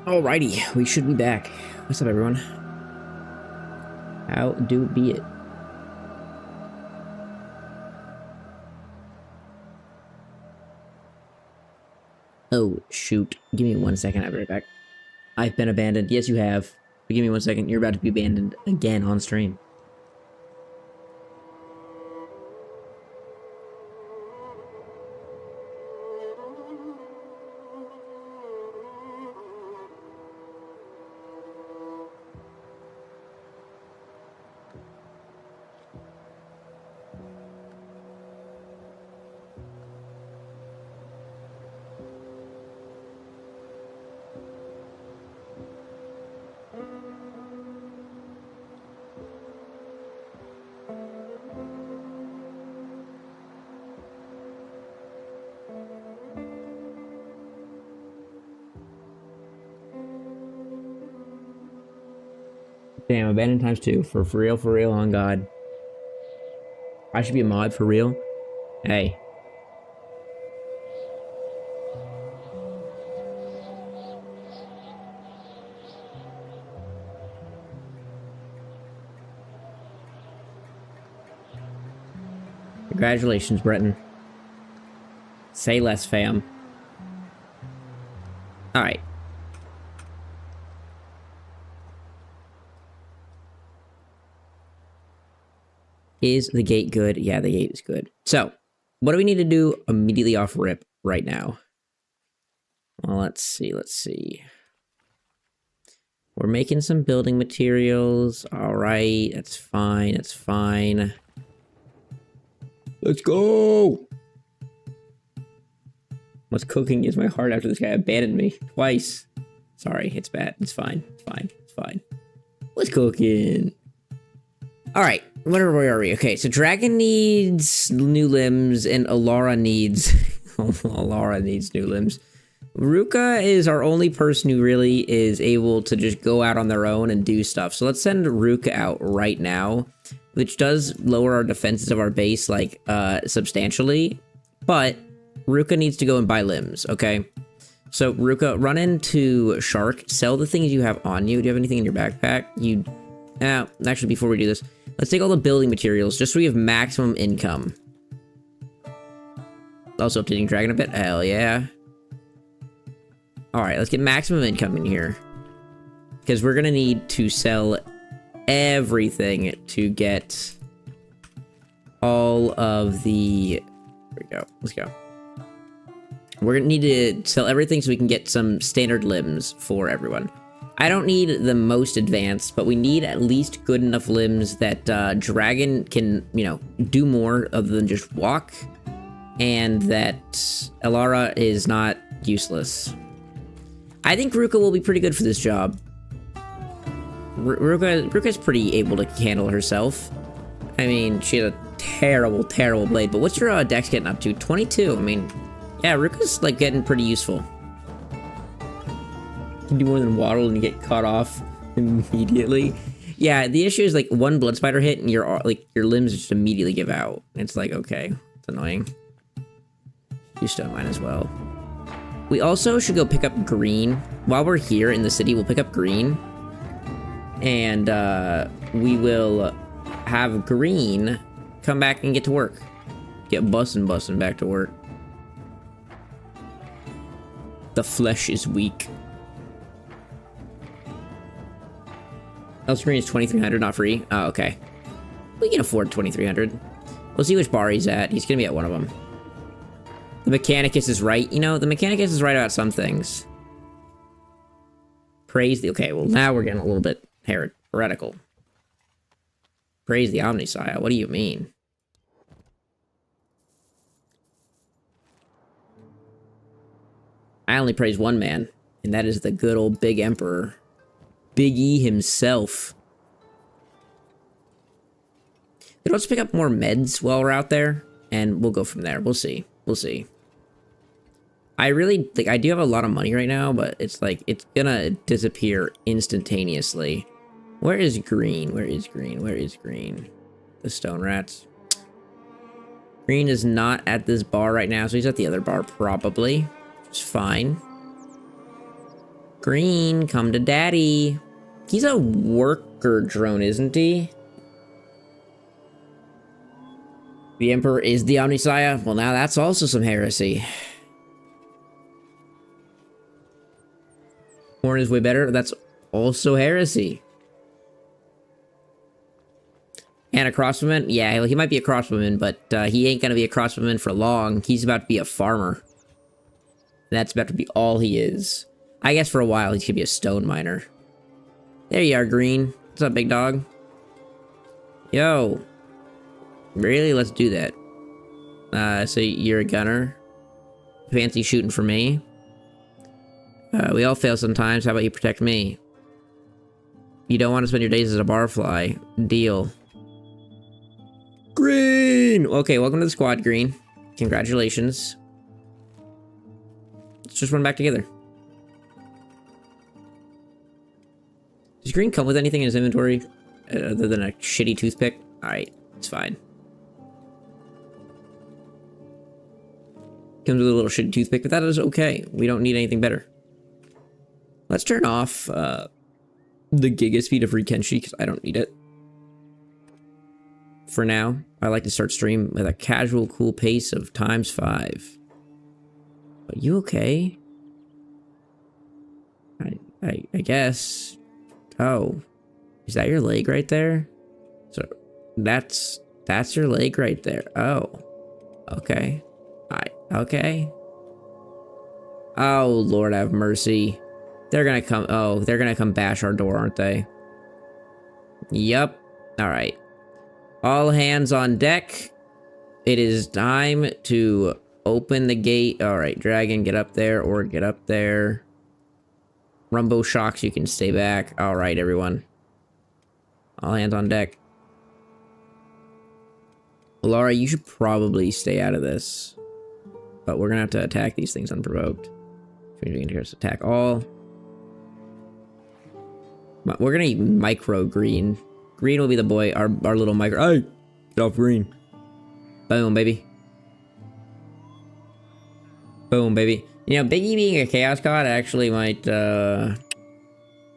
Alrighty, we should be back. What's up, everyone? How do be it? Oh, shoot. Give me 1 second, I'll be right back. I've been abandoned. Yes, you have. But give me 1 second. You're about to be abandoned again on stream. Damn, abandoned times 2. For real, on God. I should be a mod for real. Hey. Congratulations, Breton. Say less, fam. Alright. Is the gate good? Yeah, the gate is good. So, what do we need to do immediately off rip right now? Well, let's see. We're making some building materials. Alright, that's fine. Let's go! What's cooking is my heart after this guy abandoned me twice. Sorry, it's bad. It's fine. What's cooking? Alright, where are we? Okay, so Dragon needs new limbs, and Alara needs... Alara needs new limbs. Ruka is our only person who really is able to just go out on their own and do stuff. So let's send Ruka out right now, which does lower our defenses of our base, like, substantially. But Ruka needs to go and buy limbs, okay? So, Ruka, run into Shark, sell the things you have on you. Do you have anything in your backpack? Actually, before we do this, let's take all the building materials, just so we have maximum income. Also updating Dragon a bit. Hell yeah. Alright, let's get maximum income in here. Because we're gonna need to sell everything to get all of the... There we go. Let's go. We're gonna need to sell everything so we can get some standard limbs for everyone. I don't need the most advanced, but we need at least good enough limbs that Dragon can, do more other than just walk, and that Alara is not useless. I think Ruka will be pretty good for this job. Ruka's pretty able to handle herself. I mean, she had a terrible blade, but what's your dex getting up to? 22, I mean, yeah, Ruka's, like, getting pretty useful. You can do more than waddle and get caught off immediately. Yeah, the issue is, like, one blood spider hit and your limbs just immediately give out. It's like, okay, it's annoying. You stone mine as well. We also should go pick up green. While we're here in the city, we'll pick up green. And, we will have green come back and get to work. Get bussin' back to work. The flesh is weak. Green is 2,300, not free. Oh, okay. We can afford 2,300. We'll see which bar he's at. He's gonna be at one of them. The Mechanicus is right. The Mechanicus is right about some things. Praise the... Okay, well, now we're getting a little bit heretical. Praise the Omniscient. What do you mean? I only praise one man, and that is the good old Big Emperor. Big E himself. Let's pick up more meds while we're out there, and we'll go from there. We'll see. I really, I do have a lot of money right now, but it's like, it's gonna disappear instantaneously. Where is green? The stone rats. Green is not at this bar right now, so he's at the other bar, probably. Which is fine. Green, come to daddy. He's a worker drone, isn't he? The Emperor is the Omniscience? Well, now that's also some heresy. Horn is way better. That's also heresy. And a crossbowman? Yeah, he might be a crossbowman, but he ain't gonna be a crossbowman for long. He's about to be a farmer. That's about to be all he is. I guess for a while, he could be a stone miner. There you are, Green. What's up, big dog? Yo. Really? Let's do that. So you're a gunner? Fancy shooting for me? We all fail sometimes. How about you protect me? You don't want to spend your days as a barfly. Deal. Green! Okay, welcome to the squad, Green. Congratulations. Let's just run back together. Does Green come with anything in his inventory other than a shitty toothpick? Alright, it's fine. Comes with a little shitty toothpick, but that is okay. We don't need anything better. Let's turn off the giga speed of Kenshi because I don't need it. For now, I like to start stream with a casual, cool pace of ×5. Are you okay? I guess. Oh, is that your leg right there? So that's your leg right there. Oh, okay. Okay. Oh, Lord have mercy. They're gonna come. Oh, they're gonna come bash our door, aren't they? Yup. All right. All hands on deck. It is time to open the gate. All right, Dragon, get up there or get up there. Rumbo Shocks, you can stay back. All right, everyone. All hands on deck. Laura, you should probably stay out of this. But we're gonna have to attack these things unprovoked. We can just attack all. We're gonna eat micro Green. Green will be the boy, our little micro. Hey, get off Green. Boom, baby. Boom, baby. You know, Biggie being a Chaos God actually might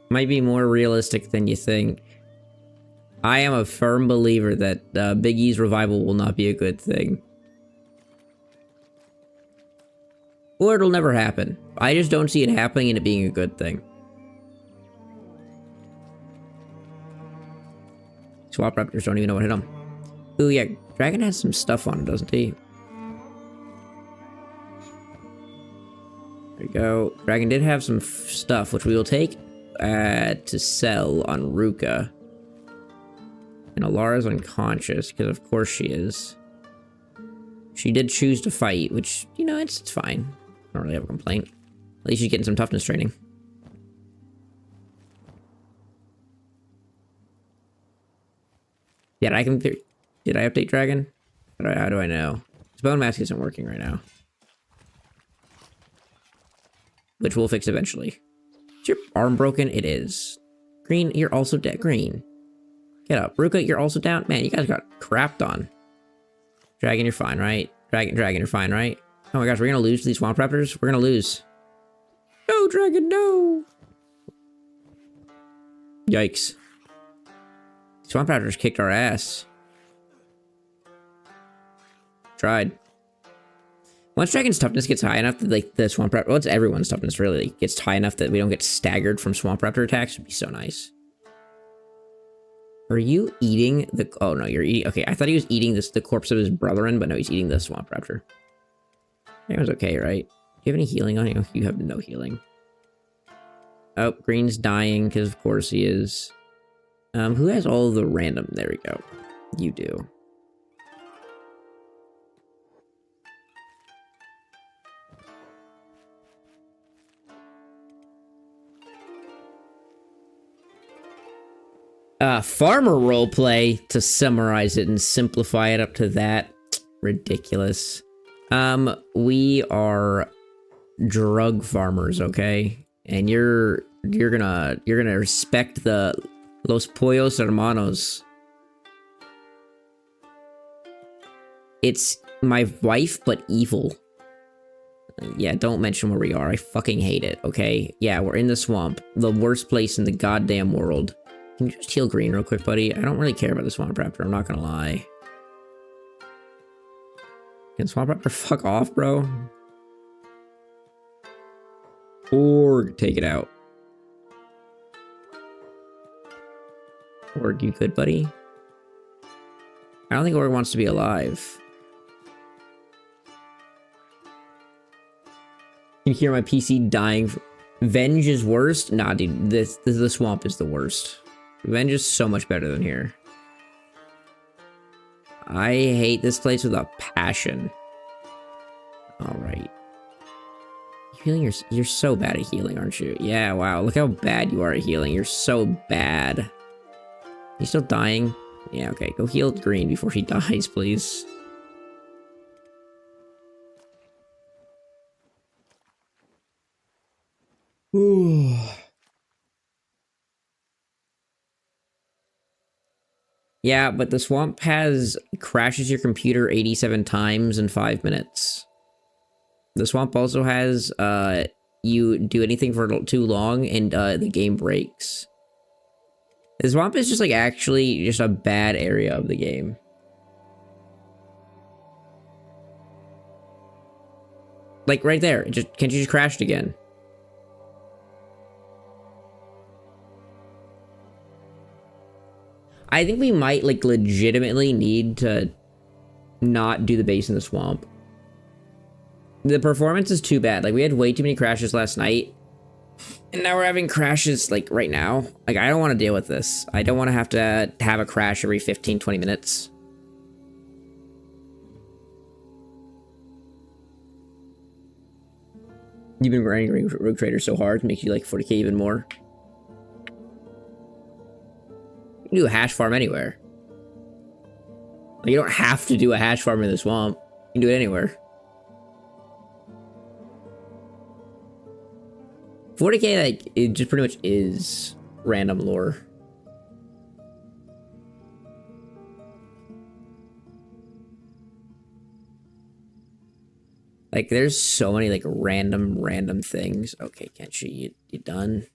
be more realistic than you think. I am a firm believer that Big E's revival will not be a good thing. Or it'll never happen. I just don't see it happening and it being a good thing. Swap Raptors don't even know what hit them. Ooh, yeah, Dragon has some stuff on him, doesn't he? There we go. Dragon did have some stuff, which we will take to sell on Ruka. And Alara's unconscious, because of course she is. She did choose to fight, which, you know, it's fine. I don't really have a complaint. At least she's getting some toughness training. Yeah, did I update Dragon? How do I know? His bone mask isn't working right now. Which we'll fix eventually. Is your arm broken? It is. Green, you're also dead. Green. Get up. Ruka, you're also down. Man, you guys got crapped on. Dragon, you're fine, right? Dragon, you're fine, right? Oh my gosh, we're gonna lose to these Swamp Raptors? We're gonna lose. No, Dragon, no! Yikes. Swamp Raptors kicked our ass. Tried. Once Dragon's toughness gets high enough that, like, the Swamp Raptor... Once everyone's toughness, really, gets high enough that we don't get staggered from Swamp Raptor attacks, would be so nice. Are you eating the... Oh, no, you're eating... Okay, I thought he was eating the corpse of his brethren, but no, he's eating the Swamp Raptor. Everyone's okay, right? Do you have any healing on you? You have no healing. Oh, Green's dying, because of course he is. Who has all the random? There we go. You do. Farmer roleplay, to summarize it and simplify it up to that. Ridiculous. We are drug farmers, okay? And you're gonna respect the Los Pollos Hermanos. It's my wife, but evil. Yeah, don't mention where we are. I fucking hate it, okay? Yeah, we're in the swamp. The worst place in the goddamn world. Can you just heal green real quick, buddy? I don't really care about the Swamp Raptor, I'm not gonna lie. Can Swamp Raptor fuck off, bro? Or take it out. Org, you good, buddy? I don't think Org wants to be alive. You can hear my PC dying. Venge is worst? Nah, dude, the swamp is the worst. Venge is so much better than here. I hate this place with a passion. Alright. Healing, you're so bad at healing, aren't you? Yeah, wow, look how bad you are at healing. You're so bad. You still dying? Yeah, okay, go heal green before she dies, please. Ooh. Yeah, but the swamp crashes your computer 87 times in 5 minutes. The swamp also has, you do anything for too long and, the game breaks. The swamp is just, like, actually just a bad area of the game. Like, right there. Kenshi just crashed again. I think we might, like, legitimately need to not do the base in the swamp. The performance is too bad. Like, we had way too many crashes last night. And now we're having crashes, like, right now. Like, I don't want to deal with this. I don't want to have a crash every 15, 20 minutes. You've been grinding Rogue Trader so hard to make you, like, 40k even more. You can do a hash farm anywhere. Like, you don't have to do a hash farm in the swamp. You can do it anywhere. 40k, like, it just pretty much is random lore. Like, there's so many, like, random things. Okay, Kenshi, you done?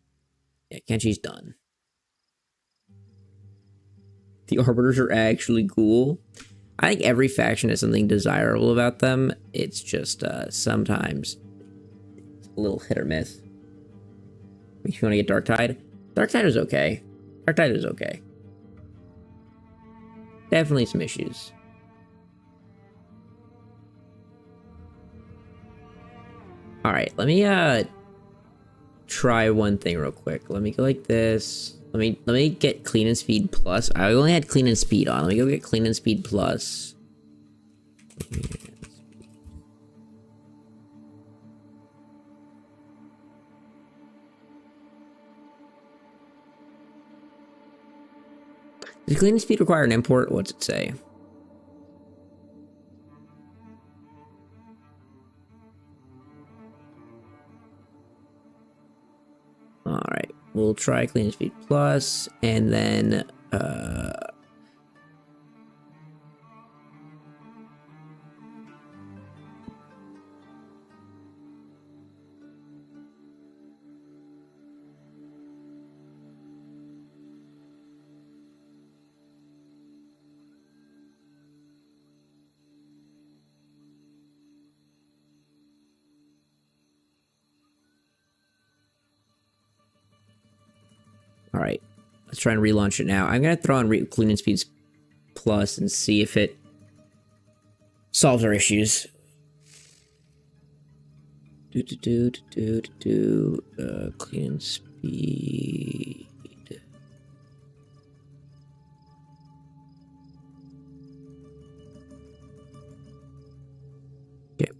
Yeah, Kenshi's done. The Arbiters are actually cool. I think every faction has something desirable about them. It's just, sometimes a little hit or miss. If you want to get Darktide? Darktide is okay. Darktide is okay. Definitely some issues. Alright, let me, try one thing real quick. Let me go like this. Let me get clean and speed plus. I only had clean and speed on. Let me go get clean and speed plus. Does clean and speed require an import? What's it say? Alright, we'll try clean and speed plus, and then, alright, let's try and relaunch it now. I'm gonna throw on clean and speeds plus and see if it solves our issues. Clean and speed. Okay,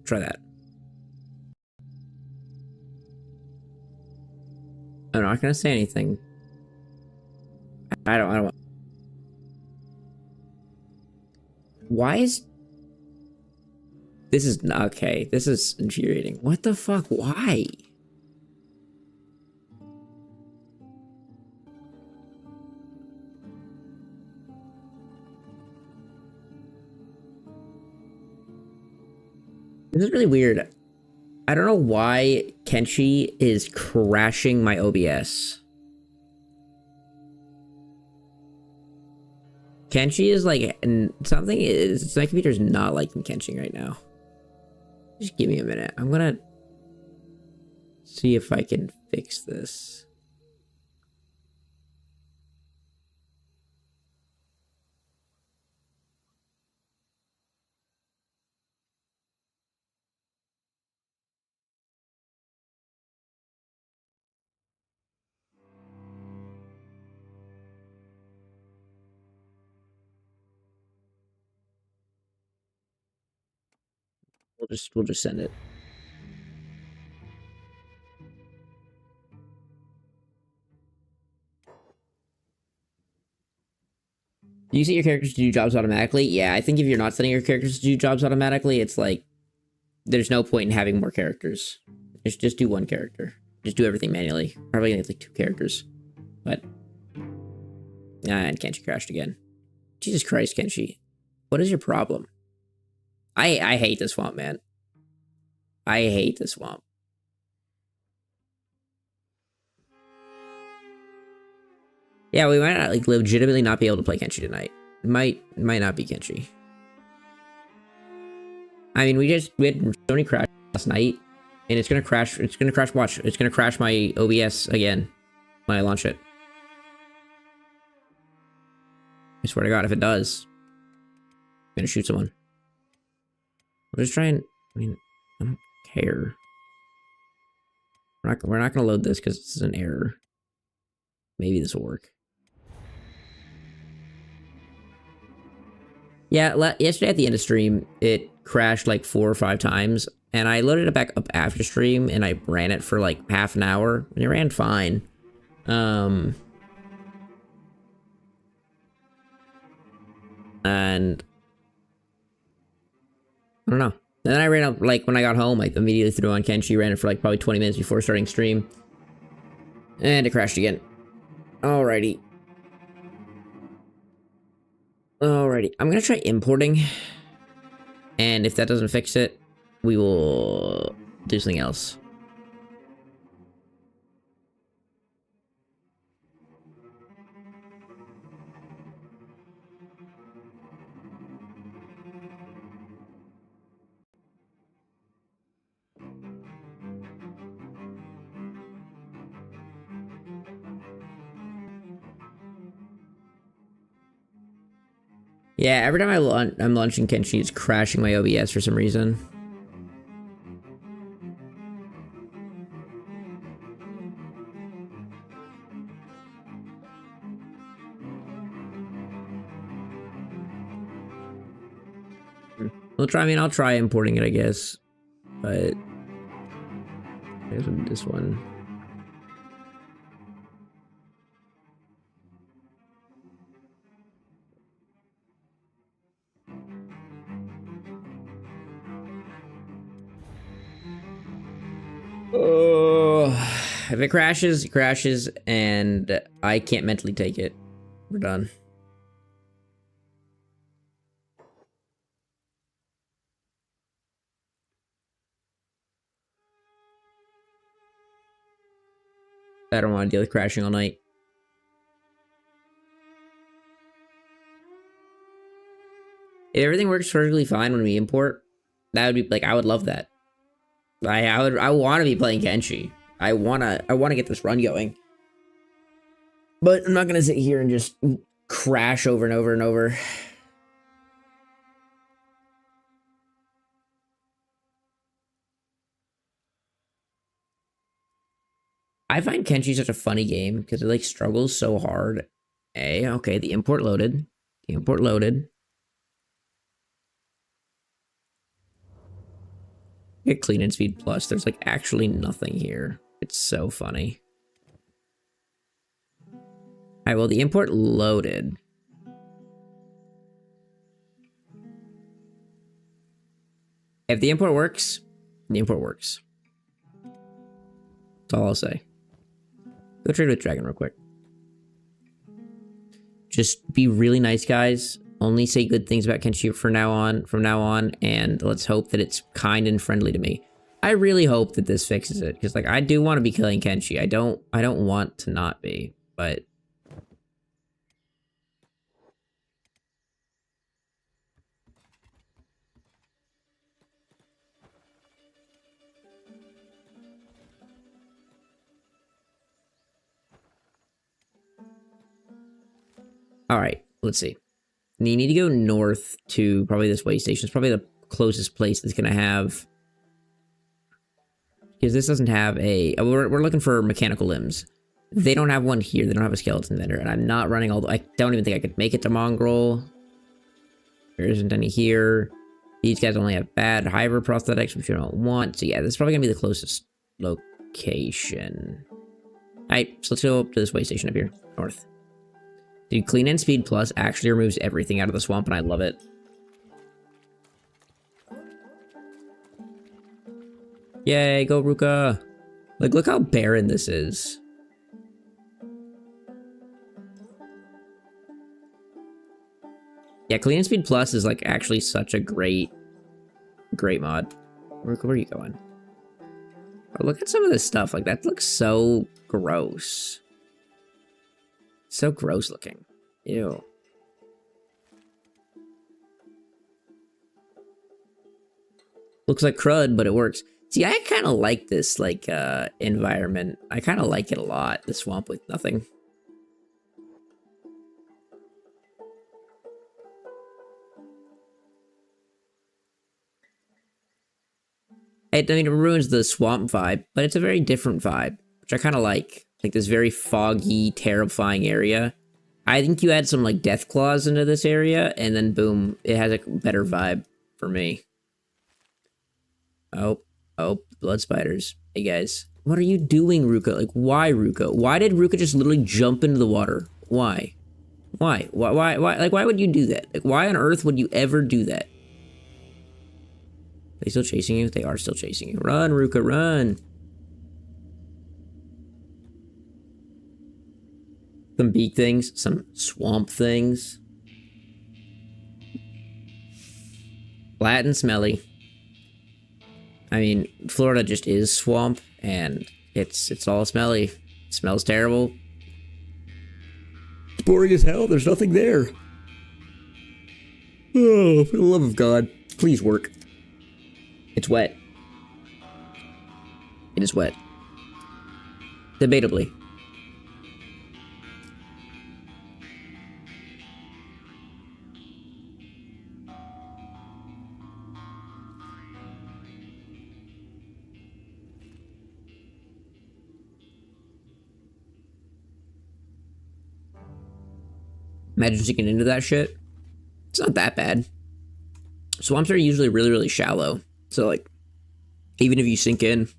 try that. I'm not gonna say anything. I don't want. Why is this is not okay? This is infuriating. What the fuck? Why? This is really weird. I don't know why Kenshi is crashing my OBS. Kenshi is like, something is, my computer's not liking Kenshi right now. Just give me a minute. I'm gonna see if I can fix this. We'll just send it. Do you set your characters to do jobs automatically? Yeah, I think if you're not setting your characters to do jobs automatically, it's like there's no point in having more characters. Just do one character. Just do everything manually. Probably need like 2 characters. But and Kenshi crashed again. Jesus Christ, Kenshi. What is your problem? I hate the swamp, man. I hate the swamp. Yeah, we might not, like, legitimately not be able to play Kenshi tonight. Might not be Kenshi. I mean, we had Sony crash last night, and it's gonna crash. It's gonna crash. Watch, it's gonna crash my OBS again when I launch it. I swear to God, if it does, I'm gonna shoot someone. I'm just trying. I mean, I don't care. We're not gonna load this because this is an error. Maybe this will work. Yeah, yesterday at the end of stream, it crashed like 4 or 5 times, and I loaded it back up after stream, and I ran it for like half an hour, and it ran fine. And I don't know. And then I ran up, like, when I got home, I immediately threw on Kenshi, ran it for like probably 20 minutes before starting stream, and it crashed again. Alrighty. Alrighty, I'm gonna try importing, and if that doesn't fix it, we will do something else. Yeah, every time I'm launching Kenshi, it's crashing my OBS for some reason. We'll try. I mean, I'll try importing it, I guess. But here's this one. Oh, if it crashes, it crashes, and I can't mentally take it. We're done. I don't want to deal with crashing all night. If everything works perfectly fine when we import, that would be like, I would love that. I want to be playing Kenshi. I wanna get this run going. But I'm not gonna sit here and just crash over and over and over. I find Kenshi such a funny game because it like struggles so hard. Okay, the import loaded. The import loaded. Get clean and speed plus. There's like actually nothing here. It's so funny. Alright, well, the import loaded. If the import works, the import works. That's all I'll say. Go trade with Dragon real quick. Just be really nice, guys. Only say good things about Kenshi from now on, and let's hope that it's kind and friendly to me. I really hope that this fixes it, because, like, I do want to be killing Kenshi. I don't want to not be, but... Alright, let's see. You need to go north to probably this way station. It's probably the closest place that's going to have... Because this doesn't have a... We're looking for mechanical limbs. They don't have one here. They don't have a skeleton vendor. And I'm not running all the... I don't even think I could make it to Mongrel. There isn't any here. These guys only have bad hyper prosthetics, which you don't want. So yeah, this is probably going to be the closest location. Alright, so let's go up to this way station up here. North. Dude, Clean and Speed Plus actually removes everything out of the swamp, and I love it. Yay, go Ruka! Like, look how barren this is. Yeah, Clean and Speed Plus is, like, actually such a great mod. Ruka, where are you going? Oh, look at some of this stuff. Like, that looks so gross. So gross looking. Ew. Looks like crud, but it works. See, I kind of like this, like, environment. I kind of like it a lot, the swamp with nothing. I mean, it ruins the swamp vibe, but it's a very different vibe, which I kind of like. Like, this very foggy, terrifying area. I think you add some, like, death claws into this area, and then, boom, it has a better vibe for me. Oh, blood spiders. Hey, guys. What are you doing, Ruka? Like, why, Ruka? Why did Ruka just literally jump into the water? Why? Why? Like, why would you do that? Like, why on earth would you ever do that? Are they still chasing you? They are still chasing you. Run, Ruka, run! Some beak things, some swamp things. Flat and smelly. I mean, Florida just is swamp, and it's all smelly. It smells terrible. It's boring as hell. There's nothing there. Oh, for the love of God, please work. It's wet. It is wet. Debatably. Imagine sinking into that shit. It's not that bad. Swamps are usually really, really shallow. So, like, even if you sink in,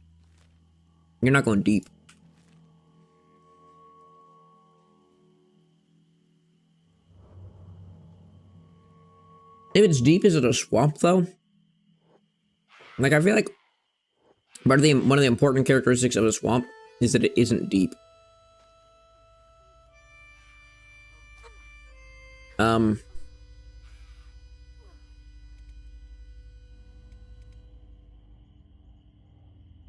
you're not going deep. If it's deep, is it a swamp, though? Like, I feel like one of the important characteristics of a swamp is that it isn't deep.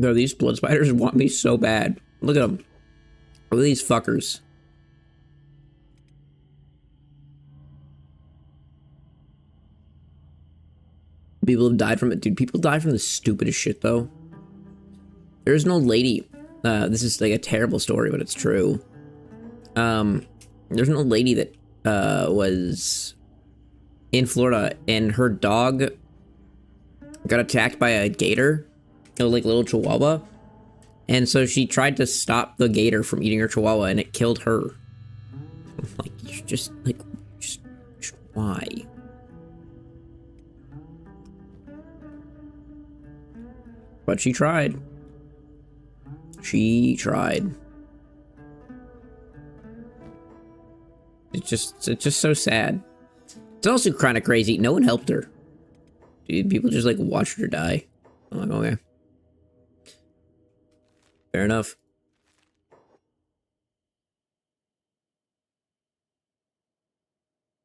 Though these blood spiders want me so bad. Look at them. Look at these fuckers. People have died from it. Dude, people die from the stupidest shit, though. There's an old lady. This is like a terrible story, but it's true. There's an old lady that was in Florida, and her dog got attacked by a gator. It was like a little chihuahua. And so she tried to stop the gator from eating her chihuahua, and it killed her. Like, you just why? But she tried. She tried. It's just so sad. It's also kind of crazy. No one helped her. Dude, people just, like, watched her die. I'm like, okay. Fair enough.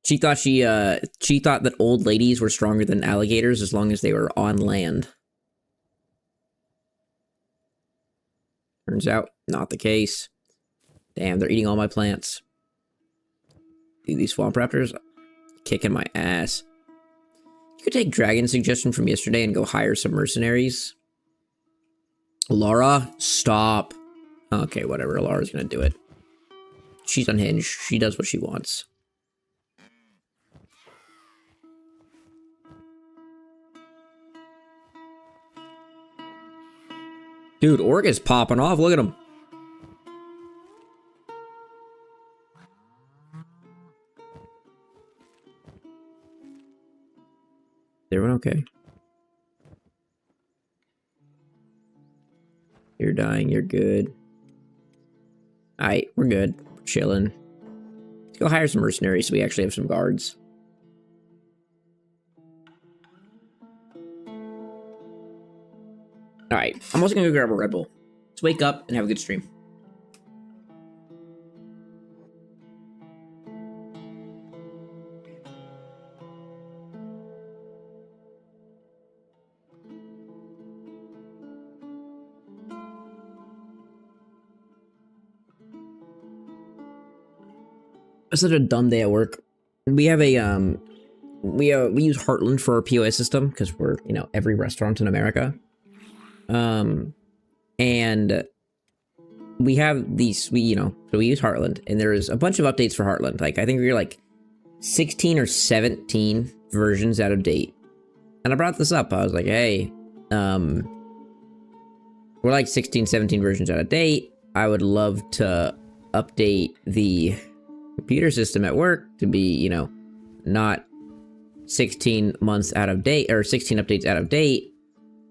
She thought that old ladies were stronger than alligators as long as they were on land. Turns out, not the case. Damn, they're eating all my plants. Dude, these swamp raptors kicking my ass. You could take Dragon's suggestion from yesterday and go hire some mercenaries. Laura, stop. Okay, whatever. Laura's gonna do it. She's unhinged. She does what she wants. Dude, Orc is popping off. Look at him. Everyone okay? You're dying. You're good. Alright, we're good. We're chilling. Let's go hire some mercenaries so we actually have some guards. Alright, I'm also gonna go grab a Red Bull. Let's wake up and have a good stream. It's such a dumb day at work. We have a we use Heartland for our POS system because we're, you know, every restaurant in America. And we have these, so we use Heartland, and there's a bunch of updates for Heartland. Like, I think we're like 16 or 17 versions out of date. And I brought this up. I was like, hey, we're like 16, 17 versions out of date. I would love to update the computer system at work to be, not 16 months out of date, or 16 updates out of date.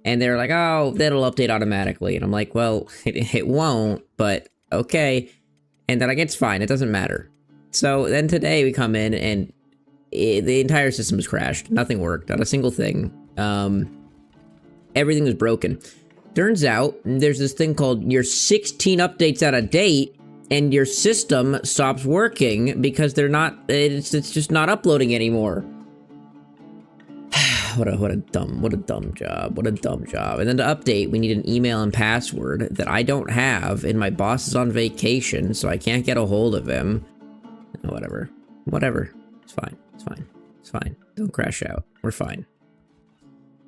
And they're like, oh, that'll update automatically. And I'm like, well, it won't, but okay. And they're like, it's fine, it doesn't matter. So then today we come in and the entire system has crashed. Nothing worked, not a single thing. Everything was broken. Turns out there's this thing called you're 16 updates out of date, and your system stops working because it's just not uploading anymore. What a dumb job. What a dumb job. And then to update, we need an email and password that I don't have, and my boss is on vacation, so I can't get a hold of him. Whatever. It's fine. It's fine. Don't crash out. We're fine.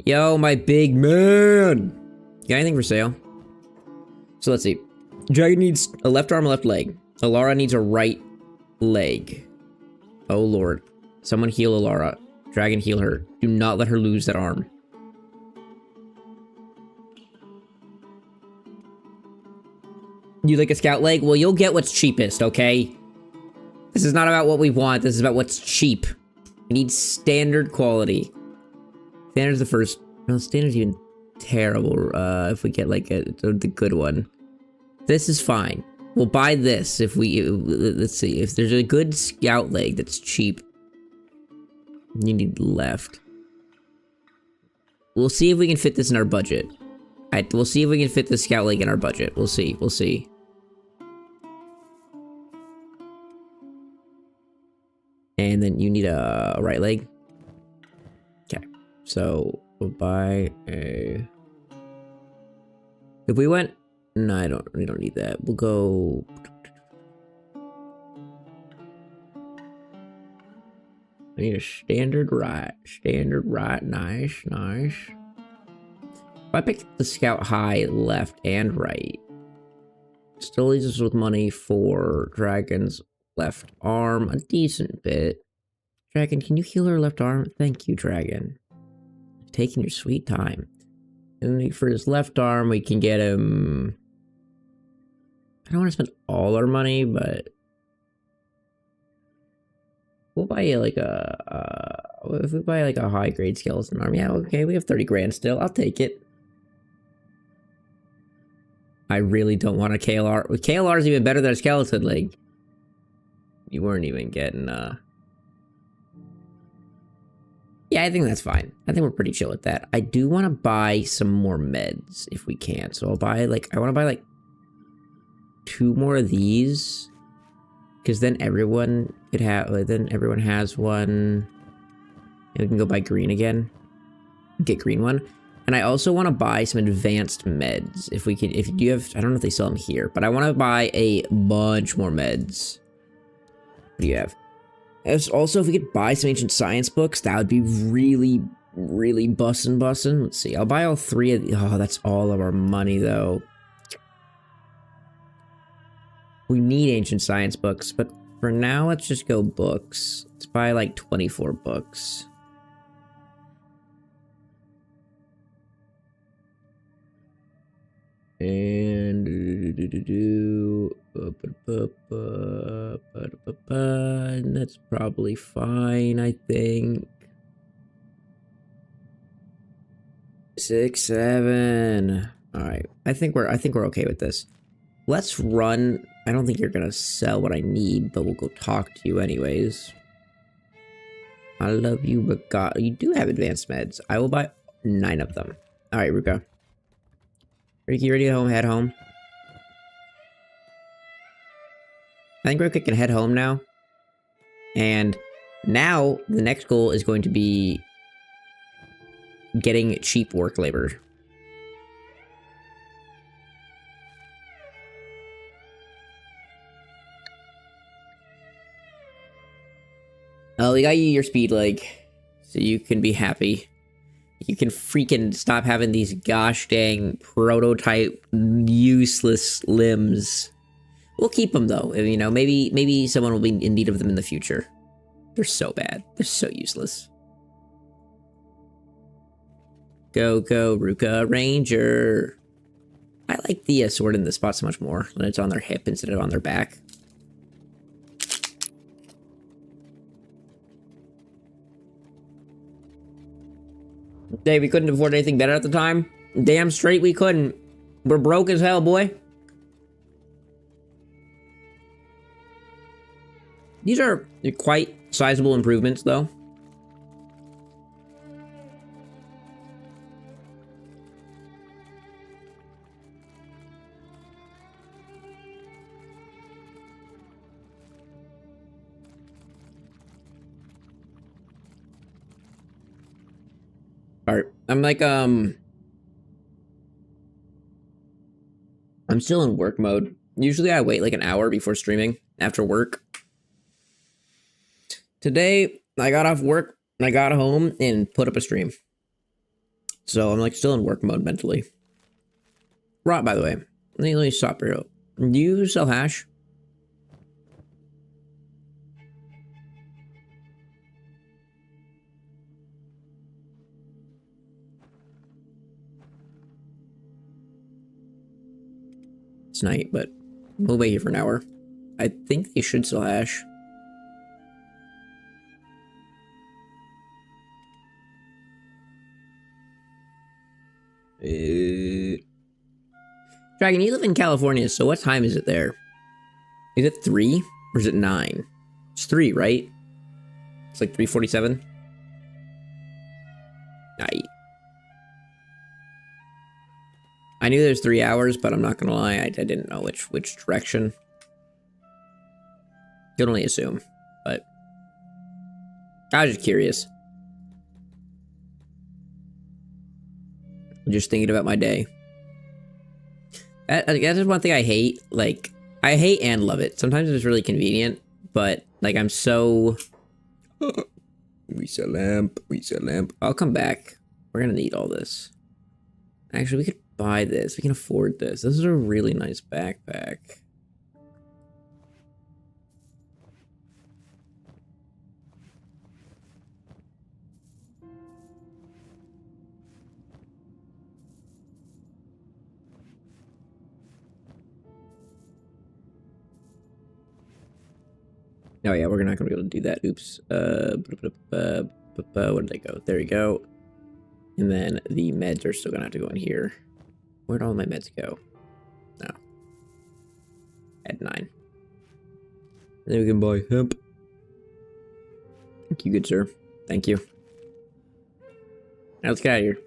Yo, my big man! You got anything for sale? So let's see. Dragon needs a left arm, left leg. Alara needs a right leg. Oh lord. Someone heal Alara. Dragon, heal her. Do not let her lose that arm. You like a scout leg? Well, you'll get what's cheapest, okay? This is not about what we want. This is about what's cheap. We need standard quality. Standard's the first. No, standard's even terrible. If we get like the good one. This is fine. We'll buy this if we... Let's see. If there's a good scout leg that's cheap. You need left. We'll see if we can fit this in our budget. We'll see if we can fit the scout leg in our budget. We'll see. We'll see. And then you need a right leg. Okay. So we'll buy a... If we went... No, we don't need that. We'll go... I need a standard right. Nice. If I pick the scout high, left, and right, still leaves us with money for Dragon's left arm, a decent bit. Dragon, can you heal her left arm? Thank you, Dragon. Taking your sweet time. And for his left arm, we can get him... I don't want to spend all our money, but... We'll buy like if we buy like a high grade skeleton arm, yeah, okay, we have 30 grand still. I'll take it. I really don't want a KLR. KLR is even better than a skeleton leg. You weren't even getting, Yeah, I think that's fine. I think we're pretty chill with that. I do want to buy some more meds if we can. So I'll buy like, I want to buy like 2 more of these. Because then everyone could have, then everyone has one. And we can go buy green again. Get green one. And I also want to buy some advanced meds. If we can, if you have, I don't know if they sell them here, but I want to buy a bunch more meds. What do you have? Also, if we could buy some ancient science books, that would be really, really bussin'. Let's see. I'll buy all 3 of the, oh, that's all of our money though. We need ancient science books, but for now, let's just go books. Let's buy like 24 books. And that's probably fine, I think. 6, 7. All right, I think we're okay with this. Let's run. I don't think you're gonna sell what I need, but we'll go talk to you anyways. I love you, but God, you do have advanced meds. I will buy 9 of them. All right, Ruka. Ricky, ready to head home? I think Ruka can head home now. And now the next goal is going to be getting cheap work labor. Oh, we got you your speed leg, so you can be happy. You can freaking stop having these gosh dang prototype useless limbs. We'll keep them though. You know, maybe someone will be in need of them in the future. They're so bad. They're so useless. Go, Ruka Ranger. I like the sword in this spot so much more when it's on their hip instead of on their back. Dave, we couldn't afford anything better at the time. Damn straight we couldn't. We're broke as hell, boy. These are quite sizable improvements, though. Alright, I'm like, I'm still in work mode. Usually I wait like an hour before streaming after work. Today, I got off work, I got home, and put up a stream. So I'm like still in work mode mentally. Right, by the way, let me stop here. Do you sell hash? It's night, but we'll wait here for an hour. I think they should sell hash. Dragon, you live in California, so what time is it there? Is it 3 or is it 9? It's 3, right? It's like 3:47. Night. I knew there's 3 hours, but I'm not gonna lie, I didn't know which direction. Could only assume, but I was just curious. I'm just thinking about my day. That's just one thing I hate. Like, I hate and love it. Sometimes it's really convenient, but like I'm so. We sell lamp. I'll come back. We're gonna need all this. Actually, we could buy this. We can afford this. This is a really nice backpack. Oh yeah, we're not gonna be able to do that. Oops. Where did they go? There we go. And then the meds are still gonna have to go in here. Where'd all my meds go? No. At 9. Then we can buy hemp. Thank you, good sir. Thank you. Now let's get out of here.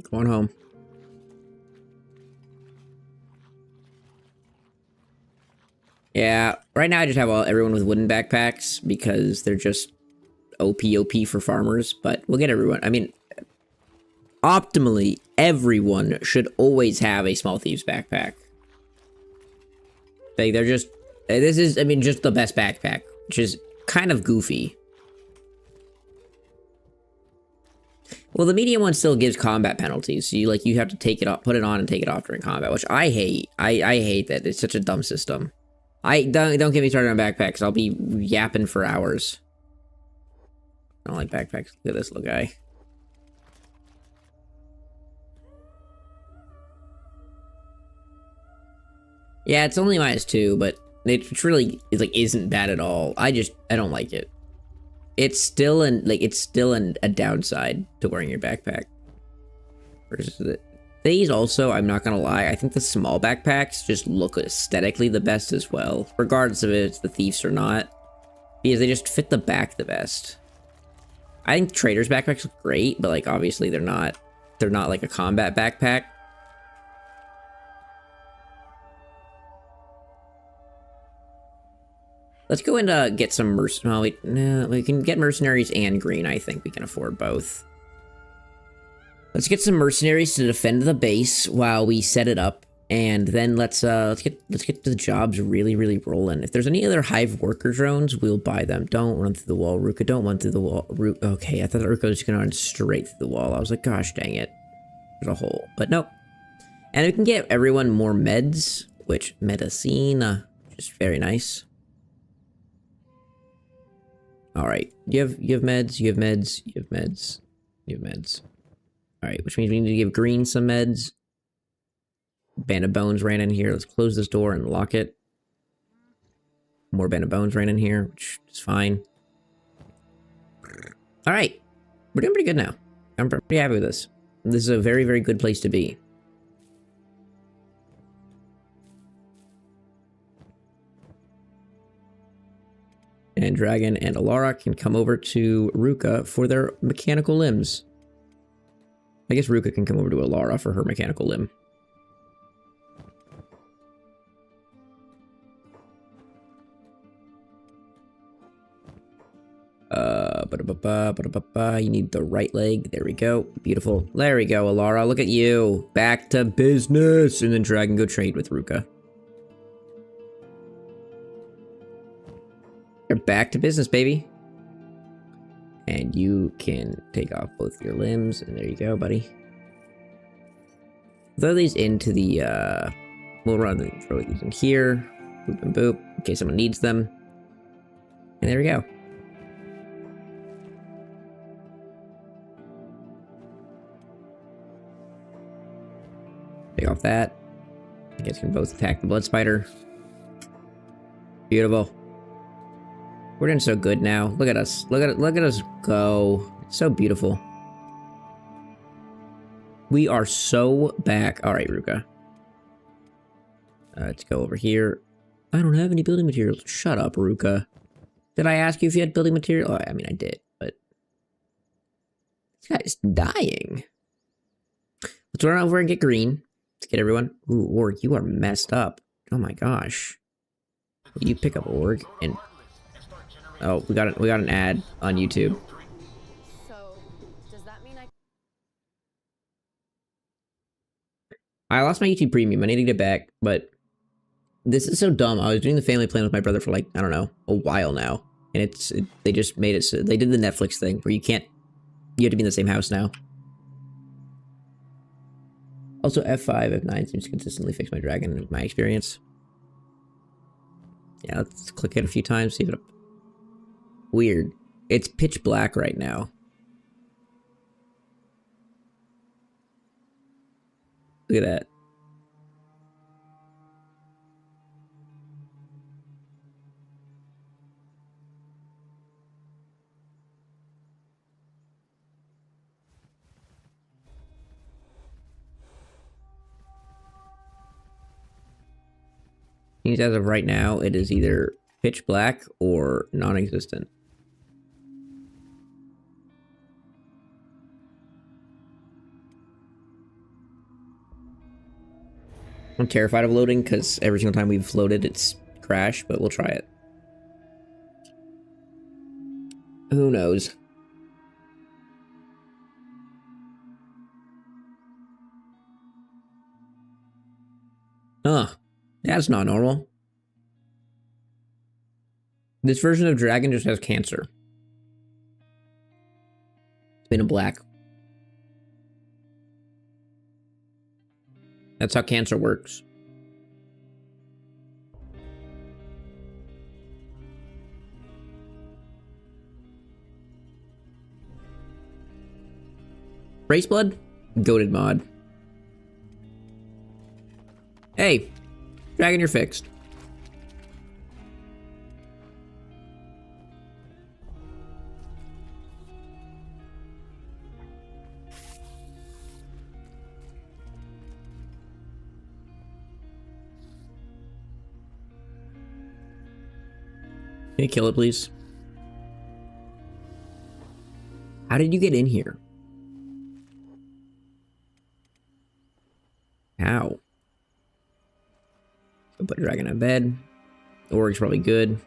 Go on home. Yeah, right now I just have everyone with wooden backpacks because they're just OP for farmers, but we'll get everyone. I mean, optimally, everyone should always have a small thieves backpack. Like, they're just, this is, I mean, just the best backpack, which is kind of goofy. Well, the medium one still gives combat penalties, so you have to take it off, put it on and take it off during combat, which I hate. I hate that. It's such a dumb system. Don't get me started on backpacks. I'll be yapping for hours. I don't like backpacks. Look at this little guy. Yeah, it's only -2, but it really isn't bad at all. I don't like it. It's still a downside to wearing your backpack. These also, I'm not gonna lie, I think the small backpacks just look aesthetically the best as well, regardless of if it's the thieves or not, because they just fit the back the best. I think traders' backpacks look great, but like obviously they're not like a combat backpack. Let's go and get some we can get mercenaries and green. I think we can afford both. Let's get some mercenaries to defend the base while we set it up, and then let's get the jobs really rolling. If there's any other hive worker drones, we'll buy them. Don't run through the wall, Ruka. Don't run through the wall. Okay, I thought Ruka was gonna run straight through the wall. I was like, gosh dang it, there's a hole, but nope. And we can get everyone more meds, which medicine, which is very nice. All right, you have meds, you have meds, you have meds, you have meds. All right, which means we need to give green some meds. Band of Bones ran in here. Let's close this door and lock it. More Band of Bones ran in here, which is fine. All right, we're doing pretty good now. I'm pretty happy with this. This is a very good place to be. And Dragon and Alara can come over to Ruka for their mechanical limbs. I guess Ruka can come over to Alara for her mechanical limb. You need the right leg. There we go. Beautiful. There we go, Alara. Look at you. Back to business. And then Dragon go trade with Ruka. You're back to business, baby. And you can take off both your limbs. And there you go, buddy. Throw these into the, we'll throw these in here. Boop and boop. In case someone needs them. And there we go. Take off that. You guys can both attack the blood spider. Beautiful. We're doing so good now. Look at us. Look at us go. It's so beautiful. We are so back. All right, Ruka. Let's go over here. I don't have any building materials. Shut up, Ruka. Did I ask you if you had building material? Oh, I mean, I did, but this guy's dying. Let's run over and get green. Let's get everyone. Ooh, Org, you are messed up. Oh my gosh. You pick up Org and... Oh, we got an ad on YouTube. So, does that mean I lost my YouTube premium. I need to get it back, but this is so dumb. I was doing the family plan with my brother for like, I don't know, a while now. And they just made it so they did the Netflix thing where you have to be in the same house now. Also, F5, F9 seems to consistently fix my dragon in my experience. Yeah, let's click it a few times, see if it... Weird. It's pitch black right now. Look at that. Means as of right now, it is either pitch black or non-existent. I'm terrified of loading because every single time we've loaded, it's crashed, but we'll try it. Who knows? Huh. That's not normal. This version of dragon just has cancer. It's been in black. That's how cancer works. Race blood? Goated mod. Hey, dragon, you're fixed. Can you kill it, please? How did you get in here? How? I'll put dragon in bed. The work's probably good.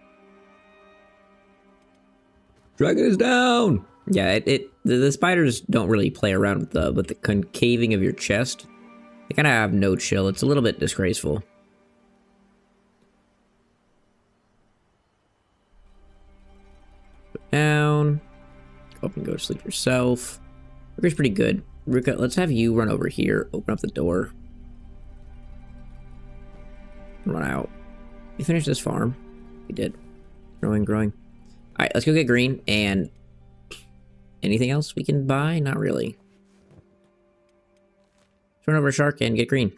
Dragon is down! Yeah, the spiders don't really play around with the concaving of your chest. They kind of have no chill. It's a little bit disgraceful. Put down. Go up and go to sleep yourself. Ruka's pretty good. Ruka, let's have you run over here. Open up the door. Run out. We finished this farm. We did. Growing. Alright, let's go get green. And anything else we can buy? Not really. Let's run over a shark and get green.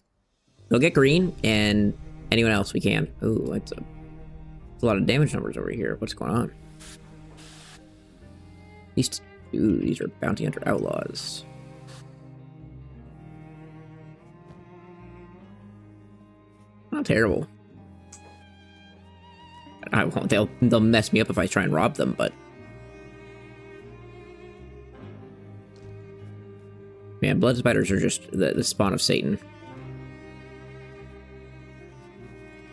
Go get green and anyone else we can. Ooh, that's a lot of damage numbers over here. What's going on? These are bounty hunter outlaws. Not terrible. I won't. They'll mess me up if I try and rob them, but man, blood spiders are just the spawn of Satan.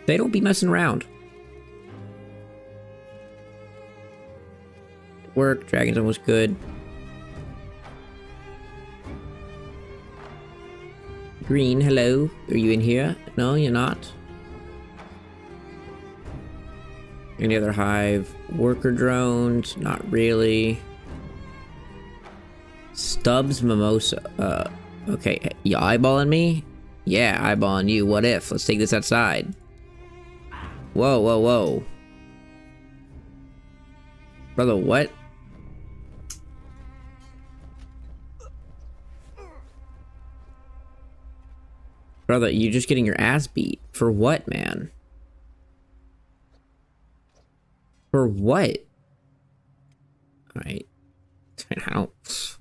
They don't be messing around. Work. Dragon's almost good. Green, hello. Are you in here? No, you're not. Any other hive? Worker drones? Not really. Stubbs Mimosa. Okay. You eyeballing me? Yeah, eyeballing you. What if? Let's take this outside. Whoa. Brother, what? Brother, you're just getting your ass beat. For what, man? For what? Alright. I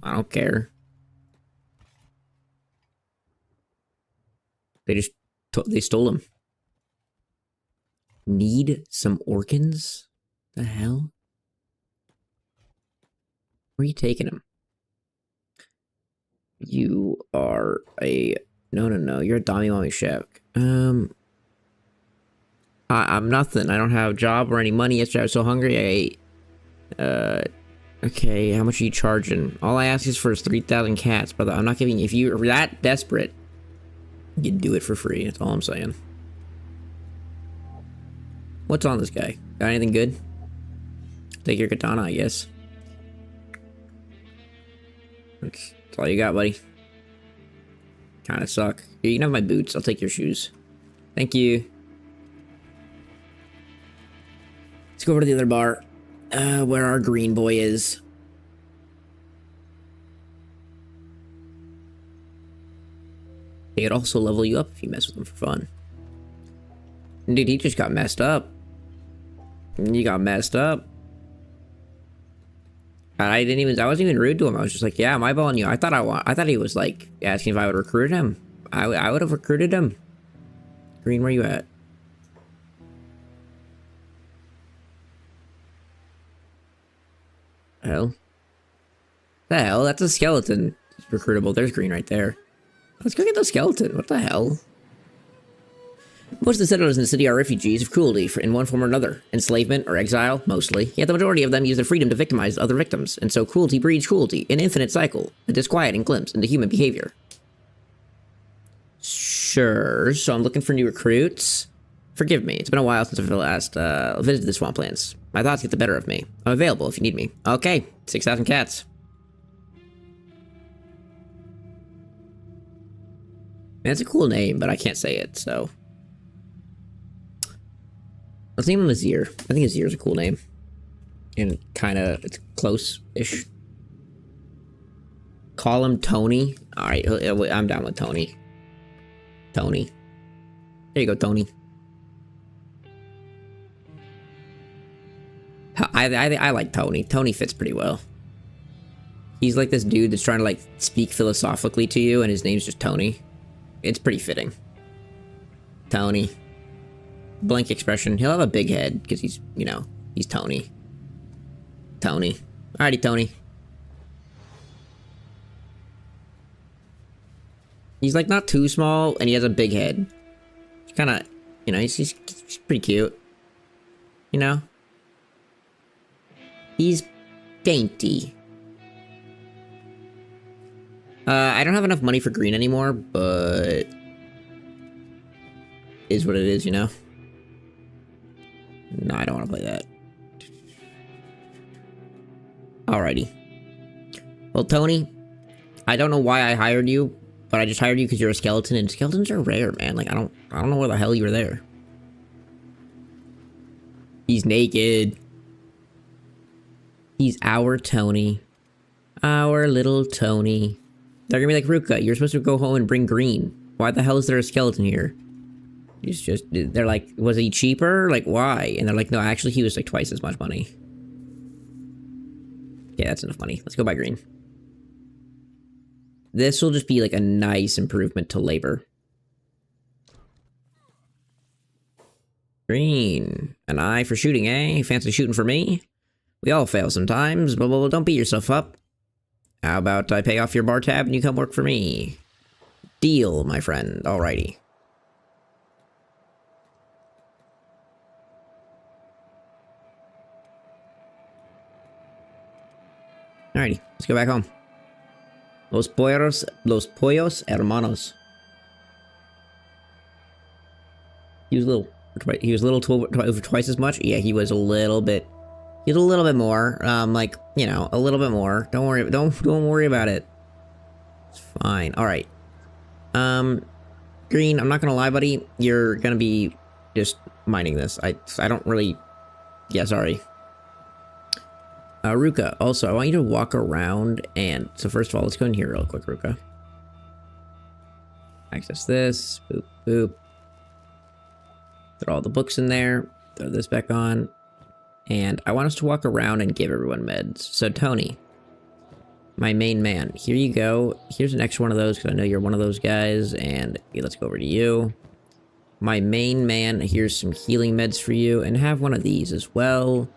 don't care. They stole him. Need some organs? The hell? Where are you taking him? You are a... No. You're a Dami Mommy Chef. I'm nothing. I don't have a job or any money. Yesterday I was so hungry I ate. Okay, how much are you charging? All I ask is for 3,000 cats, brother. I'm not giving you... If you're that desperate, you do it for free. That's all I'm saying. What's on this guy? Got anything good? Take your katana, I guess. That's all you got, buddy. Kinda suck. You can have my boots. I'll take your shoes. Thank you. Let's go over to the other bar. Where our green boy is. They could also level you up if you mess with them for fun. Dude, he just got messed up. You got messed up. I wasn't even rude to him. I was just like, yeah, I'm eyeballing you. I thought he was like asking if I would recruit him. I would have recruited him. Green, where you at? Hell. The hell? That's a skeleton. It's recruitable. There's green right there. Let's go get the skeleton. What the hell? Most of the settlers in the city are refugees of cruelty in one form or another. Enslavement or exile, mostly. Yet the majority of them use their freedom to victimize other victims. And so cruelty breeds cruelty, an infinite cycle, a disquieting glimpse into human behavior. Shh. Sure. So I'm looking for new recruits. Forgive me. It's been a while since I've last visited the swamplands. My thoughts get the better of me. I'm available if you need me. Okay. 6,000 cats. Man, it's a cool name, but I can't say it, so. Let's name him Azir. I think Azir is a cool name. And kinda, it's close-ish. Call him Tony. Alright, I'm down with Tony. Tony. There you go, Tony. I like Tony. Tony fits pretty well. He's like this dude that's trying to like speak philosophically to you, and his name's just Tony. It's pretty fitting. Tony. Blank expression. He'll have a big head because he's, you know, he's Tony. Tony. Alrighty, Tony. He's like not too small, and he has a big head. He's kind of, you know, he's pretty cute. You know? He's dainty. I don't have enough money for green anymore, but is what it is, you know? No, I don't want to play that. Alrighty. Well, Tony, I don't know why I hired you, but I just hired you because you're a skeleton, and skeletons are rare, man. Like, I don't know where the hell you were there. He's naked. He's our Tony. Our little Tony. They're gonna be like, Ruka, you're supposed to go home and bring green. Why the hell is there a skeleton here? He's just, they're like, was he cheaper? Like, why? And they're like, no, actually, he was like twice as much money. Okay, that's enough money. Let's go buy green. This will just be like a nice improvement to labor. Green. An eye for shooting, eh? Fancy shooting for me? We all fail sometimes, but don't beat yourself up. How about I pay off your bar tab and you come work for me? Deal, my friend. Alrighty. Alrighty, let's go back home. Los Pollos Hermanos. He was over twice as much. Yeah, he was a little bit. He was a little bit more. Like, you know, a little bit more. Don't worry about it. It's fine. All right. Green. I'm not gonna lie, buddy. You're gonna be just mining this. I don't really. Yeah, sorry. Ruka, also, I want you to walk around and... So first of all, let's go in here real quick, Ruka. Access this. Boop, boop. Throw all the books in there. Throw this back on. And I want us to walk around and give everyone meds. So, Tony. My main man. Here you go. Here's an extra one of those, because I know you're one of those guys. And let's go over to you. My main man, here's some healing meds for you. And have one of these as well.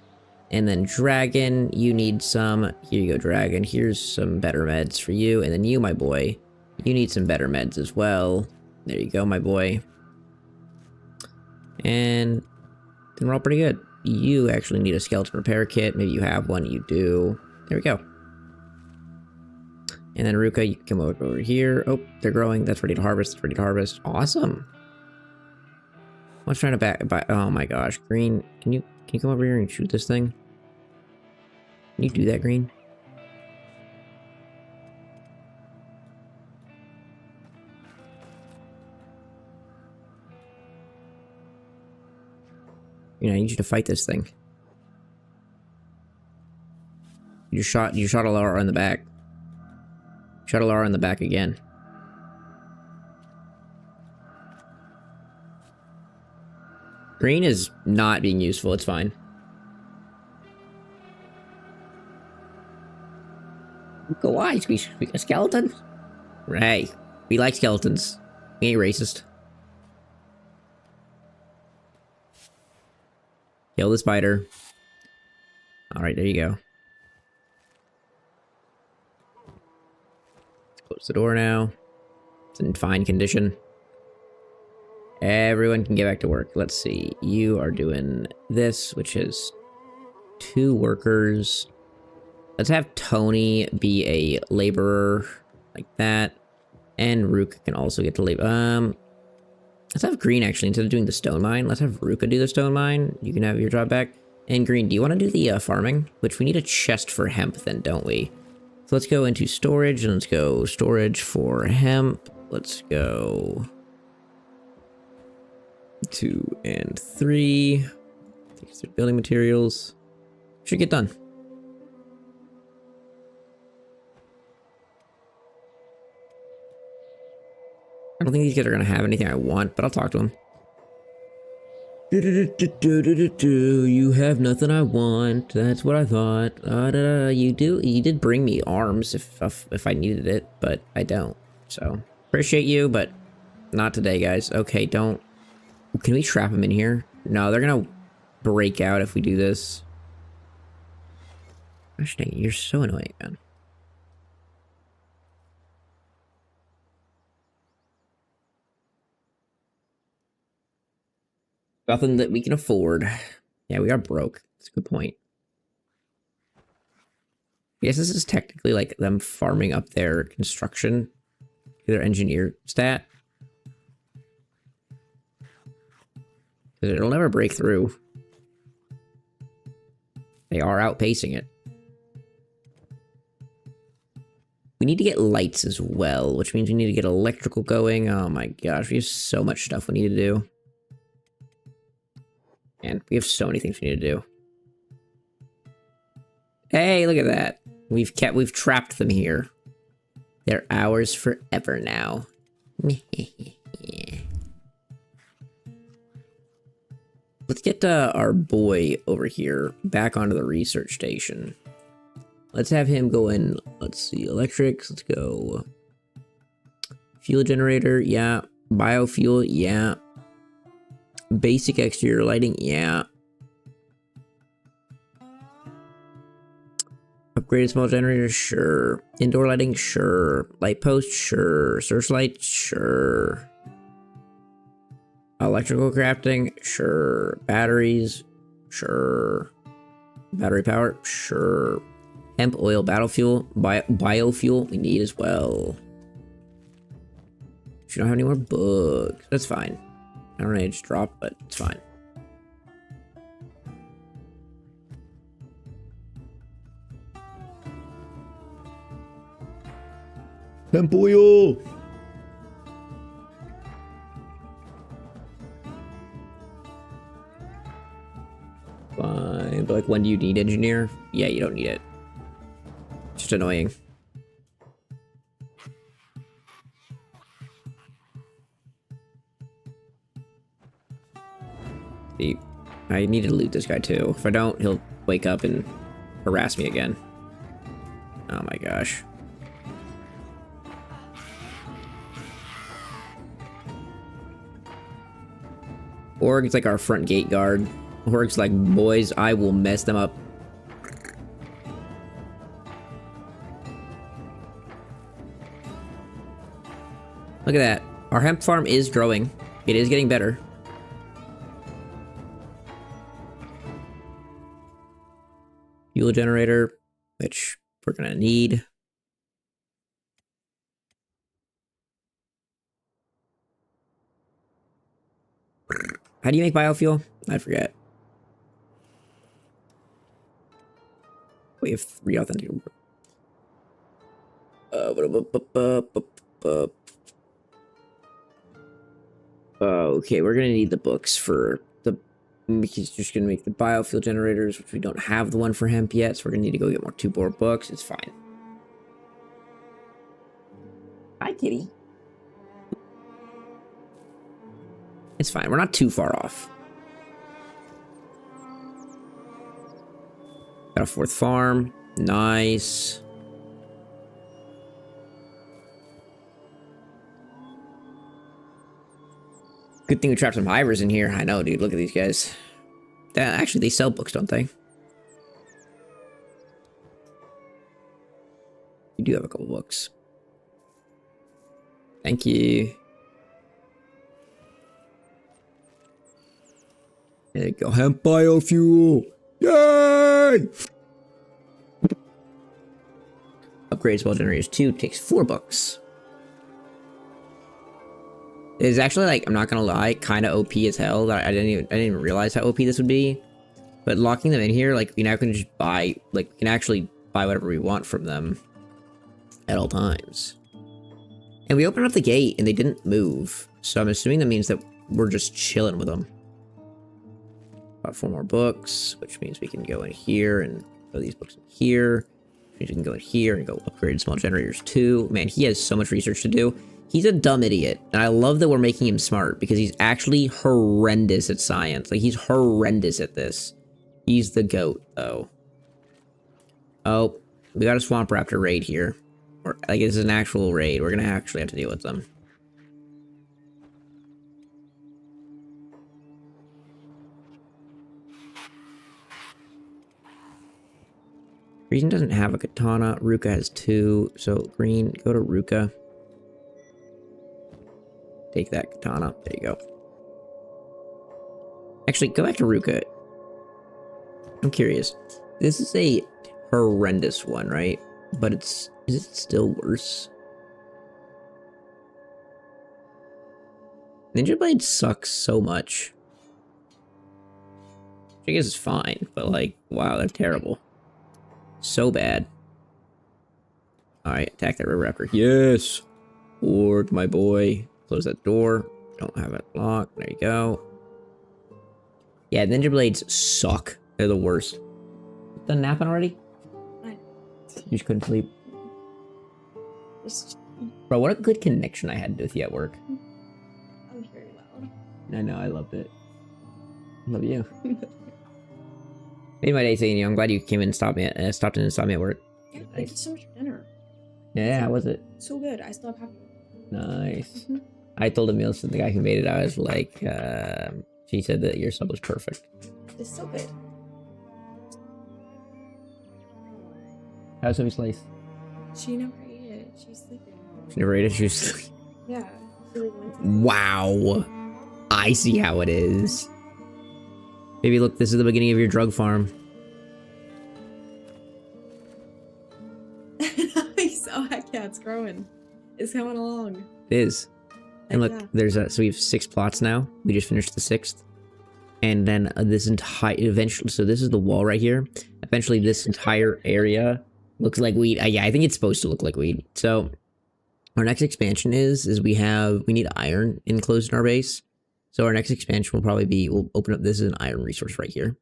And then Dragon, you need some. Here you go, Dragon. Here's some better meds for you. And then you, my boy, you need some better meds as well. There you go, my boy. And then we're all pretty good. You actually need a skeleton repair kit. Maybe you have one. You do. There we go. And then Ruka, you can come over here. Oh, they're growing. That's ready to harvest. That's ready to harvest. Awesome. I was trying to buy. Oh my gosh, Green. Can you come over here and shoot this thing? Can you do that, Green? You know, I need you to fight this thing. You shot a Lara in the back. Shot a Lara in the back again. Green is not being useful, it's fine. Go why? We a skeleton? Hey, we like skeletons. We ain't racist. Kill the spider. Alright, there you go. Let's close the door now. It's in fine condition. Everyone can get back to work. Let's see. You are doing this, which is 2 workers. Let's have Tony be a laborer like that. And Rook can also get to labor. Let's have Green, actually, instead of doing the stone mine. Let's have Ruka do the stone mine. You can have your job back. And Green, do you want to do the farming? Which we need a chest for hemp then, don't we? So let's go into storage, and let's go storage for hemp. Let's go 2 and 3. These are building materials. Should get done. I don't think these guys are going to have anything I want, but I'll talk to them. You have nothing I want. That's what I thought. You did bring me arms if I needed it, but I don't. So, appreciate you, but not today, guys. Okay, don't. Can we trap them in here? No, they're going to break out if we do this. Gosh dang it, you're so annoying, man. Nothing that we can afford. Yeah, we are broke. That's a good point. I guess this is technically like them farming up their construction, their engineer stat. Because it'll never break through. They are outpacing it. We need to get lights as well, which means we need to get electrical going. Oh my gosh, we have so much stuff we need to do. And we have so many things we need to do. Hey, look at that. We've trapped them here. They're ours forever now. Let's get our boy over here back onto the research station. Let's have him go in. Let's see, electrics. Let's go. Fuel generator, yeah. Biofuel, yeah. Basic exterior lighting, yeah. Upgraded small generator, sure. Indoor lighting, sure. Light post, sure. Searchlight, sure. Electrical crafting, sure. Batteries, sure. Battery power, sure. Hemp oil, battle fuel, biofuel, we need as well. We don't have any more books. That's fine. I don't know, just drop, but it's fine. Hemp oil! Fine, but like, when do you need engineer? Yeah, you don't need it. Just annoying. See, I need to loot this guy too. If I don't, he'll wake up and harass me again. Oh my gosh. Org's like our front gate guard. Org's like, boys, I will mess them up. Look at that. Our hemp farm is growing. It is getting better. Fuel generator, which we're gonna need. How do you make biofuel? I forget. We have 3 authentic. Okay, we're gonna need the books for the. He's just gonna make the biofuel generators, which we don't have the one for hemp yet, so we're gonna need to go get 2 more books. It's fine. Hi, kitty. It's fine. We're not too far off. Got a 4th farm. Nice. Good thing we trapped some hivers in here. I know, dude. Look at these guys. Actually, they sell books, don't they? You do have a couple books. Thank you. There you go. Hemp biofuel. Yay! Upgrade small generators 2 takes 4 books. It's actually like, I'm not gonna lie, kind of OP as hell. That I didn't even realize how OP this would be. But locking them in here, like we now can just buy, like we can actually buy whatever we want from them at all times. And we opened up the gate and they didn't move, so I'm assuming that means that we're just chilling with them. Bought 4 more books, which means we can go in here and throw these books in here. Which means we can go in here and go upgrade small generators too. Man, he has so much research to do. He's a dumb idiot, and I love that we're making him smart because he's actually horrendous at science. Like, he's horrendous at this. He's the GOAT, though. Oh, we got a Swamp Raptor raid here. Or, like, it's an actual raid. We're gonna actually have to deal with them. Green doesn't have a katana. Ruka has 2. So, Green, go to Ruka. Take that katana. There you go. Actually, go back to Ruka. I'm curious. This is a horrendous one, right? But is it still worse? Ninja Blade sucks so much. I guess it's fine, but like, wow, they're terrible. So bad. Alright, attack that River Raptor. Yes! Org, my boy. Close that door. Don't have it locked. There you go. Yeah, Ninja Blades suck. They're the worst. Done napping already? You just couldn't sleep. Bro, what a good connection I had with you at work. I was very loud. I know, I loved it. Love you. Made my day seeing you. I'm glad you came in and stopped in and stopped me at work. Yeah, thank you so much for dinner. Yeah, how was it? So good. I still have half. Nice. I told Emil, the guy who made it, I was like, she said that your sub was perfect. It's so good. How's Sophie Slice? She never ate it. She's sleeping. She never ate it, she was... Yeah. Wow. I see how it is. Maybe look, this is the beginning of your drug farm. Nice. Oh, heck yeah, it's growing. It's coming along. It is. And look, Yeah. there's so we have 6 plots now. We just finished the 6th. And then this entire, eventually, so this is the wall right here. Eventually this entire area looks like weed. Yeah, I think it's supposed to look like weed. So our next expansion is we need iron enclosed in our base. So our next expansion will probably be, we'll open up, this is an iron resource right here.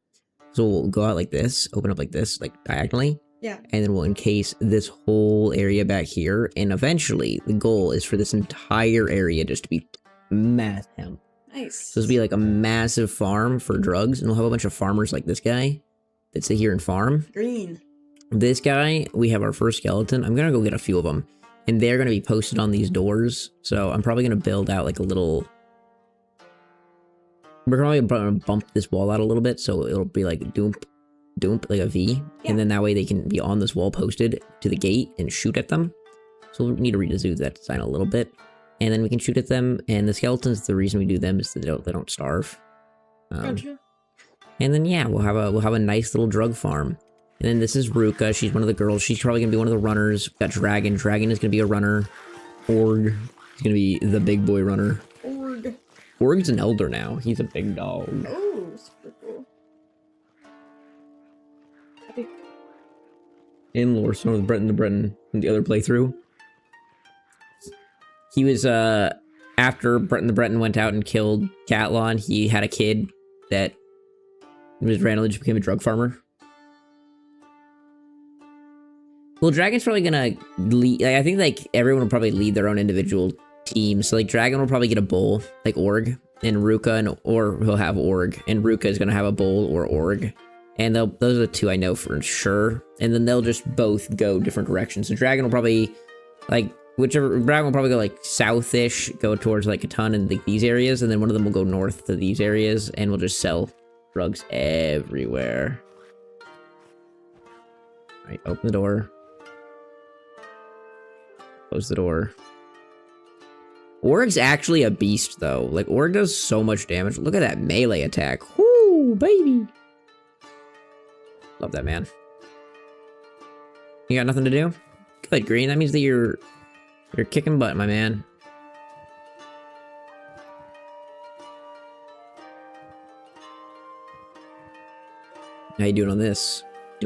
So we'll go out like this, open up like this, like diagonally. Yeah. And then we'll encase this whole area back here. And eventually the goal is for this entire area just to be massive. Nice. So this will be like a massive farm for drugs. And we'll have a bunch of farmers like this guy that sit here and farm. Green. This guy, we have our first skeleton. I'm going to go get a few of them. And they're going to be posted on these doors. So I'm probably going to build out like a little... We're probably going to bump this wall out a little bit. So it'll be like doomp, like a V. Yeah. And then that way they can be on this wall posted to the gate and shoot at them. So we'll need to redo that design a little bit. And then we can shoot at them. And the skeletons, the reason we do them is that they don't starve. Gotcha. And then yeah, we'll have a nice little drug farm. And then this is Ruka. She's one of the girls. She's probably gonna be one of the runners. We've got Dragon. Dragon is gonna be a runner. Org is gonna be the big boy runner. Org. Org's an elder now. He's a big dog. Oh, super cool. Happy. In lore, so with Breton to Breton from the other playthrough. He was after Breton the Breton went out and killed Catlon, he had a kid that was randomly just became a drug farmer. Well, Dragon's probably gonna lead. I think like everyone will probably lead their own individual team. So like Dragon will probably get a bull, like Org, and Ruka, or he'll have Org, and Ruka is gonna have a bull or Org, and those are the 2 I know for sure. And then they'll just both go different directions. So Dragon will probably like Dragon will probably go like southish, go towards like a ton in like these areas, and then one of them will go north to these areas, and we'll just sell drugs everywhere. All right, open the door. Close the door. Org's actually a beast, though. Like, Org does so much damage. Look at that melee attack. Whoo, baby. Love that, man. You got nothing to do? Good, Green. That means that you're kicking butt, my man. How you doing on this?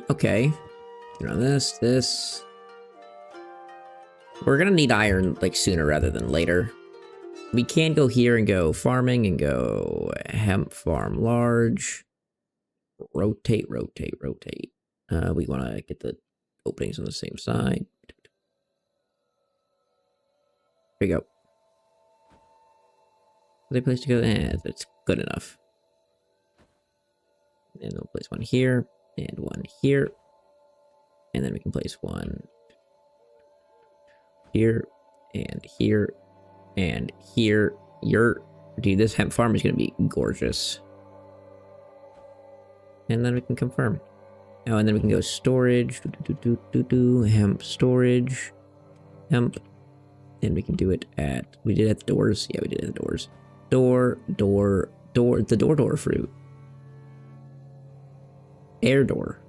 Okay. Doing on this. We're gonna need iron, like, sooner rather than later. We can go here and go farming and go hemp farm large. Rotate. We want to get the openings on the same side. There you go. Other place to go? That's good enough. And we'll place one here and one here. And then we can place one here and here and here. Dude, this hemp farm is going to be gorgeous. And then we can confirm. Oh, and then we can go storage. Hemp storage. Hemp. And we can do it at... We did it at the doors. Yeah, we did it at the doors. Door. The door fruit. Air door.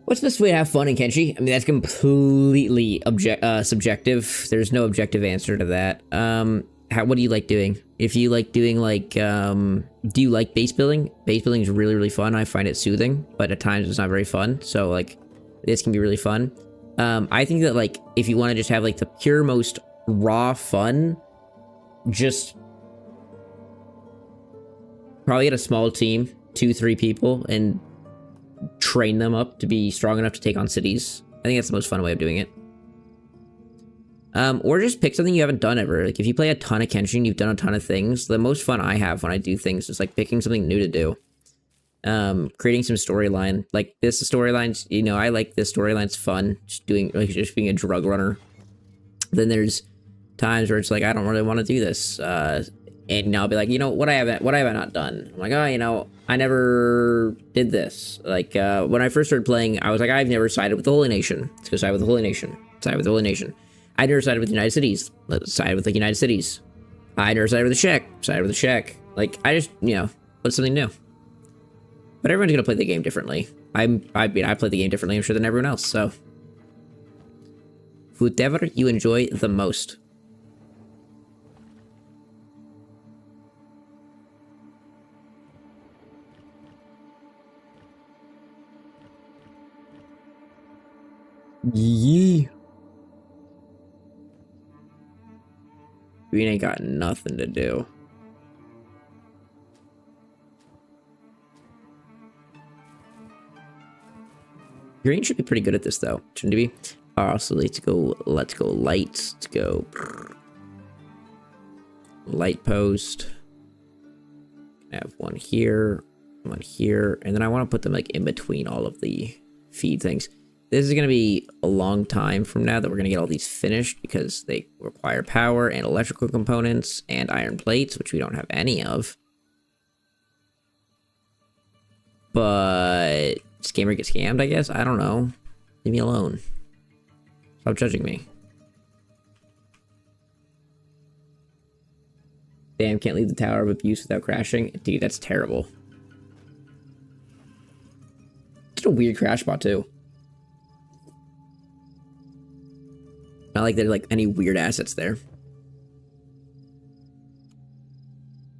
What's the best way to have fun in Kenshi? I mean, that's completely subjective. There's no objective answer to that. What do you like doing? If you like doing, like, do you like base building? Base building is really, really fun. I find it soothing, but at times it's not very fun. So, like, this can be really fun. I think that, like, if you want to just have, like, the pure most raw fun, just probably get a small team, 2-3 people, and train them up to be strong enough to take on cities. I think that's the most fun way of doing it. Or just pick something you haven't done ever. Like, if you play a ton of Kenshin, you've done a ton of things. The most fun I have when I do things is, like, picking something new to do. Creating some storyline. Like, this storyline's, you know, I like this storyline's fun. Just being a drug runner. Then there's times where it's like, I don't really want to do this. And I'll be like, you know, what have I not done? I'm like, oh, you know, I never did this. Like, when I first started playing, I was like, I've never sided with the Holy Nation. Let's go side with the Holy Nation. Side with the Holy Nation. I never sided with the United Cities. Let's side with the United Cities. I never sided with the Czech. Sided with the Czech. Like, I just, you know, what's something new? But everyone's gonna play the game differently. I play the game differently, I'm sure, than everyone else, so. Whatever you enjoy the most. Yeah. We ain't got nothing to do. Green should be pretty good at this, though. Shouldn't it be? So let's go light. Let's go light post. I have one here, and then I want to put them, like, in between all of the feed things. This is going to be a long time from now that we're going to get all these finished, because they require power and electrical components and iron plates, which we don't have any of. But scammer get scammed, I guess? I don't know. Leave me alone. Stop judging me. Damn, can't leave the Tower of Abuse without crashing. Dude, that's terrible. It's a weird crash spot, too. Not like there's, like, any weird assets there.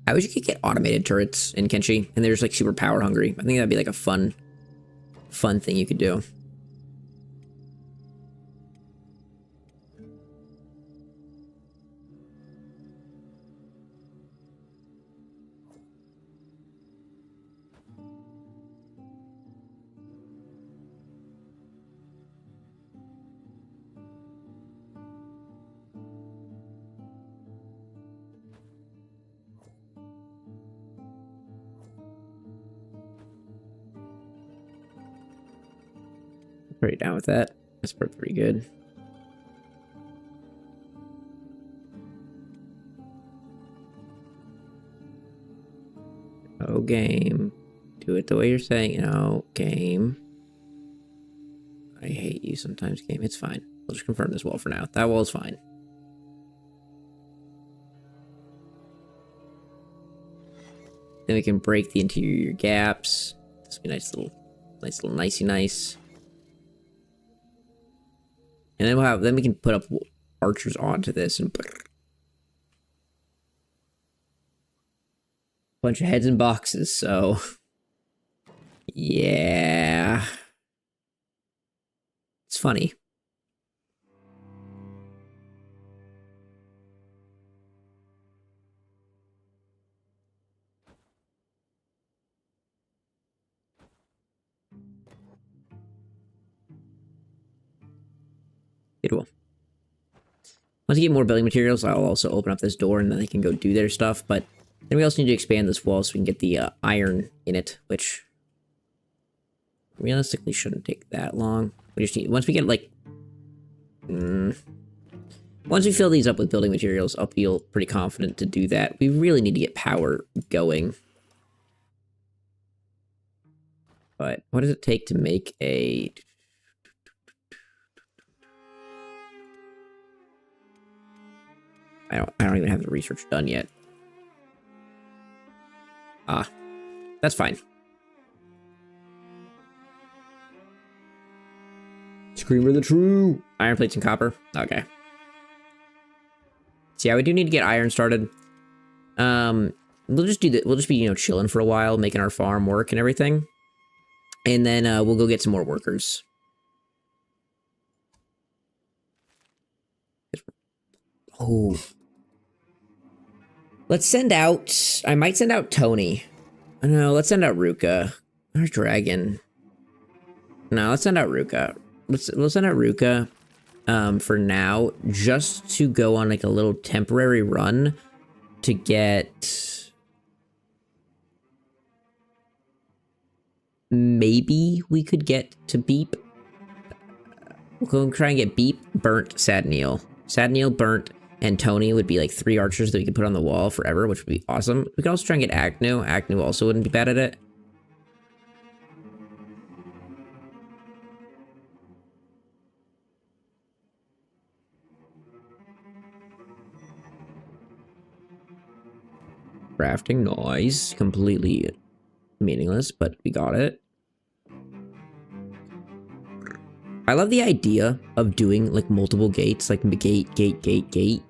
I wish you could get automated turrets in Kenshi, and they're just, like, super power hungry. I think that'd be, like, a fun thing you could do. Pretty down with that. That's pretty good. Oh, game. Do it the way you're saying. Oh, game. I hate you sometimes, game. It's fine. We'll just confirm this wall for now. That wall is fine. Then we can break the interior gaps. This will be nice little nicey nice. And then we can put up archers onto this and bunch of heads in boxes, so... Yeah... It's funny. It will. Once you get more building materials, I'll also open up this door and then they can go do their stuff, but then we also need to expand this wall so we can get the iron in it, which realistically shouldn't take that long. We just need, once we get like, once we fill these up with building materials, I'll feel pretty confident to do that. We really need to get power going. But what does it take to make a... I don't even have the research done yet. Ah, that's fine. Screamer the true. Iron plates and copper. Okay. So yeah, we do need to get iron started. We'll just do that. We'll just be, you know, chilling for a while, making our farm work and everything. And then we'll go get some more workers. Oh. Let's send out... I might send out Tony. No, let's send out Ruka. Or Dragon. No, let's send out Ruka. We'll send out Ruka for now, just to go on like a little temporary run to get... Maybe we could get to Beep. We'll go and try and get Beep, Burnt, Sadneil. Sadneil, Burnt, and Tony would be like 3 archers that we could put on the wall forever, which would be awesome. We could also try and get Agnew. Agnew also wouldn't be bad at it. Crafting noise. Completely meaningless, but we got it. I love the idea of doing like multiple gates, like gate,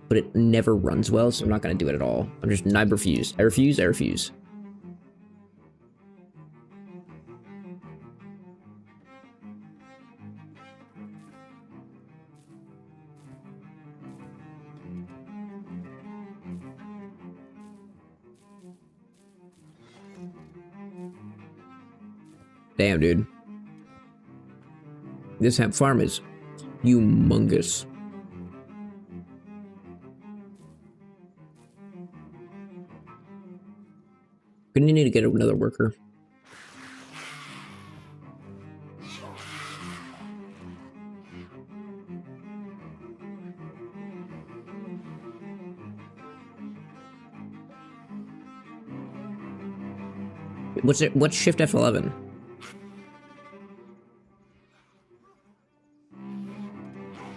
but it never runs well, so I'm not gonna do it at all. I refuse. I refuse. Damn, dude. This hemp farm is humongous. Gonna need to get another worker. What's shift F11?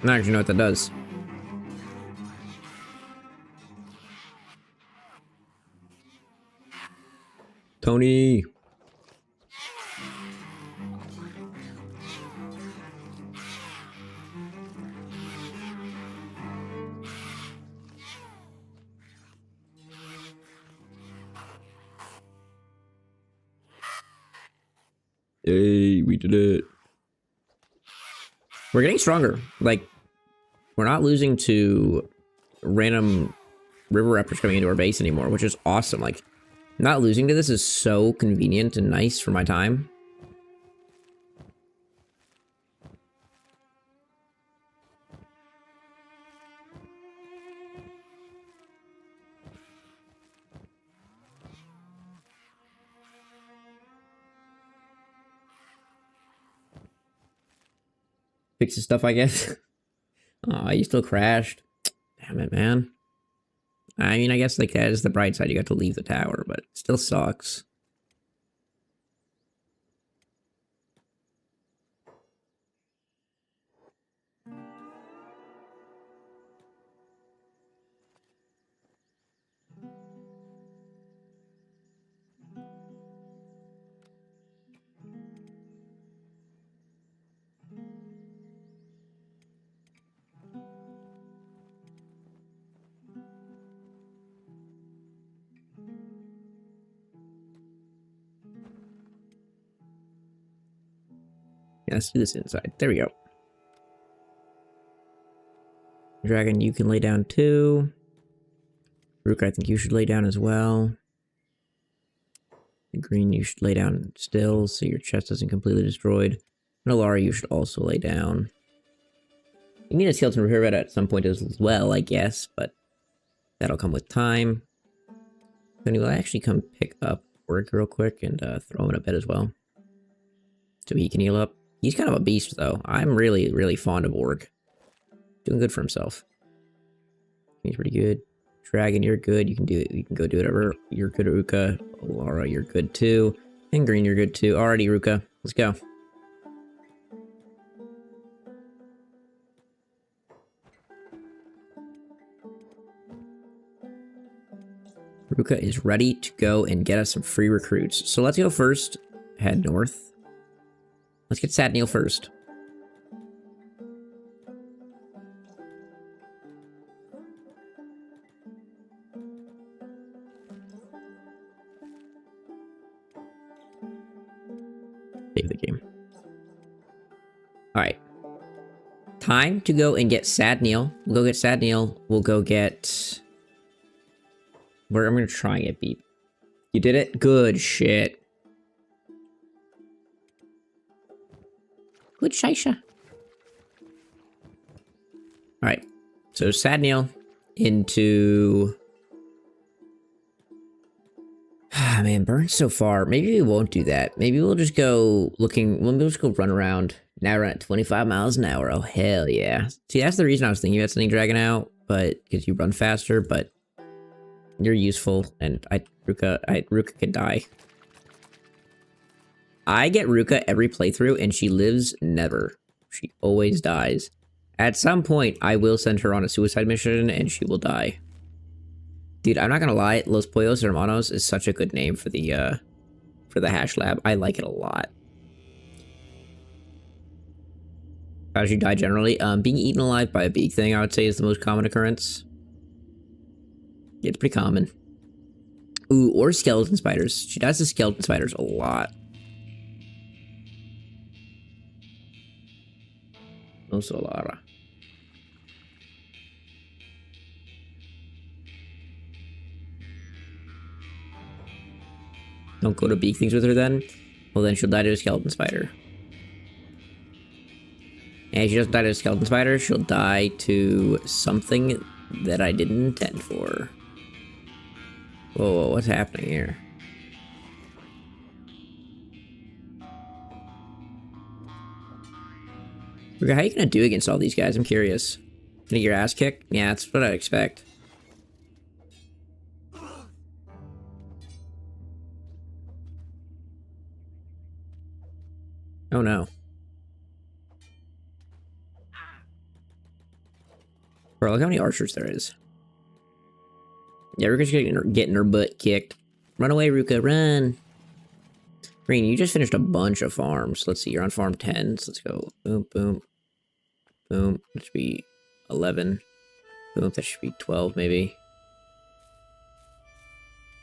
I don't actually know what that does. Tony. Hey, we did it. We're getting stronger. Like, we're not losing to random river raptors coming into our base anymore, which is awesome. Like, not losing to this is so convenient and nice for my time. Fix the stuff, I guess. Aw, you still crashed. Damn it, man. I mean, I guess like that is the bright side. You got to leave the tower, but it still sucks. Yeah, let's do this inside. There we go. Dragon, you can lay down too. Rook, I think you should lay down as well. Green, you should lay down still so your chest isn't completely destroyed. And Alara, you should also lay down. You need a skeleton repair bed at some point as well, I guess, but that'll come with time. Then we'll actually come pick up Orc real quick and throw him in a bed as well. So he can heal up. He's kind of a beast, though. I'm really, really fond of Orc. Doing good for himself. He's pretty good. Dragon, you're good. You can do it. You can go do whatever. You're good, Ruka. Laura, you're good too. And Green, you're good too. Alrighty, Ruka. Let's go. Ruka is ready to go and get us some free recruits. So let's go first. Head north. Let's get Satnil first. Save the game. Alright. Time to go and get Satnil. We'll go get Satnil. We'll go get... Where I'm gonna try and get beat. You did it? Good shit. Good Shaisha. Alright. So Satnil into... Ah, man, Burn's so far. Maybe we won't do that. Maybe we'll just go looking... Maybe we'll just go run around. Now we're at 25 miles an hour. Oh, hell yeah. See, that's the reason I was thinking about sending Dragon out. But, because you run faster, but... You're useful, and Ruka could die. I get Ruka every playthrough, and she lives never. She always dies. At some point, I will send her on a suicide mission, and she will die. Dude, I'm not gonna lie, Los Pollos Hermanos is such a good name for the hash lab. I like it a lot. How does she die generally? Being eaten alive by a big thing, I would say, is the most common occurrence. Yeah, it's pretty common. Ooh, or skeleton spiders. She dies to skeleton spiders a lot. No Solara. Don't go to beak things with her then? Well, then she'll die to a skeleton spider. And if she doesn't die to a skeleton spider, she'll die to something that I didn't intend for. Whoa, what's happening here? How are you gonna do against all these guys? I'm curious. Gonna get your ass kicked? Yeah, that's what I'd expect. Oh no. Bro, look how many archers there is. Yeah, Ruka's getting her butt kicked. Run away, Ruka, run! Green, you just finished a bunch of farms. Let's see, you're on farm 10, so let's go. Boom, boom. Boom. That should be 11. Boom, that should be 12, maybe.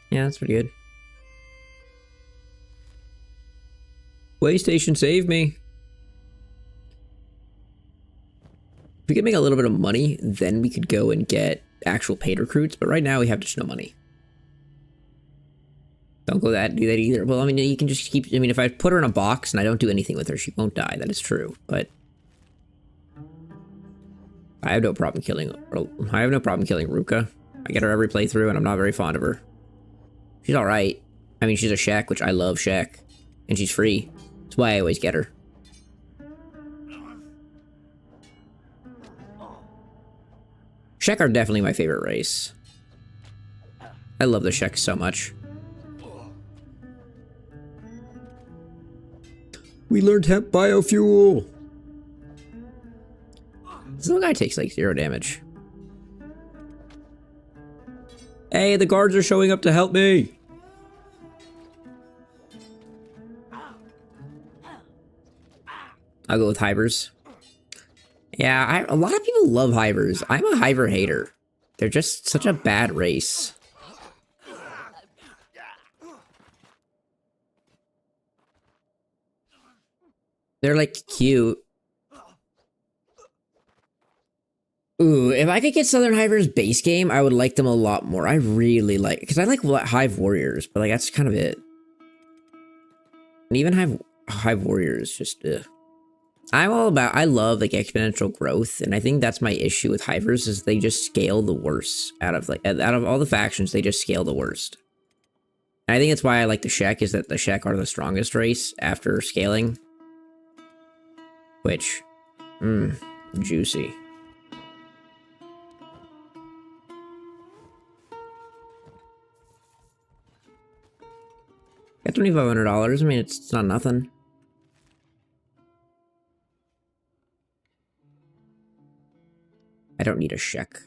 Yeah, that's pretty good. PlayStation, save me! If we could make a little bit of money, then we could go and get actual paid recruits, but right now we have just no money. Don't go do that either. Well, I mean, you can just keep... I mean, if I put her in a box and I don't do anything with her, she won't die. That is true, but... I have no problem killing Ruka. I get her every playthrough, and I'm not very fond of her. She's alright. I mean, she's a Shek, which I love Shek. And she's free. That's why I always get her. Shek are definitely my favorite race. I love the Shek so much. We learned hemp biofuel! This little guy takes like 0 damage. Hey, the guards are showing up to help me! I'll go with Hivers. Yeah, a lot of people love Hivers. I'm a Hiver hater. They're just such a bad race. They're like cute. Ooh, if I could get Southern Hiver's base game, I would like them a lot more. I really like, because I like Hive Warriors, but like that's kind of it. And even Hive Warriors, just I'm all about. I love like exponential growth, and I think that's my issue with Hivers is they just scale the worst out of all the factions. They just scale the worst. And I think that's why I like the Shek, is that the Shek are the strongest race after scaling. Which, juicy. Got $2,500. I mean, it's not nothing. I don't need a Shek.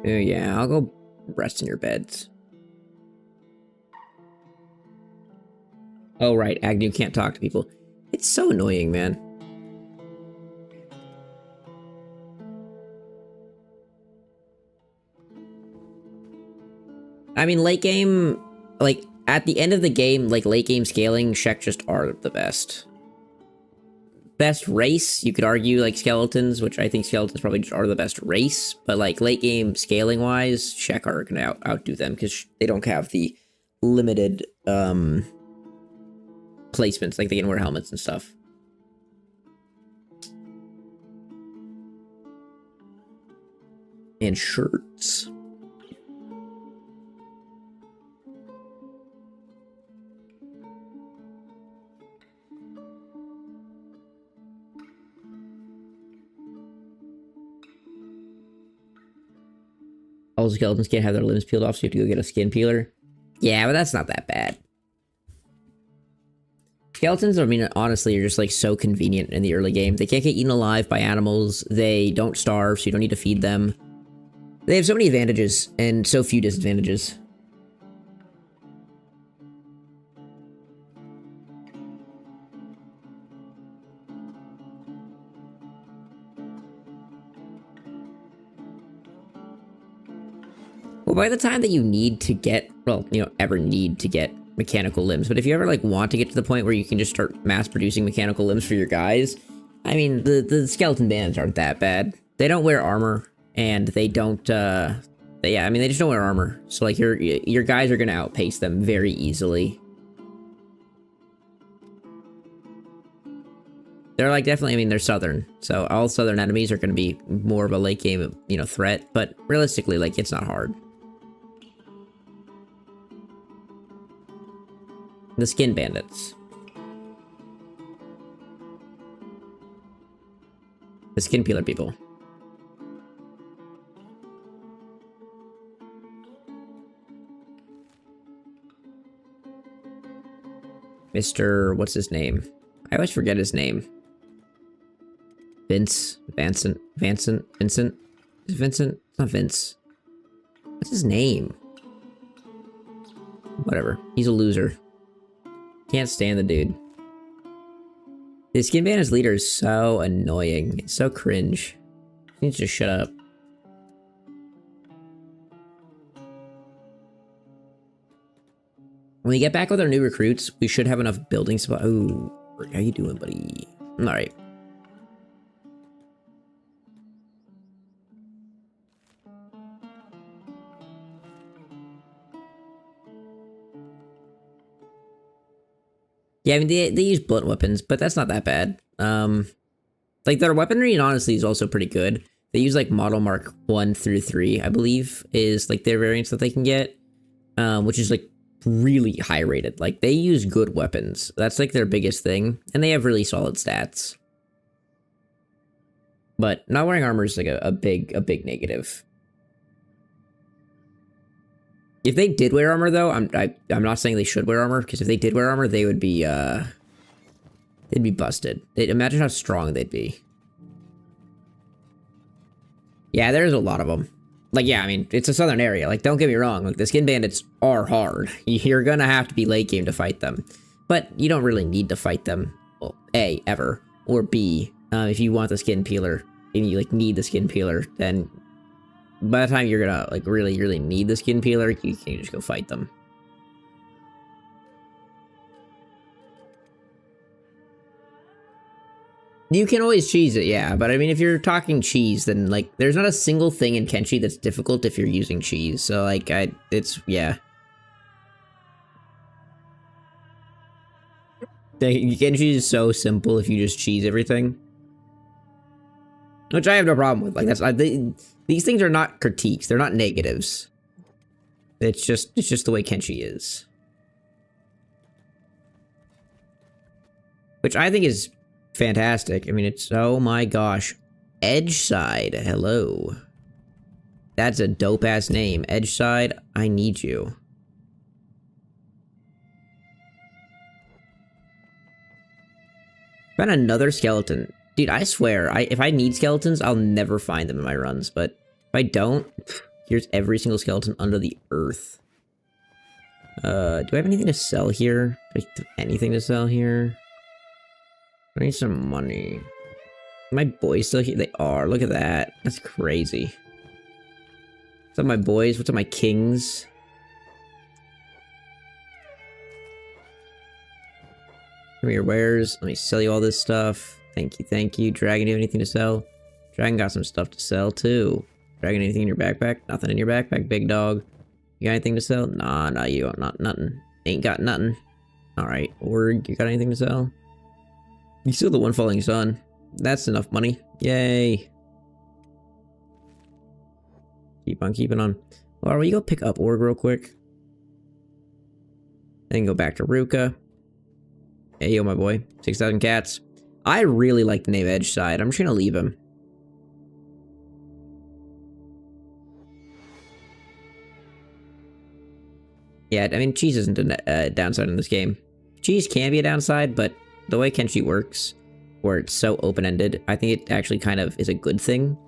Oh yeah, I'll go rest in your beds. Oh right, Agnew can't talk to people. It's so annoying, man. I mean, late game, like, at the end of the game, like, late game scaling, Shek just are the best. Best race, you could argue, like, skeletons, which I think skeletons probably just are the best race, but, like, late game scaling-wise, Shek are gonna outdo them, because they don't have the limited, placements, like, they can wear helmets and stuff. And shirts. All skeletons can't have their limbs peeled off, so you have to go get a skin peeler. Yeah, but that's not that bad. Skeletons, I mean, honestly, are just, like, so convenient in the early game. They can't get eaten alive by animals. They don't starve, so you don't need to feed them. They have so many advantages, and so few disadvantages. Well, by the time that you need to get, well, you know, ever need to get mechanical limbs, but if you ever, like, want to get to the point where you can just start mass-producing mechanical limbs for your guys, I mean, the skeleton bands aren't that bad. They don't wear armor, and they don't, yeah, I mean, they just don't wear armor. So, like, your guys are gonna outpace them very easily. They're, like, definitely, I mean, they're southern, so all southern enemies are gonna be more of a late game, you know, threat, but realistically, like, it's not hard. The skin bandits. The skin peeler people. Mr. What's his name? I always forget his name. Vincent? Is it Vincent? It's not Vince. What's his name? Whatever. He's a loser. Can't stand the dude. The skin bandit's leader is so annoying. It's so cringe. He needs to shut up. When we get back with our new recruits, we should have enough building supply. Ooh, how you doing, buddy? All right. Yeah, I mean, they use blunt weapons, but that's not that bad. Like, their weaponry, honestly, is also pretty good. They use, like, Model Mark 1 through 3, I believe, is, like, their variants that they can get. Which is, like, really high rated. Like, they use good weapons. That's, like, their biggest thing. And they have really solid stats. But not wearing armor is, like, a big negative. If they did wear armor, though, I'm not saying they should wear armor, because if they did wear armor, they would be, they'd be busted. Imagine how strong they'd be. Yeah, there's a lot of them. Like, yeah, I mean, it's a southern area. Like, don't get me wrong. Like, the skin bandits are hard. You're gonna have to be late game to fight them. But you don't really need to fight them, well, A, ever. Or B, if you want the skin peeler, and you, like, need the skin peeler, then by the time you're gonna like really need the skin peeler, you can just go fight them. You can always cheese it, yeah, but I mean, if you're talking cheese, then, like, there's not a single thing in Kenshi that's difficult if you're using cheese, so, like, yeah. Kenshi is so simple if you just cheese everything. Which I have no problem with, like, these things are not critiques, they're not negatives. It's just the way Kenshi is. Which I think is fantastic. I mean, it's, oh my gosh. Edgeside, hello. That's a dope-ass name. Edgeside, I need you. Found another skeleton. Dude, I swear, if I need skeletons, I'll never find them in my runs, but if I don't, here's every single skeleton under the earth. Do I have anything to sell here? Do I have anything to sell here? I need some money. Are my boys still here? They are. Look at that. That's crazy. What's up, my boys? What's up, my kings? Give me your wares. Let me sell you all this stuff. Thank you, thank you. Dragon, do you have anything to sell? Dragon got some stuff to sell, too. Dragon, anything in your backpack? Nothing in your backpack, big dog. You got anything to sell? Nah, you not nothing. Ain't got nothing. Alright, Org, you got anything to sell? You still the one falling sun. That's enough money. Yay. Keep on keeping on. Laura, will you go pick up Org real quick? Then go back to Ruka. Hey, yo, my boy. 6,000 cats. I really like the name Edgeside. I'm just gonna leave him. Yeah, I mean, cheese isn't a downside in this game. Cheese can be a downside, but the way Kenshi works, where it's so open-ended, I think it actually kind of is a good thing.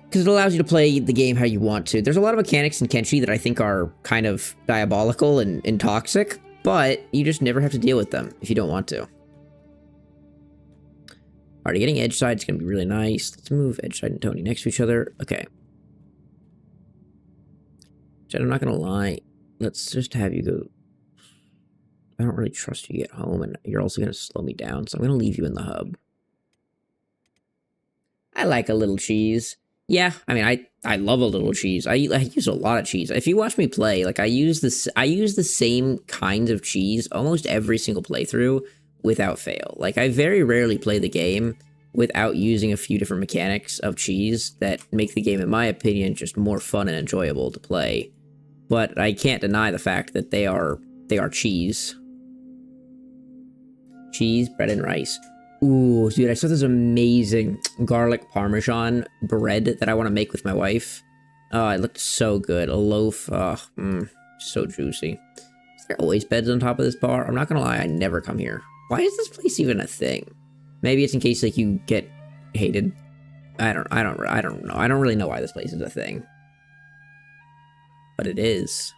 Because it allows you to play the game how you want to. There's a lot of mechanics in Kenshi that I think are kind of diabolical and toxic, but you just never have to deal with them if you don't want to. Alright, getting Edgeside is going to be really nice. Let's move Edgeside and Tony next to each other. Okay. Jen, I'm not going to lie. Let's just have you go. I don't really trust you to get home, and you're also going to slow me down, so I'm going to leave you in the hub. I like a little cheese. Yeah, I mean, I love a little cheese. I use a lot of cheese. If you watch me play, like, I use the same kinds of cheese almost every single playthrough without fail. Like, I very rarely play the game without using a few different mechanics of cheese that make the game, in my opinion, just more fun and enjoyable to play. But I can't deny the fact that they are cheese. Cheese, bread, and rice. Ooh, dude, I saw this amazing garlic parmesan bread that I want to make with my wife. Oh, it looked so good. A loaf, so juicy. Is there always beds on top of this bar? I'm not gonna lie, I never come here. Why is this place even a thing? Maybe it's in case, like, you get hated. I don't know. I don't really know why this place is a thing. But it is.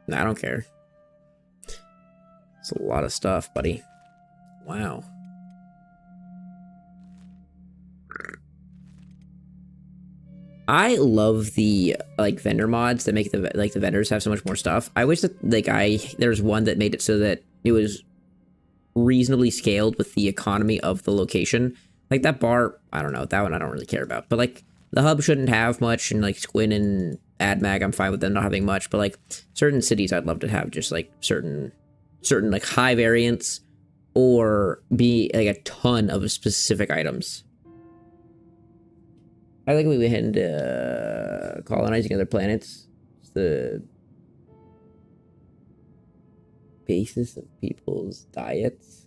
Nah, I don't care. It's a lot of stuff, buddy. Wow. I love the, like, vendor mods that make the vendors have so much more stuff. I wish that, like, there's one that made it so that it was reasonably scaled with the economy of the location. Like, that bar, I don't know, that one I don't really care about. But, like, the hub shouldn't have much, and, like, Squin and AdMag, I'm fine with them not having much. But, like, certain cities I'd love to have just, like, certain, like, high variants, or be, like, a ton of specific items. I like we went into colonizing other planets. It's the basis of people's diets.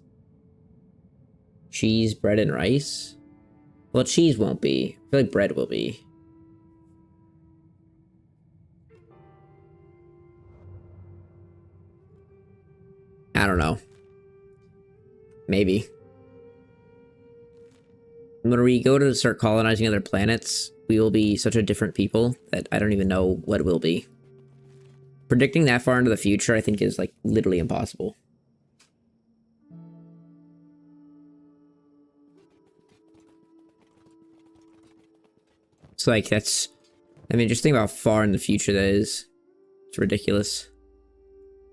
Cheese, bread, and rice. Well, cheese won't be. I feel like bread will be. I don't know. Maybe. When we go to start colonizing other planets, we will be such a different people that I don't even know what it will be. Predicting that far into the future, I think, is, like, literally impossible. It's like, that's... I mean, just think about how far in the future that is. It's ridiculous.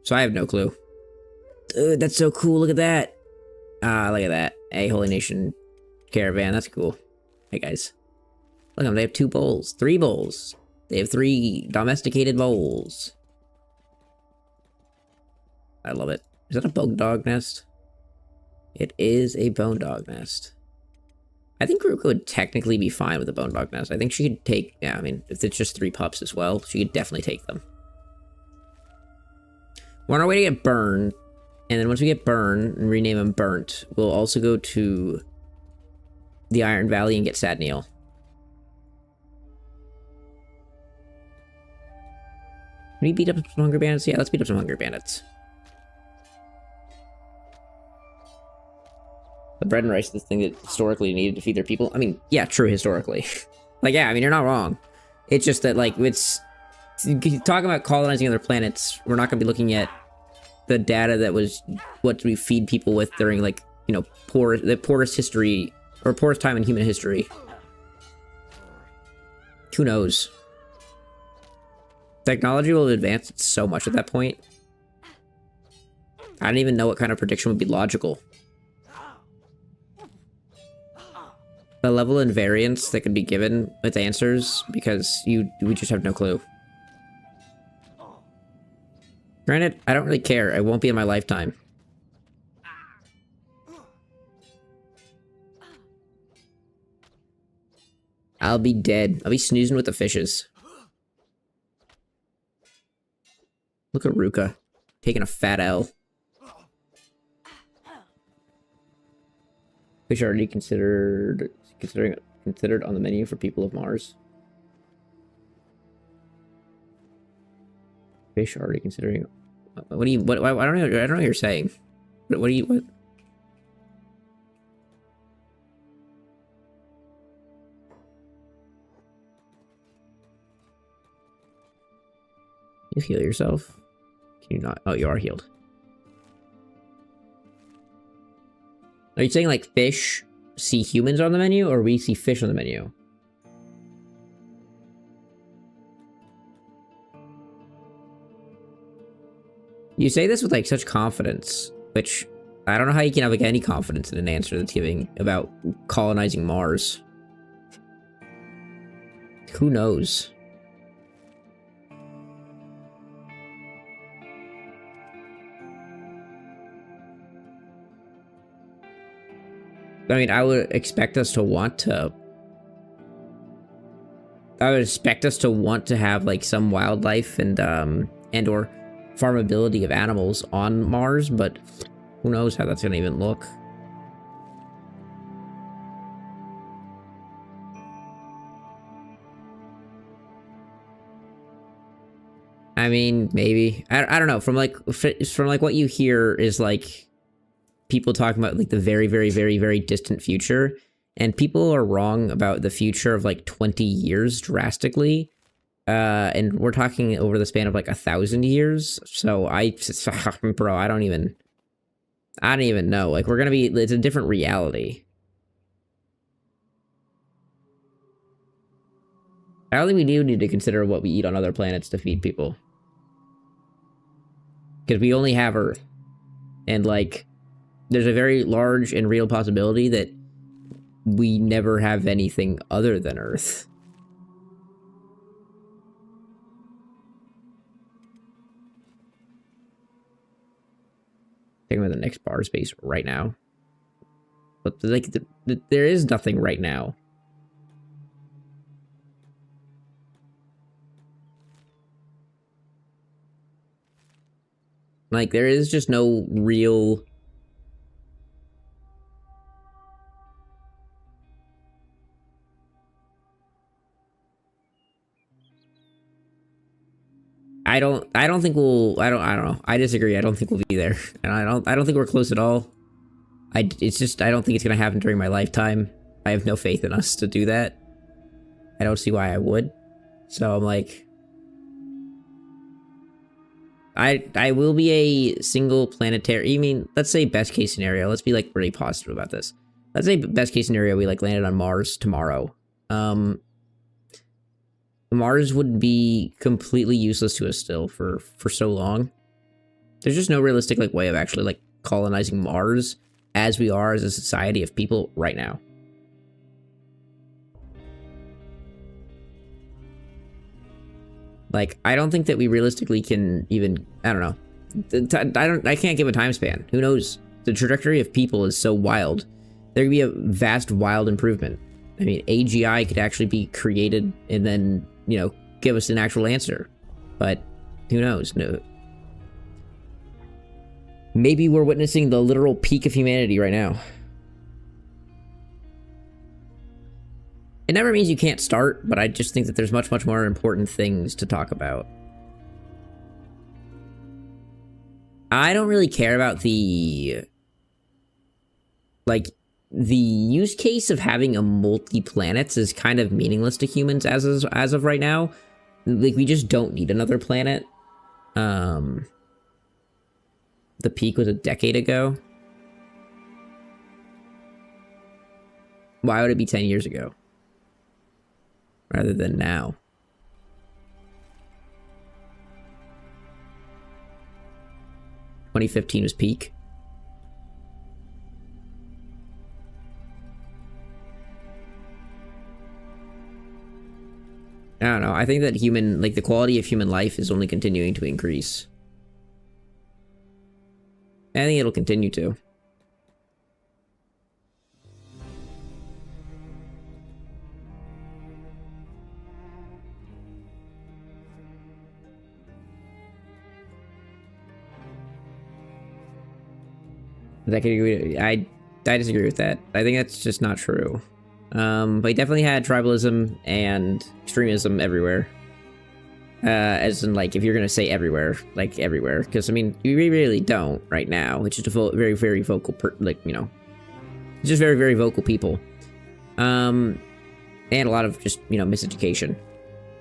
So I have no clue. Dude, that's so cool. Look at that. Ah, look at that. Hey, Holy Nation caravan. That's cool. Hey, guys. Look at them. They have 2 bowls. 3 bowls. They have 3 domesticated bowls. I love it. Is that a bone dog nest? It is a bone dog nest. I think Ruka would technically be fine with a bone dog nest. I think she could take... Yeah, I mean, if it's just 3 pups as well, she could definitely take them. We're on our way to get burned. And then once we get burned and rename them Burnt, we'll also go to the Iron Valley and get Sad Neil. Can we beat up some Hungry Bandits? Yeah, let's beat up some Hungry Bandits. The bread and rice is the thing that historically needed to feed their people. I mean, yeah, true, historically. Like, yeah, I mean, you're not wrong. It's just that, like, it's... Talking about colonizing other planets, we're not going to be looking at the data that was what we feed people with during, like, you know, the poorest history, or poorest time in human history. Who knows? Technology will advance so much at that point. I don't even know what kind of prediction would be logical. The level of invariance that could be given with answers, because we just have no clue. Granted, I don't really care. It won't be in my lifetime. I'll be dead. I'll be snoozing with the fishes. Look at Ruka. Taking a fat L. Fish already considered on the menu for people of Mars. Fish already considering. What do you? What? I don't know. I don't know what you're saying. What do you? What? You heal yourself? Can you not? Oh, you are healed. Are you saying like fish see humans on the menu, or we see fish on the menu? You say this with like such confidence, which I don't know how you can have like any confidence in an answer that's giving about colonizing Mars. Who knows? I mean, I would expect us to want to... I would expect us to want to have, like, some wildlife and or farmability of animals on Mars, but who knows how that's gonna even look. I mean, maybe. I don't know. From like what you hear is, like... people talking about like the very, very, very, very distant future, and people are wrong about the future of like 20 years drastically. And we're talking over the span of like 1,000 years. So bro, I don't even know. Like we're gonna be, it's a different reality. I don't think we do need to consider what we eat on other planets to feed people. Because we only have Earth. And like, there's a very large and real possibility that we never have anything other than Earth. Think about the next bar space right now. But like, there is nothing right now. Like, there is just no real... I don't think we'll, I don't know. I disagree. I don't think we'll be there. And I don't think we're close at all. It's just, I don't think it's gonna happen during my lifetime. I have no faith in us to do that. I don't see why I would. So I'm like, I will be a single planetary, I mean, let's say best case scenario. Let's be like really positive about this. Let's say best case scenario, we like landed on Mars tomorrow. Mars would be completely useless to us still for so long. There's just no realistic like way of actually like colonizing Mars as we are as a society of people right now. Like, I don't think that we realistically can even, I don't know. I can't give a time span. Who knows? The trajectory of people is so wild. There could be a vast, wild improvement. I mean, AGI could actually be created and then, you know, give us an actual answer. But who knows? No. Maybe we're witnessing the literal peak of humanity right now. It never means you can't start, but I just think that there's much, much more important things to talk about. I don't really care about the... like, the use case of having a multi-planets is kind of meaningless to humans as of right now. Like, we just don't need another planet. The peak was a decade ago. Why would it be 10 years ago? Rather than now. (2015) was peak. I don't know. I think that the quality of human life is only continuing to increase. I think it'll continue to. I disagree with that. I think that's just not true. But he definitely had tribalism and extremism everywhere. As in, like, if you're gonna say everywhere, like everywhere, because I mean, we really don't right now. It's just a very, very vocal, it's just very, very vocal people. And a lot of just, you know, miseducation.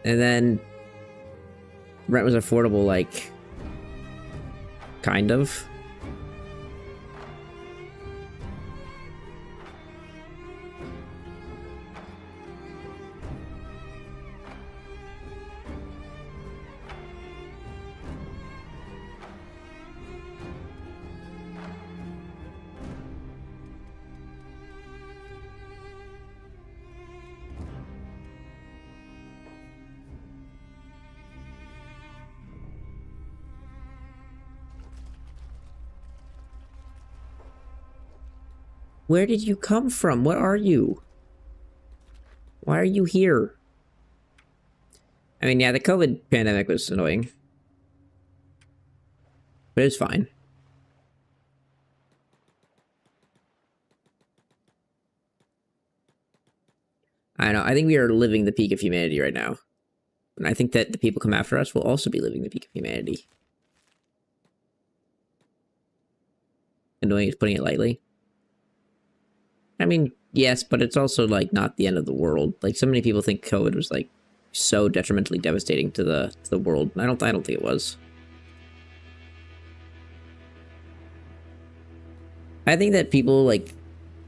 And then rent was affordable, like, kind of. Where did you come from? What are you? Why are you here? I mean, yeah, the COVID pandemic was annoying. But it was fine. I don't know. I think we are living the peak of humanity right now. And I think that the people come after us will also be living the peak of humanity. Annoying is putting it lightly. I mean, yes, but it's also, like, not the end of the world. Like, so many people think COVID was, like, so detrimentally devastating to the world. I don't think it was. I think that people, like,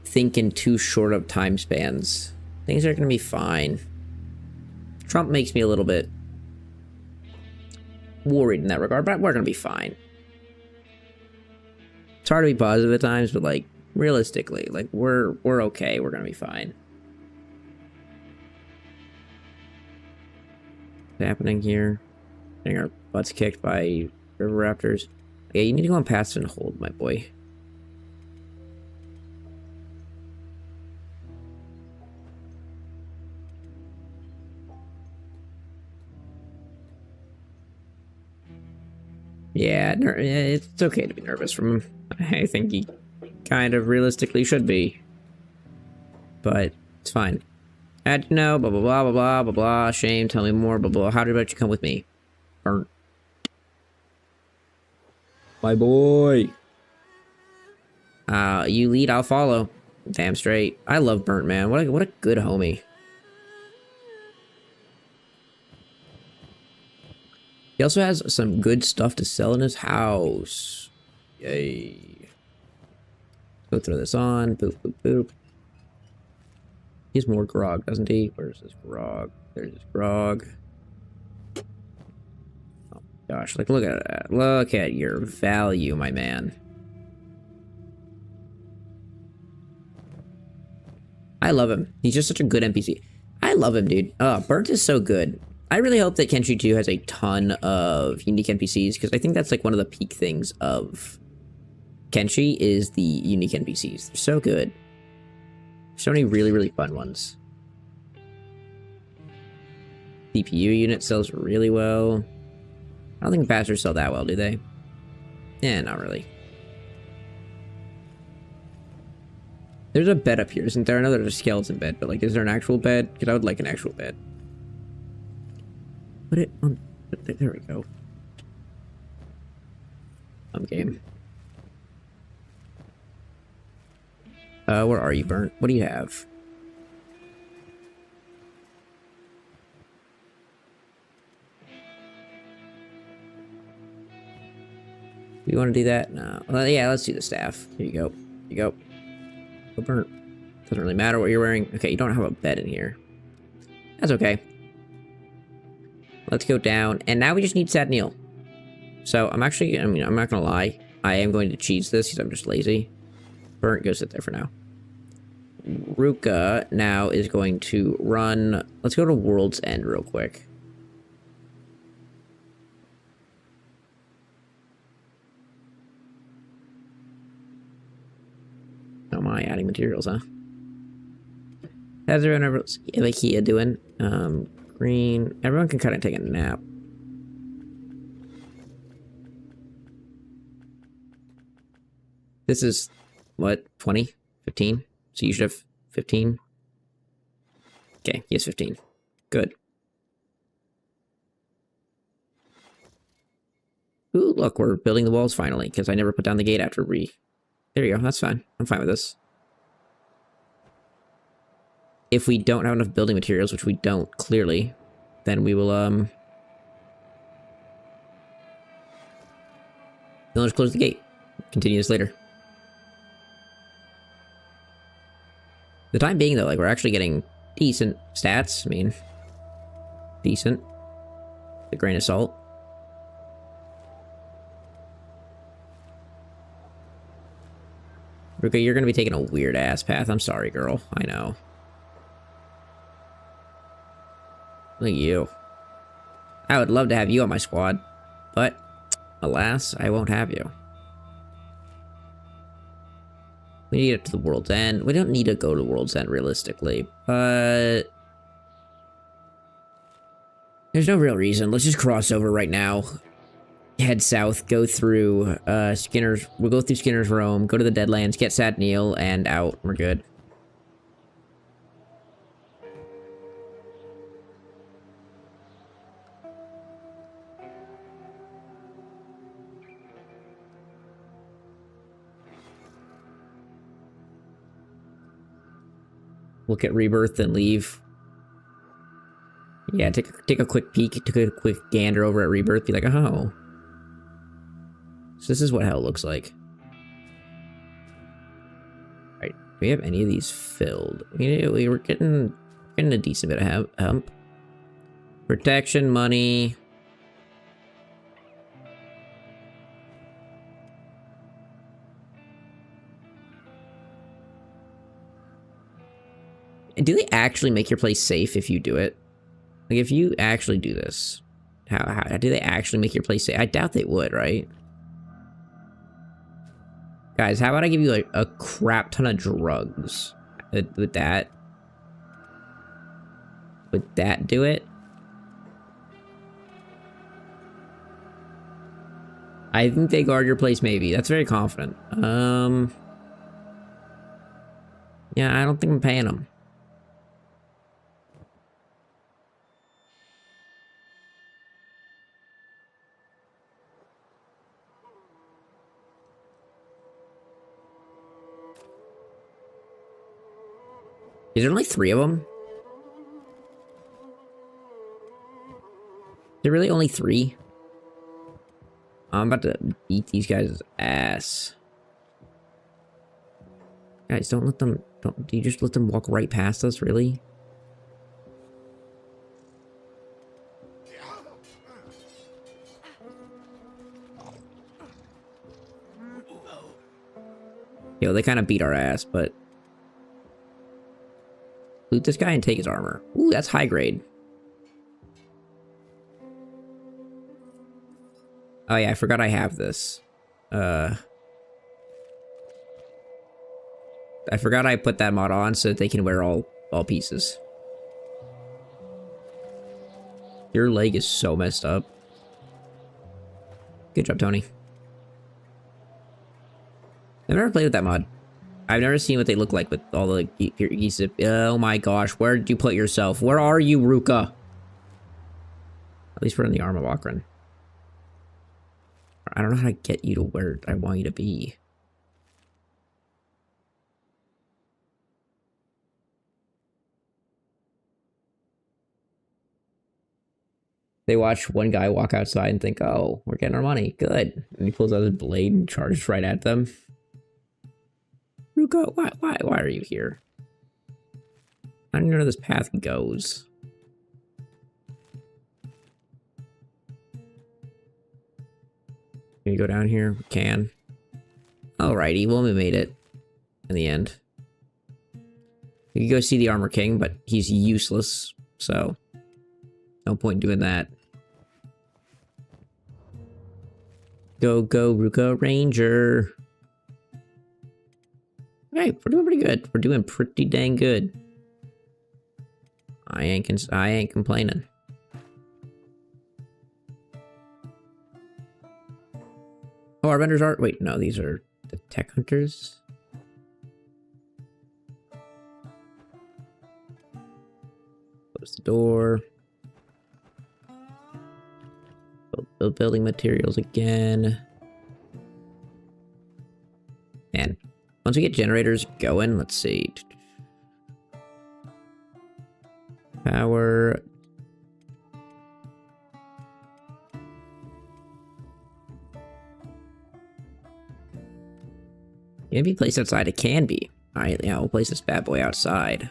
think in too short of time spans. Things are gonna be fine. Trump makes me a little bit worried in that regard, but we're gonna be fine. It's hard to be positive at times, but, like, realistically, like, we're okay. We're gonna be fine. What's happening here? Getting our butts kicked by river raptors. Yeah, you need to go on passive and hold, my boy. Yeah, it's okay to be nervous from him. I think he kind of realistically should be. But it's fine. I had to know, blah, blah, blah, blah, blah, blah, blah, shame, tell me more, blah, blah. How did you come with me? Burnt. My boy. You lead, I'll follow. Damn straight. I love Burnt, man. What a good homie. He also has some good stuff to sell in his house. Yay. Go throw this on. Boop, boop, boop. He has more grog, doesn't he? Where's this grog? There's this grog. Gosh, like, look at that. Look at your value, my man. I love him. He's just such a good NPC. I love him, dude. Burnt is so good. I really hope that Kenshi 2 has a ton of unique NPCs, because I think that's, like, one of the peak things of Kenshi is the unique NPCs. They're so good. So many really, really fun ones. CPU unit sells really well. I don't think bastards sell that well, do they? Yeah, not really. There's a bed up here, isn't there? I know there's a skeleton bed, but like, is there an actual bed? Because I would like an actual bed. Put it on... There we go. Game. Where are you, Burnt? What do you have? Do you want to do that? No. Well, yeah, let's do the staff. Here you go. Here you go. Go, Burnt. Doesn't really matter what you're wearing. Okay, you don't have a bed in here. That's okay. Let's go down. And now we just need Sad Neil. So, I'm actually... I mean, I'm not gonna lie. I am going to cheese this because I'm just lazy. Burnt, go sit there for now. Ruka now is going to run... Let's go to World's End real quick. Oh my, adding materials, huh? How's everyone ever IKEA doing? Green. Everyone can kind of take a nap. This is, what, 20? 15? So you should have 15? Okay, he has 15. Good. Ooh, look, we're building the walls finally, because I never put down the gate after There you go, that's fine. I'm fine with this. If we don't have enough building materials, which we don't, clearly, then we will, Then let's close the gate. Continue this later. The time being, though, like, we're actually getting decent stats. I mean, decent. A grain of salt. Ruka, you're gonna be taking a weird-ass path. I'm sorry, girl. I know. Look at you. I would love to have you on my squad, but, alas, I won't have you. We need to get to the World's End. We don't need to go to the World's End, realistically, but... There's no real reason. Let's just cross over right now. Head south, go through, Skinner's... We'll go through Skinner's Roam, go to the Deadlands, get Sad Neil, and out. We're good. Look at Rebirth and leave. Yeah, take a quick peek, take a quick gander over at Rebirth, be like, oh. So this is what hell looks like. Right, do we have any of these filled? We were getting a decent bit of hemp. Protection, money. Do they actually make your place safe if you do it? Like, if you actually do this, how do they actually make your place safe? I doubt they would, right? Guys, how about I give you, like, a crap ton of drugs? Would that do it? I think they guard your place, maybe. That's very confident. Yeah, I don't think I'm paying them. Is there only 3 of them? Is there really only 3? I'm about to beat these guys' ass. Guys, don't let them... do you just let them walk right past us, really? Yo, they kind of beat our ass, but... Loot this guy and take his armor. Ooh, that's high grade. Oh yeah, I forgot I have this. I forgot I put that mod on so that they can wear all pieces. Your leg is so messed up. Good job, Tony. I've never played with that mod. I've never seen what they look like with all the geese. Oh my gosh, where did you put yourself? Where are you, Ruka? At least we're in the Armawakron. I don't know how to get you to where I want you to be. They watch one guy walk outside and think, oh, we're getting our money. Good. And he pulls out his blade and charges right at them. Ruka, why are you here? I don't know where this path goes. Can we go down here? We can. Alrighty, well, we made it. In the end. We could go see the Armor King, but he's useless, so... no point in doing that. Go, Ruka Ranger. Okay, we're doing pretty good. We're doing pretty dang good. I ain't complaining. Oh, our vendors are... wait, no, these are the tech hunters. Close the door. Build building materials again. And once we get generators going, let's see. Power. Can it be placed outside? It can be. Alright, yeah, we'll place this bad boy outside.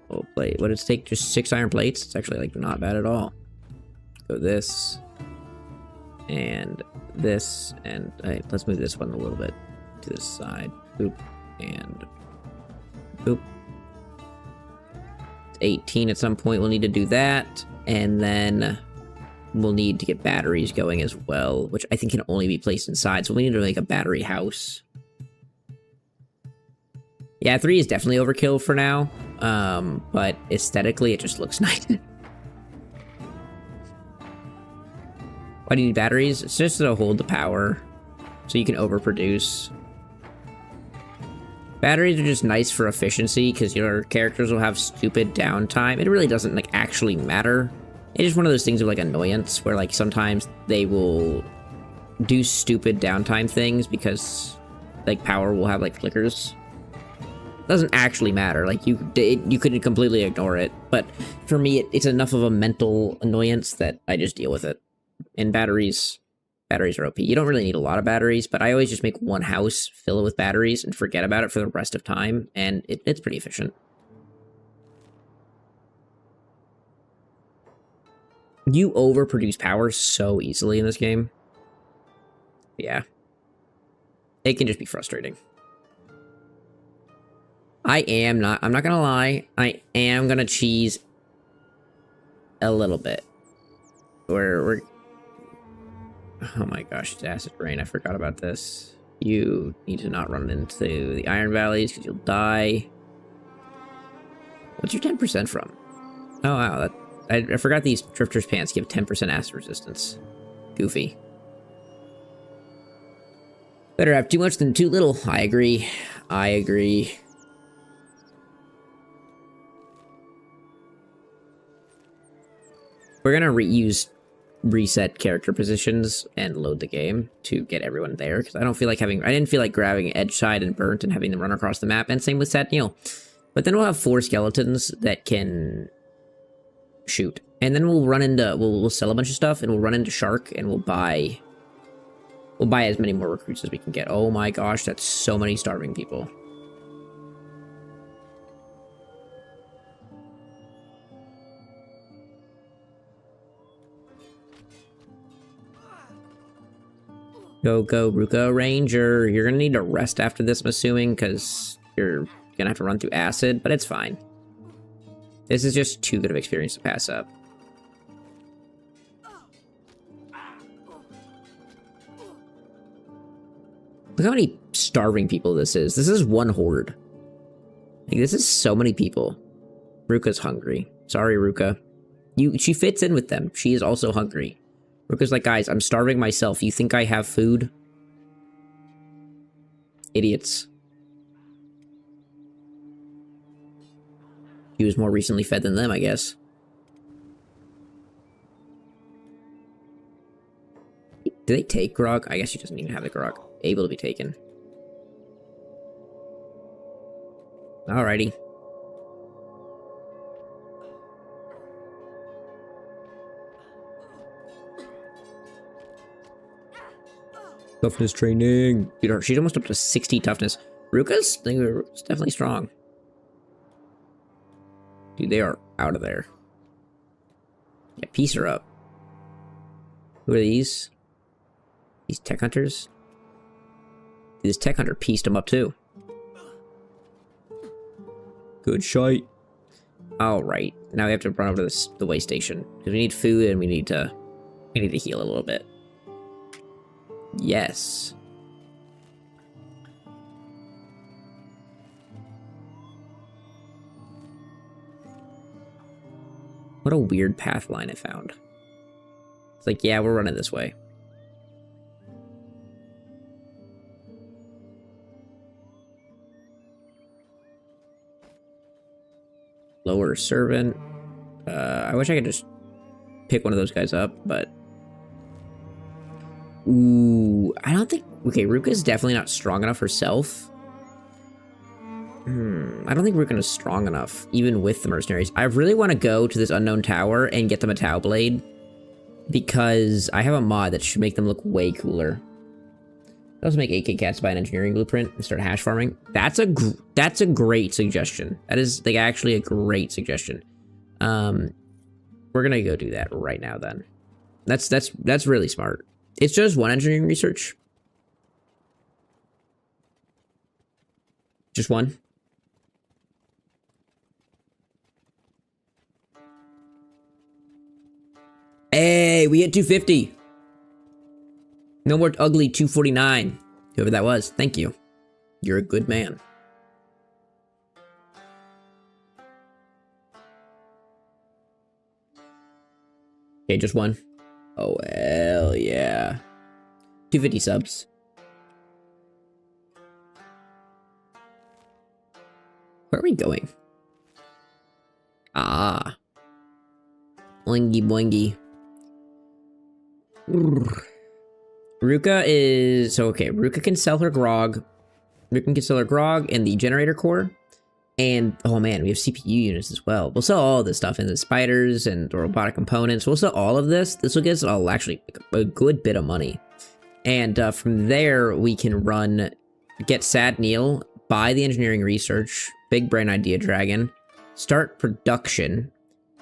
We'll play. What does it take? Just 6 iron plates? It's actually like not bad at all. Go this. And this. And let's move this one a little bit to this side. Boop. And boop. 18 at some point. We'll need to do that. And then we'll need to get batteries going as well, which I think can only be placed inside. So we need to make a battery house. Yeah, 3 is definitely overkill for now. But aesthetically, it just looks nice. Why do you need batteries? It's just to hold the power, so you can overproduce. Batteries are just nice for efficiency, because your characters will have stupid downtime. It really doesn't, like, actually matter. It's just one of those things of, like, annoyance, where, like, sometimes they will do stupid downtime things, because, like, power will have, like, flickers. It doesn't actually matter. Like, you couldn't completely ignore it, but for me, it's enough of a mental annoyance that I just deal with it. And batteries are OP. You don't really need a lot of batteries, but I always just make one house, fill it with batteries, and forget about it for the rest of time, and it's pretty efficient. You overproduce power so easily in this game. Yeah. It can just be frustrating. I'm not gonna lie, I am gonna cheese a little bit. We're oh my gosh, it's acid rain. I forgot about this. You need to not run into the Iron Valleys because you'll die. What's your 10% from? Oh wow, I forgot these Drifter's Pants give 10% acid resistance. Goofy. Better have too much than too little. I agree. I agree. We're gonna reset character positions and load the game to get everyone there, because I didn't feel like grabbing Edgeside and Burnt and having them run across the map, and same with Satniel. But then we'll have 4 skeletons that can shoot, and then we'll run into we'll sell a bunch of stuff, and we'll run into Shark, and we'll buy as many more recruits as we can get. Oh my gosh, that's so many starving people. Go, go, Ruka Ranger. You're gonna need to rest after this, I'm assuming, because you're gonna have to run through acid, but it's fine. This is just too good of experience to pass up. Look how many starving people this is. This is one horde. Like, this is so many people. Ruka's hungry. Sorry, Ruka. She fits in with them. She is also hungry. Ruka's like, guys, I'm starving myself. You think I have food? Idiots. She was more recently fed than them, I guess. Do they take grog? I guess she doesn't even have the grog. Able to be taken. Alrighty. Toughness training. Dude, she's almost up to 60 toughness. Ruka's definitely strong. Dude, they are out of there. Yeah, piece her up. Who are these? These tech hunters? This tech hunter pieced him up too. Good shite. Alright, now we have to run over to the way station. Because we need food and we need to heal a little bit. Yes. What a weird path line I found. It's like, yeah, we're running this way. Lower servant. I wish I could just pick one of those guys up, but... Ooh, I don't think... Okay, Ruka's definitely not strong enough herself. I don't think Ruka is strong enough, even with the mercenaries. I really want to go to this unknown tower and get the Metao Blade, because I have a mod that should make them look way cooler. Also make 8K cats by an engineering blueprint and start hash farming. That's a great suggestion. That is like actually a great suggestion. We're gonna go do that right now then. That's really smart. It's just one engineering research. Just one. Hey, we hit 250. No more ugly 249. Whoever that was, thank you. You're a good man. Okay, just one. Oh, hell yeah. 250 subs. Where are we going? Ah. Boingy boingy. Ruka is... So, okay, Ruka can sell her grog. Ruka can sell her grog and the generator core. And, oh man, we have CPU units as well. We'll sell all of this stuff, and the spiders and the robotic components. We'll sell all of this. This will get us all actually a good bit of money. And from there, we can get Sad Neil, buy the engineering research, big brain idea dragon, start production,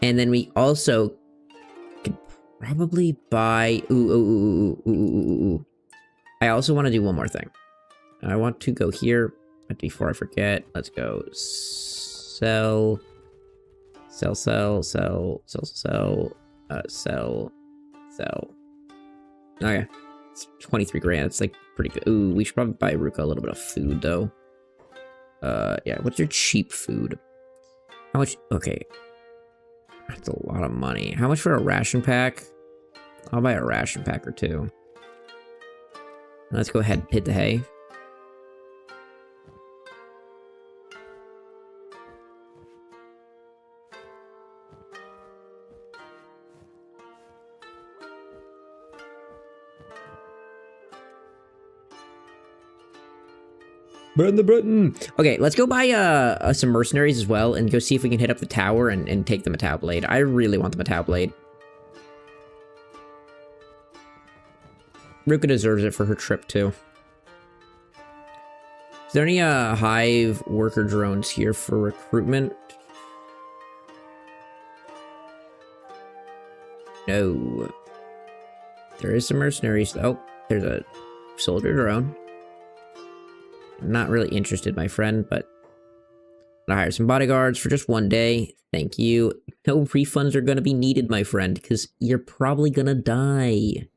and then we also could probably buy... Ooh. I also want to do one more thing. I want to go here, but before I forget, let's go sell. Okay, it's 23 grand. It's like pretty good. Ooh, we should probably buy Ruka a little bit of food though. Yeah, what's your cheap food? How much? Okay, that's a lot of money. How much for a ration pack? I'll buy a ration pack or two. Let's go ahead and hit the hay. Burn the Britain! Okay, let's go buy some mercenaries as well and go see if we can hit up the tower and take the Metao Blade. I really want the Metao Blade. Ruka deserves it for her trip, too. Is there any hive worker drones here for recruitment? No. There is some mercenaries. Oh, there's a Soldier drone. Not really interested, my friend, but I'll hire some bodyguards for just one day. Thank you. No refunds are gonna be needed, my friend, because you're probably gonna die.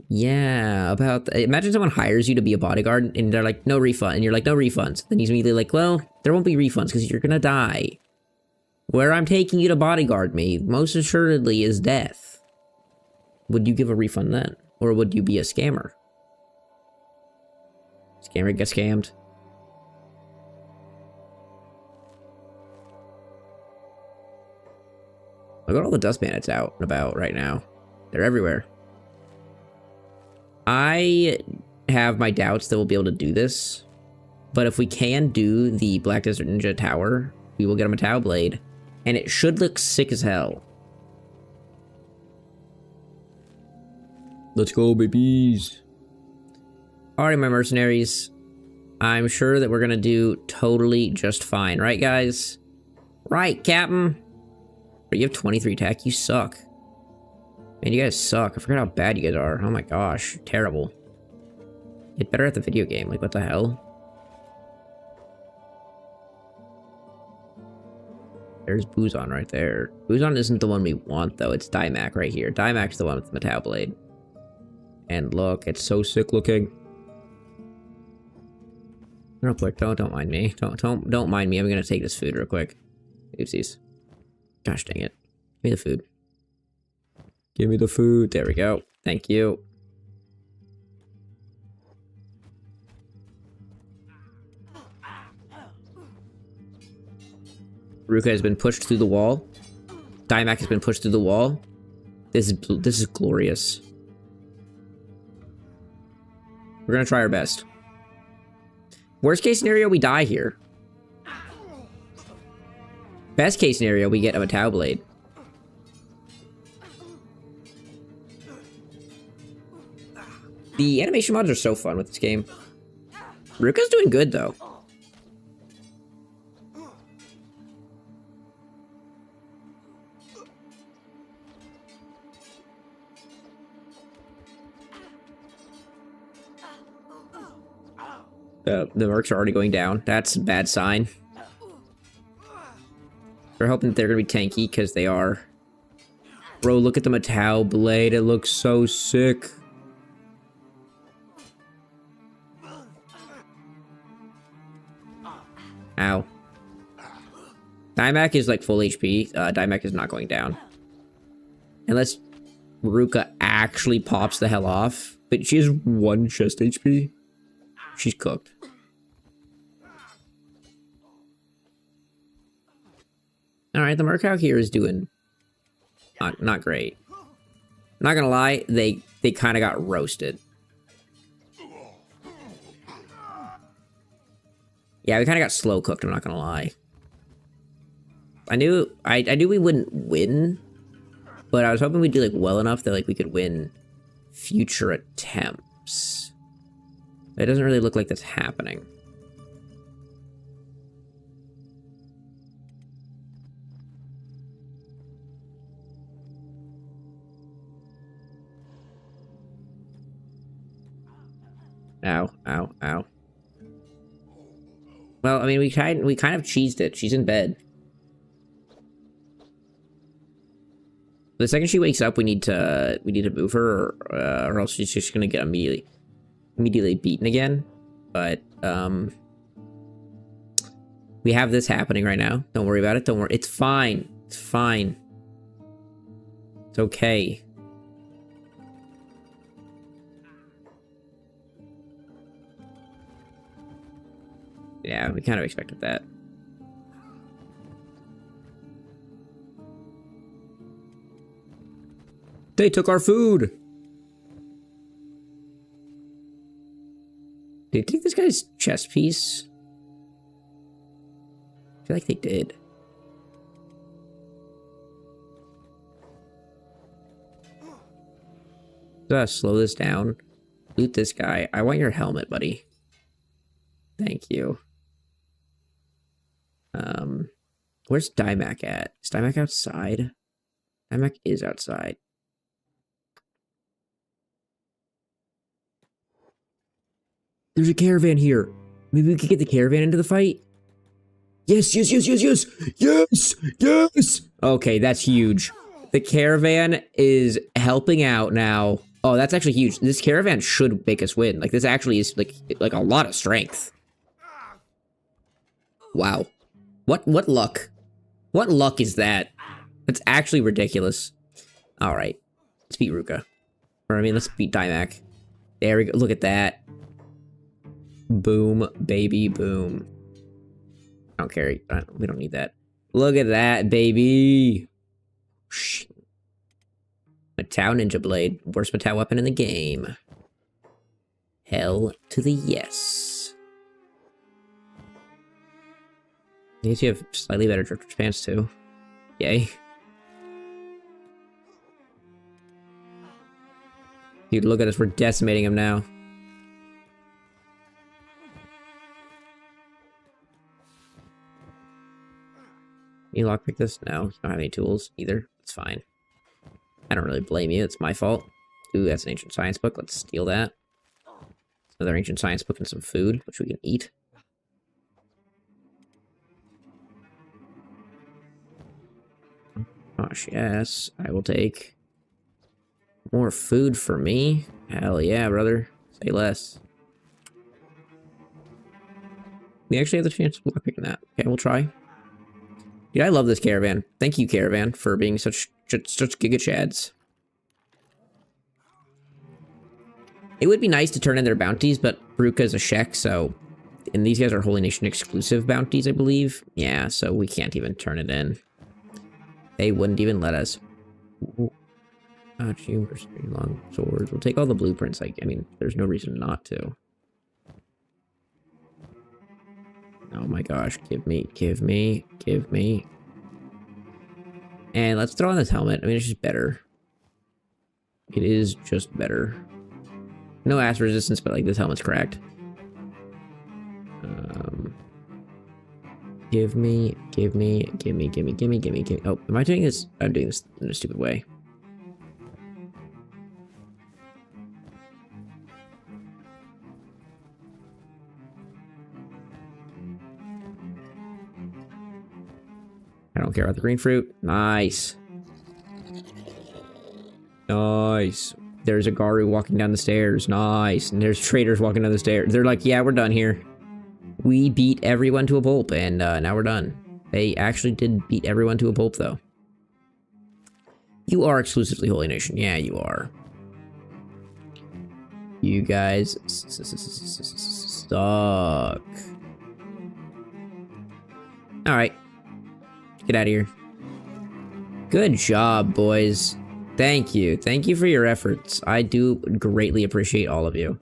Yeah, imagine someone hires you to be a bodyguard, and they're like, no refund, and you're like, no refunds. Then he's immediately like, well, there won't be refunds, because you're gonna die. Where I'm taking you to bodyguard me, most assuredly, is death. Would you give a refund then? Or would you be a scammer? Scammer gets scammed. Look at all the dust bandits out and about right now. They're everywhere. I have my doubts that we'll be able to do this. But if we can do the Black Desert Ninja Tower, we will get a Metao Blade. And it should look sick as hell. Let's go, babies. Alright, my mercenaries. I'm sure that we're gonna do totally just fine. Right, guys? Right, Captain? But you have 23 attack. You suck. Man, you guys suck. I forgot how bad you guys are. Oh my gosh. Terrible. Get better at the video game. Like, what the hell? There's Buzon right there. Buzon isn't the one we want, though. It's Daimak right here. Daimak's the one with the Metao Blade. And look, it's so sick looking. Real quick, don't mind me. Don't mind me. I'm gonna take this food real quick. Oopsies. Gosh dang it. Give me the food. Give me the food. There we go. Thank you. Ruka has been pushed through the wall. Daimak has been pushed through the wall. This is glorious. We're gonna try our best. Worst case scenario, we die here. Best case scenario, we get a Metao Blade. The animation mods are so fun with this game. Ruka's doing good, though. The mercs are already going down. That's a bad sign. We're hoping that they're gonna be tanky, because they are. Bro, look at the Metao Blade. It looks so sick. Ow. Daimak is like full HP. Daimak is not going down. Unless Ruka actually pops the hell off. But she has 1 chest HP. She's cooked. Alright, the Merc out here is doing not great. Not gonna lie, they kind of got roasted. Yeah, we kind of got slow cooked, I'm not gonna lie. I knew we wouldn't win, but I was hoping we'd do like well enough that like we could win future attempts. It doesn't really look like that's happening. Ow, ow, ow. Well, I mean, we kind of cheesed it. She's in bed. The second she wakes up, we need to move her, or else she's just gonna get immediately beaten again. But we have this happening right now. Don't worry about it. Don't worry. It's fine. It's fine. It's okay. Yeah, we kind of expected that. They took our food! Did they take this guy's chest piece? I feel like they did. Gotta slow this down. Loot this guy. I want your helmet, buddy. Thank you. Where's Daimak at? Is Daimak outside? Daimak is outside. There's a caravan here. Maybe we could get the caravan into the fight? Yes, yes, yes, yes, yes! Yes! Yes! Okay, that's huge. The caravan is helping out now. Oh, that's actually huge. This caravan should make us win. Like, this actually is, like a lot of strength. Wow. What luck? What luck is that? That's actually ridiculous. Alright. Let's beat Ruka. Or, I mean, let's beat Dymac. There we go. Look at that. Boom, baby, boom. I don't care. We don't need that. Look at that, baby. Matau Ninja Blade. Worst Matau weapon in the game. Hell to the yes. I guess you have slightly better Drifter's Pants too. Yay. Dude, look at us. We're decimating him now. Can you lockpick this? No, you don't have any tools either. It's fine. I don't really blame you. It's my fault. Ooh, that's an ancient science book. Let's steal that. Another ancient science book and some food, which we can eat. Gosh, yes. I will take more food for me. Hell yeah, brother. Say less. We actually have the chance of lockpicking that. Okay, we'll try. Dude, I love this caravan. Thank you, caravan, for being such giga chads. It would be nice to turn in their bounties, but Ruka's a Shek, so... And these guys are Holy Nation exclusive bounties, I believe. Yeah, so we can't even turn it in. They wouldn't even let us. Got you. There's 3 long swords. We'll take all the blueprints. I mean, there's no reason not to. Oh my gosh, give me. And let's throw on this helmet. I mean, it's just better. It is just better. No acid resistance, but like this helmet's cracked. Give me. Oh, am I doing this? I'm doing this in a stupid way. I don't care about the green fruit. Nice. Nice. There's a Garu walking down the stairs. Nice. And there's traders walking down the stairs. They're like, yeah, we're done here. We beat everyone to a pulp, and now we're done. They actually did beat everyone to a pulp, though. You are exclusively Holy Nation. Yeah, you are. You guys suck. Alright. Get out of here. Good job, boys. Thank you. Thank you for your efforts. I do greatly appreciate all of you.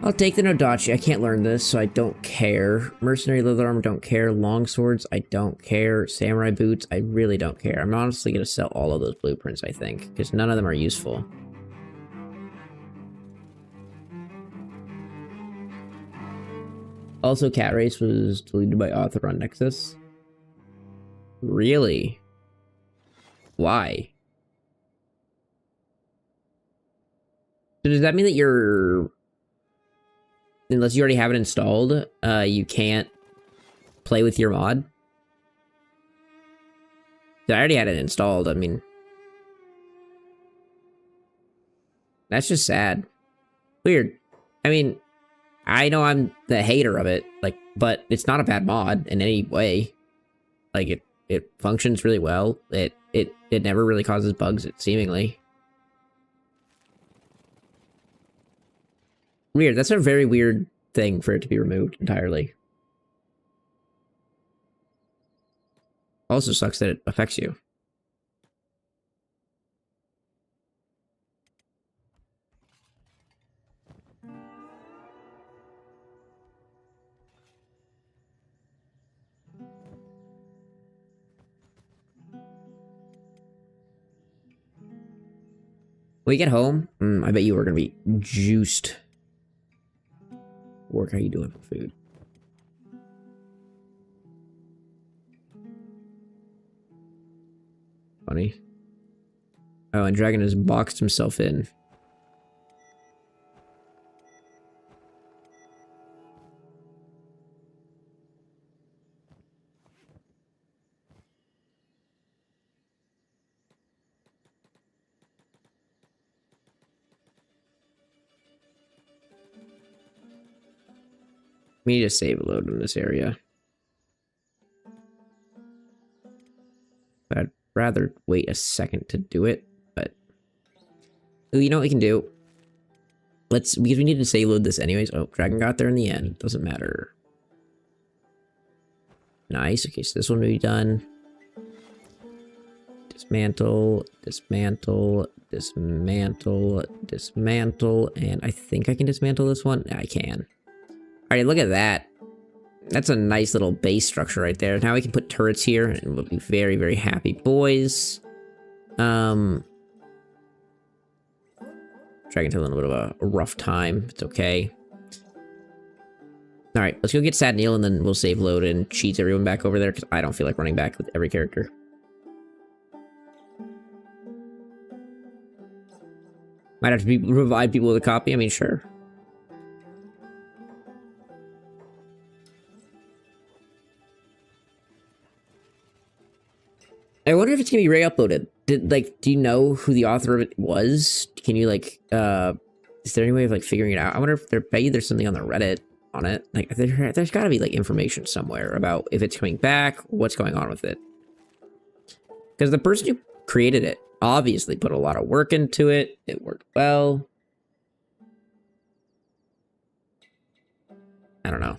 I'll take the Nodachi. I can't learn this, so I don't care. Mercenary leather armor, don't care. Long swords, I don't care. Samurai boots, I really don't care. I'm honestly going to sell all of those blueprints, I think, because none of them are useful. Also, Cat Race was deleted by author on Nexus. Really? Why? So does that mean that you're... Unless you already have it installed, you can't play with your mod? I already had it installed, I mean... That's just sad. Weird. I mean, I know I'm the hater of it, like, but it's not a bad mod in any way. Like, it functions really well. It never really causes bugs, seemingly. Weird. That's a very weird thing for it to be removed entirely. Also sucks that it affects you. When we get home, I bet you are going to be juiced. Work, how you doing for food? Funny. Oh, and Dragon has boxed himself in. We need to save a load in this area. I'd rather wait a second to do it, but you know what we can do? Because we need to save load this anyways. Oh, Dragon got there in the end. Doesn't matter. Nice. Okay, so this one will be done. Dismantle, dismantle, dismantle, dismantle, and I think I can dismantle this one. I can. Alright, look at that. That's a nice little base structure right there. Now we can put turrets here, and we'll be very, very happy boys. Dragon's having a little bit of a rough time. It's okay. Alright, let's go get Sad Neil, and then we'll save load and cheese everyone back over there, because I don't feel like running back with every character. Might have to provide people with a copy, I mean, sure. I wonder if it's gonna be re-uploaded. Do you know who the author of it was? Can you, like, is there any way of, like, figuring it out? I wonder if there's something on the Reddit on it. Like, there's gotta be, like, information somewhere about if it's coming back, what's going on with it. Because the person who created it obviously put a lot of work into it. It worked well. I don't know.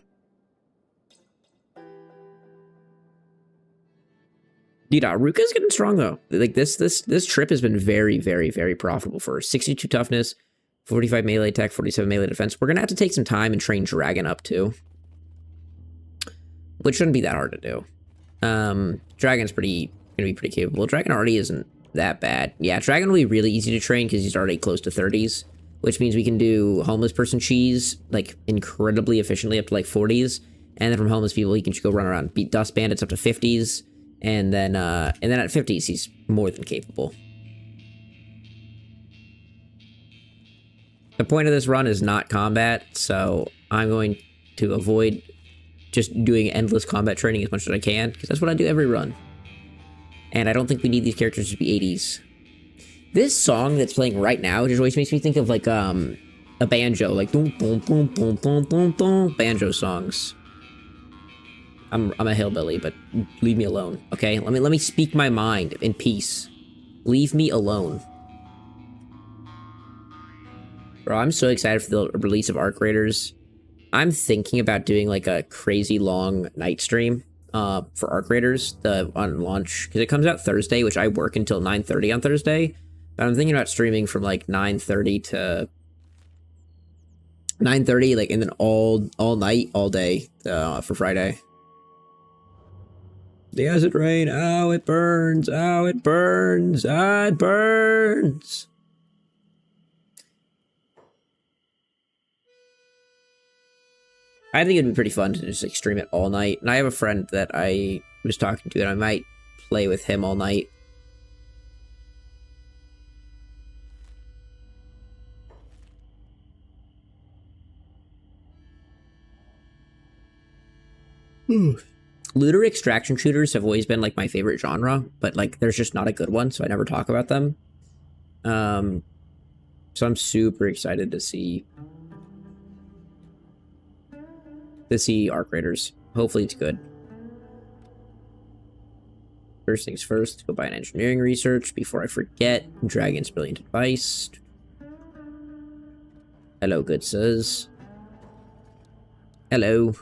Dude, Ruka's getting strong though. Like this trip has been very, very, very profitable for her. 62 toughness, 45 melee attack, 47 melee defense. We're gonna have to take some time and train Dragon up too, which shouldn't be that hard to do. Dragon's gonna be pretty capable. Dragon already isn't that bad. Yeah, Dragon will be really easy to train because he's already close to 30s, which means we can do homeless person cheese like incredibly efficiently up to like 40s, and then from homeless people he can just go run around beat dust bandits up to 50s. And then at 50s, he's more than capable. The point of this run is not combat, so I'm going to avoid just doing endless combat training as much as I can, because that's what I do every run. And I don't think we need these characters to be 80s. This song that's playing right now just always makes me think of like a banjo, like boom boom boom boom boom boom boom banjo songs. I'm a hillbilly, but leave me alone, okay? Let me speak my mind in peace. Leave me alone. Bro, I'm so excited for the release of Arc Raiders. I'm thinking about doing like a crazy long night stream for Arc Raiders on launch, because it comes out Thursday, which I work until 9:30 on Thursday. But I'm thinking about streaming from like 9:30 to 9:30, like, and then all night, all day for Friday. The acid rain, ow, it burns, ow, it burns, ah, it burns. I think it'd be pretty fun to just like stream it all night. And I have a friend that I was talking to that I might play with him all night. Looter extraction shooters have always been like my favorite genre, but like there's just not a good one, so I never talk about them. So I'm super excited to see Arc Raiders. Hopefully it's good. First things first, go buy an engineering research before I forget. Dragon's brilliant advice. Hello, good sirs. Hello.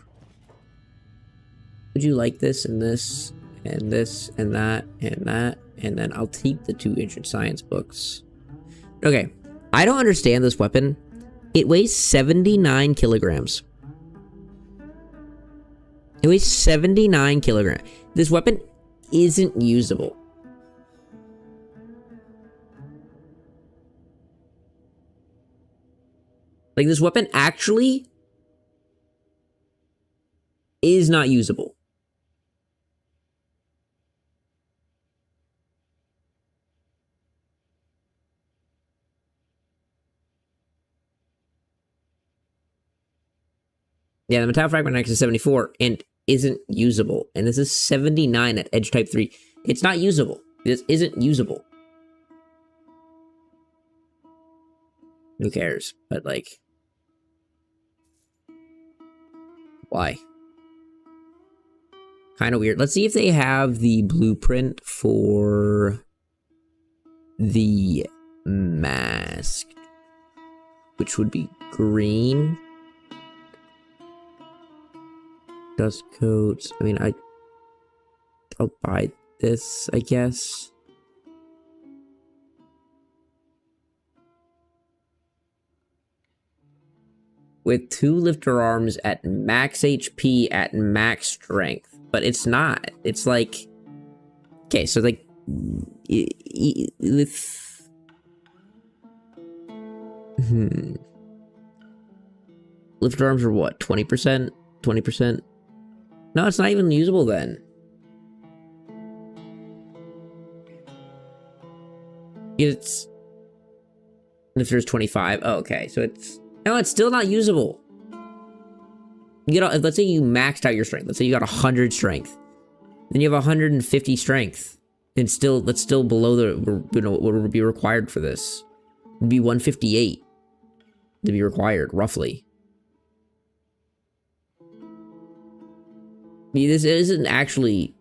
Would you like this and this and this and that and that? And then I'll keep the 2 ancient science books. Okay, I don't understand this weapon. It weighs 79 kilograms. It weighs 79 kilograms. This weapon isn't usable. Like, this weapon actually is not usable. Yeah, the metal fragment X is 74 and isn't usable. And this is 79 at edge type 3. It's not usable. This isn't usable. Who cares? But like, Why? Kind of weird. Let's see if they have the blueprint for the mask, which would be green. Dust coats. I mean, I'll buy this, I guess. With 2 lifter arms at max HP at max strength. But it's not. It's like... Okay, so like... Lifter arms are what? 20%? 20%? No, it's not even usable then. It's... Lifter's 25. Oh, okay, so it's... No, it's still not usable. You know, let's say you maxed out your strength. Let's say you got 100 strength. Then you have 150 strength. And still, that's still below the, you know, what would be required for this. It would be 158 to be required, roughly. I mean, this isn't actually...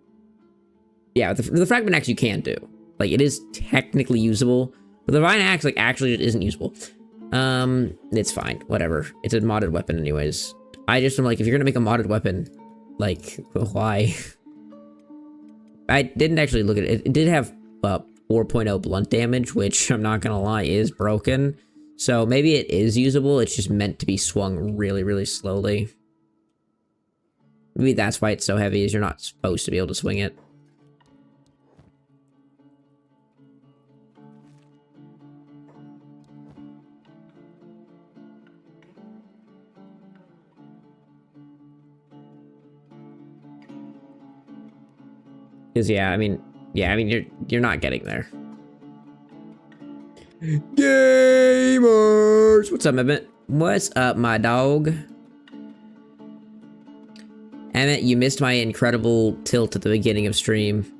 Yeah, the Fragment Axe you can do. Like, it is technically usable. But the Divine Axe, like, actually it isn't usable. It's fine. Whatever. It's a modded weapon anyways. I just am like, if you're gonna make a modded weapon, like, why? I didn't actually look at it. It did have 4.0 blunt damage, which I'm not gonna lie is broken. So maybe it is usable. It's just meant to be swung really, really slowly. Maybe that's why it's so heavy, is you're not supposed to be able to swing it. Because yeah, I mean, you're not getting there. Gamers, what's up, Emmett? What's up, my dog? Emmett, you missed my incredible tilt at the beginning of stream.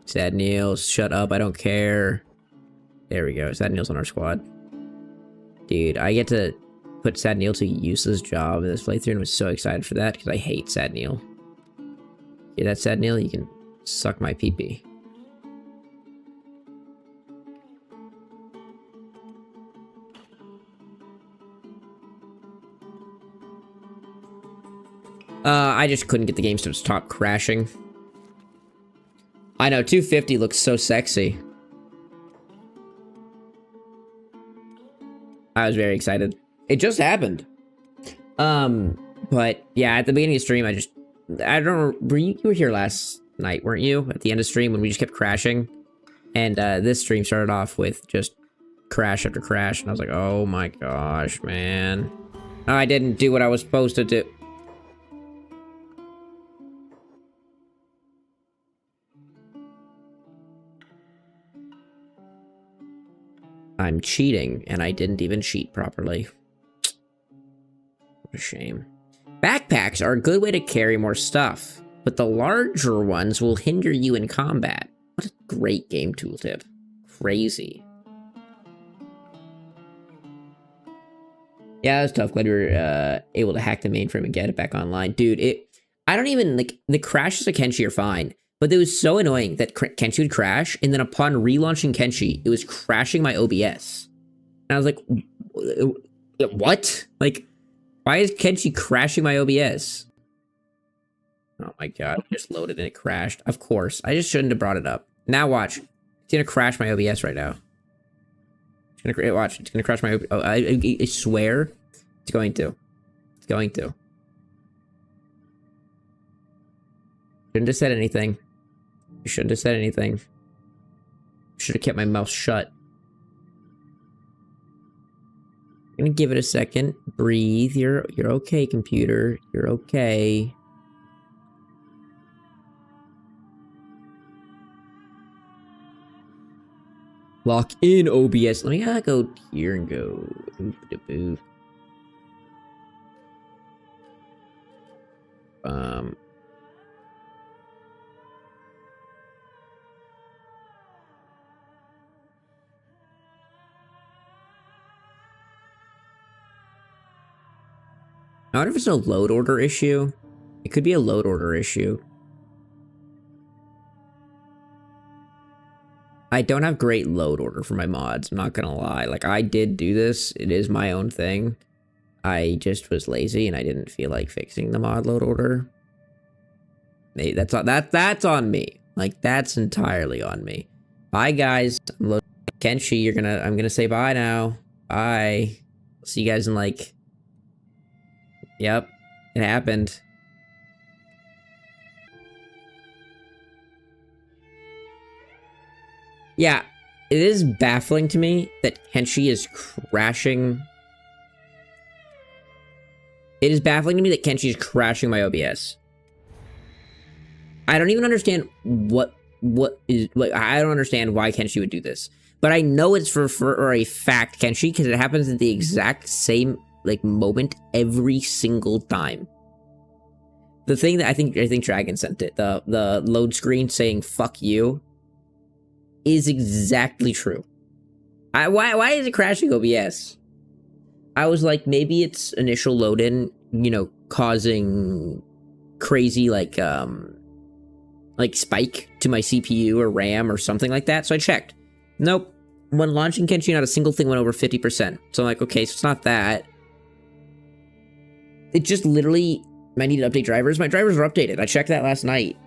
Sad Niels, shut up, I don't care. There we go, Sad Niels on our squad. Dude, I get to put Sad Neil to a useless job in this playthrough and was so excited for that because I hate Sad Neil. Yeah, that Sad Neil, you can suck my pee-pee. I just couldn't get the game to stop crashing. I know, 250 looks so sexy. I was very excited. It just happened. But yeah, at the beginning of the stream, I don't know, you were here last night, weren't you? At the end of stream when we just kept crashing. And this stream started off with just crash after crash, and I was like, oh my gosh, man. I didn't do what I was supposed to do. I'm cheating, and I didn't even cheat properly. What a shame. Backpacks are a good way to carry more stuff, but the larger ones will hinder you in combat. What a great game tooltip. Crazy. Yeah, that was tough. Glad we were able to hack the mainframe and get it back online. Dude, I don't even, like, the crashes of Kenshi are fine, but it was so annoying that Kenshi would crash, and then upon relaunching Kenshi, it was crashing my OBS. And I was like, what? Like, why is Kenshi crashing my OBS? Oh my god, I just loaded and it crashed. Of course, I just shouldn't have brought it up. Now watch. It's gonna crash my OBS right now. It's gonna watch. It's gonna crash my OBS. Oh, I swear, it's going to. It's going to. Shouldn't have said anything. You shouldn't have said anything. Should have kept my mouth shut. I'm gonna give it a second. Breathe. You're okay, computer. You're okay. Lock in OBS. Let me go here and go. Boop. I wonder if it's a load order issue. It could be a load order issue. I don't have great load order for my mods, I'm not gonna lie. Like, I did do this. It is my own thing. I just was lazy and I didn't feel like fixing the mod load order. That's on me. Like, that's entirely on me. Bye, guys. I'm loading. Kenshi, I'm gonna say bye now. Bye. See you guys in like... Yep, it happened. Yeah, it is baffling to me that Kenshi is crashing. It is baffling to me that Kenshi is crashing my OBS. I don't even understand I don't understand why Kenshi would do this. But I know it's for a fact, Kenshi, because it happens at the exact same like moment every single time. The thing that I think Dragon sent it, the load screen saying "fuck you," is exactly true. Why is it crashing OBS? I was like, maybe it's initial load in, you know, causing crazy like spike to my CPU or RAM or something like that. So I checked. Nope. When launching Kenshi, not a single thing went over 50%. So I'm like, okay, so it's not that. It just literally, I need to update drivers. My drivers are updated. I checked that last night.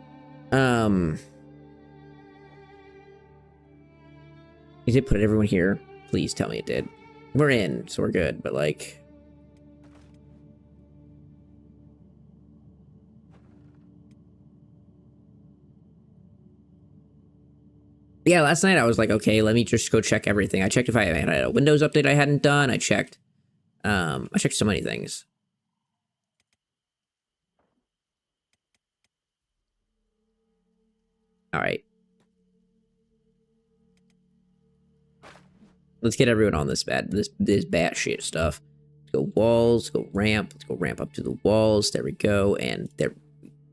Is it put everyone here? Please tell me it did. We're in, so we're good, but like... Yeah, last night I was like, okay, let me just go check everything. I checked if I had a Windows update I hadn't done. I checked so many things. All right. Let's get everyone on this bat shit stuff. Let's go walls, go ramp. Let's go ramp up to the walls. There we go. And there,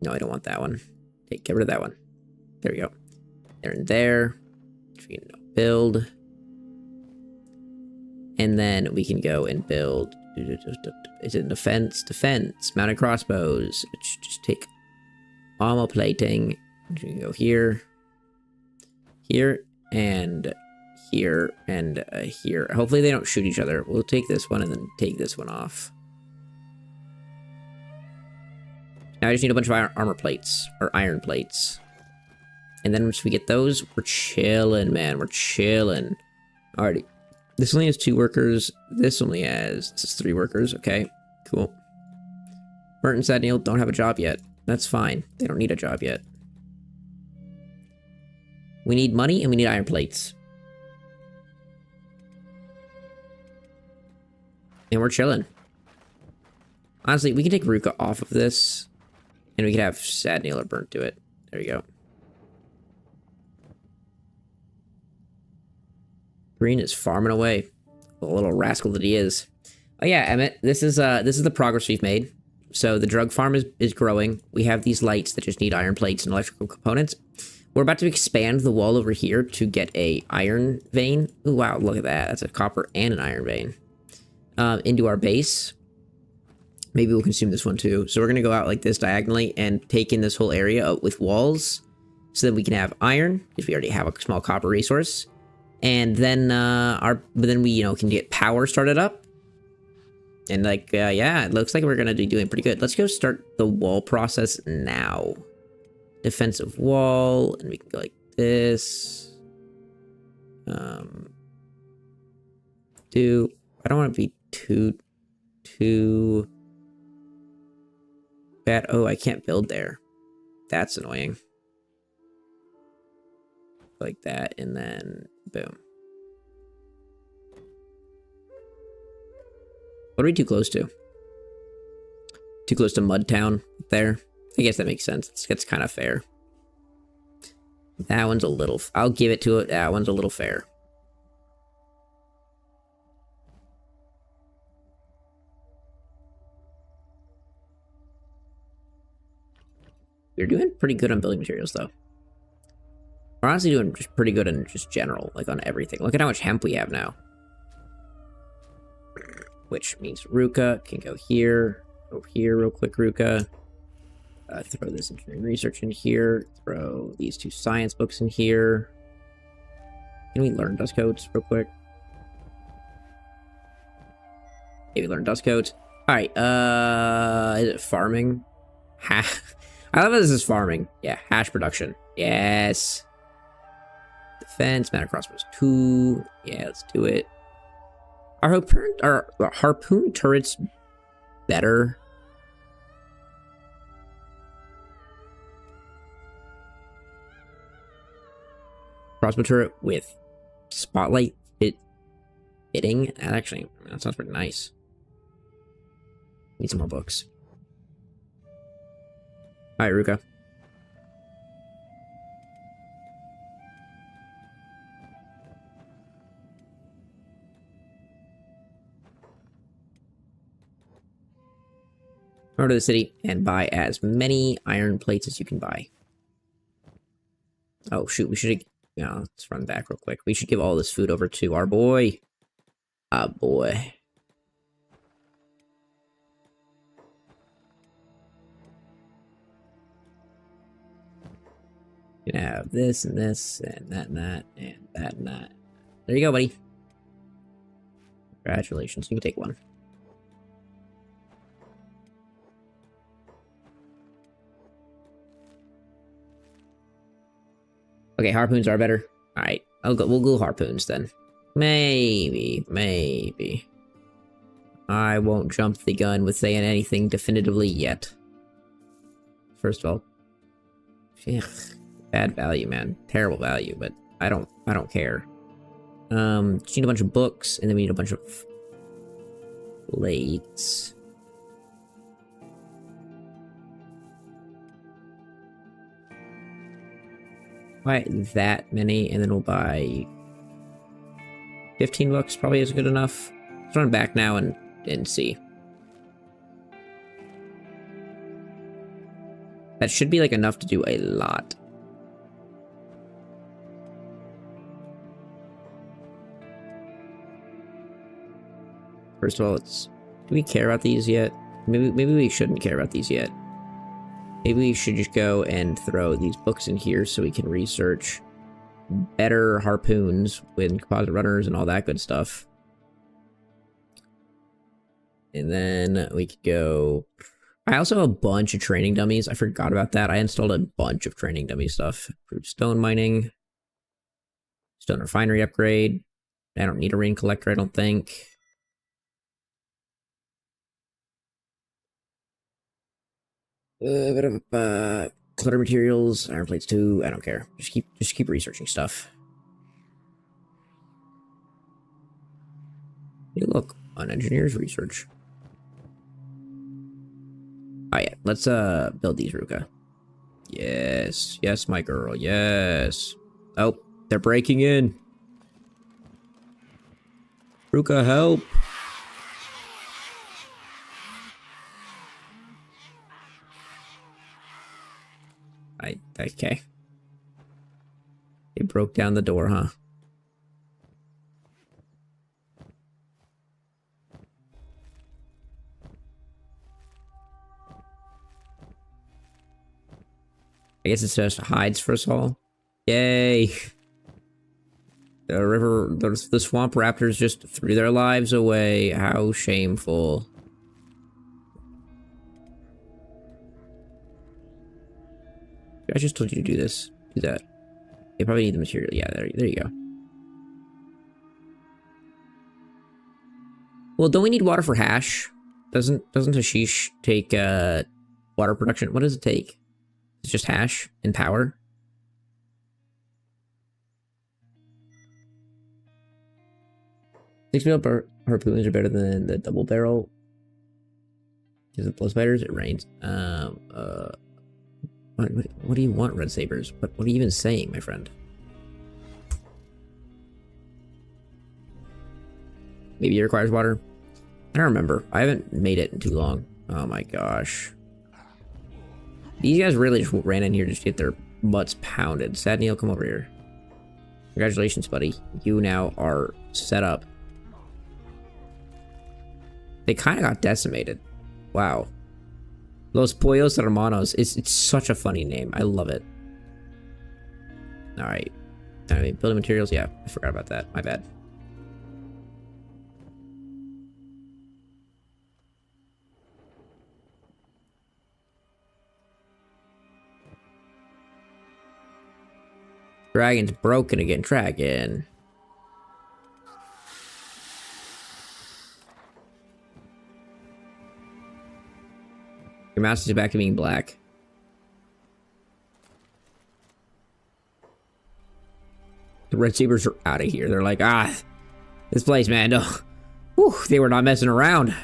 no, I don't want that one. Okay, get rid of that one. There we go. There and there. We can build. And then we can go and build. Is it defense? Defense. Mounted crossbows. Just take armor plating. We can go here. Here. And here. And here. Hopefully they don't shoot each other. We'll take this one and then take this one off. Now I just need a bunch of armor plates. Or iron plates. And then once we get those, we're chilling, man. We're chilling. Alrighty. This only has 2 workers. This is 3 workers. Okay, cool. Bert and Sadniel don't have a job yet. That's fine. They don't need a job yet. We need money and we need iron plates. And we're chilling. Honestly, we can take Ruka off of this. And we can have Sadniel or Burnt do it. There you go. Green is farming away. The little rascal that he is. Oh yeah, Emmett, this is the progress we've made. So the drug farm is growing. We have these lights that just need iron plates and electrical components. We're about to expand the wall over here to get a iron vein. Ooh, wow, look at that. That's a copper and an iron vein. Into our base. Maybe we'll consume this one too. So we're gonna go out like this diagonally and take in this whole area with walls. So that we can have iron, because we already have a small copper resource. And then we, you know, can get power started up. And like, yeah, it looks like we're gonna be doing pretty good. Let's go start the wall process now. Defensive wall, and we can go like this. I don't want to be too bad. Oh, I can't build there. That's annoying. Like that, and then boom. What are we too close to? Too close to Mudtown there? I guess that makes sense. It's kind of fair. That one's a little... I'll give it to it. That one's a little fair. We're doing pretty good on building materials, though. We're honestly doing just pretty good in just general, like on everything. Look at how much hemp we have now. Which means Ruka can go here, over here real quick, Ruka. Throw this engineering research in here. Throw these 2 science books in here. Can we learn dust codes real quick? Maybe learn dust codes. Alright, is it farming? I love that this is farming. Yeah, hash production. Yes. Defense, mana crossbows 2. Yeah, let's do it. Are harpoon turrets better? Crossbow turret with spotlight fitting. That sounds pretty nice. Need some more books. Alright, Ruka. Go to the city and buy as many iron plates as you can buy. Oh shoot, we should... Yeah, let's run back real quick. We should give all this food over to our boy. Our boy. You can have this and this and that and that and that and that. There you go, buddy. Congratulations. You can take one. Okay, harpoons are better. Alright, we'll go harpoons then. Maybe. I won't jump the gun with saying anything definitively yet. First of all, bad value, man. Terrible value, but I don't care. Just need a bunch of books, and then we need a bunch of plates. Buy that many, and then we'll buy 15 books. Probably is good enough. Let's run back now and see. That should be like enough to do a lot. First of all, do we care about these yet? Maybe we shouldn't care about these yet. Maybe we should just go and throw these books in here so we can research better harpoons with composite runners and all that good stuff. And then we could go... I also have a bunch of training dummies. I forgot about that. I installed a bunch of training dummy stuff. Improved stone mining. Stone refinery upgrade. I don't need a rain collector, I don't think. Bit of clutter materials, iron plates too. I don't care. Just keep researching stuff. Hey, look, on engineers research. Oh yeah, let's build these, Ruka. Yes, yes, my girl, yes. Oh, they're breaking in. Ruka, help. Okay. They broke down the door, huh? I guess it's just hides for us all. Yay! The swamp raptors just threw their lives away. How shameful. I just told you to do this. Do that. You probably need the material. Yeah, there you go. Well, don't we need water for hash? Doesn't hashish take water production? What does it take? It's just hash and power. Six barrel harpoons are better than the double barrel. Is it blow spiders? It rains. What do you want, red sabers? What are you even saying, my friend? Maybe it requires water? I don't remember. I haven't made it in too long. Oh my gosh. These guys really just ran in here just to get their butts pounded. Sad Neil, come over here. Congratulations, buddy. You now are set up. They kind of got decimated. Wow. Los Pollos Hermanos. It's such a funny name. I love it. Alright. I mean, building materials, yeah. I forgot about that. My bad. Dragon's broken again. Dragon. Your mouse is back to being black. The Red Sabers are out of here. They're like, ah, this place, man. No. Whew, they were not messing around.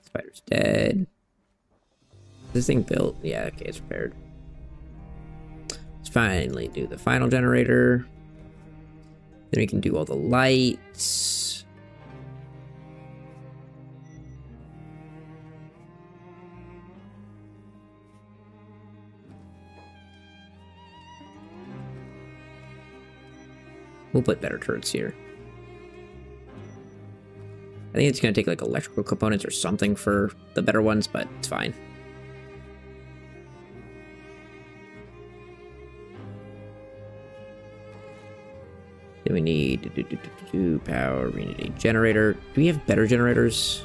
Spider's dead. Is this thing built? Yeah, okay, it's repaired. Let's finally do the final generator. Then we can do all the lights. We'll put better turrets here. I think it's going to take like electrical components or something for the better ones, but it's fine. Then we need power. We need a generator. Do we have better generators?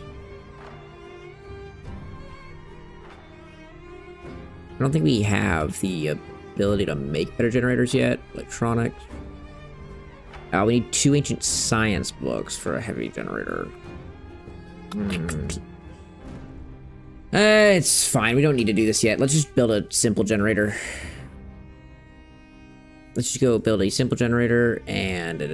I don't think we have the ability to make better generators yet. Electronics. We need 2 ancient science books for a heavy generator. It's fine. We don't need to do this yet. Let's just build a simple generator. Let's just go build a simple generator and what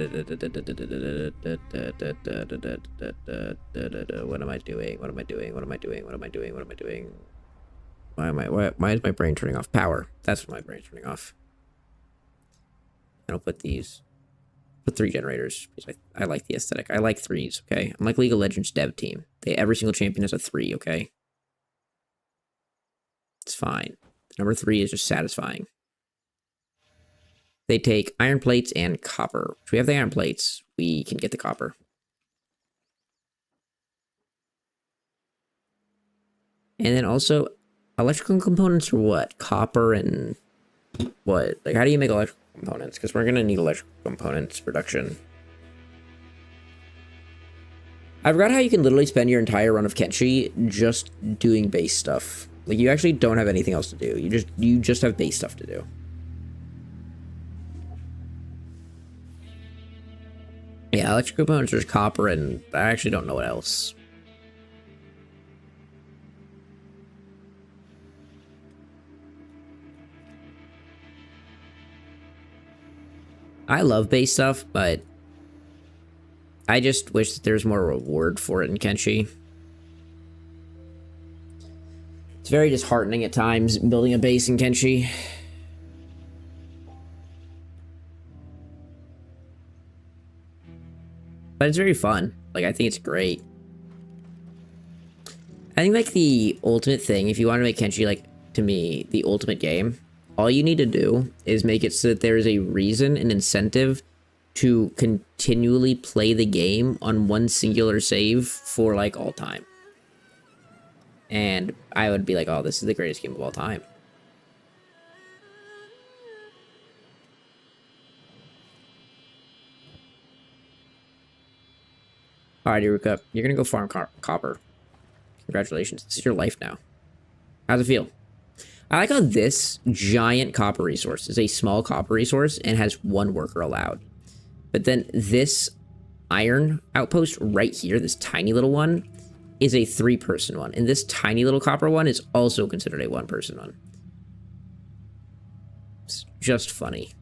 am I doing? What am I doing? What am I doing? What am I doing? What am I doing? Why is my brain turning off? Power. That's what my brain's turning off. And I'll put 3 generators because I like the aesthetic. I like 3s, okay? I'm like League of Legends dev team. Every single champion has a 3, okay? It's fine. Number 3 is just satisfying. They take iron plates and copper. If we have the iron plates, we can get the copper. And then also, electrical components are what? Copper and what? Like, how do you make electrical components? Because we're going to need electrical components production. I forgot how you can literally spend your entire run of Kenshi just doing base stuff. Like, you actually don't have anything else to do. You just have base stuff to do. Yeah, electrical components are copper, and I actually don't know what else. I love base stuff, but I just wish that there's more reward for it in Kenshi. It's very disheartening at times building a base in Kenshi. But it's very fun. Like, I think it's great. I think, like, the ultimate thing, if you want to make Kenshi, like, to me, the ultimate game, all you need to do is make it so that there is a reason, an incentive to continually play the game on one singular save for, like, all time. And I would be like, oh, this is the greatest game of all time. Alright, Iruka, you're gonna go farm copper. Congratulations, this is your life now. How's it feel? I like how this giant copper resource is a small copper resource and has 1 worker allowed. But then this iron outpost right here, this tiny little one, is a 3-person one. And this tiny little copper one is also considered a 1-person one. It's just funny.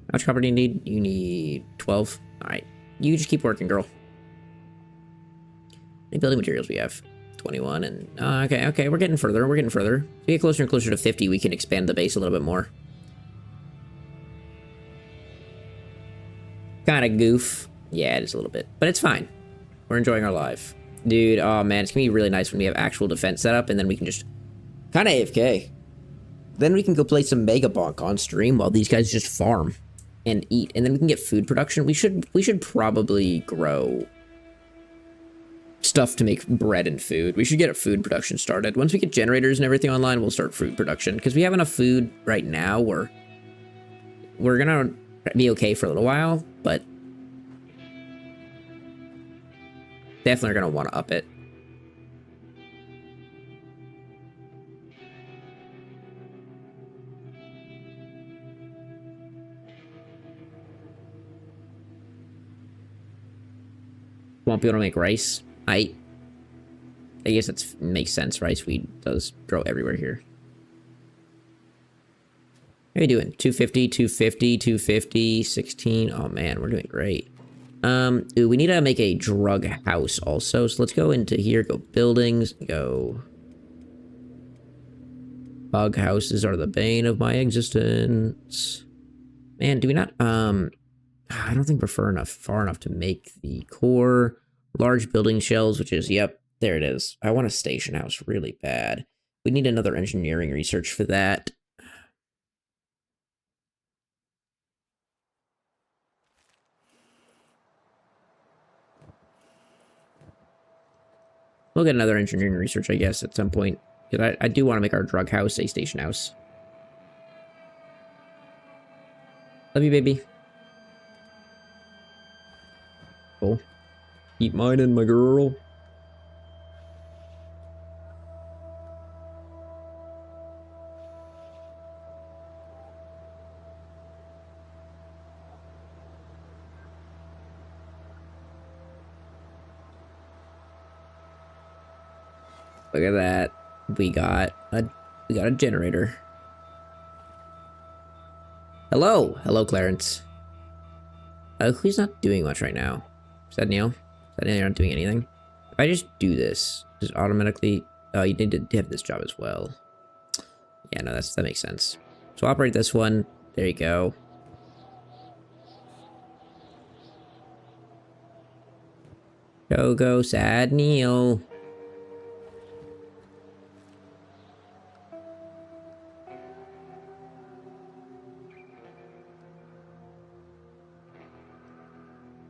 How much copper do you need? You need 12. Alright. You just keep working, girl. How many building materials we have? 21 and... okay, we're getting further. We're getting further. As we get closer and closer to 50, we can expand the base a little bit more. Kind of goof. Yeah, it is a little bit. But it's fine. We're enjoying our life. Dude, oh man, it's gonna be really nice when we have actual defense set up and then we can just kind of AFK. Then we can go play some Mega Bonk on stream while these guys just farm and eat. And then we can get food production. We should probably grow stuff to make bread and food. We should get a food production started. Once we get generators and everything online, we'll start food production. Because we have enough food right now where we're gonna be okay for a little while, but definitely are gonna want to up it. Want people to make rice? I guess that makes sense. Rice weed does grow everywhere here. How are you doing? 250, 250, 250, 16. Oh man, we're doing great. Ooh, we need to make a drug house also. So let's go into here, go buildings, go. Bug houses are the bane of my existence. Man, do we not, I don't think we're far enough to make the core large building shells, which is, yep, there it is. I want a station house really bad. We need another engineering research for that. We'll get another engineering research, I guess, at some point. Because I do want to make our drug house a station house. Love you, baby. Cool. Keep mining, my girl. Look at that. We got a generator. Hello, Clarence. Who's not doing much right now? Is that Neil? Is that Neil? You're not doing anything. If I just do this, just automatically. Oh, you need to have this job as well. Yeah, no, that makes sense. So I'll operate this one. There you go. Go, sad Neil.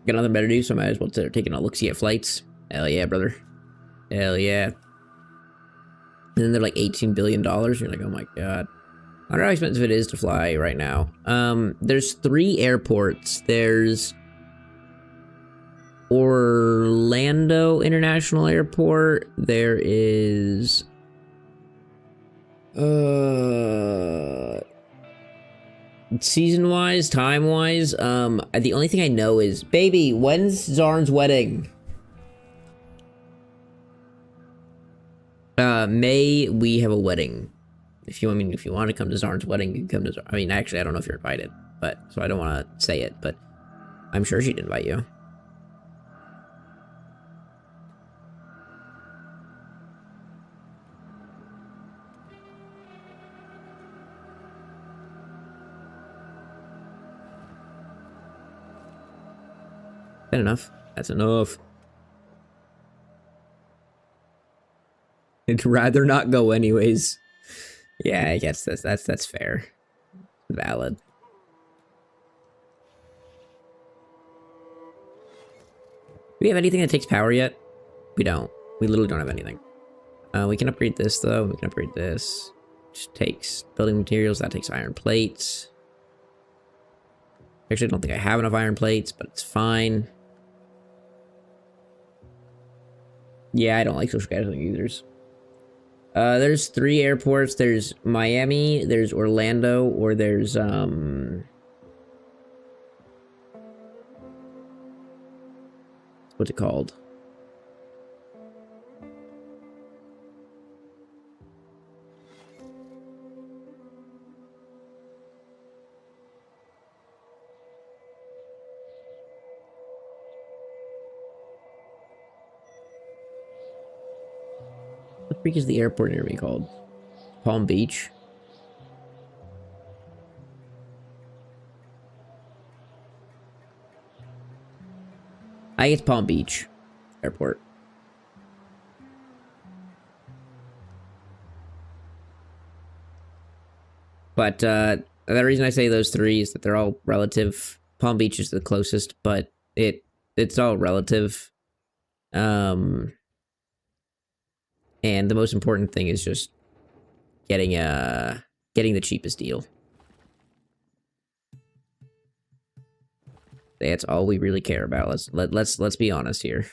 Got nothing better to do, so I might as well start taking a look-see at flights. Hell yeah, brother. Hell yeah. And then they're like $18 billion. You're like, oh my god. I wonder how expensive it is to fly right now. There's 3 airports. There's Orlando International Airport. There is season-wise, time-wise, the only thing I know is, baby, when's Zarn's wedding? May, we have a wedding. If you want to come to Zarn's wedding, you can come to Zarn. I mean, actually, I don't know if you're invited, but, so I don't want to say it, but I'm sure she'd invite you. That enough? That's enough. I'd rather not go anyways. Yeah, I guess that's fair. Valid. Do we have anything that takes power yet? We don't. We literally don't have anything. We can upgrade this though. We can upgrade this. Just takes building materials. That takes iron plates. Actually, I don't think I have enough iron plates, but it's fine. Yeah, I don't like social casualty users. There's 3 airports. There's Miami, there's Orlando, or there's, what's it called? What the freak is the airport near me called? Palm Beach? I think it's Palm Beach. airport. But the reason I say those three is that they're all relative. Palm Beach is the closest, but it's all relative. And the most important thing is just getting the cheapest deal. That's all we really care about. Let's be honest here.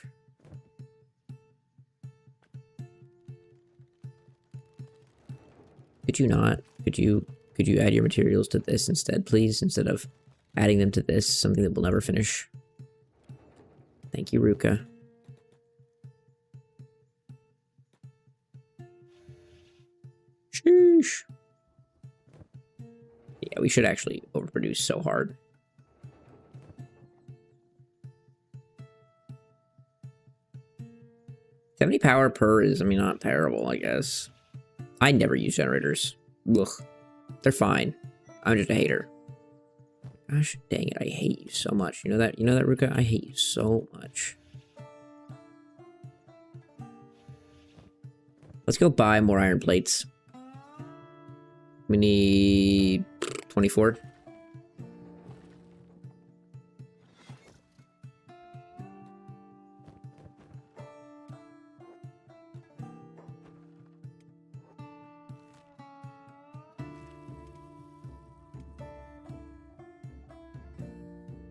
Could you not? Could you add your materials to this instead, please? Instead of adding them to this, something that we'll never finish. Thank you, Ruka. Sheesh. Yeah, we should actually overproduce so hard. 70 power per is, I mean, not terrible, I guess. I never use generators. Ugh. They're fine. I'm just a hater. Gosh dang it, I hate you so much. You know that, Ruka? I hate you so much. Let's go buy more iron plates. We need 24.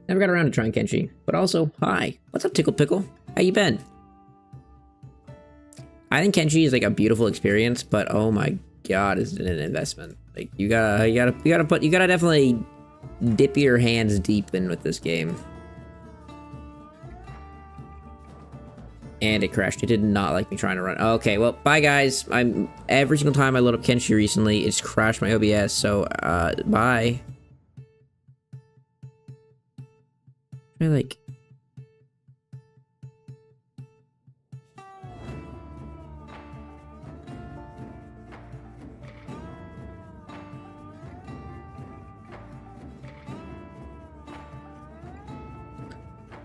Never got around to trying Kenshi, but also, hi. What's up, Tickle Pickle? How you been? I think Kenshi is like a beautiful experience, but oh my god, is it an investment? Like you gotta definitely dip your hands deep in with this game. And it crashed. It did not like me trying to run. Okay, well, bye guys. Every single time I load up Kenshi recently, it's crashed my OBS. So bye. I like.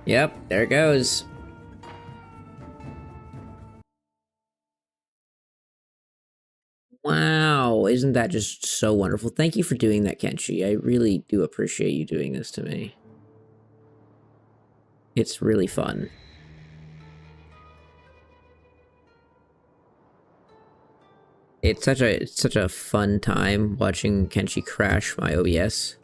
Yep, there it goes. Wow, isn't that just so wonderful? Thank you for doing that, Kenshi. I really do appreciate you doing this to me. It's really fun. It's such a fun time watching Kenshi crash my OBS.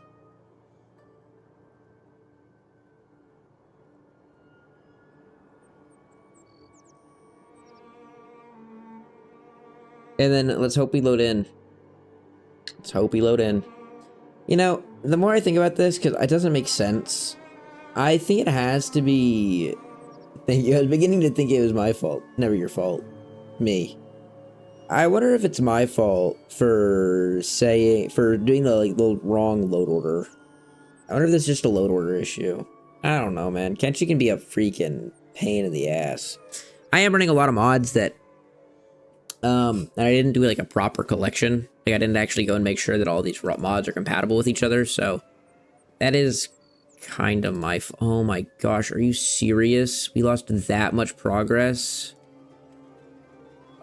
And then let's hope we load in. Let's hope we load in. You know, the more I think about this, because it doesn't make sense, I think it has to be... I was beginning to think it was my fault. Never your fault. Me. I wonder if it's my fault for doing the wrong load order. I wonder if this is just a load order issue. I don't know, man. Kenshi can be a freaking pain in the ass. I am running a lot of mods that I didn't do like a proper collection. Like I didn't actually go and make sure that all these mods are compatible with each other. So that is kind of my oh my gosh, are you serious? We lost that much progress?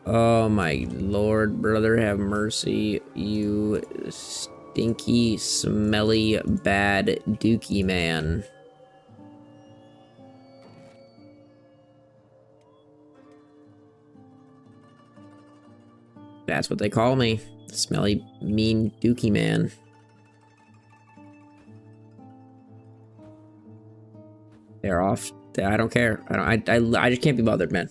Oh my lord, brother, have mercy, you stinky, smelly, bad dookie man. That's what they call me. The smelly, mean dookie man. They're off. I don't care. I just can't be bothered, man.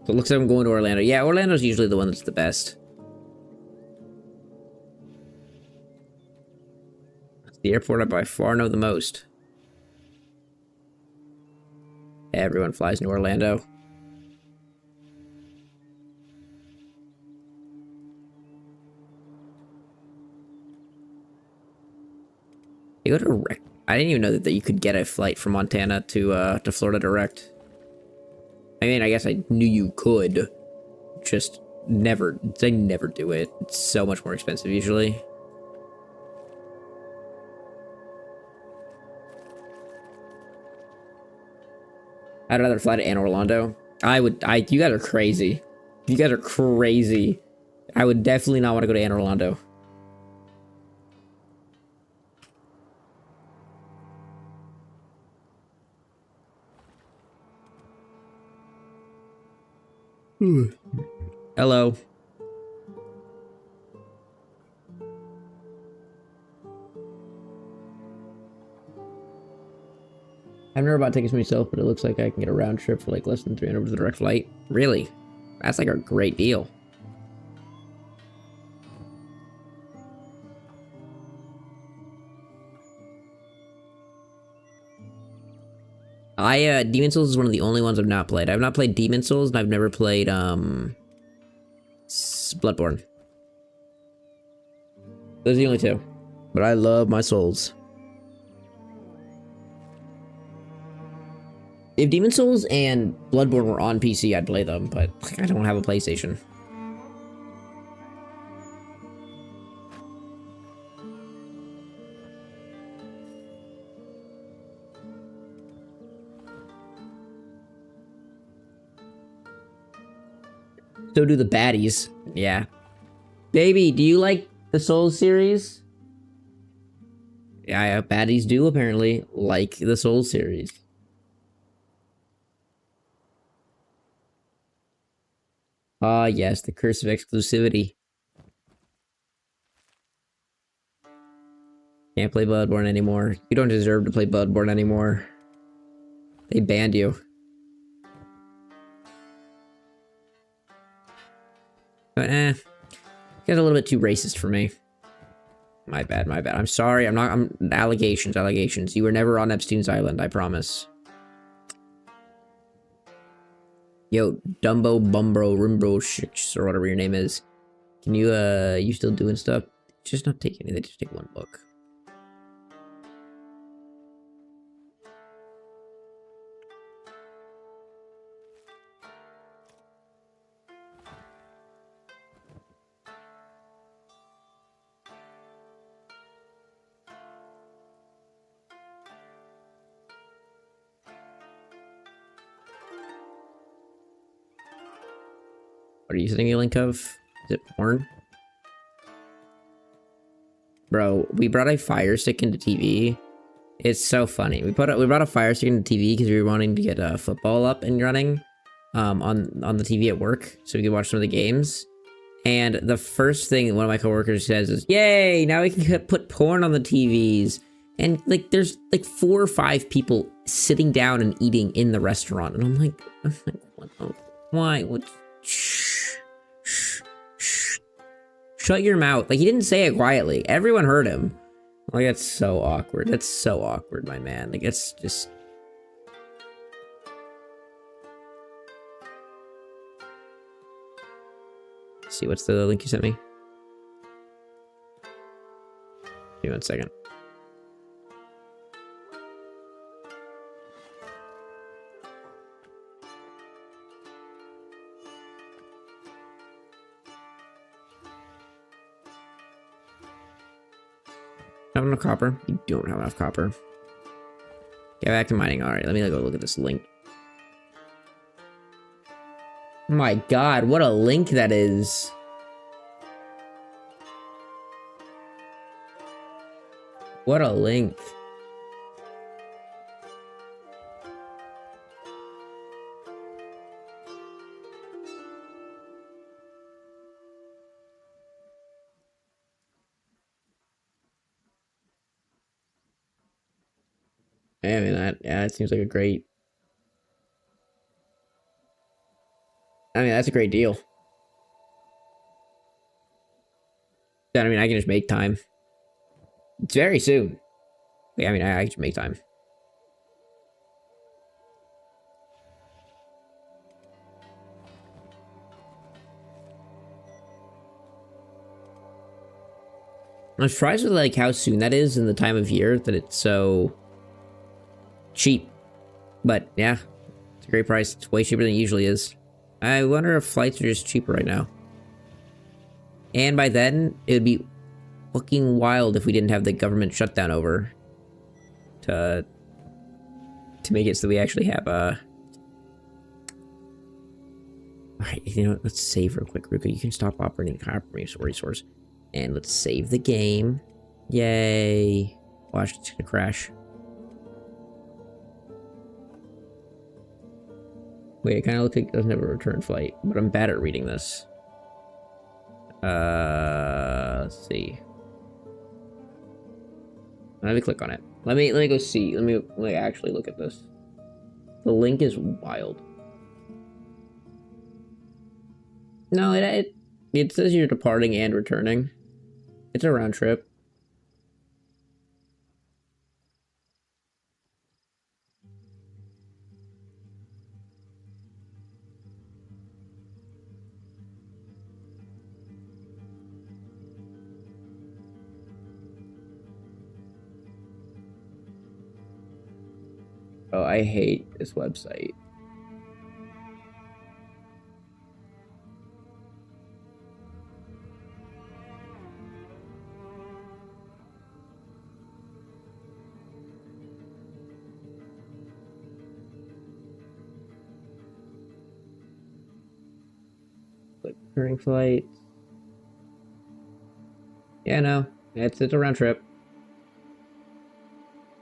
So it looks like I'm going to Orlando. Yeah, Orlando's usually the one that's the best. It's the airport I by far know the most. Everyone flies to Orlando. You go direct. I didn't even know that you could get a flight from Montana to Florida direct. I mean, I guess I knew you could. Just never. They never do it. It's so much more expensive usually. I'd rather fly to Anne Orlando. You guys are crazy. You guys are crazy. I would definitely not want to go to Anne Orlando. Hello. I've never bought tickets myself, but it looks like I can get a round trip for like less than 300 with a direct flight. Really? That's like a great deal. Demon Souls is one of the only ones I've not played. I've not played Demon Souls, and I've never played, Bloodborne. Those are the only two. But I love my Souls. If Demon Souls and Bloodborne were on PC, I'd play them, but like, I don't have a PlayStation. So do the baddies. Yeah. Baby, do you like the Souls series? Yeah, baddies do apparently like the Souls series. Ah, yes, the curse of exclusivity. Can't play Bloodborne anymore. You don't deserve to play Bloodborne anymore. They banned you. But you guys are a little bit too racist for me. My bad, my bad. I'm sorry, I'm allegations. You were never on Epstein's Island, I promise. Yo, Dumbo, Bumbro, Rimbro, Shix, or whatever your name is. Can you, you still doing stuff? Just not take any, they just take one book. What are you sending a link of? Is it porn? Bro, we brought a Fire Stick into TV. It's so funny. We brought a Fire Stick into TV because we were wanting to get football up and running on the TV at work so we could watch some of the games. And the first thing one of my coworkers says is, "Yay, now we can put porn on the TVs." And like there's like 4 or 5 people sitting down and eating in the restaurant. And I'm like what the, why? What? Shh. Shut your mouth. Like, he didn't say it quietly. Everyone heard him. Like, that's so awkward. That's so awkward, my man. Like, it's just... Let's see, what's the link you sent me? Give me 1 second. Have enough copper? You don't have enough copper. Get back to mining. Alright, let me go look at this link. My god, what a link that is. What a link. I mean, it seems like a great... I mean, that's a great deal. I mean, I can just make time. It's very soon. Yeah, I mean, I can just make time. I'm surprised with, like, how soon that is in the time of year that it's so... cheap. But yeah, it's a great price. It's way cheaper than it usually is. I wonder if flights are just cheaper right now. And by then, it would be fucking wild if we didn't have the government shutdown over to make it so we actually have Alright, you know what? Let's save real quick. Ruka, you can stop operating the resource. And let's save the game. Yay. Watch, it's gonna crash. Wait, it kind of looks like it doesn't have a return flight, but I'm bad at reading this. Let's see. Let me click on it. Let me go see. Let me actually look at this. The link is wild. No, it says you're departing and returning. It's a round trip. Oh, I hate this website. Like returning flight. Yeah, no. It's a round trip.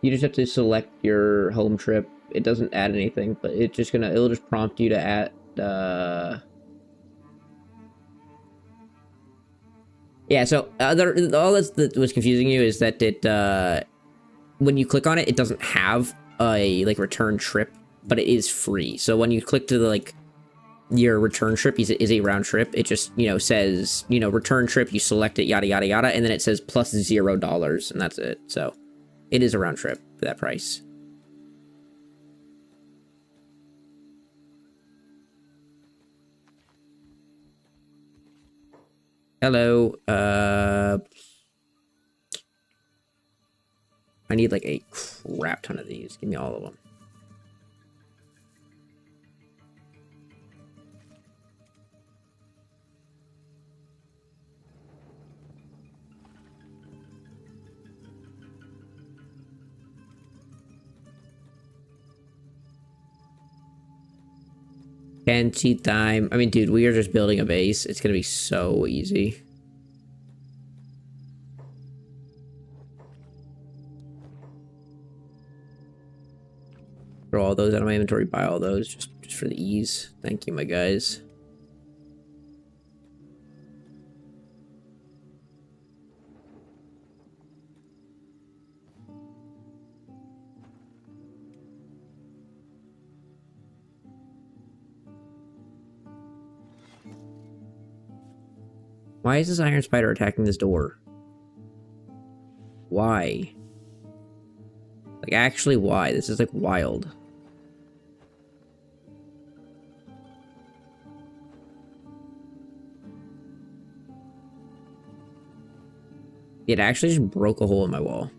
You just have to select your home trip. It doesn't add anything, but it'll just prompt you to add yeah, so all that was confusing you is that when you click on it, it doesn't have a like return trip, but it is free. So when you click to the your return trip is a round trip, it just, says, return trip, you select it, yada yada yada, and then it says plus $0, and that's it. So it is a round trip for that price. Hello, I need like a crap ton of these. Give me all of them. Kenshi time. I mean, dude, we are just building a base. It's gonna be so easy. Throw all those out of my inventory, buy all those just for the ease. Thank you, my guys. Why is this iron spider attacking this door? Why? Like, actually, why? This is, like, wild. It actually just broke a hole in my wall.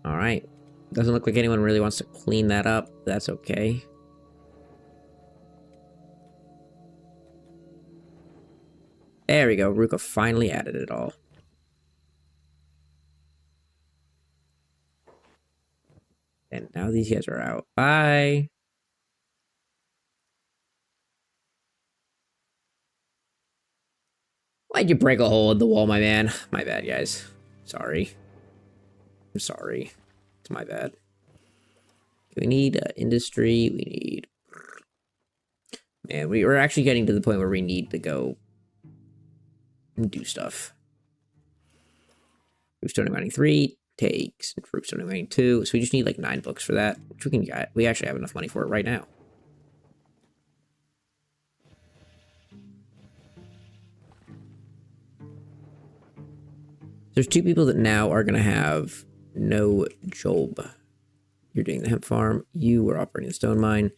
Alright. Doesn't look like anyone really wants to clean that up. That's okay. There we go. Ruka finally added it all. And now these guys are out. Bye. Why'd you break a hole in the wall, my man? My bad, guys. Sorry. I'm sorry. It's my bad. We need industry. We need... Man, we're actually getting to the point where we need to go and do stuff. Roofstone mining 3 takes, and roofstone mining 2. So we just need like 9 books for that, which we can get. We actually have enough money for it right now. There's 2 people that now are gonna have no job. You're doing the hemp farm. You are operating the stone mine.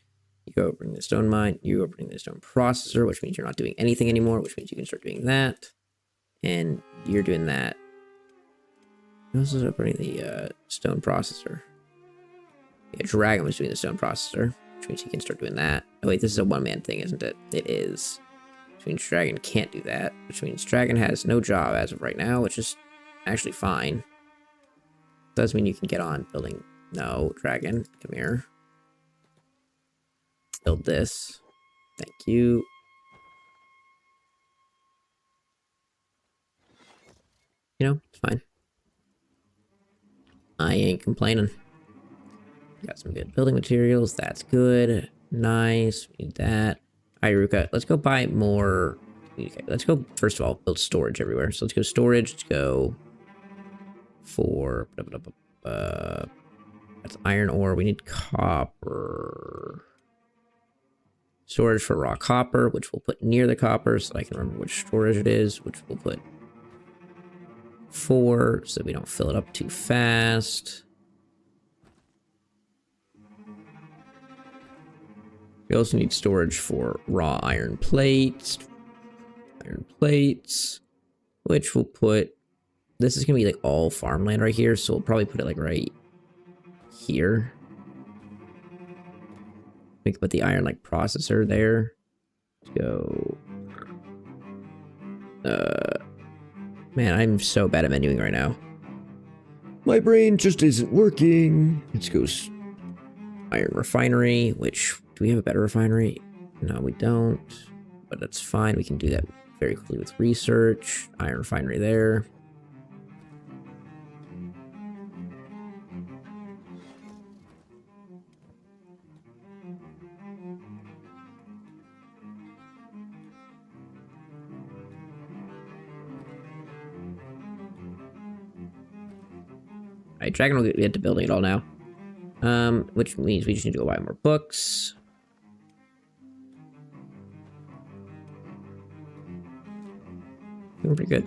You are operating the stone mine. You are operating the stone processor, which means you're not doing anything anymore, which means you can start doing that. And you're doing that. You're also operating the stone processor. Yeah, Dragon was doing the stone processor, which means he can start doing that. Oh wait, this is a one-man thing, isn't it? It is. Which means Dragon can't do that, which means Dragon has no job as of right now, which is actually fine. Does mean you can get on building. No, dragon, come here. Build this. Thank you. You know, it's fine. I ain't complaining. Got some good building materials. That's good. Nice. We need that. Alright, Ruka, let's go buy more. Okay, let's go, first of all, build storage everywhere. So let's go storage. Let's go for... that's iron ore. We need copper. Storage for raw copper, which we'll put near the copper so I can remember which storage it is, which we'll put 4 so we don't fill it up too fast. We also need storage for raw iron plates. Iron plates, which we'll put... This is going to be like all farmland right here, so we'll probably put it like right here. We can put the iron like processor there. Let's go. Man, I'm so bad at menuing right now. My brain just isn't working. Let's go iron refinery, which, do we have a better refinery? No, we don't. But that's fine. We can do that very quickly with research. Iron refinery there. Alright, Dragon will get to building it all now. Which means we just need to go buy more books. Doing pretty good.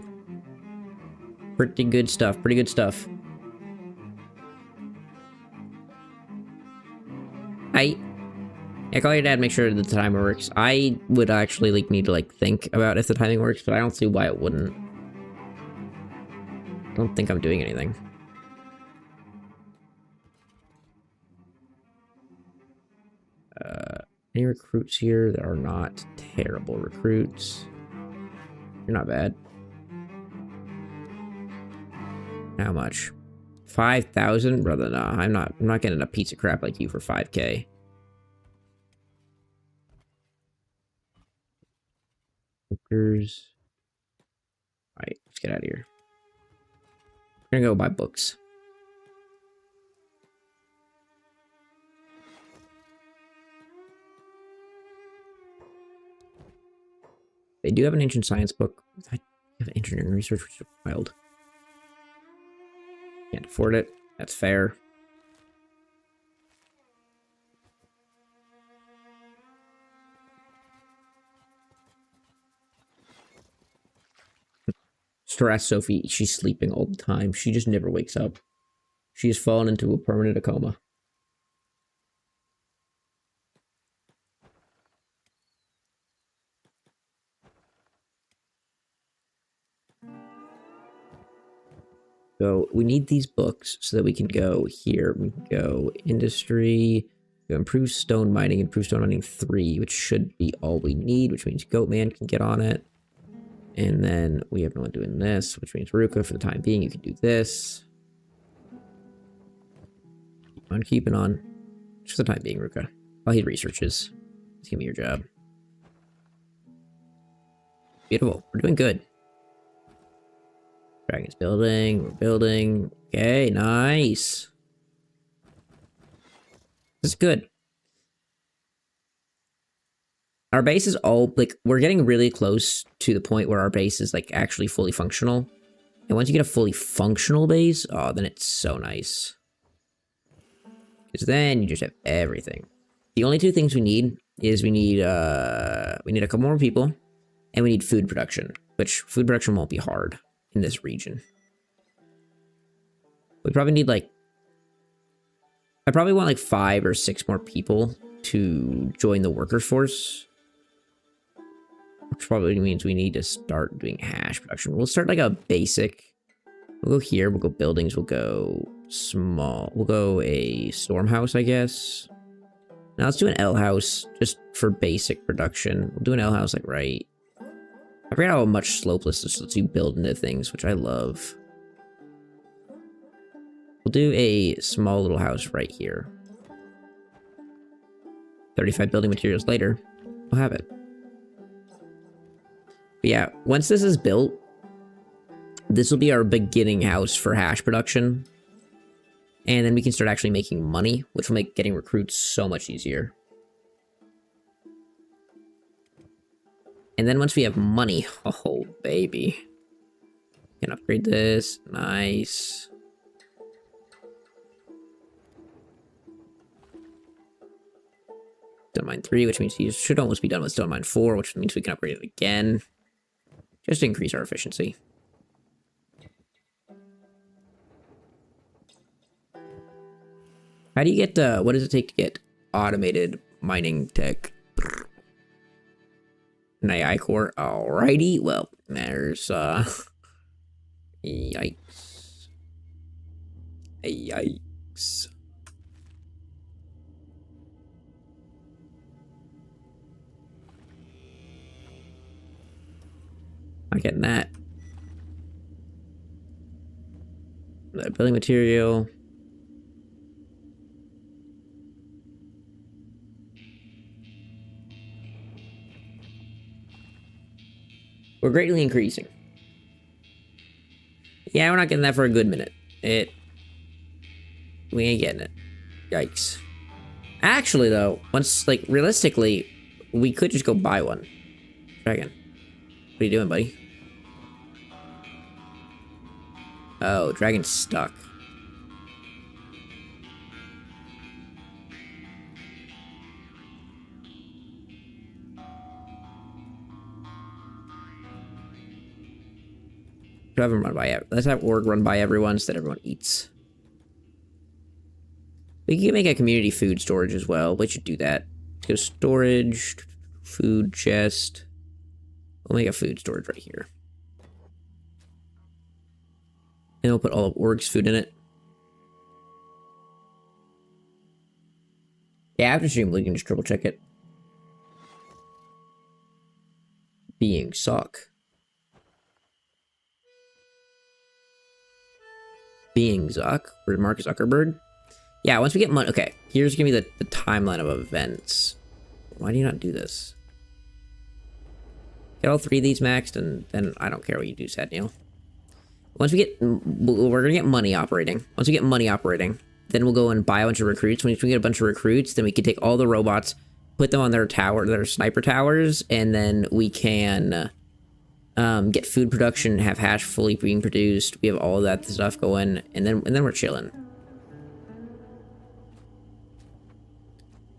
Pretty good stuff, pretty good stuff. Yeah, call your dad, make sure that the timer works. I would actually like need to like think about if the timing works, but I don't see why it wouldn't. I don't think I'm doing anything. Any recruits here that are not terrible recruits? You're not bad. How much? 5,000? Brother, no, I'm not getting a piece of crap like you for 5K. Workers. Alright, let's get out of here. We're gonna go buy books. They do have an ancient science book. I have engineering research, which is wild. Can't afford it. That's fair. Stress Sophie, she's sleeping all the time. She just never wakes up. She has fallen into a permanent coma. So we need these books so that we can go here. We can go industry, go improve stone mining 3, which should be all we need, which means Goatman can get on it. And then we have no one doing this, which means Ruka, for the time being, you can do this. Keep on keeping on. Just for the time being, Ruka. While he researches. Just give me your job. Beautiful. We're doing good. Dragon's building. We're building. Okay, nice. This is good. Our base is all, like, we're getting really close to the point where our base is, like, actually fully functional. And once you get a fully functional base, oh, then it's so nice. Because then you just have everything. The only 2 things we need is we need a couple more people, and we need food production, which food production won't be hard in this region. We probably need, like, I probably want, like, 5 or 6 more people to join the workers force. Which probably means we need to start doing hash production. We'll start like a basic. We'll go here. We'll go buildings. We'll go small. We'll go a storm house, I guess. Now let's do an L house just for basic production. We'll do an L house like right. I forget how much slopeless this lets you build into things, which I love. We'll do a small little house right here. 35 building materials later, we'll have it. But yeah, once this is built, this will be our beginning house for hash production. And then we can start actually making money, which will make getting recruits so much easier. And then once we have money, oh baby. Can upgrade this, nice. Stone mine 3, which means you should almost be done with stone mine 4, which means we can upgrade it again. Just to increase our efficiency. How do you get, what does it take to get automated mining tech? An AI core, alrighty, well, there's, yikes. Yikes. Not getting that. The building material. We're greatly increasing. Yeah, we're not getting that for a good minute. We ain't getting it. Yikes. Actually, though, once, like, realistically, we could just go buy one. Dragon. What are you doing, buddy? Oh, dragon's stuck. Have him run by. Let's have org run by everyone so that everyone eats. We can make a community food storage as well. We should do that. Let's go storage, food chest. We'll make a food storage right here. And we'll put all of org's food in it. Yeah, after stream, we can just triple check it. Being suck. Being Zuck, or Mark Zuckerberg. Yeah, once we get money. Okay, here's gonna be the timeline of events. Why do you not do this? Get all 3 of these maxed, and then I don't care what you do, Sad Neil. Once we get, we're gonna get money operating. Once we get money operating, then we'll go and buy a bunch of recruits. Once we get a bunch of recruits, then we can take all the robots, put them on their tower, their sniper towers, and then we can get food production, have hash fully being produced. We have all of that stuff going, and then we're chilling. Do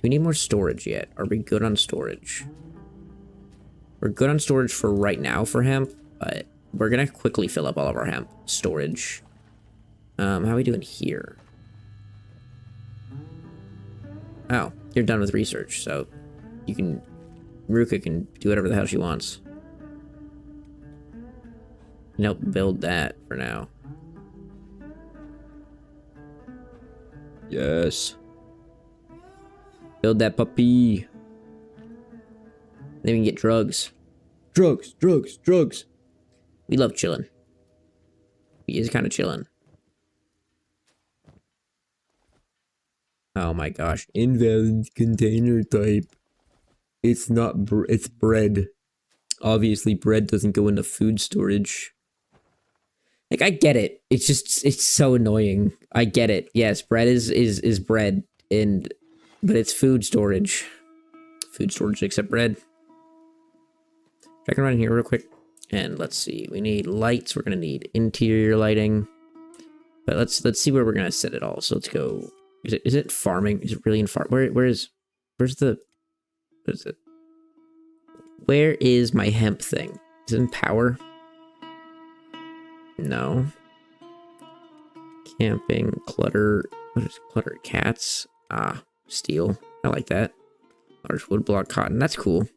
we need more storage yet? Are we good on storage? We're good on storage for right now for hemp, but we're gonna quickly fill up all of our hemp storage. How are we doing here? Oh, you're done with research, so you can, Ruka can do whatever the hell she wants. Nope, build that for now. Yes. Build that puppy. Then we can get drugs. Drugs, drugs, drugs. We love chilling. He is kind of chilling. Oh my gosh. Invalid container type. It's not, it's bread. Obviously, bread doesn't go into food storage. Like, I get it. It's just, it's so annoying. I get it. Yes, bread is bread, but it's food storage. Food storage except bread. I can run in here real quick. And let's see. We need lights. We're gonna need interior lighting. But let's see where we're gonna set it all. So let's go. Is it farming? Is it really in farm? Where's the, what is it? Where is my hemp thing? Is it in power? No. Camping, clutter. What is clutter? Cats. Ah, steel. I like that. Large wood block cotton. That's cool.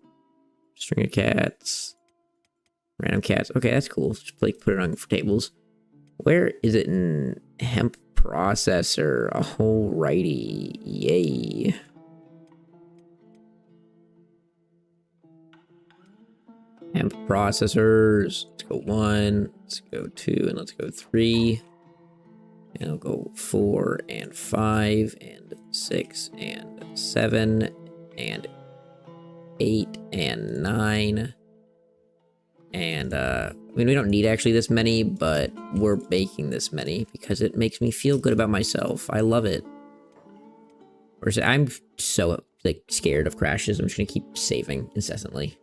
String of cats. Random cats. Okay, that's cool. Just like put it on for tables. Where is it in hemp processor? Alrighty. Yay. Hemp processors. Let's go 1. Let's go 2. And let's go 3. And I'll go 4 and 5 and 6 and 7 and 8 and 9. And, I mean, we don't need actually this many, but we're baking this many because it makes me feel good about myself. I love it. I'm so, like, scared of crashes. I'm just gonna keep saving incessantly.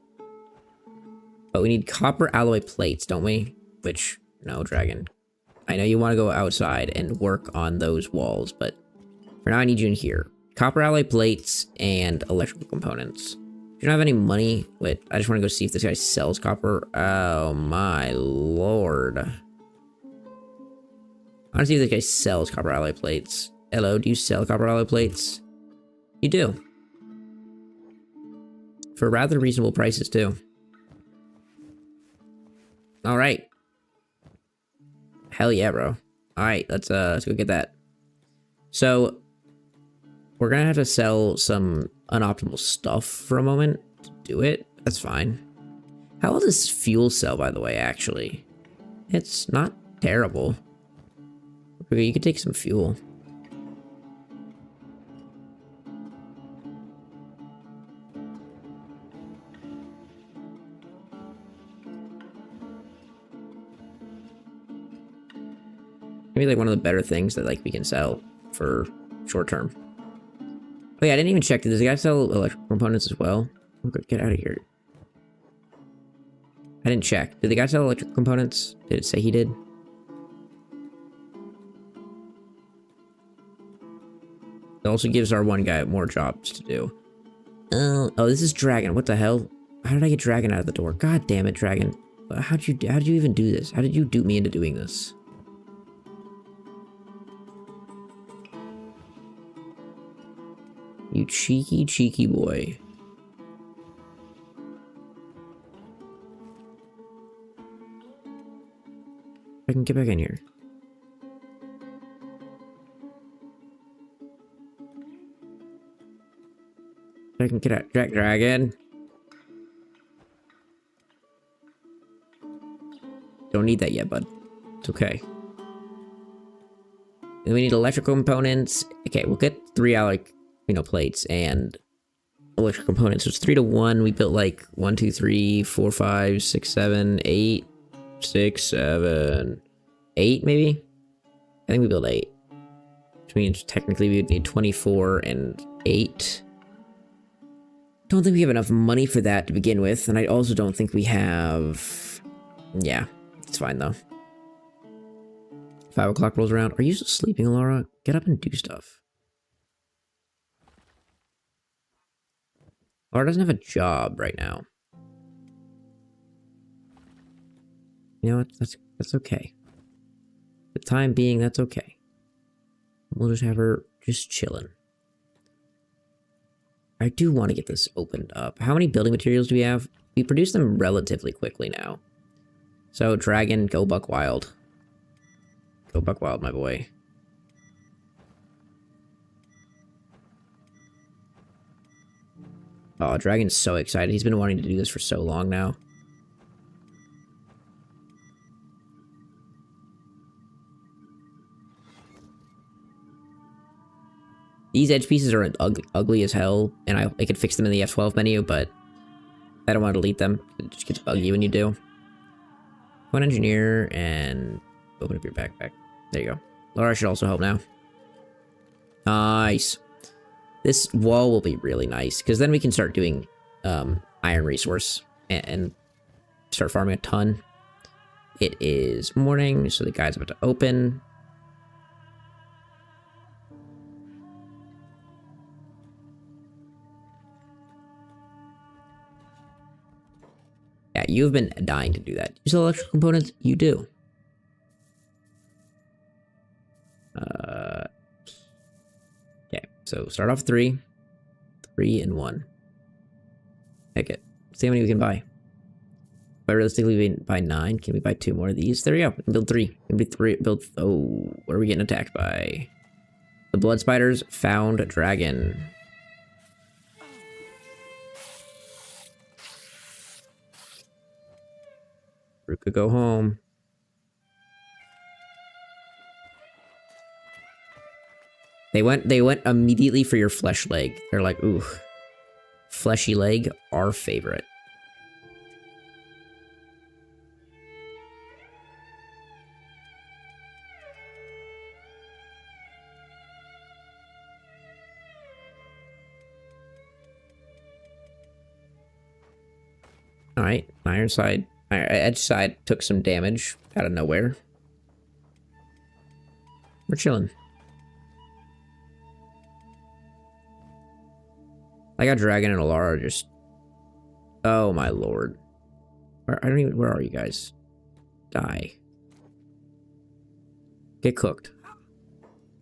But we need copper alloy plates, don't we? Which, no, Dragon. I know you want to go outside and work on those walls, but for now I need you in here. Copper alloy plates and electrical components. Do you not have any money? Wait, I just want to go see if this guy sells copper. Oh my lord. I want to see if this guy sells copper alloy plates. Hello, do you sell copper alloy plates? You do. For rather reasonable prices too. Alright. Hell yeah, bro. Alright, let's go get that. So, we're gonna have to sell some unoptimal stuff for a moment to do it. That's fine. How will this fuel sell, by the way, actually? It's not terrible. Okay, you could take some fuel. Maybe like one of the better things that like we can sell for short term. Oh yeah, I didn't even check. Does the guy sell electrical components as well? Okay, get out of here. I didn't check. Did the guy sell electrical components? Did it say he did? It also gives our one guy more jobs to do. Oh, this is Dragon. What the hell? How did I get Dragon out of the door? God damn it, Dragon. How'd you even do this? How did you dupe me into doing this? You cheeky, cheeky boy. I can get back in here. I can get out. Dragon. Don't need that yet, bud. It's okay. And we need electrical components. Okay, we'll get 3 alloy, plates and electrical components. So it's 3 to 1. We built like 1, 2, 3, 4, 5, 6, 7, 8, 6, 7, 8 maybe? I think we built 8. Which means technically we would need 24 and 8. Don't think we have enough money for that to begin with, and I also don't think we have... Yeah, it's fine though. 5 o'clock rolls around. Are you still sleeping, Laura? Get up and do stuff. Laura doesn't have a job right now. You know what? That's okay. For the time being, that's okay. We'll just have her just chilling. I do want to get this opened up. How many building materials do we have? We produce them relatively quickly now. So, Dragon, go buck wild. Go buck wild, my boy. Oh, Dragon's so excited. He's been wanting to do this for so long now. These edge pieces are ugly as hell, and I could fix them in the F12 menu, but I don't want to delete them. It just gets buggy when you do. One engineer, and open up your backpack. There you go. Laura should also help now. Nice. This wall will be really nice, because then we can start doing iron resource and start farming a ton. It is morning, so the guy's about to open. Yeah, you've been dying to do that. You sell electrical components? You do. Okay, so start off 3. 3 and 1. Heck it. See how many we can buy. But realistically, we can buy 9. Can we buy 2 more of these? There we go. We can build 3. We can build... Oh, what are we getting attacked by? The blood spiders found a dragon. Ruka, go home. They went immediately for your flesh leg. They're like, ooh, fleshy leg, our favorite. All right, edge side took some damage out of nowhere. We're chilling. I got Dragon and Alara just... Oh my lord. Where are you guys? Die. Get cooked.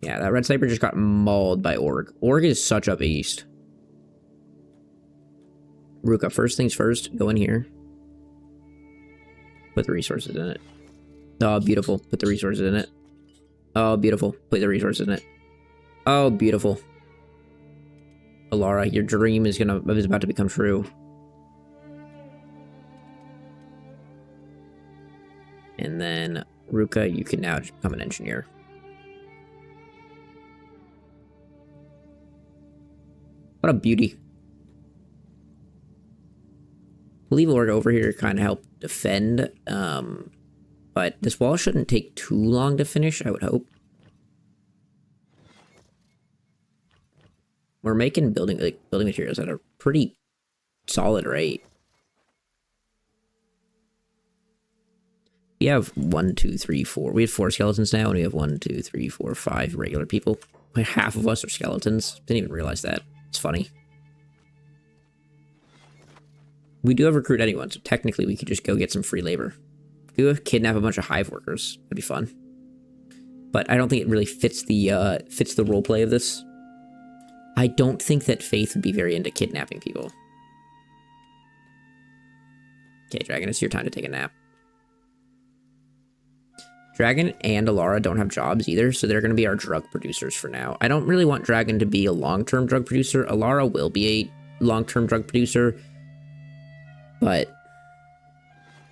Yeah, that red sniper just got mauled by Org. Org is such a beast. Ruka, first things first, go in here. Put the resources in it. Oh, beautiful. Put the resources in it. Oh, beautiful. Put the resources in it. Oh, beautiful. Alara, your dream is about to become true. And then, Ruka, you can now just become an engineer. What a beauty. We'll leave Org over here to kind of help defend, but this wall shouldn't take too long to finish, I would hope. We're making building materials at a pretty solid rate. We have 1, 2, 3, 4. We have 4 skeletons now, and we have 1, 2, 3, 4, 5 regular people. Like half of us are skeletons. Didn't even realize that. It's funny. We do have recruit anyone, so technically we could just go get some free labor. Go kidnap a bunch of hive workers. That'd be fun. But I don't think it really fits the roleplay of this. I don't think that Faith would be very into kidnapping people. Okay, Dragon, it's your time to take a nap. Dragon and Alara don't have jobs either, so they're going to be our drug producers for now. I don't really want Dragon to be a long-term drug producer. Alara will be a long-term drug producer, but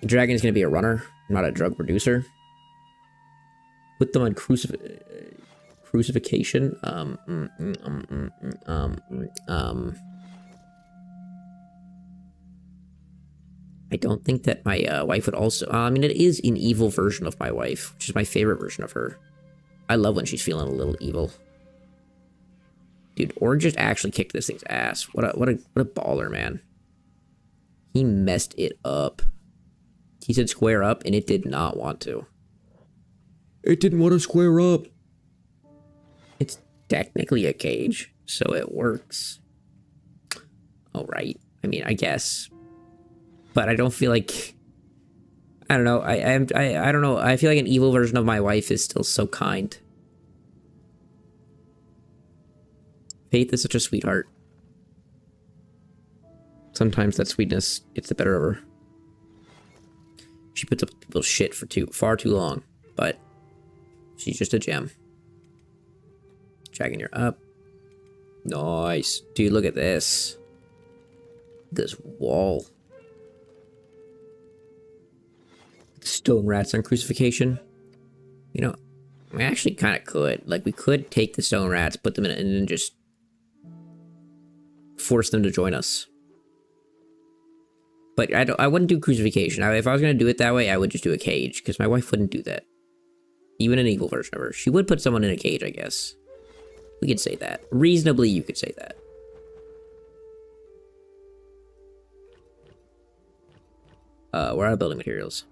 Dragon is going to be a runner, not a drug producer. Put them on crucifixion. I don't think that my wife would also... I mean, it is an evil version of my wife, which is my favorite version of her. I love when she's feeling a little evil. Dude, Org just actually kicked this thing's ass. What a baller, man. He messed it up. He said square up, and it did not want to. It didn't want to square up. It's technically a cage, so it works. All right. I mean, I guess. But I don't feel like... I don't know. I don't know. I feel like an evil version of my wife is still so kind. Faith is such a sweetheart. Sometimes that sweetness gets the better of her. She puts up with people's shit for far too long, but she's just a gem. Dragon, you're up. Nice. Dude, look at this. This wall. Stone rats on crucifixion. You know, we actually kind of could. Like, we could take the stone rats, put them in it, and then just force them to join us. But I wouldn't do crucifixion. If I was going to do it that way, I would just do a cage, because my wife wouldn't do that. Even an evil version of her. She would put someone in a cage, I guess. We could say that. Reasonably, you could say that. We're out of building materials.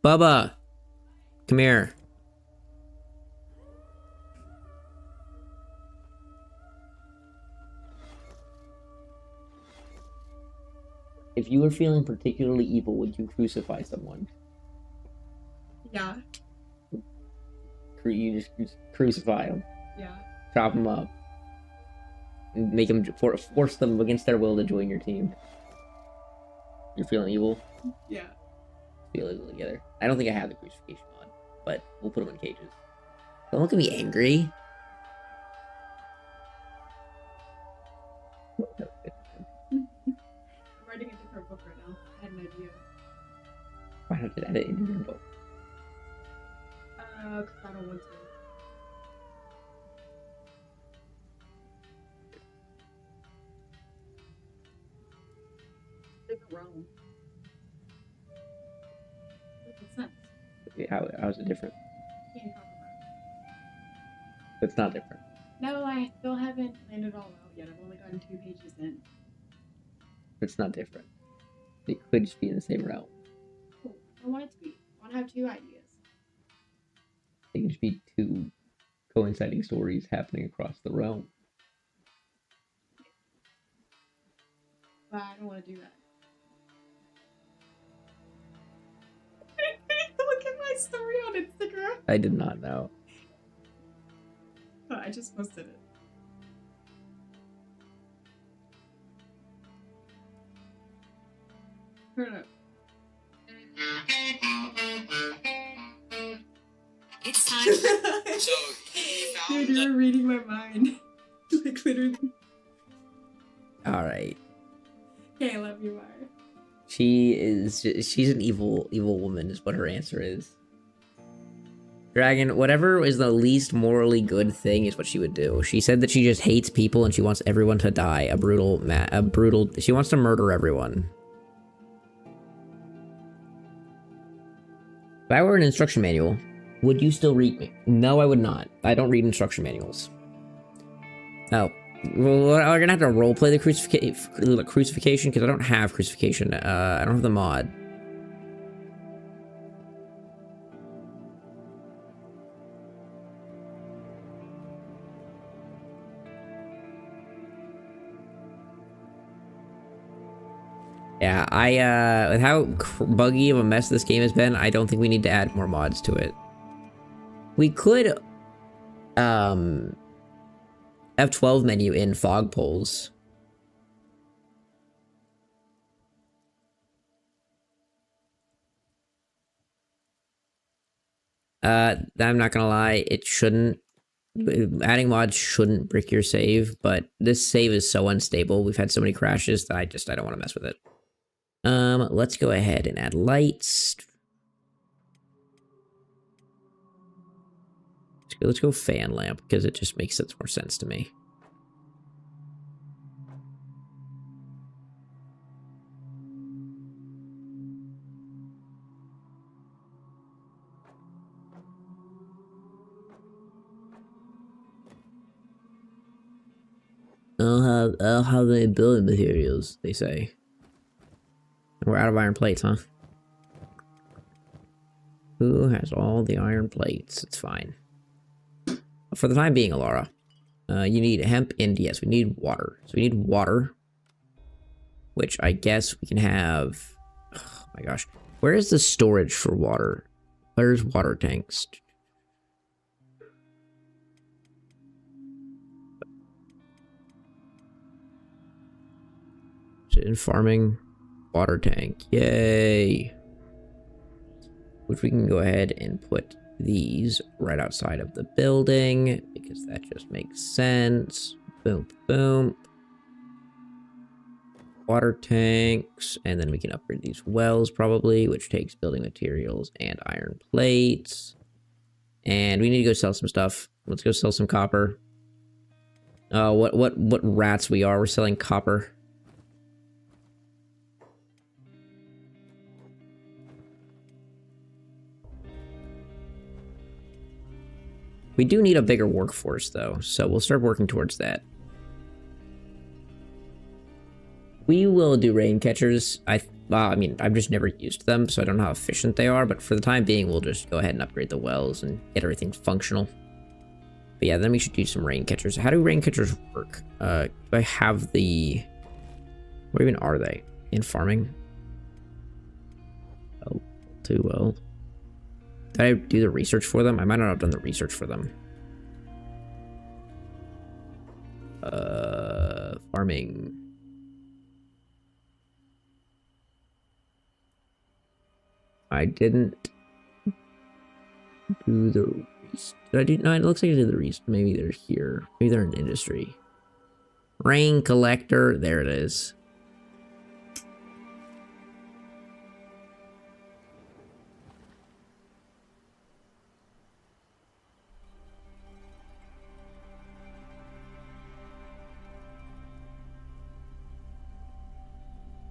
Bubba! Come here. If you were feeling particularly evil, would you crucify someone? Yeah. You just crucify them. Yeah. Chop them up. And make them force them against their will to join your team. You're feeling evil? Yeah. Feel evil together. I don't think I have the crucifixion mod, but we'll put them in cages. Don't look at me angry. why not just add it in your book? Because I don't want to. Different realm. Makes sense. How's it different? Can't talk about It's not different. it. No, I still haven't planned it all out yet. I've only gotten 2 pages in. It's not different. It could just be in the same realm. Cool. I want it to be. I want to have 2 ideas. It could just be 2 coinciding stories happening across the realm. But I don't want to do that. Look at my story on Instagram. I did not know. Oh, I just posted it. Turn it up. It's time. So he found Dude, you were reading my mind. Like, literally. Alright. Okay, I love you, Mara. She's an evil woman is what her answer is. Dragon, whatever is the least morally good thing is what she would do. She said that she just hates people and she wants everyone to die. She wants to murder everyone. If I were an instruction manual, would you still read me? No, I would not. I don't read instruction manuals. Oh. Well, we're gonna have to roleplay the crucifixion because I don't have crucifixion. I don't have the mod. Yeah, with how buggy of a mess this game has been, I don't think we need to add more mods to it. We could, F12 menu in fog poles. I'm not gonna lie, it shouldn't. Adding mods shouldn't brick your save, but this save is so unstable. We've had so many crashes that I don't want to mess with it. Let's go ahead and add lights. Let's go fan lamp, because it just makes more sense to me. I'll have the building materials, they say. We're out of iron plates, huh? Who has all the iron plates? It's fine. For the time being, Alara, you need hemp, and yes, we need water. So we need water, which I guess we can have. Oh my gosh, where is the storage for water? Where's water tanks? In farming, water tank, yay! Which we can go ahead and put these right outside of the building, because that just makes sense. Boom, boom. Water tanks, and then we can upgrade these wells probably, which takes building materials and iron plates. And we need to go sell some stuff. Let's go sell some copper. What rats we are. We're selling copper. We do need a bigger workforce, though, so we'll start working towards that. We will do rain catchers. I mean, I've just never used them, so I don't know how efficient they are, but for the time being, we'll just go ahead and upgrade the wells and get everything functional. But yeah, then we should do some rain catchers. How do rain catchers work? Do I have the... Where even are they? In farming? Oh, too well. Did I do the research for them? I might not have done the research for them. Farming. I didn't do the... Did I do... No, it looks like I did the research. Maybe they're here. Maybe they're in industry. Rain collector. There it is.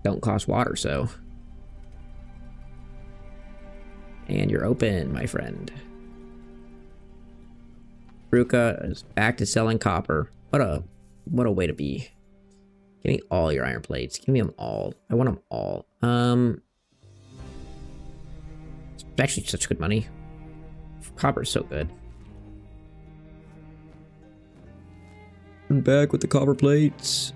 don't cost water, so. And you're open, my friend. Ruka is back to selling copper. What a way to be. Give me all your iron plates. Give me them all. I want them all. It's actually such good money. Copper is so good. I'm back with the copper plates.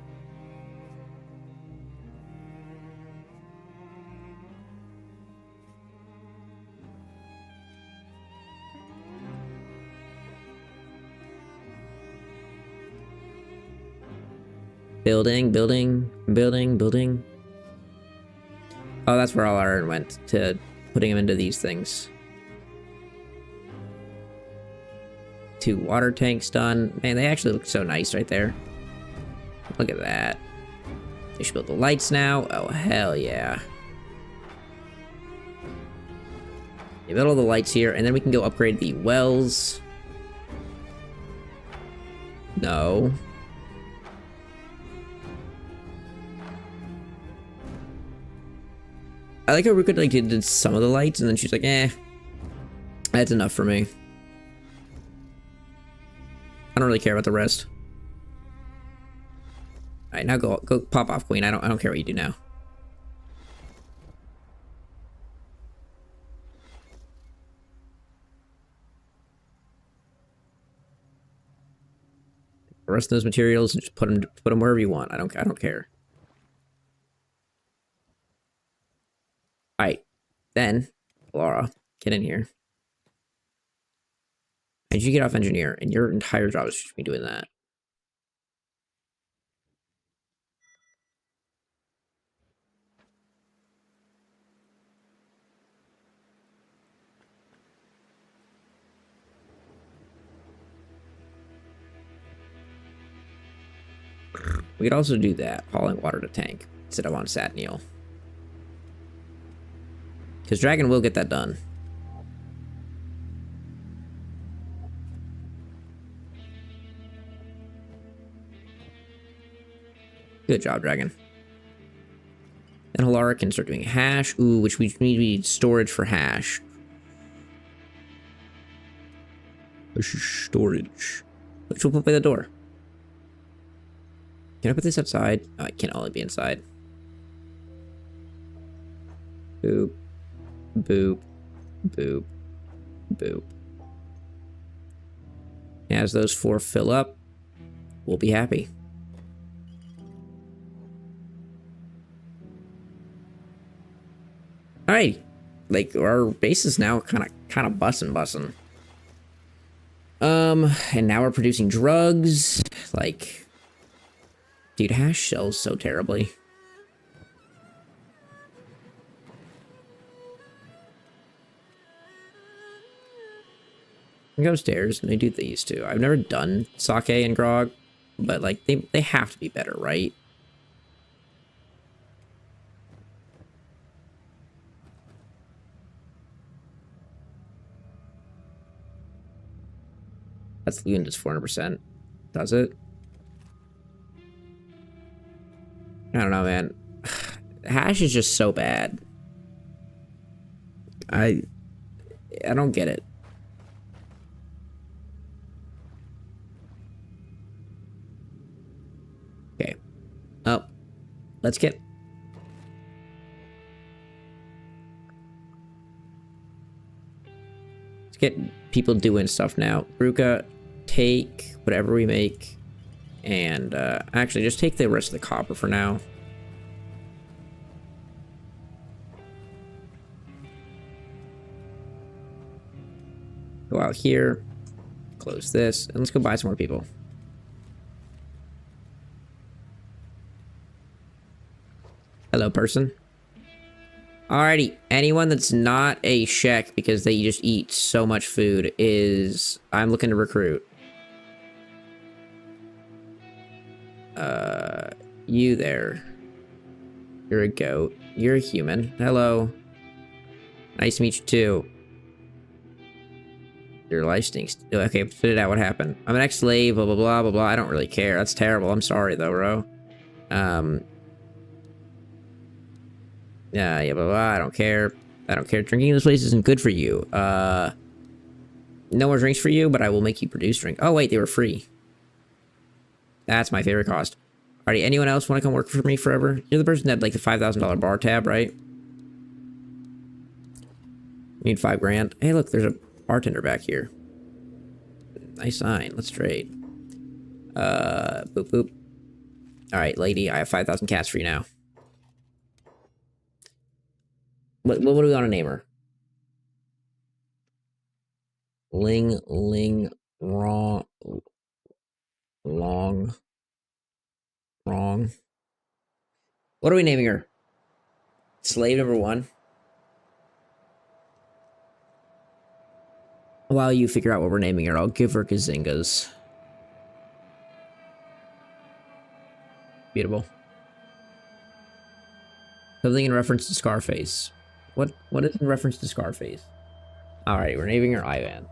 Building, building, building, building. Oh, that's where all our iron went, to putting them into these things. 2 water tanks done. Man, they actually look so nice right there. Look at that. They should build the lights now. Oh, hell yeah. You build all the lights here, and then we can go upgrade the wells. No. I like how we could like did some of the lights, and then she's like, "Eh, that's enough for me. I don't really care about the rest." All right, now go pop off, Queen. I don't care what you do now. The rest of those materials, just put them wherever you want. I don't care. All right, then Laura, get in here. And you get off engineer, and your entire job is just me doing that. We could also do that, hauling water to tank, instead of on Satniel. Because Dragon will get that done. Good job, Dragon. And Halara can start doing hash. Ooh, which we need storage for hash. Storage. Which we'll put by the door. Can I put this outside? Oh, it can only be inside. Boop. Boop. Boop. Boop. As those 4 fill up, we'll be happy. Alright. Like, our base is now kind of bussin'. And now we're producing drugs. Like, dude, hash sells so terribly. I go upstairs and they do what they used to. I've never done sake and grog, but like they have to be better, right? That's Loon just 400%. Does it? I don't know, man. Hash is just so bad. I don't get it. Okay. Oh. Let's get people doing stuff now. Ruka, take whatever we make. And actually, just take the rest of the copper for now. Go out here, close this, and let's go buy some more people. Hello, person. Alrighty, anyone that's not a Shek because they just eat so much food is... I'm looking to recruit. You there. You're a goat. You're a human. Hello. Nice to meet you too. Your life stinks. Okay, spit it out. What happened? I'm an ex-slave, blah, blah, blah, blah, blah. I don't really care. That's terrible. I'm sorry, though, bro. Yeah, blah, blah, blah. I don't care. I don't care. Drinking in this place isn't good for you. No more drinks for you, but I will make you produce drink. Oh, wait, they were free. That's my favorite cost. Alrighty, anyone else want to come work for me forever? You're the person that had, like, the $5,000 bar tab, right? You need 5 grand. Hey, look, there's a bartender back here. Nice sign. Let's trade. Boop, boop. Alright, lady, I have 5,000 cats for you now. What do we want to name her? Ling, wrong, long, wrong. What are we naming her? Slave number 1? While you figure out what we're naming her, I'll give her gazingas. Beautiful. Something in reference to Scarface. What is in reference to Scarface? Alright, we're naming her Ivan.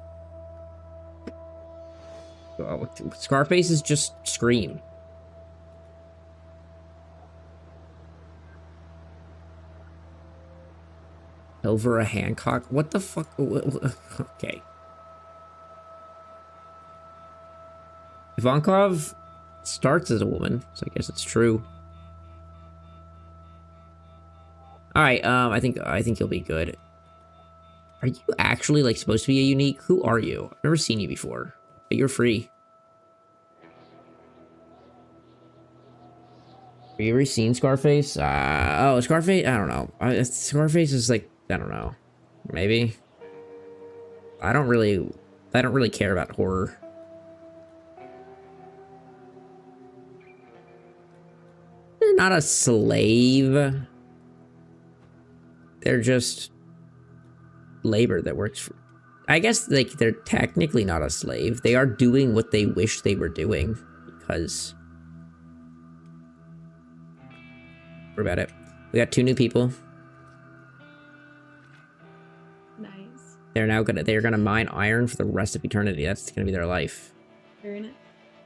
Oh, Scarface is just Scream. Elvira Hancock? What the fuck? Okay. Ivankov starts as a woman, so I guess it's true. Alright, I think you'll be good. Are you actually, like, supposed to be a unique? Who are you? I've never seen you before. But you're free. Have you ever seen Scarface? Oh, Scarface? I don't know. Scarface is like, I don't know. Maybe. I don't really care about horror. They're not a slave. They're just labor that works for... I guess, like, they're technically not a slave. They are doing what they wish they were doing. Because... we're about it. We got 2 new people. Nice. They're gonna mine iron for the rest of eternity. That's gonna be their life. Very nice.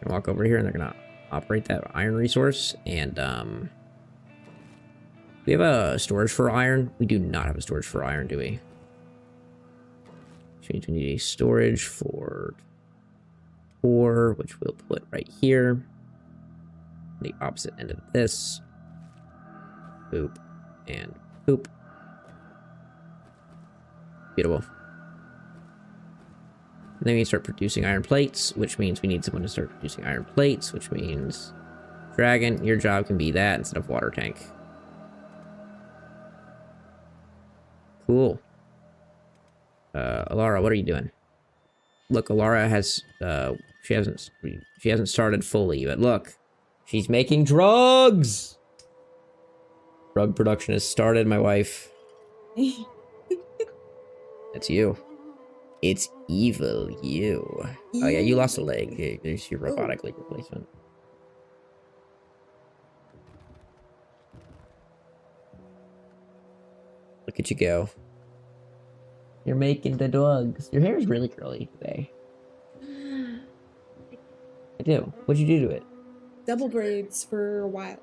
Gonna walk over here and they're gonna operate that iron resource. And, we have a storage for iron? We do not have a storage for iron, do we? Which means we need a storage for ore, which we'll put right here. The opposite end of this. Boop. And boop. Beautiful. And then we start producing iron plates, which means we need someone to start producing iron plates, which means... Dragon, your job can be that instead of water tank. Cool. Alara, what are you doing? Look, Alara has, she hasn't started fully, but look, she's making drugs! Drug production has started, my wife. That's you. It's evil, you. Oh yeah, you lost a leg. Here, there's your robotic leg replacement. Look at you go. You're making the drugs. Your hair is really curly today. I do. What'd you do to it? Double braids for a while.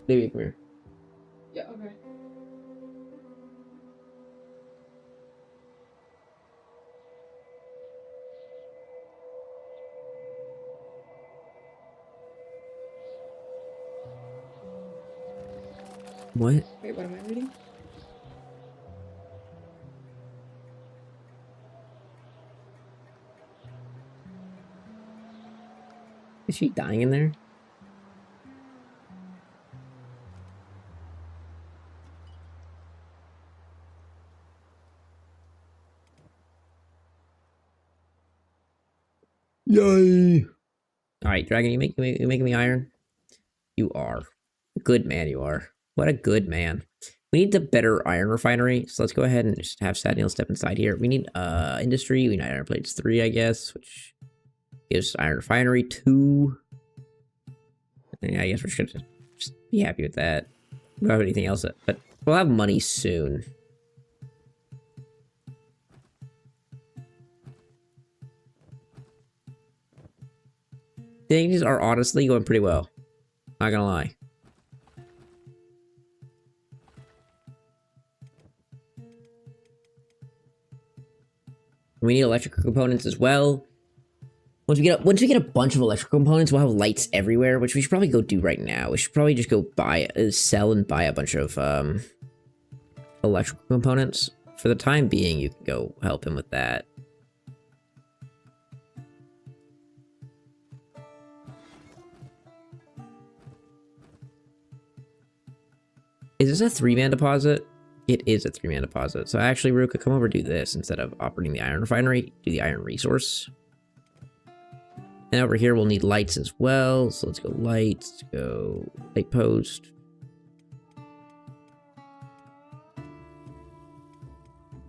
Baby, come here. Yeah, okay. What? Wait, what am I reading? Is she dying in there? Yay! Alright, Dragon, you making me iron? You are. A good man you are. What a good man. We need the better iron refinery, so let's go ahead and just have Sad Neil step inside here. We need industry, we need iron plates 3, I guess, which gives iron refinery 2. Yeah, I guess we're just gonna just be happy with that. We don't have anything else, but we'll have money soon. Things are honestly going pretty well. Not gonna lie. We need electrical components as well. Once we get a bunch of electrical components, we'll have lights everywhere, which we should probably go do right now. We should probably just go sell and buy a bunch of electrical components. For the time being, you can go help him with that. Is this a 3-man deposit? It is a 3-man deposit. So actually, Ruka, come over and do this instead of operating the iron refinery. Do the iron resource. And over here, we'll need lights as well. So let's go lights, go light post.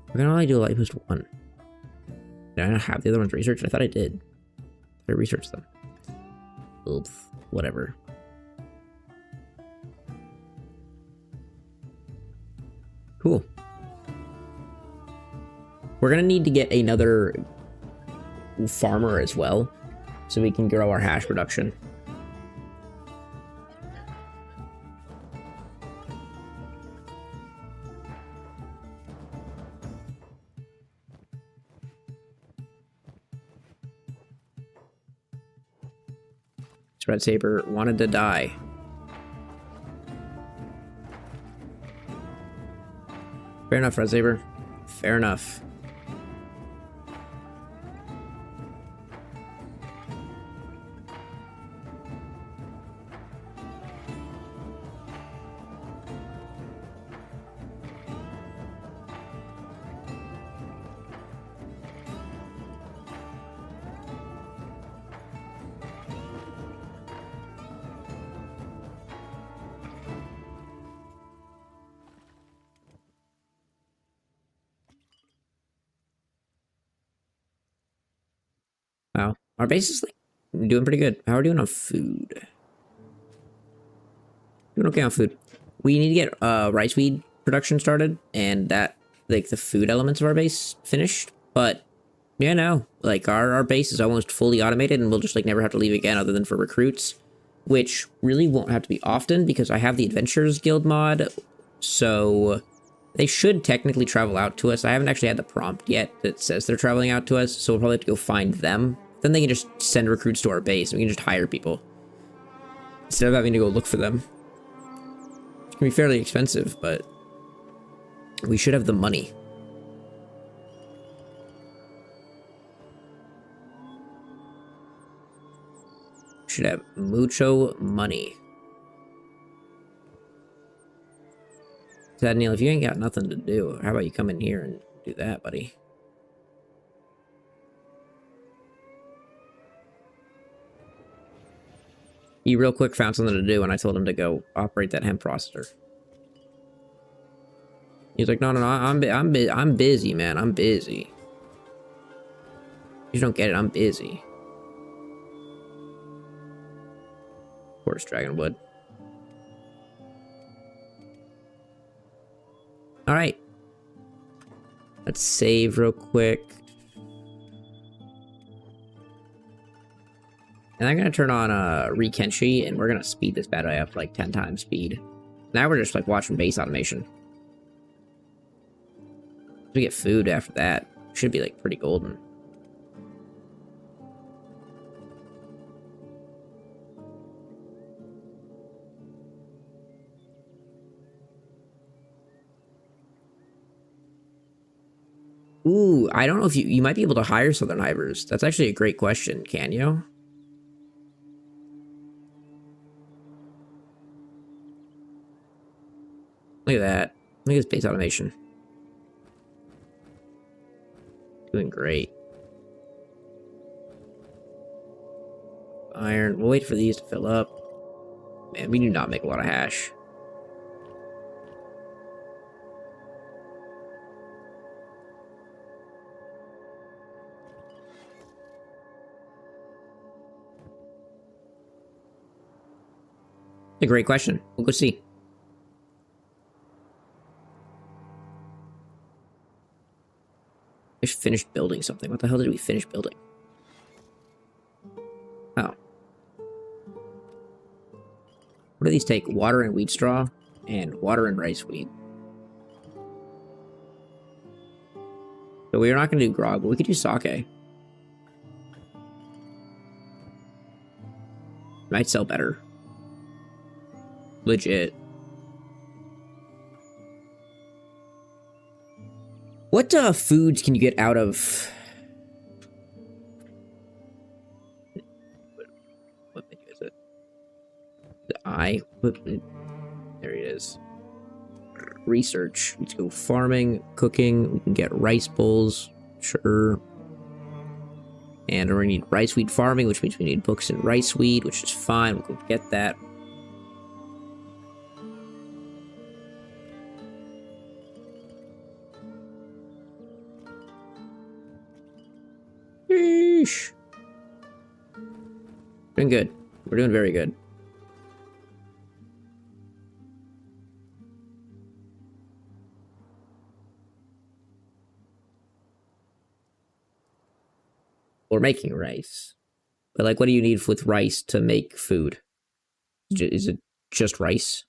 We're gonna only do a light post 1. Did I not have the other ones researched? I thought I did. I researched them. Oops, whatever. Cool. We're gonna need to get another farmer as well, so we can grow our hash production. Red Saber wanted to die. Fair enough, Red Saber. Fair enough. Wow. Our base is like doing pretty good. How are we doing on food? Doing okay on food. We need to get rice weed production started and that like the food elements of our base finished. But yeah, no. Like our base is almost fully automated and we'll just like never have to leave again other than for recruits. Which really won't have to be often because I have the Adventurers Guild mod. So they should technically travel out to us. I haven't actually had the prompt yet that says they're traveling out to us, so we'll probably have to go find them. Then they can just send recruits to our base, and we can just hire people. Instead of having to go look for them. It's gonna be fairly expensive, but we should have the money. Should have mucho money. So, Neil, if you ain't got nothing to do, how about you come in here and do that, buddy? He real quick found something to do, and I told him to go operate that hemp processor. He's like, no, I'm busy, man. I'm busy. You don't get it. I'm busy. Of course, Dragonwood. All right. Let's save real quick. And I'm going to turn on Kenshi, and we're going to speed this bad boy up like 10 times speed. Now we're just like watching base automation. We get food after that. Should be like pretty golden. Ooh, I don't know if you might be able to hire Southern Hivers. That's actually a great question. Can you? Look at that. Look at this base automation. Doing great. Iron. We'll wait for these to fill up. Man, we do not make a lot of hash. A great question. We'll go see. Finished building something. What the hell did we finish building? Oh. What do these take? Water and wheat straw, and water and rice wheat. So we're not going to do grog, but we could do sake. Might sell better. Legit. What foods can you get out of... What menu is it? There it is. Research. Let's go farming, cooking. We can get rice bowls. Sure. And we're gonna need rice wheat farming, which means we need books in rice wheat, which is fine. We'll go get that. Yeesh. Doing good. We're doing very good. We're making rice. But, like, what do you need with rice to make food? Is it just rice?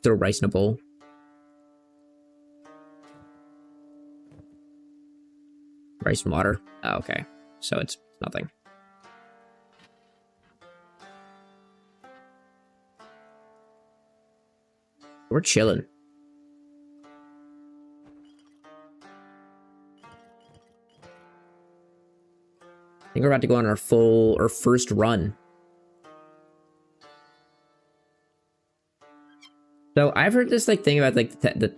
Throw rice in a bowl? Rice and water? Oh, okay. So it's nothing. We're chilling. I think we're about to go on our first run. So I've heard this like thing about like the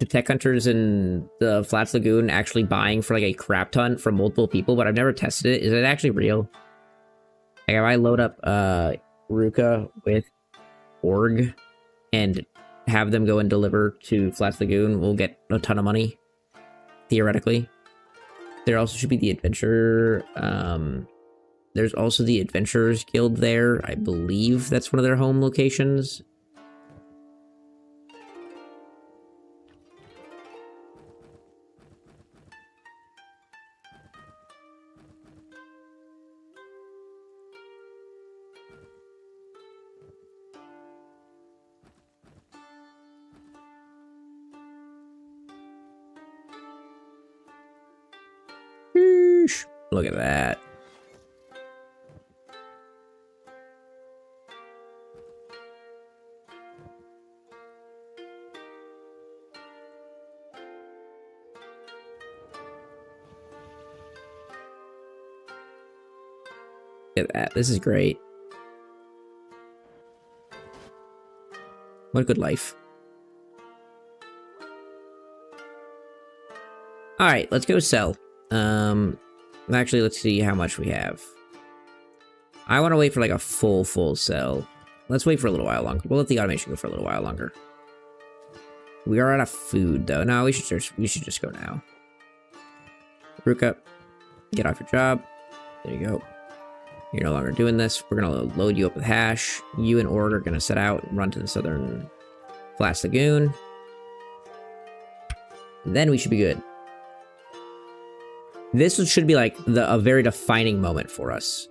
tech hunters in the Flats Lagoon actually buying for like a crap ton from multiple people, but I've never tested it. Is it actually real? Like if I load up Ruka with Org and have them go and deliver to Flats Lagoon, we'll get a ton of money. Theoretically. There also should be the adventure. There's also the Adventurers Guild there. I believe that's one of their home locations. Sheesh. Look at that. Look at that. This is great. What a good life. Alright, let's go sell. Actually, let's see how much we have. I want to wait for like a full sell. Let's wait for a little while longer. We'll let the automation go for a little while longer. We are out of food, though. No, we should just go now. Ruka, get off your job. There you go. You're no longer doing this. We're gonna load you up with hash. You and Org are gonna set out and run to the southern Flats Lagoon. And then we should be good. This should be like a very defining moment for us.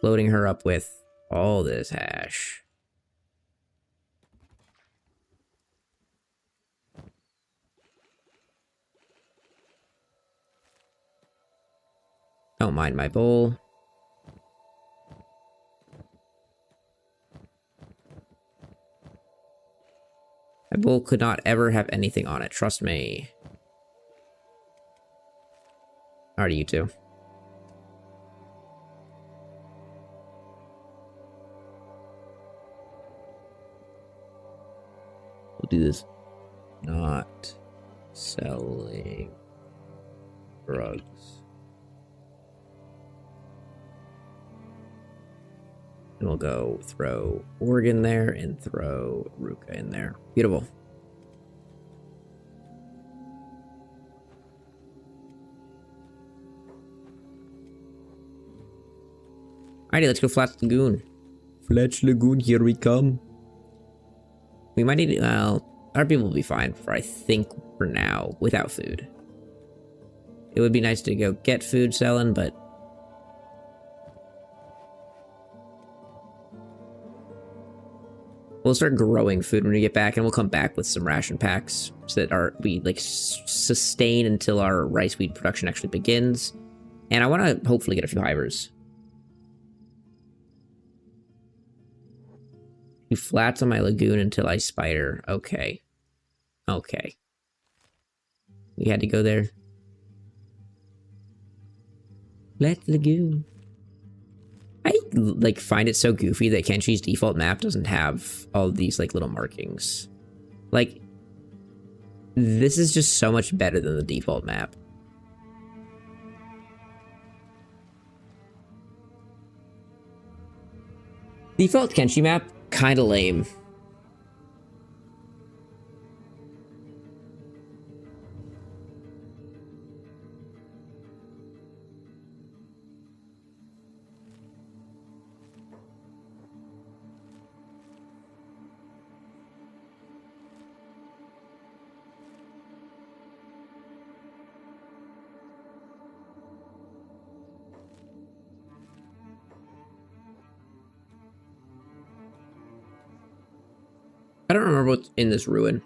Loading her up with all this hash. Don't mind my bowl. My bowl could not ever have anything on it, trust me. Alrighty, you two. We'll do this. Not selling drugs. And we'll go throw Org in there and throw Ruka in there. Beautiful. Alrighty, let's go Flats Lagoon. Flats Lagoon, here we come. We might need, well, our people will be fine for, I think, for now, without food. It would be nice to go get food selling, but... We'll start growing food when we get back, and we'll come back with some ration packs so that we like sustain until our rice wheat production actually begins. And I want to hopefully get a few hivers. You flats on my lagoon until I spider. Okay. Okay. We had to go there. Flat lagoon. I like find it so goofy that Kenshi's default map doesn't have all these like little markings. Like, this is just so much better than the default map. Default Kenshi map, kinda lame. I don't remember what's in this ruin.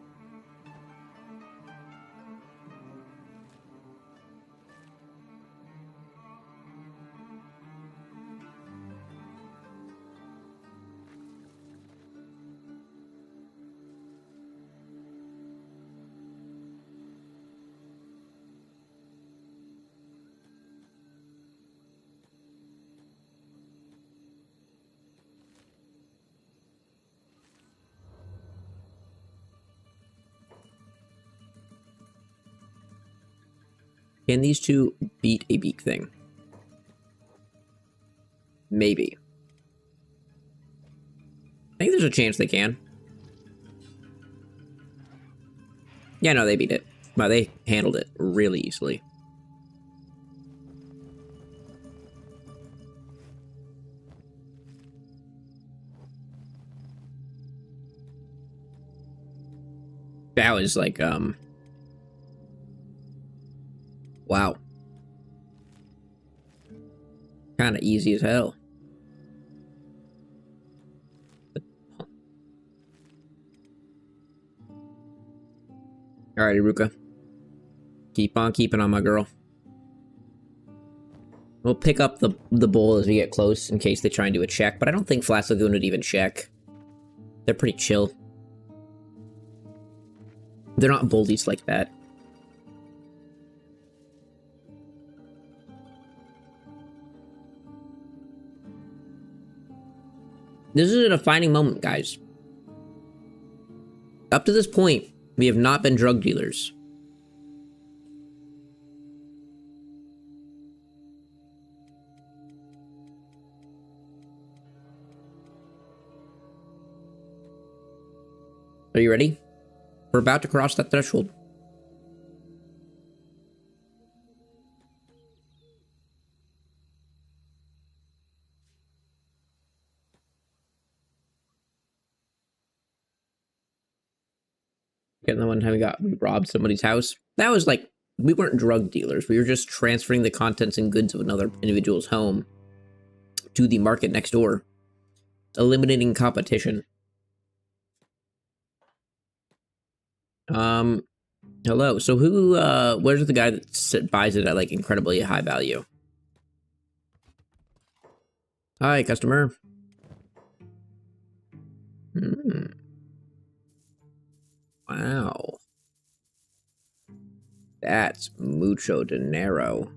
Can these two beat a beak thing? Maybe. I think there's a chance they can. Yeah, no, they beat it. Wow, they handled it really easily. That was like, wow. Kind of easy as hell. Alrighty, Ruka. Keep on keeping on, my girl. We'll pick up the bowl as we get close in case they try and do a check, but I don't think Flat Lagoon would even check. They're pretty chill. They're not bullies like that. This is a defining moment, guys. Up to this point, we have not been drug dealers. Are you ready? We're about to cross that threshold. Again, the one time we robbed somebody's house. That was like, we weren't drug dealers. We were just transferring the contents and goods of another individual's home to the market next door, eliminating competition. Hello. So who, where's the guy that buys it at like incredibly high value? Hi, customer. Wow. That's mucho dinero.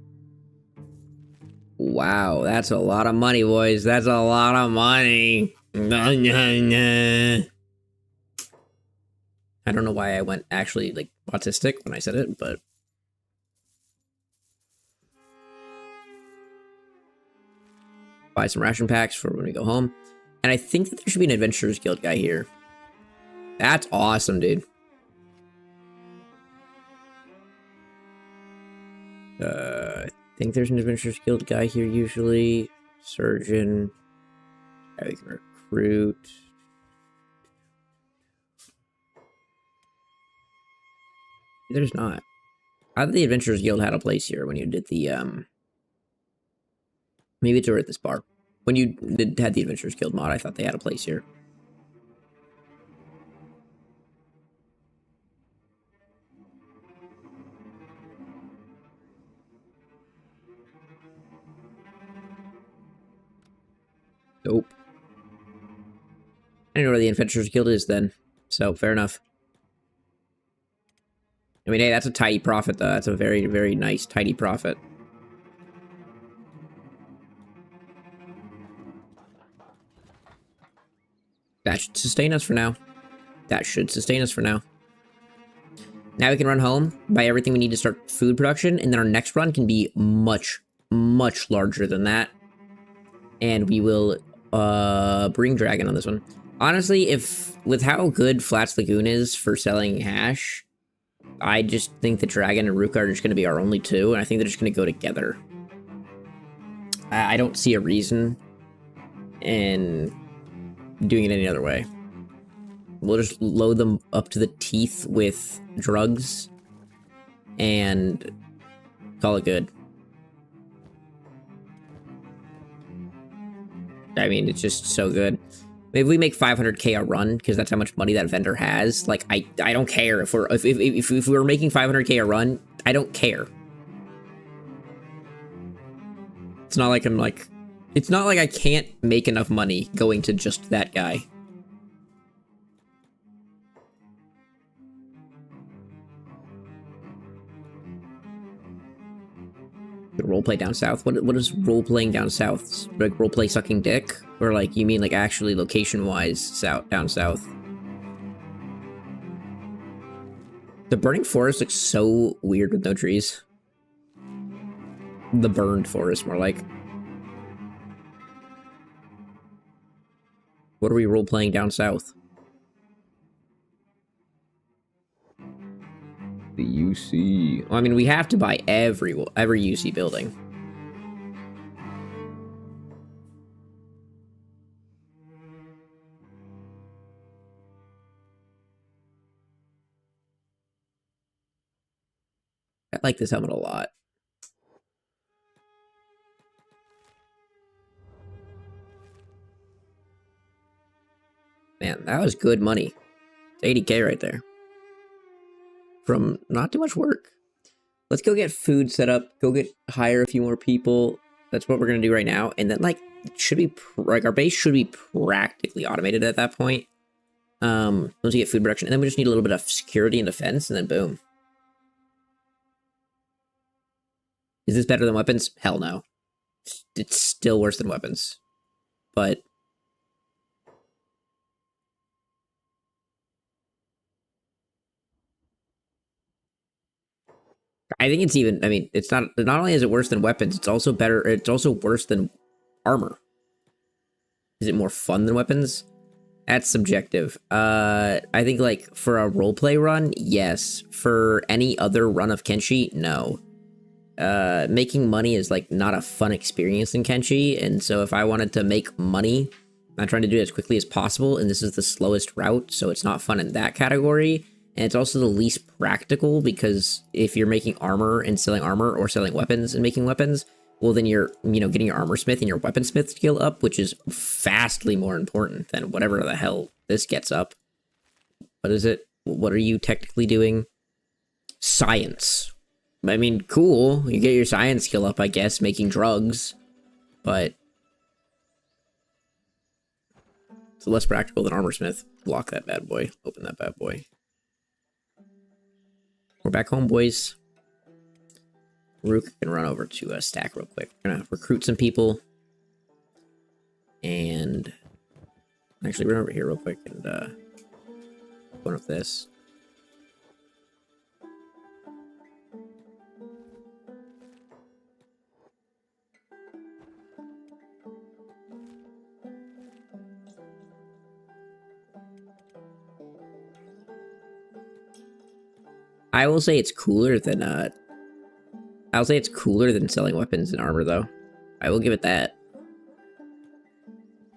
Wow, that's a lot of money, boys. That's a lot of money. I don't know why I went actually, like, autistic when I said it, but... Buy some ration packs for when we go home. And I think that there should be an Adventurers Guild guy here. That's awesome, dude. I think there's an Adventurers Guild guy here usually. Surgeon. Yeah, we can recruit. There's not. I thought the Adventurers Guild had a place here when you did the, maybe it's over at this bar. When you had the Adventurers Guild mod, I thought they had a place here. Nope. I don't know where the Adventurers Guild is then. So, fair enough. I mean, hey, that's a tidy profit, though. That's a very, very nice, tidy profit. That should sustain us for now. That should sustain us for now. Now we can run home, buy everything we need to start food production, and then our next run can be much, much larger than that. And we will, bring Dragon on this one. Honestly, with how good Flats Lagoon is for selling hash, I just think that Dragon and Ruka are just going to be our only two, and I think they're just going to go together. I don't see a reason in doing it any other way. We'll just load them up to the teeth with drugs and call it good. I mean, it's just so good. Maybe we make 500k a run because that's how much money that vendor has. Like, I don't care if we're making 500k a run. I don't care. It's not like it's not like I can't make enough money going to just that guy. Roleplay down south? What is roleplaying down south? Like roleplay sucking dick? Or like, you mean like actually location-wise down south? The burning forest looks so weird with no trees. The burned forest, more like. What are we roleplaying down south? The UC. Well, I mean, we have to buy every UC building. I like this helmet a lot. Man, that was good money. It's 80k right there. From not too much work. Let's go get food set up. Go hire a few more people. That's what we're gonna do right now. And then like it should be like our base should be practically automated at that point. Once we get food production, and then we just need a little bit of security and defense, and then boom. Is this better than weapons? Hell no. It's still worse than weapons. But I think it's even, I mean, it's not only is it worse than weapons, it's also better, it's also worse than armor. Is it more fun than weapons? That's subjective. I think, like, for a roleplay run, yes. For any other run of Kenshi, no. Making money is, like, not a fun experience in Kenshi, and so if I wanted to make money, I'm trying to do it as quickly as possible, and this is the slowest route, so it's not fun in that category. And it's also the least practical, because if you're making armor and selling armor, or selling weapons and making weapons, well, then you're, you know, getting your armor smith and your weaponsmith skill up, which is vastly more important than whatever the hell this gets up. What is it? What are you technically doing? Science. I mean, cool. You get your science skill up, I guess, making drugs. But it's less practical than armor smith. Lock that bad boy. Open that bad boy. We're back home, boys. Rook can run over to a stack real quick. We're gonna recruit some people. And actually run over here real quick and open up this. I will say it's cooler than I'll say it's cooler than selling weapons and armor, though. I will give it that.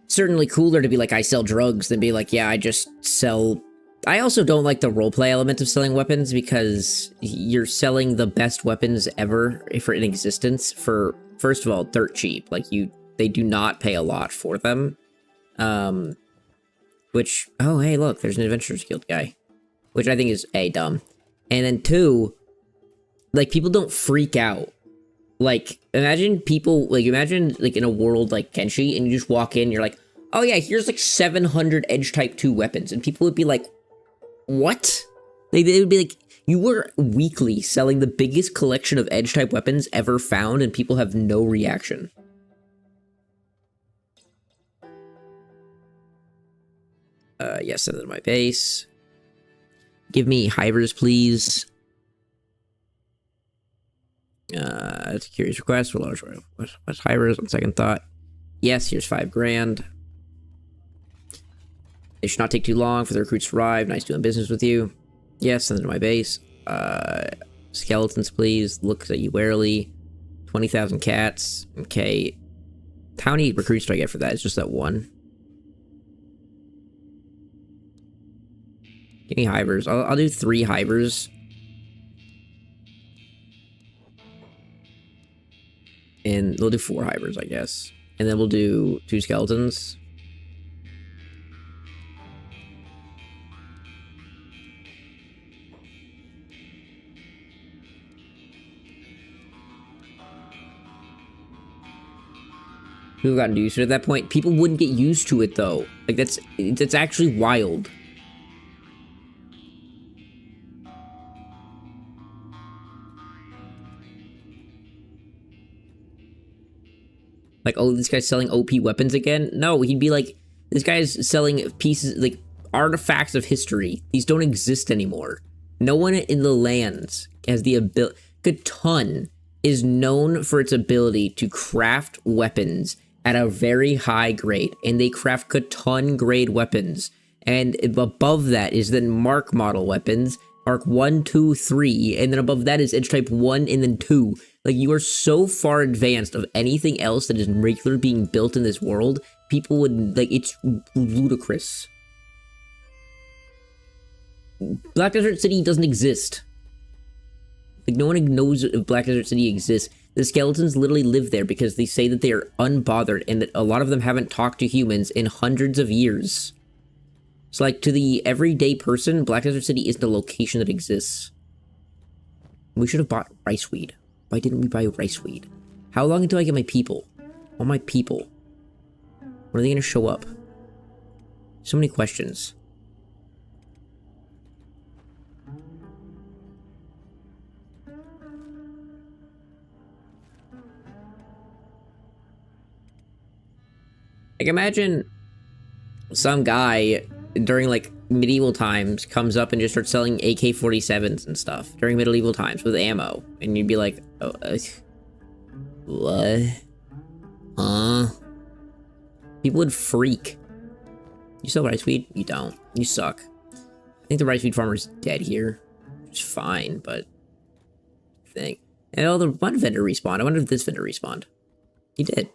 Certainly cooler to be like, I sell drugs, than be like, yeah, I just sell... I also don't like the roleplay element of selling weapons, because you're selling the best weapons ever for in existence for, first of all, dirt cheap. Like, they do not pay a lot for them. Which, oh, hey, look, there's an Adventurers Guild guy. Which I think is, A, dumb. And then 2, like, people don't freak out. Like, imagine in a world like Kenshi, and you just walk in, you're like, oh yeah, here's like 700 Edge Type 2 weapons, and people would be like, what? Like, they would be like, you were weekly selling the biggest collection of Edge Type weapons ever found, and people have no reaction. Yes, send it to my base. Give me hivers, please. It's a curious request for large. What's hivers on second thought? Yes, here's 5 grand. It should not take too long for the recruits to arrive. Nice doing business with you. Yes, send it to my base. Skeletons, please. Looks at you warily. 20,000 cats. Okay. How many recruits do I get for that? It's just that one. Give me hivers. I'll do 3 hivers. And we'll do 4 hivers, I guess. And then we'll do 2 skeletons. People gotten used to it at that point. People wouldn't get used to it though. Like that's actually wild. Like, oh, this guy's selling OP weapons again? No, he'd be like, this guy's selling pieces, like, artifacts of history. These don't exist anymore. No one in the lands has the ability. Catan is known for its ability to craft weapons at a very high grade, and they craft Catan grade weapons. And above that is then Mark model weapons, Mark 1, 2, 3, and then above that is Edge Type 1 and then 2. Like, you are so far advanced of anything else that is regular being built in this world, people would, like, it's ludicrous. Black Desert City doesn't exist. Like, no one knows if Black Desert City exists. The skeletons literally live there because they say that they are unbothered and that a lot of them haven't talked to humans in hundreds of years. So, like, to the everyday person, Black Desert City isn't a location that exists. We should have bought rice weed. Why didn't we buy rice weed? How long until I get my people? All my people. When are they gonna show up? So many questions. Like, imagine some guy during, like, medieval times comes up and just starts selling AK-47s and stuff during medieval times with ammo. And you'd be like, oh, what? Huh? People would freak. You sell rice weed? You don't. You suck. I think the rice weed farmer's dead here. Which is fine, but I think. And oh, the one vendor respawned. I wonder if this vendor respawned. He did.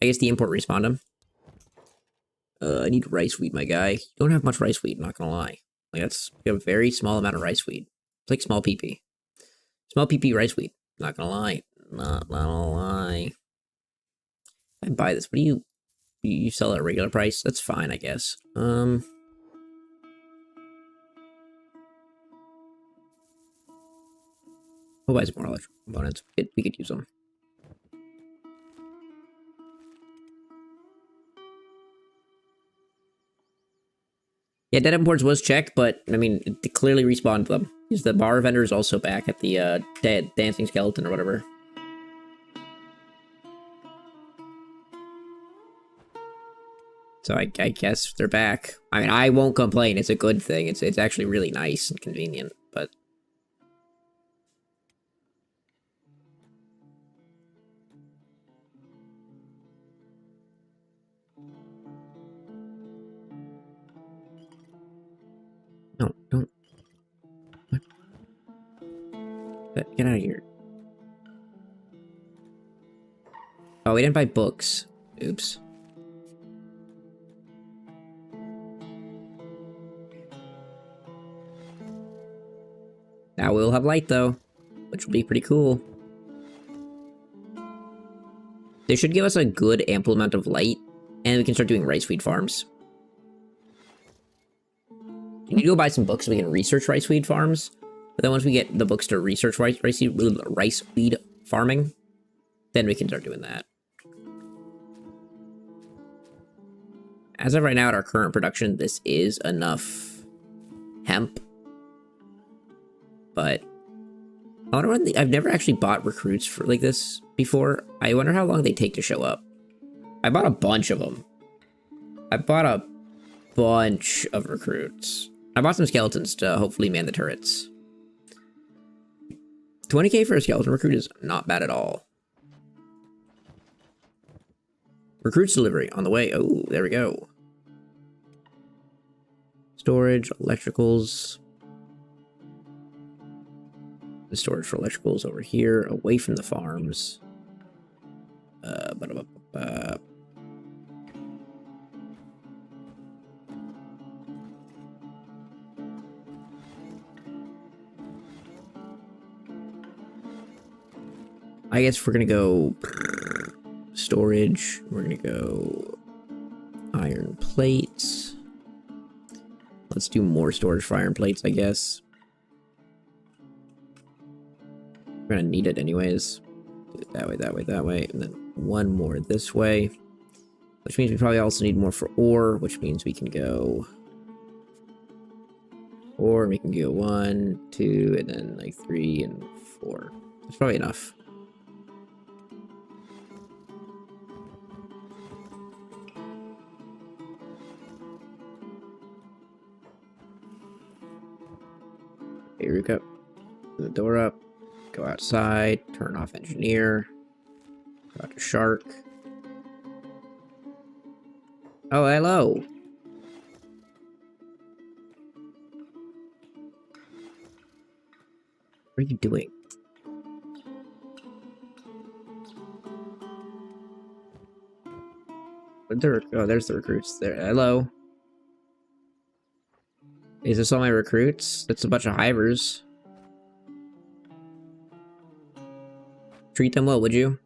I guess the import respawned him. I need rice weed, my guy. You don't have much rice weed, not gonna lie. Like, that's you have a very small amount of rice weed. It's like small PP. Small PP rice weed. Not gonna lie. Not gonna lie. I buy this. What do you sell at a regular price? That's fine, I guess. Who buys more electrical components? We could use them. Yeah, dead imports was checked, but, I mean, it clearly respawned them. Because the bar vendor is also back at the, dead dancing skeleton or whatever. So I guess they're back. I mean, I won't complain. It's a good thing. It's actually really nice and convenient, but... No, don't. What? Get out of here. Oh, we didn't buy books. Oops. Now we'll have light, though, which will be pretty cool. They should give us a good ample amount of light, and we can start doing rice weed farms. We need to go buy some books so we can research rice weed farms. But then once we get the books to research rice weed farming, then we can start doing that. As of right now, at our current production, this is enough hemp. But I wonder when I've never actually bought recruits for like this before. I wonder how long they take to show up. I bought a bunch of them. I bought a bunch of recruits. I bought some skeletons to hopefully man the turrets. 20k for a skeleton recruit is not bad at all. Recruits delivery on the way. Oh, there we go. Storage, electricals. The storage for electricals over here, away from the farms. I guess we're gonna go storage. We're gonna go iron plates. Let's do more storage for iron plates, I guess. We're gonna need it anyways. Do it that way, that way, that way, and then one more this way. Which means we probably also need more for ore, which means we can go... Or we can go 1, 2, and then like 3 and 4. That's probably enough. Okay, Rook up. Put the door up. Go outside. Turn off engineer. Go out to shark. Oh, hello. What are you doing? Oh, there's the recruits there. Hello. Is this all my recruits? That's a bunch of hivers. Treat them well, would you?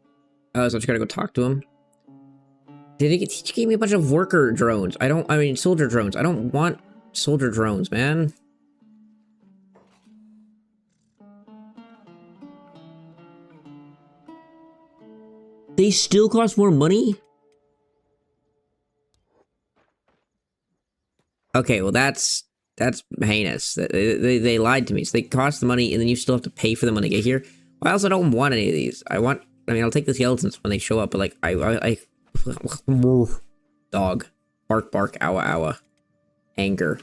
Oh, so I just gotta go talk to him. He gave me a bunch of worker drones. I mean, soldier drones. I don't want soldier drones, man. They still cost more money? Okay, well that's heinous. They lied to me. So they cost the money and then you still have to pay for them when they get here. I also don't want any of these. I mean, I'll take the skeletons when they show up, but like, I dog. Bark, bark, owa, owa. Anger.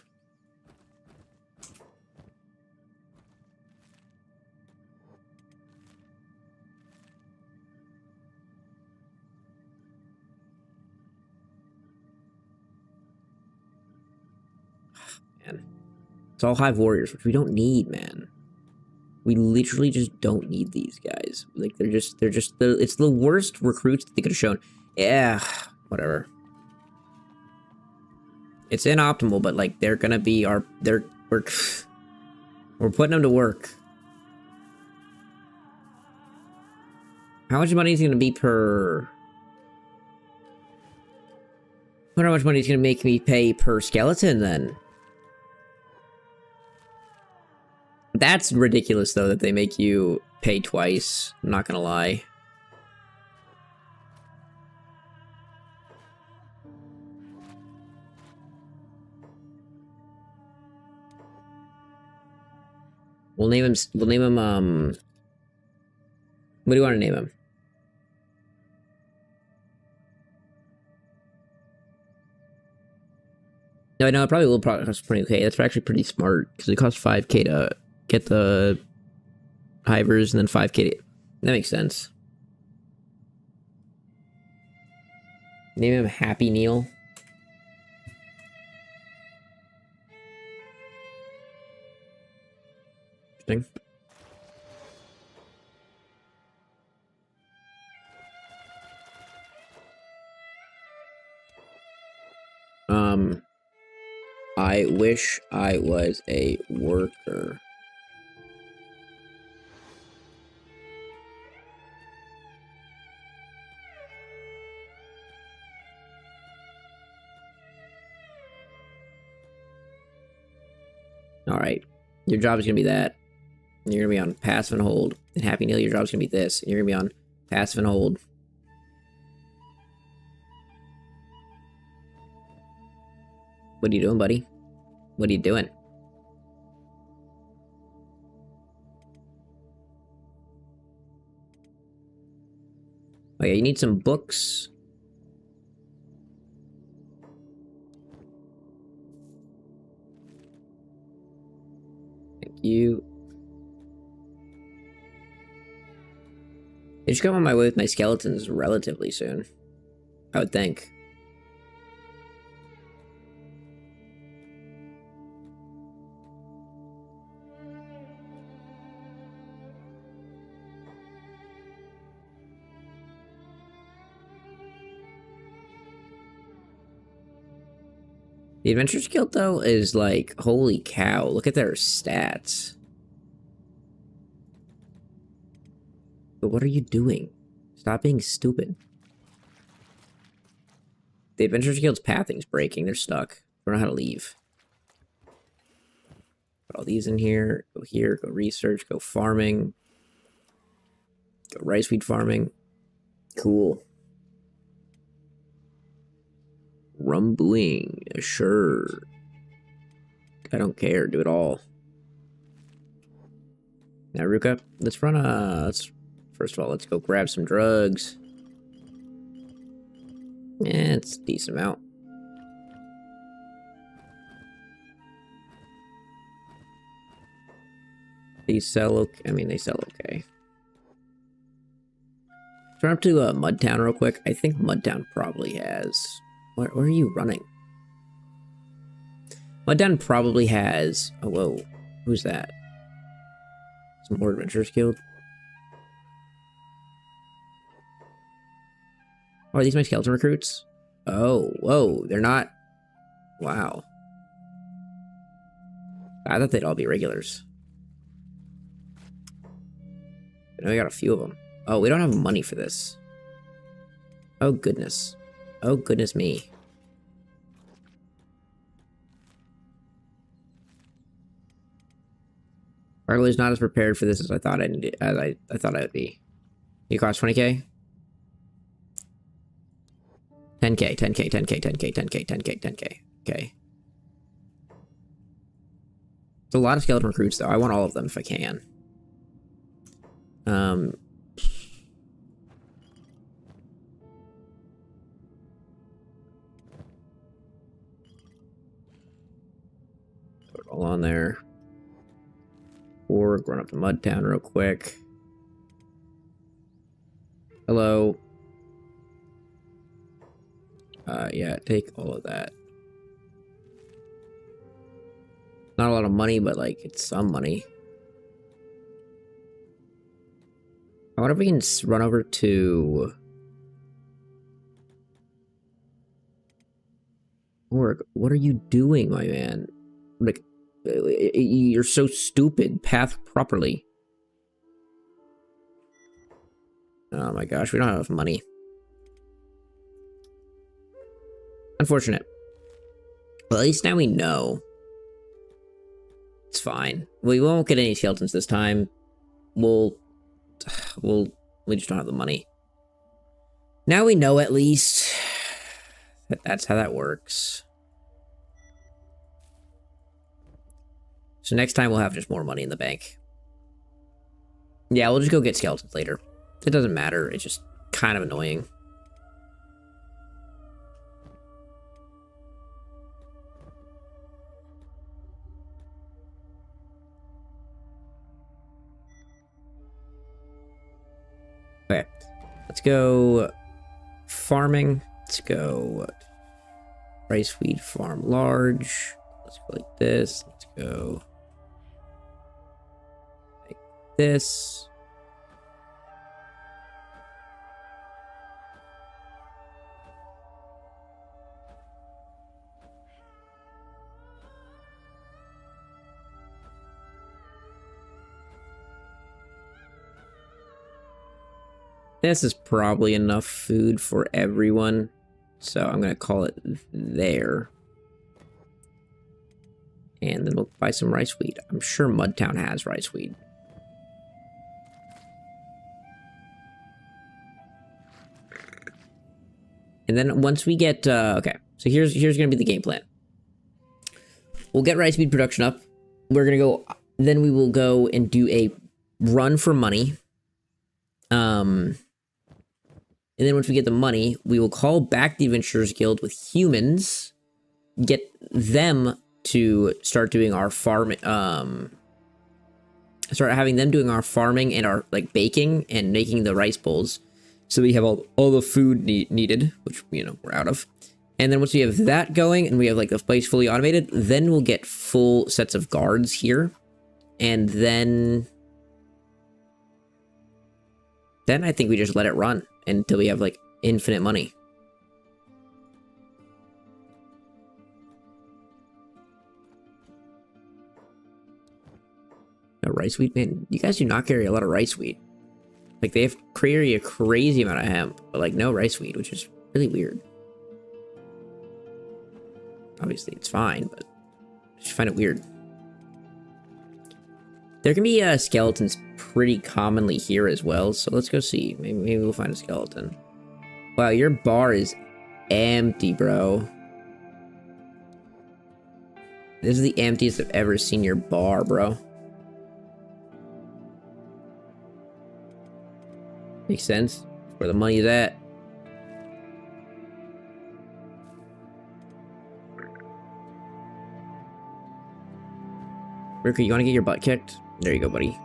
Man. It's all hive warriors, which we don't need, man. We literally just don't need these guys. Like, it's the worst recruits that they could have shown. Yeah, whatever. It's inoptimal, but like, they're gonna be we're putting them to work. How much money is gonna be per... I wonder how much money is gonna make me pay per skeleton, then. That's ridiculous, though, that they make you pay twice. I'm not gonna lie. We'll name him, what do you want to name him? No, it probably will cost 20k. That's actually pretty smart, because it costs 5k to get the hivers, and then 5k to... That makes sense. Name him Happy Neil. Interesting. I wish I was a worker. Alright. Your job is gonna be that. And you're gonna be on passive and hold. And Happy Neil, your job is gonna be this. And you're gonna be on passive and hold. What are you doing, buddy? What are you doing? Oh yeah, you need some books. Thank you. They should come on my way with my skeletons relatively soon, I would think. The Adventurers Guild, though, is like, holy cow, look at their stats. But what are you doing? Stop being stupid. The Adventurers Guild's pathing's breaking. They're stuck. They don't know how to leave. Put all these in here. Go research, go farming. Go rice wheat farming. Cool. Rumbling. Sure. I don't care. Do it all. Now, Ruka, let's run first of all, let's go grab some drugs. Yeah, it's a decent amount. These sell okay. I mean, they sell okay. Let's run up to Mudtown real quick. I think Mudtown probably has... Where are you running? Mudtown probably has... Oh, whoa. Who's that? Some more Adventurers Guild? Oh, are these my skeleton recruits? Oh, whoa, they're not... Wow. I thought they'd all be regulars. I know we got a few of them. Oh, we don't have money for this. Oh, goodness. Oh, goodness me. Barley's not as prepared for this as I thought I needed, as I thought I would be. You cost 20k? 10k, 10k, 10k, 10k, 10k, 10k, 10k. Okay. It's a lot of skeleton recruits, though. I want all of them if I can. Put it all on there. Or run up to Mudtown real quick. Hello. Yeah, take all of that. Not a lot of money, but like, it's some money. I wonder if we can run over to... Org, what are you doing, my man? Like, you're so stupid. Path properly. Oh my gosh, we don't have enough money. Unfortunate. Well, at least now we know. It's fine. We won't get any skeletons this time. We just don't have the money. Now we know at least that that's how that works. So next time we'll have just more money in the bank. Yeah, we'll just go get skeletons later. It doesn't matter. It's just kind of annoying. Okay, let's go farming. Let's go rice wheat farm large. Let's go like this. Let's go like this. This is probably enough food for everyone, so I'm going to call it there. And then we'll buy some rice wheat. I'm sure Mudtown has rice wheat. And then once we get... okay, so here's going to be the game plan. we'll get rice wheat production up. We're gonna go. Then we will go and do a run for money. And then once we get the money, we will call back the Adventurers Guild with humans, get them to start doing our farming. Start having them doing our farming and our like baking and making the rice bowls, so we have all the food needed, which we're out of. And then once we have that going and we have like the place fully automated, then we'll get full sets of guards here, and then I think we just let it run until we have like infinite money. No rice wheat, man. You guys do not carry a lot of rice wheat. Like they have carry a crazy amount of hemp, but like no rice wheat, which is really weird. Obviously it's fine, but I just find it weird. There can be skeletons pretty commonly here as well, so let's go see. Maybe we'll find a skeleton. Wow, your bar is empty, bro. This is the emptiest I've ever seen your bar, bro. Makes sense. Where the money's at. Ricker, you want to get your butt kicked? There you go, buddy.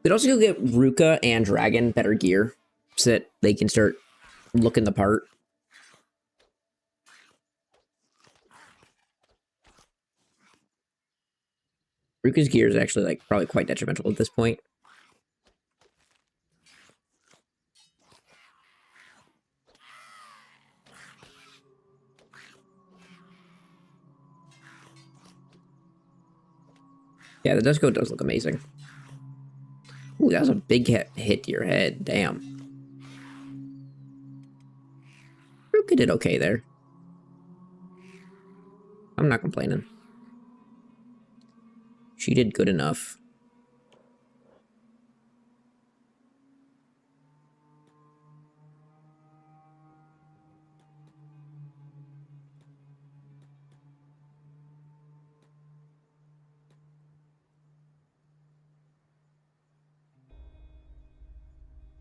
We'd also go get Ruka and Dragon better gear so that they can start looking the part. Ruka's gear is actually like probably quite detrimental at this point. Yeah, the Dusko does look amazing. Ooh, that was a big hit to your head. Damn. Ruka did okay there. I'm not complaining. She did good enough.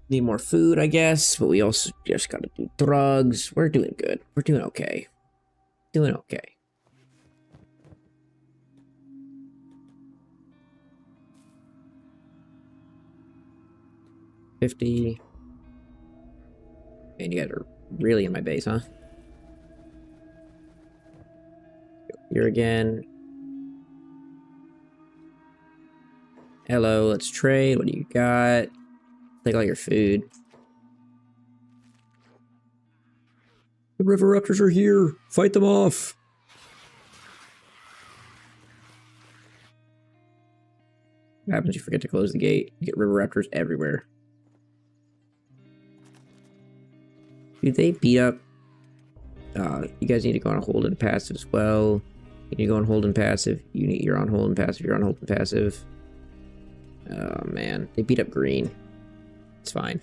Need more food, I guess, but we also just gotta do drugs. We're doing good. We're doing okay. Doing okay. $50. Man, you guys are really in my base, huh? Here again. Hello, let's trade. What do you got? Take all your food. The river raptors are here. Fight them off. What happens if you forget to close the gate? You get river raptors everywhere. Do they beat up? You guys need to go on hold and passive as well. You need to go on hold and passive. You're on hold and passive. You're on hold and passive. Oh man, they beat up green. It's fine.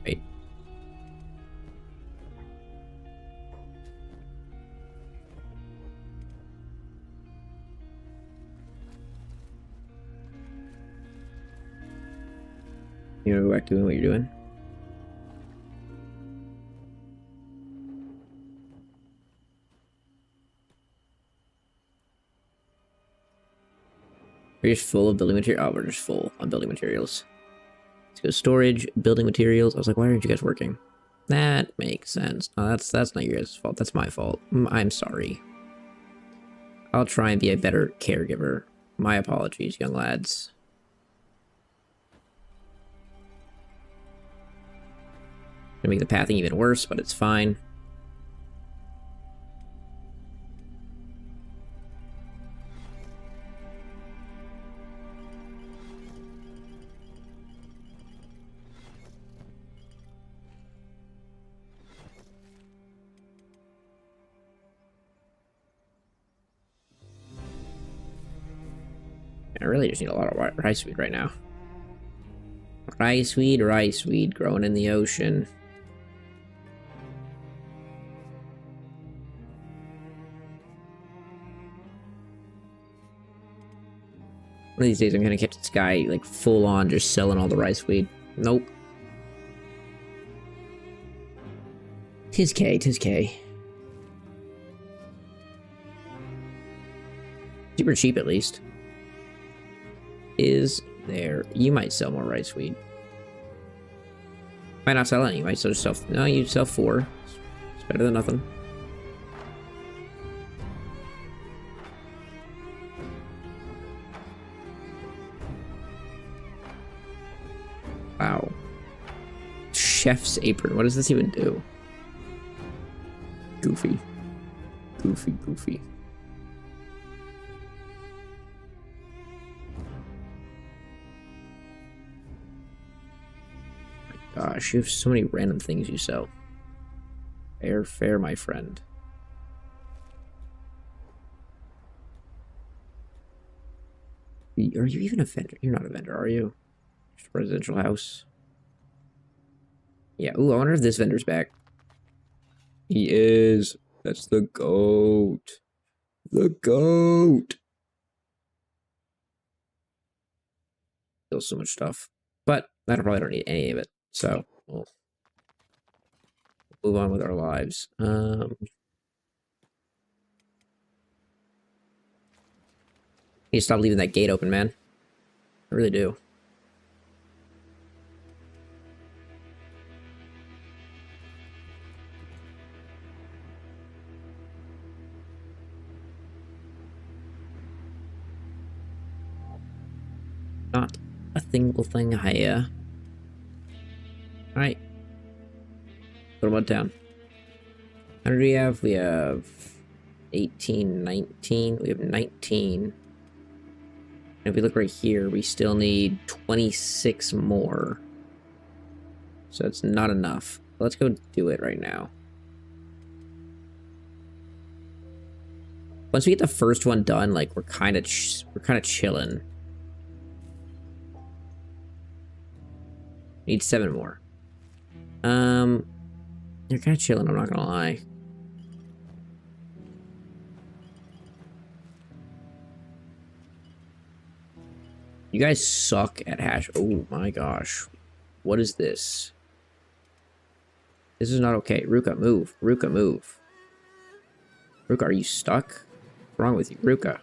Wait. You know, go back to doing what you're doing. We're just full of building material. Oh, we're just full on building materials. Let's go storage, building materials. I was like, why aren't you guys working? That makes sense. No, that's not your guys' fault. That's my fault. I'm sorry. I'll try and be a better caregiver. My apologies, young lads. Gonna make the pathing even worse, but it's fine. I really just need a lot of rice weed right now. Rice weed growing in the ocean. One of these days I'm gonna catch this guy like full on just selling all the rice weed. Nope. Tis K. Super cheap at least. Is there? You might sell more rice weed. Might not sell any. You might still just sell. No, you sell 4. It's better than nothing. Wow. Chef's apron. What does this even do? Goofy. Goofy. Gosh, you have so many random things you sell. Fair, my friend. Are you even a vendor? You're not a vendor, are you? Just a residential house. Yeah, ooh, I wonder if this vendor's back. He is. That's the goat. The goat. Still so much stuff. But I probably don't need any of it. So we'll move on with our lives. Need to stop leaving that gate open, man. I really do. Not a single thing here. Alright. Put them on down. How do we have? We have 18, 19. We have 19. And if we look right here, we still need 26 more. So it's not enough. Let's go do it right now. Once we get the first one done, like we're kind of chilling. Need 7 more. You're kind of chilling, I'm not gonna lie. You guys suck at hash. Oh my gosh. What is this? This is not okay. Ruka, move. Ruka, move. Ruka, are you stuck? What's wrong with you? Ruka.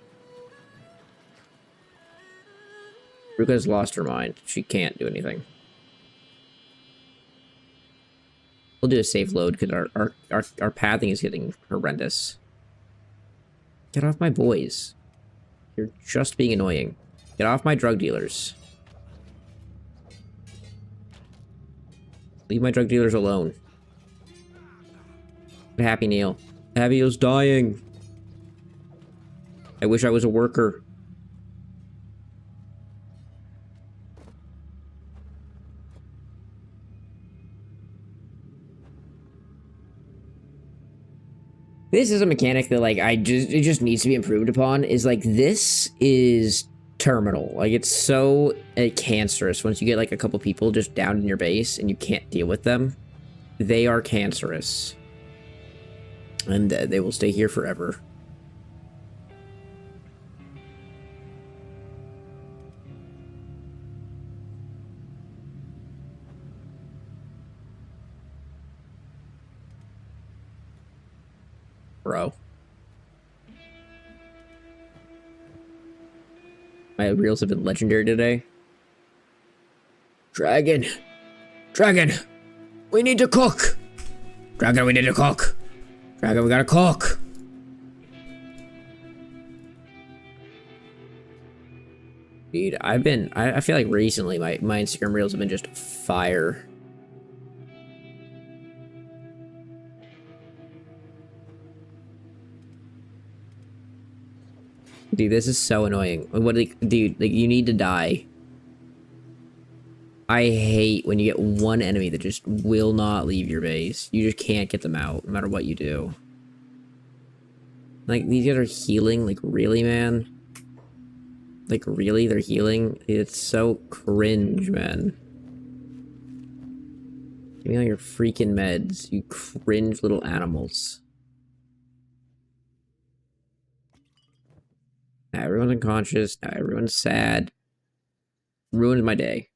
Ruka's lost her mind. She can't do anything. We'll do a safe load because our pathing is getting horrendous. Get off my boys. You're just being annoying. Get off my drug dealers. Leave my drug dealers alone. Happy Neil. Happy Neil's dying. I wish I was a worker. This is a mechanic that, like, it just needs to be improved upon. Is, like, this is terminal. Like, it's so cancerous once you get, like, a couple people just down in your base and you can't deal with them. They are cancerous. And they will stay here forever. Bro. My reels have been legendary today. Dragon! Dragon! We need to cook! Dragon, we need to cook! Dragon, we gotta cook! Dude, I feel like recently my Instagram reels have been just fire. Dude, this is so annoying. What, like, dude, like, you need to die. I hate when you get one enemy that just will not leave your base. You just can't get them out, no matter what you do. Like, these guys are healing, like, really, man? Like, really? They're healing? It's so cringe, man. Give me all your freaking meds, you cringe little animals. Now everyone's unconscious. Now everyone's sad. Ruined my day.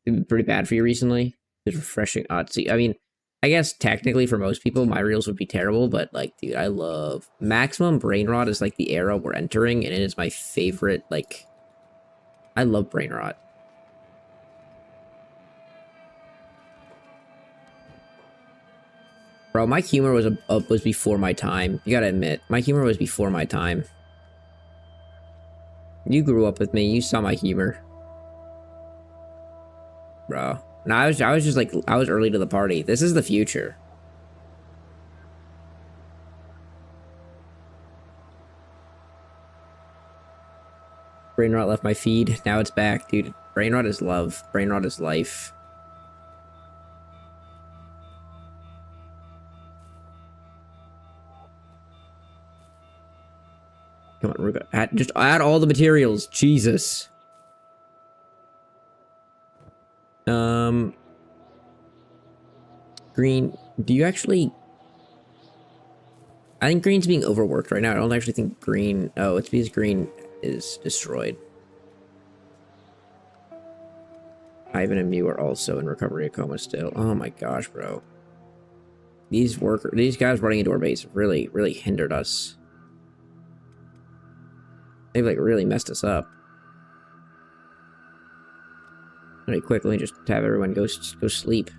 It's been pretty bad for you recently. It's refreshing. See, I mean, I guess technically for most people, my reels would be terrible, but like, dude, I love maximum brain rot is like the era we're entering, and it is my favorite. Like, I love brain rot. Bro, my humor was before my time. You gotta admit, my humor was before my time. You grew up with me. You saw my humor, bro. And I was just like, I was early to the party. This is the future. Brain rot left my feed. Now it's back, dude. Brain rot is love. Brain rot is life. Come on, Ruka. Just add all the materials. Jesus. Green, do you actually... I think Green's being overworked right now. I don't actually think Green... Oh, it's because Green is destroyed. Ivan and Mew are also in recovery coma still. Oh my gosh, bro. These guys running into our base really hindered us. They've like really messed us up. Really quick, let me just have everyone go sleep.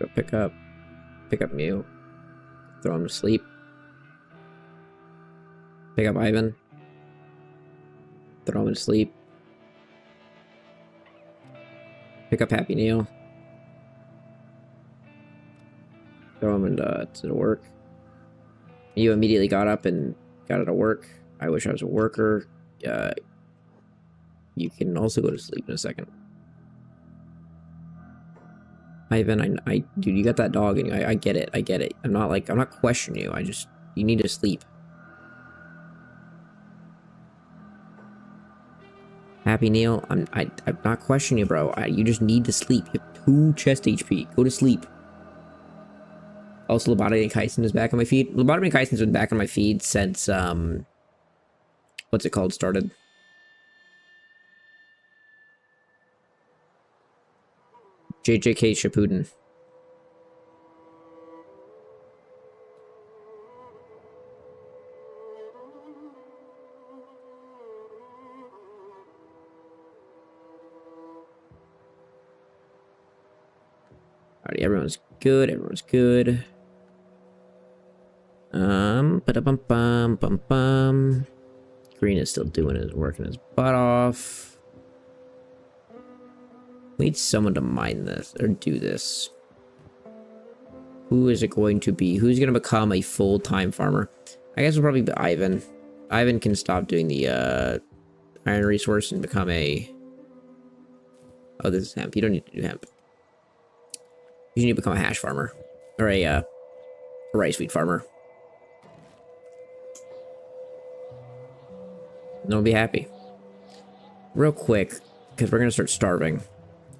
Go pick up Mew. Throw him to sleep. Pick up Ivan. Throw him to sleep. Pick up Happy Neil. Throw him into to work. You immediately got up and got out of work. I wish I was a worker. You can also go to sleep in a second. Ivan, dude, you got that dog, and I get it. I get it. I'm not questioning you. You need to sleep. Happy Neil, I'm not questioning you, bro. You just need to sleep. You have 2 chest HP. Go to sleep. Also, Lobotomy and Kyson is back on my feed. Lobotomy and Kyson's been back on my feed since, what's it called, started. JJK Shippuden. Alrighty, everyone's good. Everyone's good. Ba-da-bum-bum. Green is still working his butt off. We need someone to mine this or do this. Who is it going to be? Who's going to become a full-time farmer? I guess it'll probably be Ivan. Ivan can stop doing the iron resource and become a... Oh, this is hemp. You don't need to do hemp. You need to become a hash farmer. Or a rice wheat farmer. And I'll be happy. Real quick, because we're going to start starving.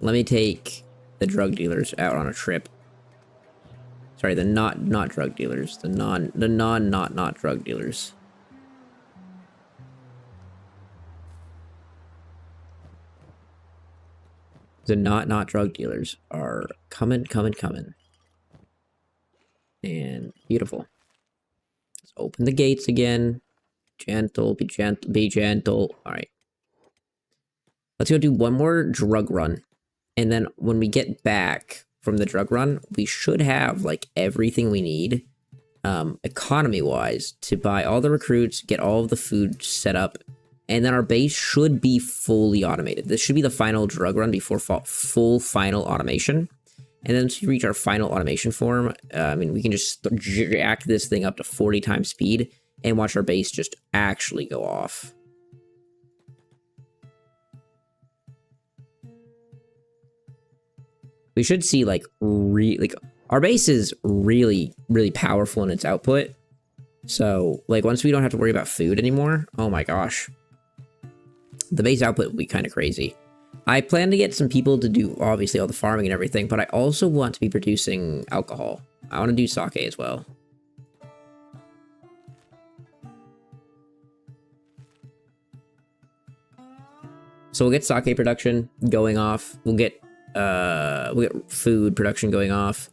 Let me take the drug dealers out on a trip. Sorry, the not drug dealers. The non drug dealers. The not drug dealers are coming. And beautiful. Let's open the gates again. Gentle, be gentle. Alright. Let's go do one more drug run. And then when we get back from the drug run, we should have like everything we need, economy-wise, to buy all the recruits, get all of the food set up, and then our base should be fully automated. This should be the final drug run before full final automation. And then to reach our final automation form, I mean, we can just jack this thing up to 40 times speed and watch our base just actually go off. We should see like our base is really powerful in its output, So, like, once we don't have to worry about food anymore, oh my gosh. The base output will be kind of crazy. I plan to get some people to do, obviously, all the farming and everything, but I also want to be producing alcohol. I want to do sake as well. So we'll get sake production going off. We'll get food production going off.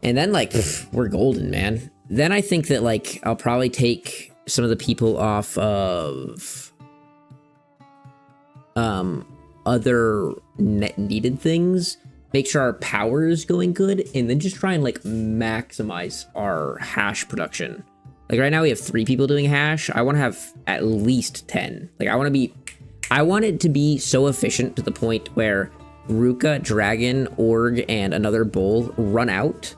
And then, like, we're golden, man. Then I think that, like, I'll probably take some of the people off of other net needed things, make sure our power is going good, and then just try and, like, maximize our hash production. Like, right now we have 3 people doing hash. I want to have at least 10. Like, I want it to be so efficient to the point where Ruka, Dragon, Org, and another bull run out.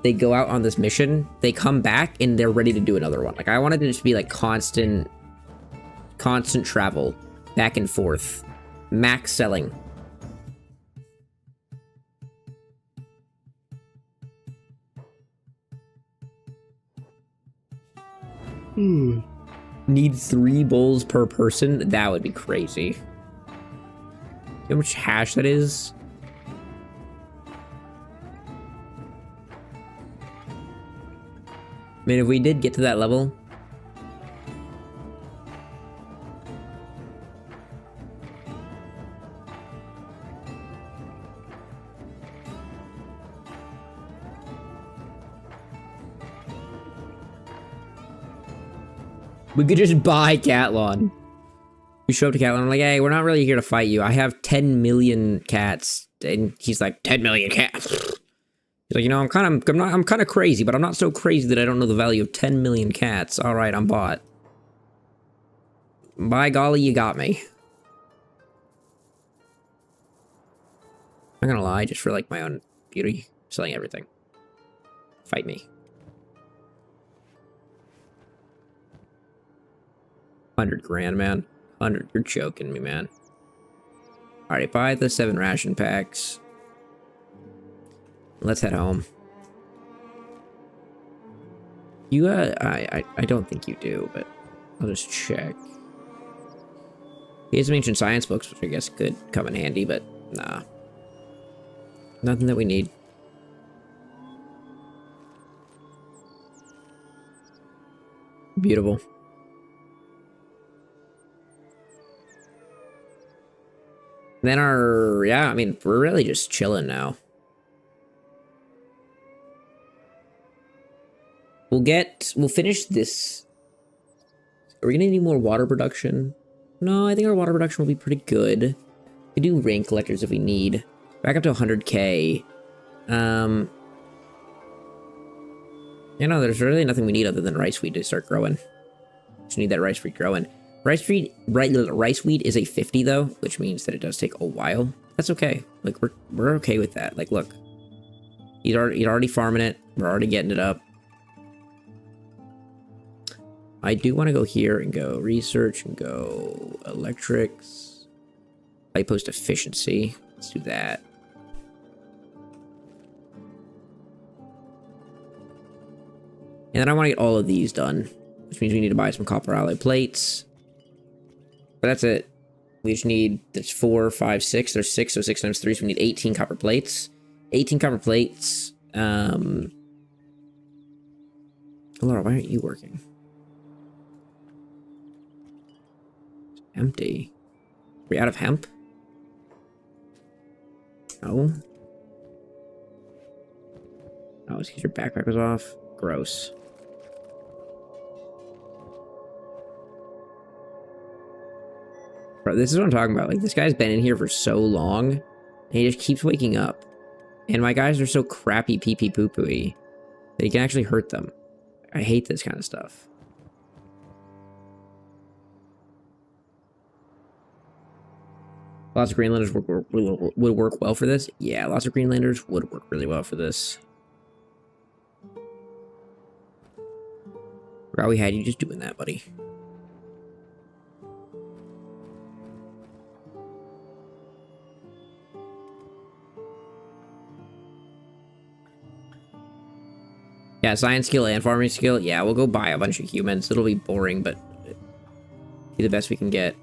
They go out on this mission, they come back, and they're ready to do another one. Like, I want it to just be, like, constant travel, back and forth. Max selling. Need 3 bulls per person? That would be crazy. You know how much hash that is? I mean, if we did get to that level... we could just buy Catlon. We show up to Catlon, I'm like, hey, we're not really here to fight you. I have 10 million cats. And he's like, 10 million cats? He's like, you know, I'm kind of crazy, but I'm not so crazy that I don't know the value of 10 million cats. All right, I'm bought. By golly, you got me. I'm not gonna lie, just for, like, my own beauty, selling everything. Fight me. 100 grand, man. 100, you're joking me, man. Alright, buy the 7 ration packs. Let's head home. You, I don't think you do, but I'll just check. He has some ancient science books, which I guess could come in handy, but nah. Nothing that we need. Beautiful. Then yeah, I mean, we're really just chilling now. We'll finish this. Are we gonna need more water production? No, I think our water production will be pretty good. We do rain collectors if we need. Back up to 100k. You know, there's really nothing we need other than rice wheat to start growing. Just need that rice wheat growing. Rice wheat is a 50 though, which means that it does take a while. That's okay. Like we're okay with that. Like, look, you're already farming it. We're already getting it up. I do want to go here and go research and go electrics. Outpost efficiency. Let's do that. And then I want to get all of these done, which means we need to buy some copper alloy plates. But that's it. We just need, there's 4, 5, 6. There's 6, so 6 times 3, so we need 18 copper plates. 18 copper plates. Laura, why aren't you working? It's empty. Are we out of hemp? No. Oh, it's because your backpack was off. Gross. Bro, this is what I'm talking about. Like, this guy's been in here for so long, and he just keeps waking up. And my guys are so crappy pee-pee poo-poo-y that he can actually hurt them. I hate this kind of stuff. Lots of Greenlanders would work well for this. Yeah, lots of Greenlanders would work really well for this. Forgot we had you just doing that, buddy. Yeah, science skill and farming skill. Yeah, we'll go buy a bunch of humans. It'll be boring, but be the best we can get.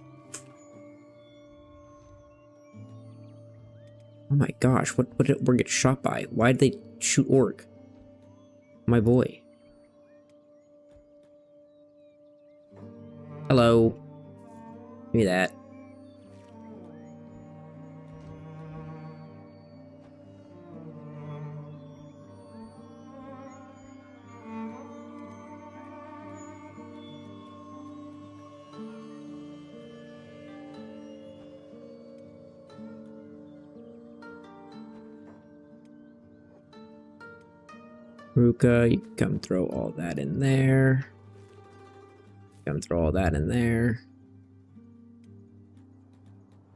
Oh my gosh, what did Orc get shot by? Why did they shoot Orc? My boy. Hello. Give me that. Ruka, you can come throw all that in there. Come throw all that in there.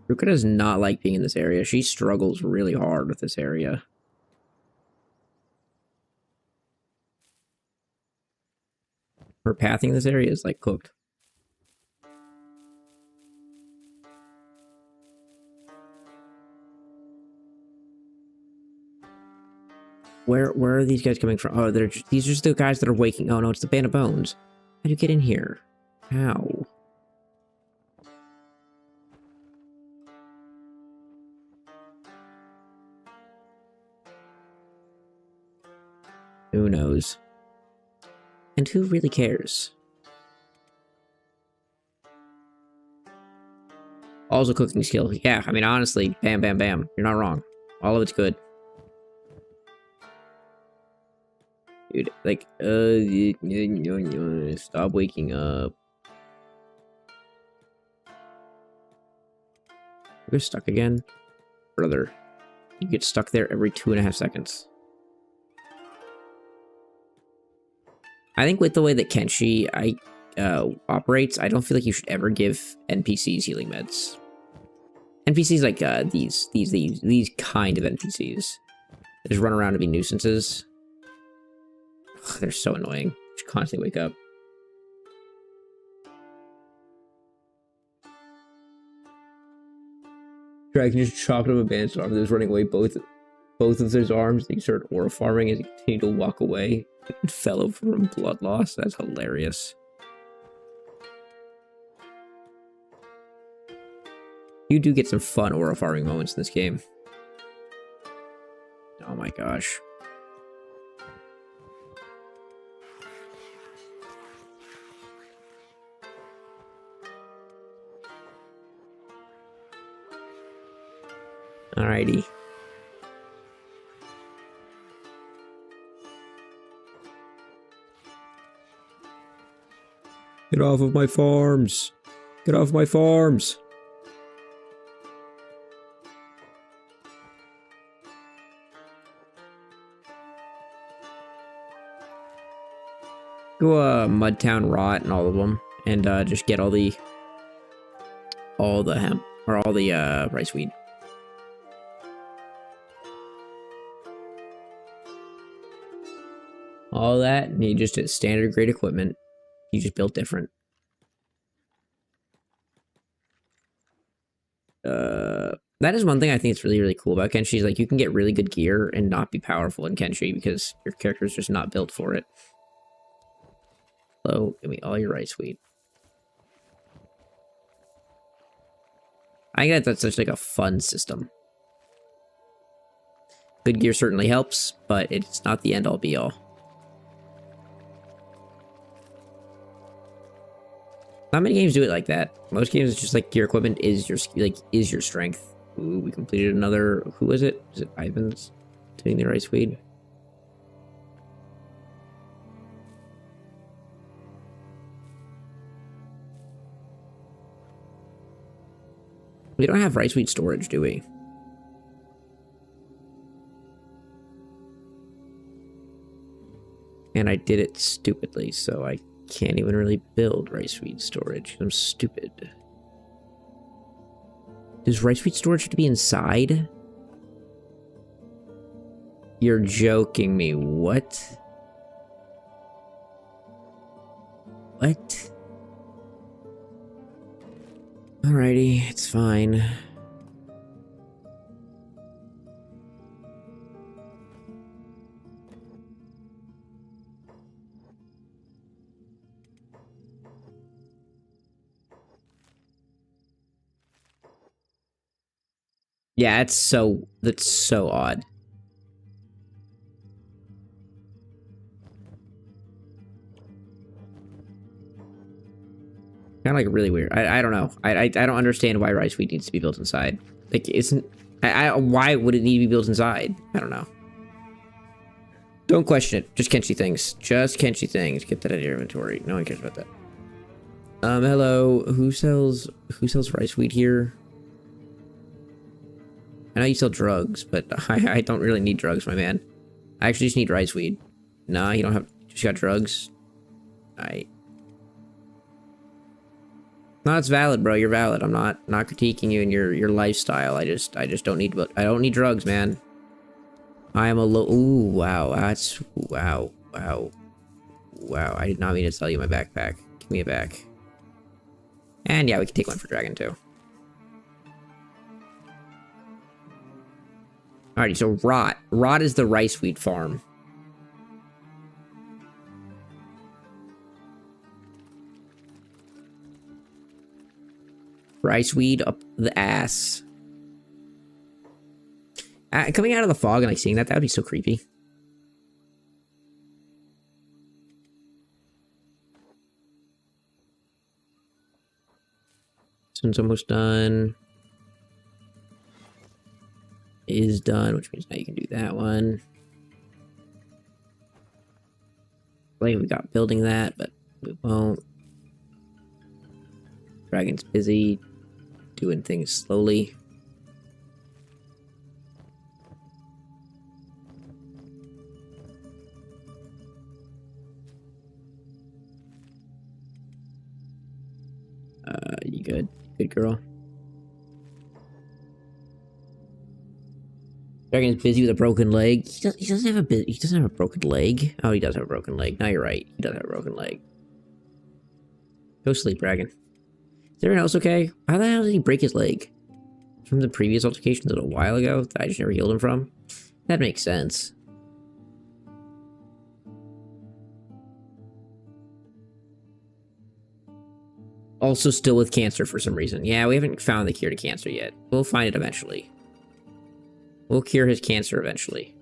Ruka does not like being in this area. She struggles really hard with this area. Her pathing in this area is like cooked. Where are these guys coming from? Oh, these are just the guys that are waking. Oh no, it's the Band of Bones. How'd you get in here? How? Who knows? And who really cares? Also cooking skill. Yeah, I mean, honestly, bam, bam, bam. You're not wrong. All of it's good. Dude, like, stop waking up. You're stuck again? Brother, you get stuck there every 2.5 seconds. I think with the way that Kenshi operates, I don't feel like you should ever give NPCs healing meds. NPCs like these kind of NPCs. They just run around to be nuisances. Ugh, they're so annoying. You should constantly wake up. Dragon just chopped up a band's arm that was running away both of his arms. He started aura farming as he continued to walk away and fell over from blood loss. That's hilarious. You do get some fun aura farming moments in this game. Oh my gosh. Alrighty. Get off of my farms! Get off my farms! Go Mudtown Rot and all of them, and just get all the hemp or all the rice weed. All that, and you just did standard grade equipment. You just built different. That is one thing I think is really, really cool about Kenshi. Is like you can get really good gear and not be powerful in Kenshi because your character is just not built for it. So, give me all your rice weed. I think that's such like a fun system. Good gear certainly helps, but it's not the end-all be-all. Not many games do it like that. Most games, it's just like your equipment is your strength. Ooh, we completed another. Who was it? Is it Ivan's doing the rice weed? We don't have rice weed storage, do we? And I did it stupidly, so I can't even really build rice weed storage. I'm stupid. Does rice weed storage have to be inside? You're joking me. What? What? Alrighty, it's fine. Yeah, that's so odd. Kind of like really weird. I don't know. I don't understand why rice wheat needs to be built inside. Like, isn't why would it need to be built inside? I don't know. Don't question it. Just Kenshi things. Just Kenshi things. Get that out of your inventory. No one cares about that. Hello. Who sells rice wheat here? I know you sell drugs, but I don't really need drugs, my man. I actually just need rice weed. Nah, you don't have. Just got drugs. No, it's valid, bro. You're valid. I'm not critiquing you and your lifestyle. I just don't need. I don't need drugs, man. I am a low. Ooh, wow. That's wow. I did not mean to sell you my backpack. Give me it back. And yeah, we can take one for Dragon too. Alrighty, so Rot. Rot is the rice wheat farm. Rice weed up the ass. Coming out of the fog and like seeing that would be so creepy. This one's almost done. Is done, which means now you can do that one. Like we got building that, but we won't. Dragon's busy doing things slowly. You good? Good girl. Dragon's busy with a broken leg. He doesn't have a broken leg. Oh, he does have a broken leg. Now you're right. He does have a broken leg. Go sleep, Dragon. Is everyone else okay? How the hell did he break his leg? From the previous altercations a little while ago that I just never healed him from? That makes sense. Also still with cancer for some reason. Yeah, we haven't found the cure to cancer yet. We'll find it eventually. We'll cure his cancer eventually.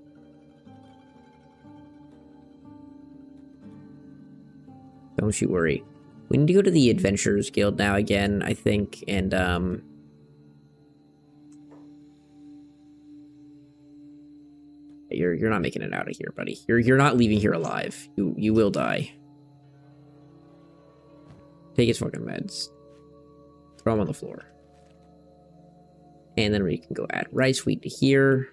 Don't you worry. We need to go to the Adventurers Guild now again, I think, and you're not making it out of here, buddy. You're not leaving here alive. You will die. Take his fucking meds. Throw him on the floor. And then we can go add rice wheat to here.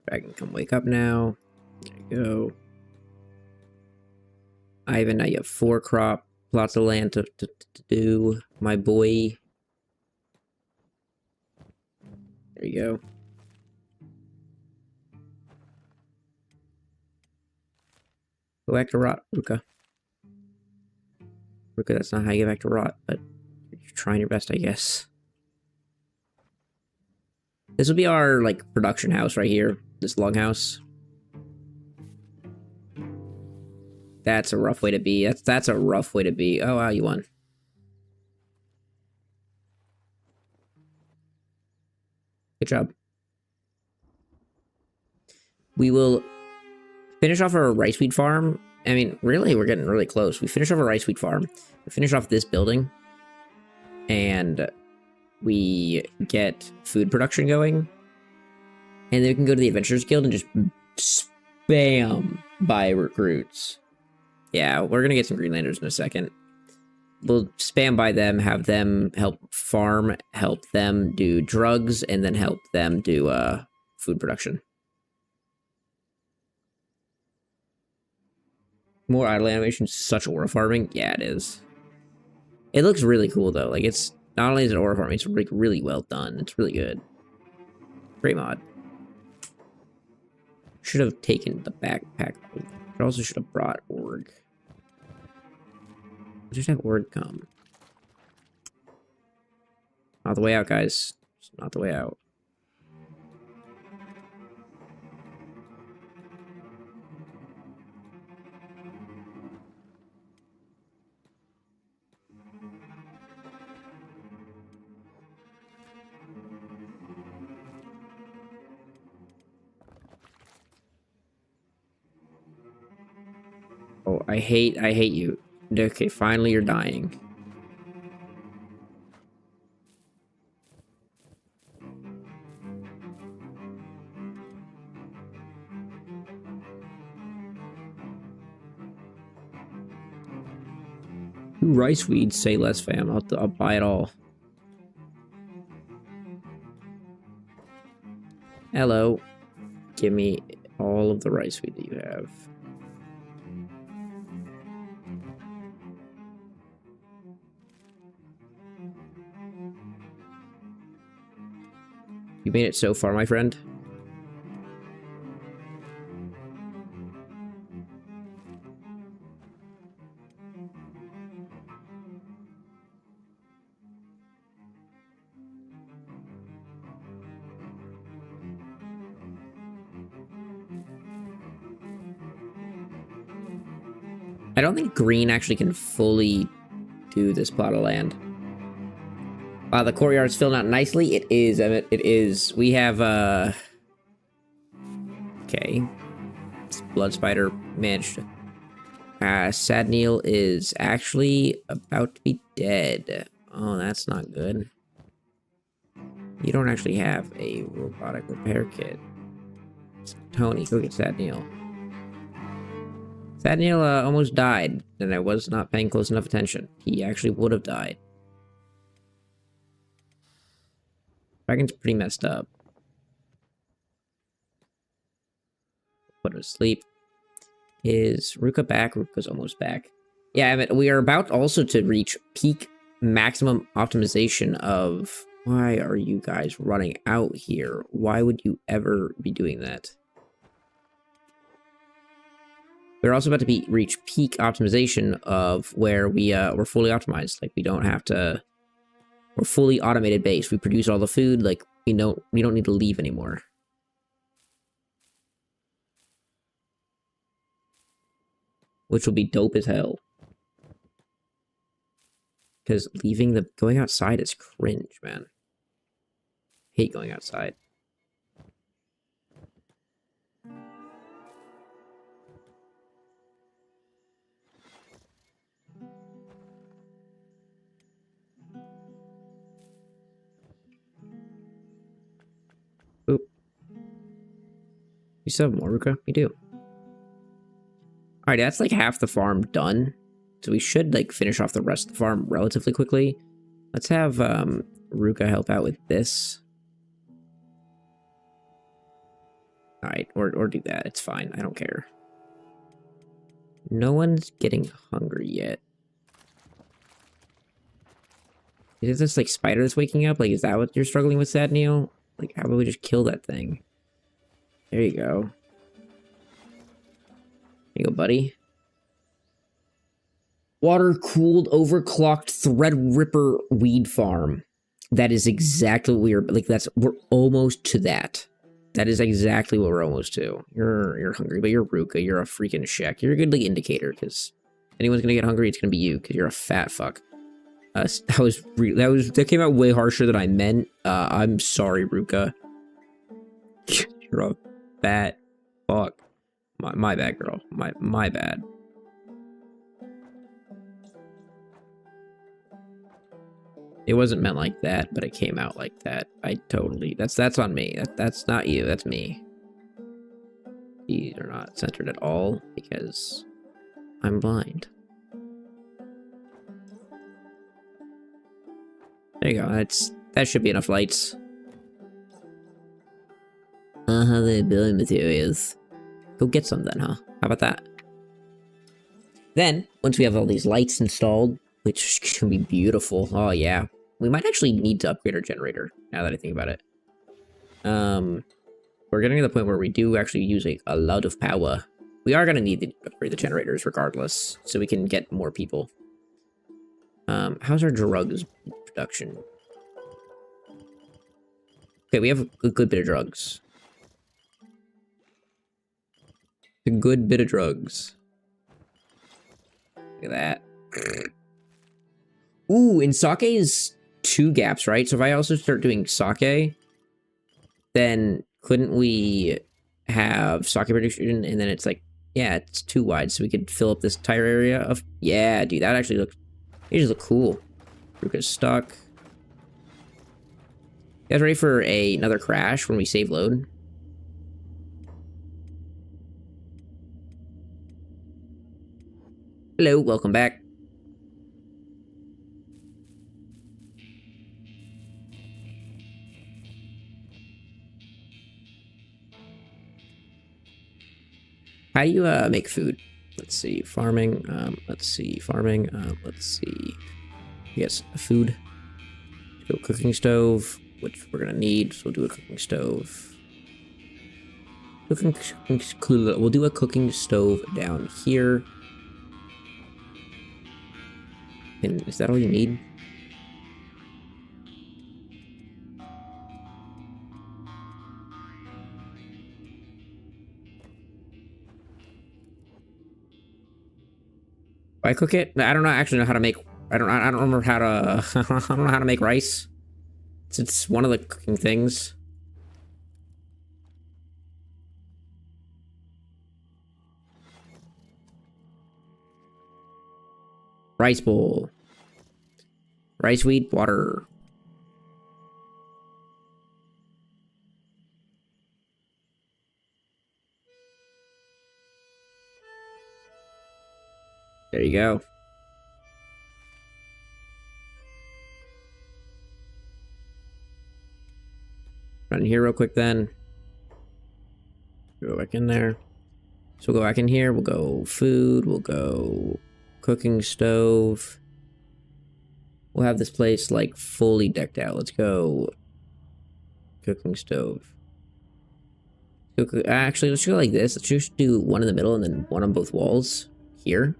Dragon, come wake up now. There you go. Ivan, now you have 4 plots of land to do, my boy. There you go. Go back to Rot, Ruka. Ruka, that's not how you get back to Rot, but you're trying your best, I guess. This will be our, like, production house right here. This longhouse. That's a rough way to be. That's a rough way to be. Oh, wow, you won. Good job. We will finish off our rice wheat farm. I mean, really, we're getting really close. We finish off our rice wheat farm. We finish off this building. And we get food production going. And then we can go to the Adventurers Guild and just spam buy recruits. Yeah, we're gonna get some Greenlanders in a second. We'll spam by them, have them help farm, help them do drugs, and then help them do food production. More idle animation, such ore farming. Yeah, it is. It looks really cool though. Like, it's not only is it ore farming, it's like really well done. It's really good. Great mod. Should have taken the backpack. But also should have brought org. Just have org come. Not the way out, guys. It's not the way out. Oh, I hate you. Okay, finally you're dying. Two rice weeds, say less, fam. I'll buy it all. Hello. Give me all of the rice weed that you have. You made it so far, my friend. I don't think green actually can fully do this plot of land. The courtyard's filled out nicely. It is, Emmett. It is. We have, okay. Blood Spider managed. Sadneil is actually about to be dead. Oh, that's not good. You don't actually have a robotic repair kit. Tony, go get Sadneil. Sadneil almost died, and I was not paying close enough attention. He actually would have died. Dragon's pretty messed up. Put her to sleep. Is Ruka back? Ruka's almost back. Yeah, I mean, we are about also to reach peak maximum optimization of... Why are you guys running out here? Why would you ever be doing that? We're also about to reach peak optimization of where we're fully optimized. Like, we don't have to... We're fully automated base. We produce all the food. Like, we don't need to leave anymore. Which will be dope as hell. Because going outside is cringe, man. Hate going outside. Oop. You still have more, Ruka? We do. Alright, that's like half the farm done. So we should like finish off the rest of the farm relatively quickly. Let's have Ruka help out with this. Alright, or do that. It's fine. I don't care. No one's getting hungry yet. Is this like spider that's waking up? Like, is that what you're struggling with, Sadneil? Like, how about we just kill that thing? There you go. There you go, buddy. Water-cooled, overclocked Threadripper weed farm. That is exactly what we're... Like, we're almost to that. That is exactly what we're almost to. You're hungry, but you're Ruka. You're a freaking Shek. You're a good, like, indicator, because anyone's gonna get hungry, it's gonna be you, because you're a fat fuck. That came out way harsher than I meant. I'm sorry, Ruka. You're a fat fuck. My bad, girl. My bad. It wasn't meant like that, but it came out like that. That's on me. That's not you, that's me. These are not centered at all because I'm blind. There you go. That should be enough lights. The building materials. Go get some then, huh? How about that? Then, once we have all these lights installed, which can be beautiful. Oh yeah. We might actually need to upgrade our generator, now that I think about it. We're getting to the point where we do actually use a lot of power. We are going to need to upgrade the generators regardless, so we can get more people. How's our drugs production? Okay, we have a good bit of drugs. A good bit of drugs. Look at that. Ooh, and sake is 2 gaps, right? So if I also start doing sake, then couldn't we have sake production and then it's like Yeah, it's too wide, so we could fill up this entire area of... Yeah, dude, that actually looks... It just look cool. Ruka's stuck. You guys ready for another crash when we save load? Hello, welcome back. How do you make food? Let's see, farming. Let's see, farming. Let's see. Yes, food. Let's go cooking stove, which we're gonna need. So we'll do a cooking stove. We'll do a cooking stove down here. And is that all you need? I cook it? I don't know. Actually know how to make. I don't remember how to. I don't know how to make rice. It's one of the cooking things. Rice bowl. Rice wheat water. There you go. Run here real quick then. Go back in there. So we'll go back in here. We'll go food. We'll go cooking stove. We'll have this place like fully decked out. Let's go cooking stove. Actually, let's go like this. Let's just do one in the middle and then one on both walls here.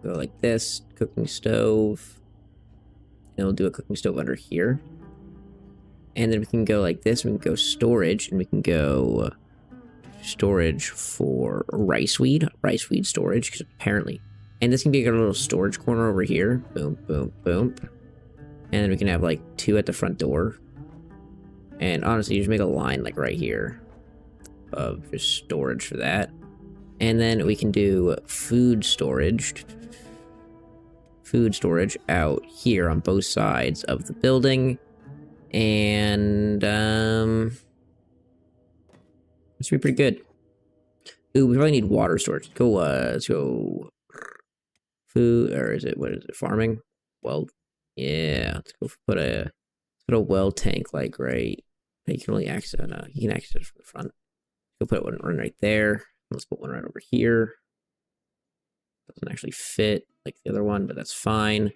Go like this, cooking stove. And we'll do a cooking stove under here. And then we can go like this, we can go storage, and we can go storage for rice weed storage, because apparently. And this can be like a little storage corner over here. Boom, boom, boom. And then we can have like 2 at the front door. And honestly, you just make a line like right here of just storage for that. And then we can do food storage out here on both sides of the building. And this should be pretty good. Ooh, we probably need water storage. Let's go food, or is it, what is it, farming? Well, yeah, let's go put a well tank like right. You can only access you can access it from the front. Go put one right there. Let's put one right over here. Doesn't actually fit like the other one, but that's fine.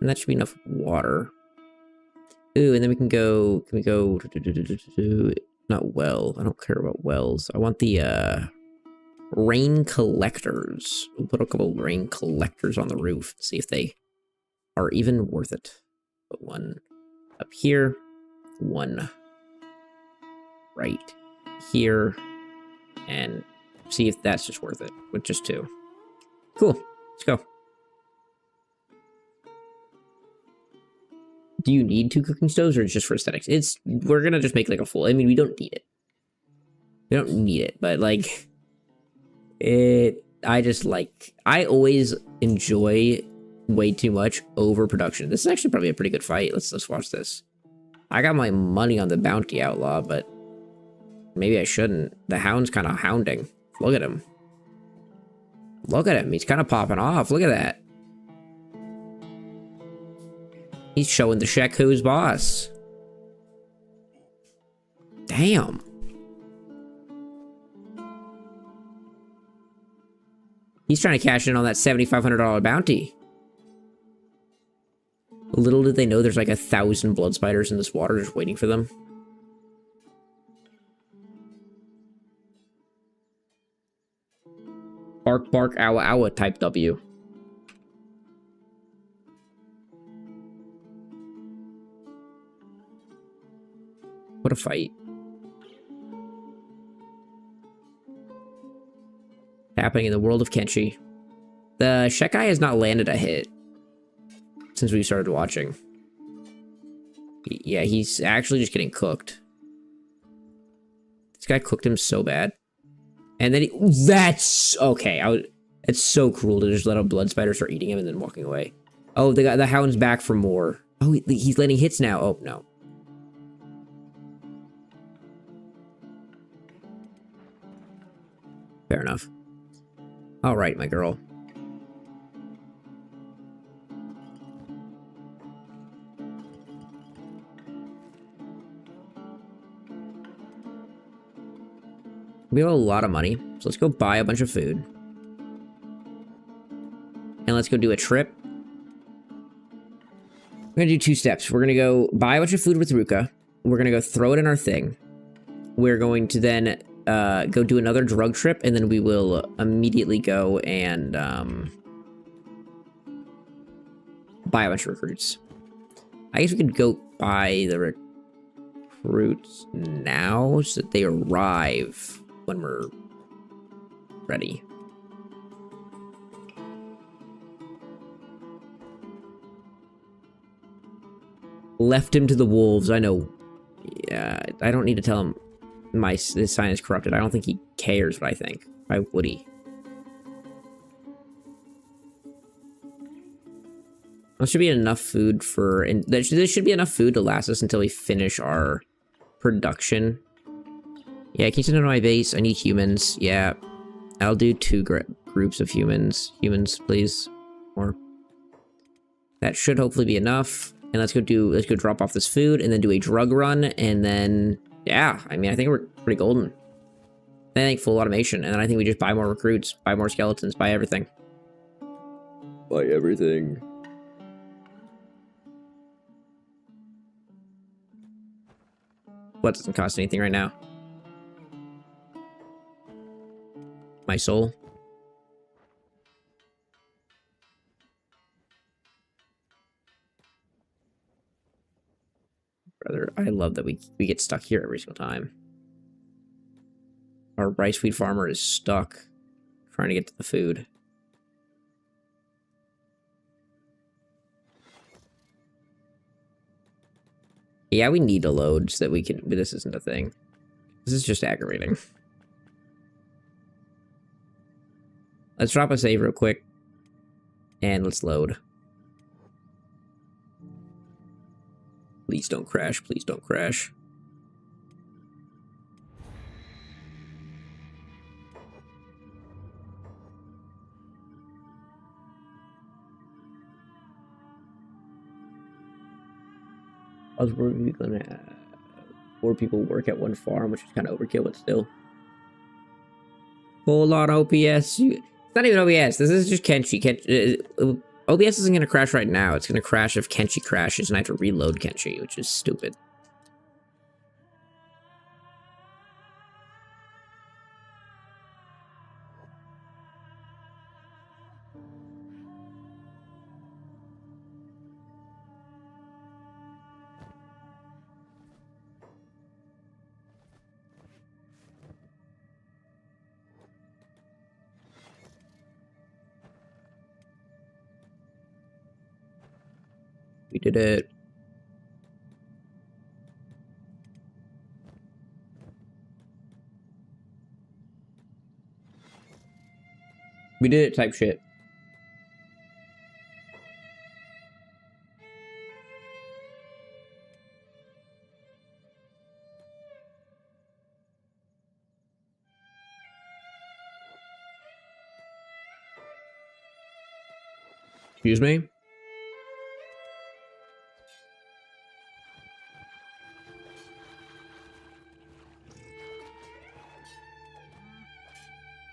And that should be enough water. Ooh, and then can we go, not well, I don't care about wells. I want the, rain collectors. We'll put a couple rain collectors on the roof, see if they are even worth it. Put one up here, one right here, and see if that's just worth it with just 2. Cool, let's go. Do you need 2 cooking stoves, or just for aesthetics? We're gonna just make like a full, I mean, we don't need it. We don't need it, but like, I always enjoy way too much overproduction. This is actually probably a pretty good fight. Let's watch this. I got my money on the bounty outlaw, but maybe I shouldn't. The hound's kind of hounding. Look at him. Look at him. He's kind of popping off. Look at that. He's showing the Shek who's boss. Damn. He's trying to cash in on that $7,500 bounty. Little did they know there's like 1,000 blood spiders in this water just waiting for them. Bark, bark, owa, owa type W. What a fight. Happening in the world of Kenshi. The Shek guy has not landed a hit since we started watching. Yeah, he's actually just getting cooked. This guy cooked him so bad. And then that's okay. It's so cruel to just let a blood spider start eating him and then walking away. Oh, the hound's back for more. Oh, he's letting hits now. Oh no. Fair enough. All right, my girl. We have a lot of money, so let's go buy a bunch of food. And let's go do a trip. We're gonna do 2 steps. We're gonna go buy a bunch of food with Ruka. We're gonna go throw it in our thing. We're going to then go do another drug trip, and then we will immediately go and buy a bunch of recruits. I guess we could go buy the recruits now so that they arrive when we're ready. Left him to the wolves. I know. Yeah, I don't need to tell him his sign is corrupted. I don't think he cares what I think. Why would he? There should be enough food for... And there should be enough food to last us until we finish our production. Yeah, can you send it to my base? I need humans. Yeah. I'll do 2 groups of humans. Humans, please. Or... That should hopefully be enough. And let's go drop off this food and then do a drug run. And then... Yeah, I mean, I think we're pretty golden. I think full automation. And then I think we just buy more recruits, buy more skeletons, buy everything. Buy everything. What doesn't cost anything right now? My soul. Brother, I love that we get stuck here every single time. Our rice wheat farmer is stuck trying to get to the food. Yeah, we need a load so that we can... But this isn't a thing. This is just aggravating. Let's drop a save real quick. And let's load. Please don't crash. Please don't crash. I was worried we were gonna have 4 people work at one farm, which is kind of overkill, but still. Hold on, OPS. It's not even OBS. This is just Kenshi. OBS isn't going to crash right now. It's going to crash if Kenshi crashes and I have to reload Kenshi, which is stupid. We did it. We did it type shit. Excuse me?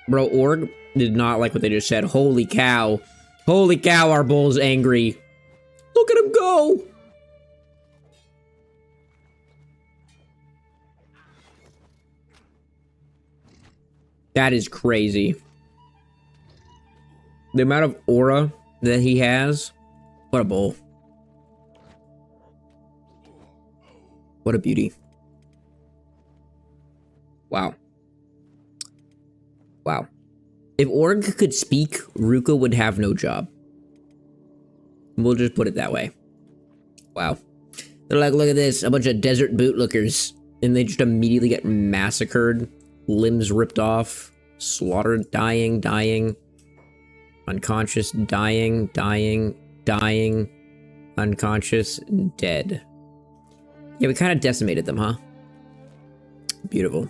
Bro, Org did not like what they just said. Holy cow. Holy cow, our bull's angry. Look at him go! That is crazy. The amount of aura that he has. What a bull. What a beauty. Wow. Wow. If Org could speak, Ruka would have no job. We'll just put it that way. Wow. They're like, look at this, a bunch of desert bootlickers. And they just immediately get massacred, limbs ripped off. Slaughtered, dying, dying. Unconscious, dying, dying, dying. Unconscious, dead. Yeah, we kind of decimated them, huh? Beautiful.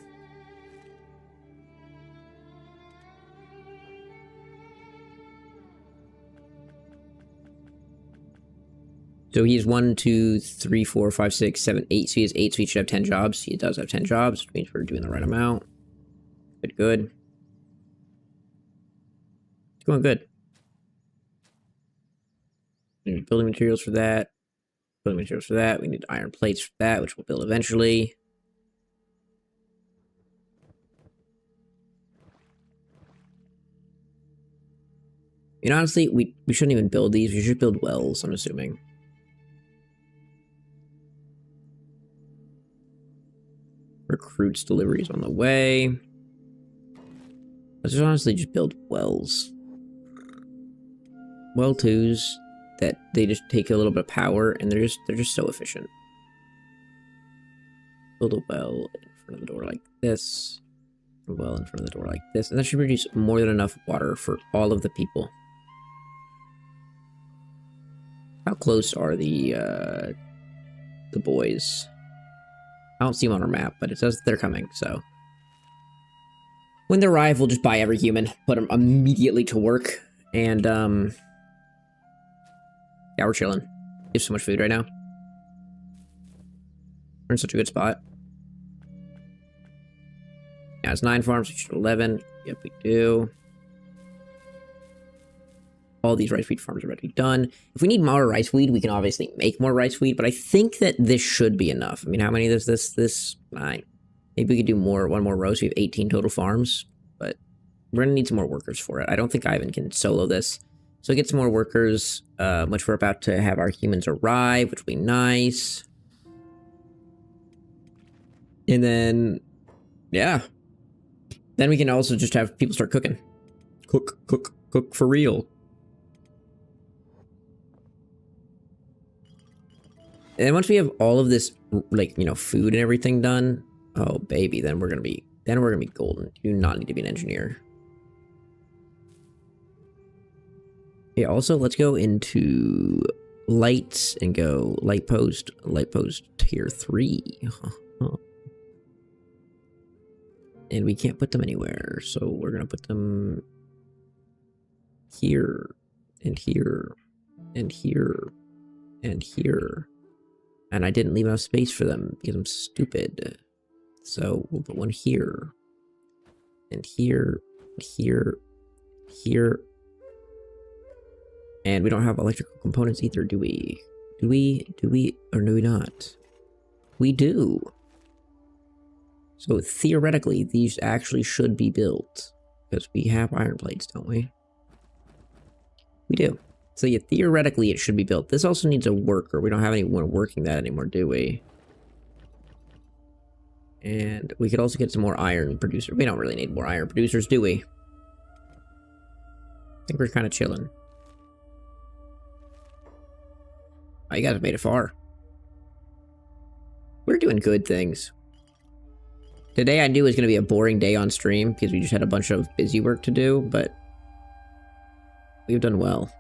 So he has 1, 2, 3, 4, 5, 6, 7, 8. So he has 8, so he should have 10 jobs. He does have 10 jobs, which means we're doing the right amount. Good, good. It's going good. We need building materials for that. Building materials for that. We need iron plates for that, which we'll build eventually. And honestly, we shouldn't even build these. We should build wells, I'm assuming. Recruits deliveries on the way. Let's just honestly just build wells. Well twos that they just take a little bit of power and they're just so efficient. Build a well in front of the door like this. A well in front of the door like this. And that should produce more than enough water for all of the people. How close are the boys? I don't see them on our map, but it says they're coming, so. When they arrive, we'll just buy every human, put them immediately to work, and, yeah, we're chilling. We have so much food right now. We're in such a good spot. Yeah, it's 9 farms, we should 11. Yep, we do. All these rice wheat farms are ready to be done. If we need more rice wheat, we can obviously make more rice wheat, but I think that this should be enough. I mean, how many is this? 9. Maybe we could do one more row, so we have 18 total farms, but we're gonna need some more workers for it. I don't think Ivan can solo this. So get some more workers, which we're about to have our humans arrive, which will be nice. And then, yeah. Then we can also just have people start cooking. Cook for real. And once we have all of this, like, you know, food and everything done, oh baby, then we're gonna be golden. You do not need to be an engineer. Yeah, also let's go into lights and go light post tier 3. And we can't put them anywhere, so we're gonna put them here and here and here and here. And I didn't leave enough space for them because I'm stupid. So we'll put one here. And here. Here. Here. And we don't have electrical components either, do we? Do we? Or do we not? We do. So theoretically, these actually should be built. Because we have iron plates, don't we? We do. So yeah, theoretically it should be built. This also needs a worker. We don't have anyone working that anymore, do we? And we could also get some more iron producers. We don't really need more iron producers, do we? I think we're kind of chilling. Oh, you guys have made it far. We're doing good things. Today I knew it was going to be a boring day on stream because we just had a bunch of busy work to do, but we've done well.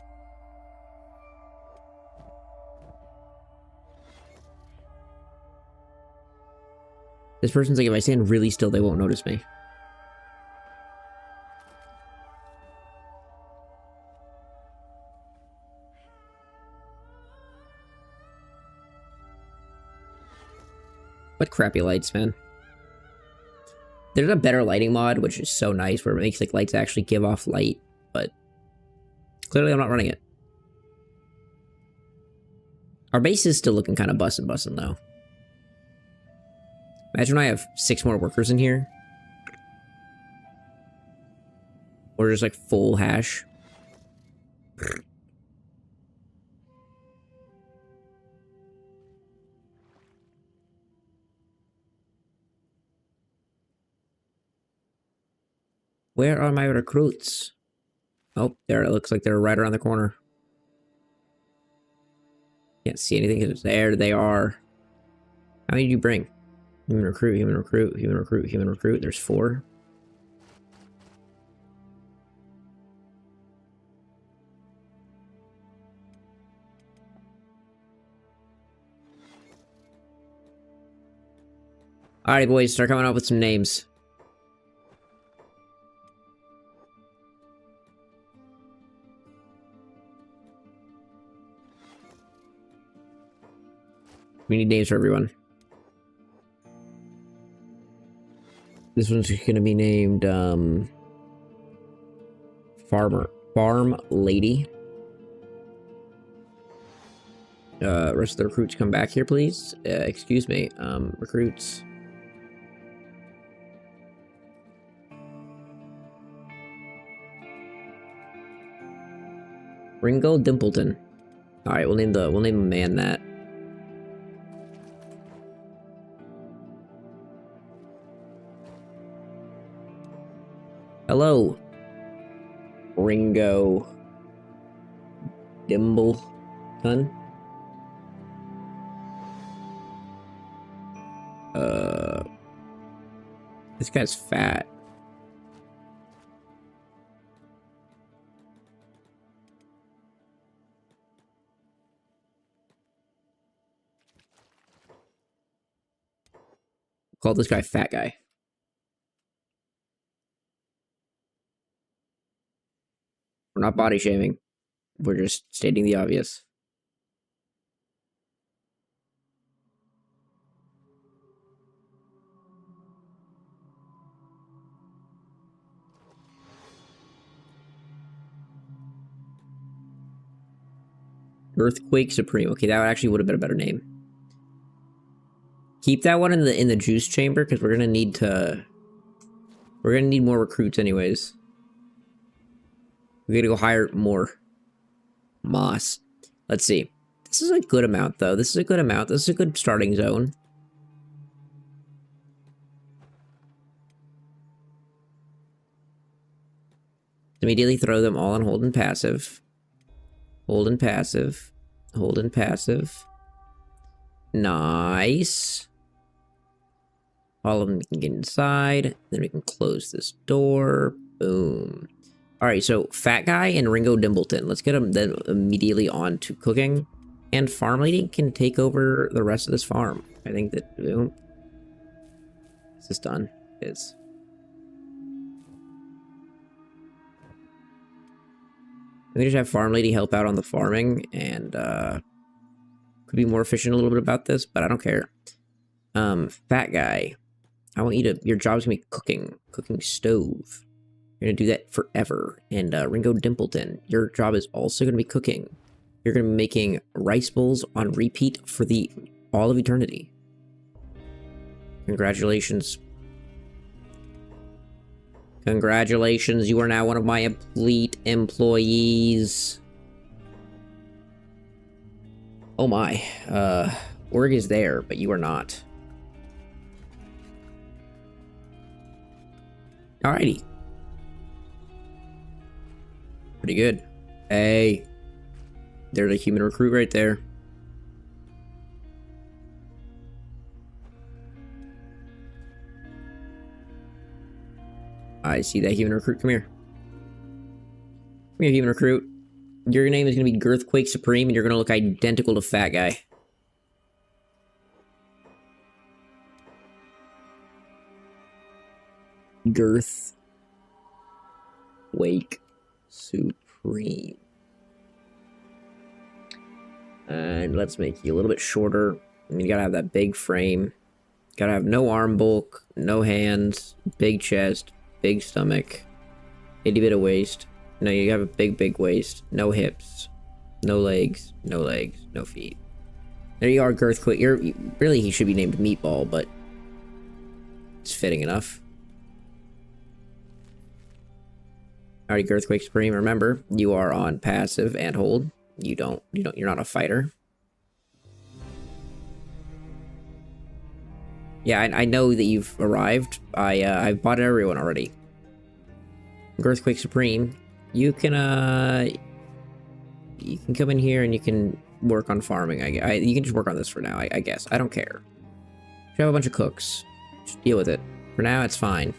This person's like, if I stand really still, they won't notice me. What crappy lights, man. There's a better lighting mod, which is so nice, where it makes like lights actually give off light, but clearly I'm not running it. Our base is still looking kind of bussin' though. Imagine when I have 6 more workers in here. Or just like full hash. Where are my recruits? Oh, there, it looks like they're right around the corner. Can't see anything. There they are. How many did you bring? Human recruit, human recruit, human recruit, human recruit. There's 4. Alright, boys, start coming up with some names. We need names for everyone. This one's gonna be named, Farm Lady. Rest of the recruits come back here, please. Excuse me, recruits. Ringo Dimpleton. Alright, we'll name a man that. Hello, Ringo Dimbleton. This guy's fat. Call this guy Fat Guy. We're not body shaming. We're just stating the obvious. Earthquake Supreme. Okay, that actually would have been a better name. Keep that one in the juice chamber because we're gonna need more recruits anyways. We gotta go hire more. Moss. Let's see. This is a good amount though. This is a good amount. This is a good starting zone. Immediately throw them all on hold and passive. Hold and passive. Hold and passive. Nice. All of them can get inside. Then we can close this door. Boom. Alright, so Fat Guy and Ringo Dimpleton. Let's get them then immediately on to cooking. And Farm Lady can take over the rest of this farm. I think that... Boom. This is done. It is. We just have Farm Lady help out on the farming, and could be more efficient a little bit about this, but I don't care. Fat Guy, I want you to, your job's gonna be cooking stove. You're gonna do that forever. And Ringo Dimpleton, your job is also gonna be cooking. You're gonna be making rice bowls on repeat for all of eternity. Congratulations. Congratulations, you are now one of my elite employees. Oh my, Org is there, but you are not. Alrighty. Pretty good. Hey, there's a human recruit right there. I see that human recruit. Come here. Come here, human recruit. Your name is going to be Girthquake Supreme, and you're going to look identical to Fat Guy. Girth Wake Supreme. And let's make you a little bit shorter. I mean, you gotta have that big frame. Gotta have no arm bulk, no hands, big chest, big stomach, itty bit of waist. No, you have a big waist. No hips, no legs, no feet. There you are, Girthquake. Really, he should be named Meatball, but it's fitting enough. Alright, Girthquake Supreme. Remember, you are on passive and hold. You're not a fighter. Yeah, I know that you've arrived. I've bought everyone already. Girthquake Supreme, you can come in here and you can work on farming. You can just work on this for now, I guess. I don't care. You have a bunch of cooks. Just deal with it. For now, it's fine.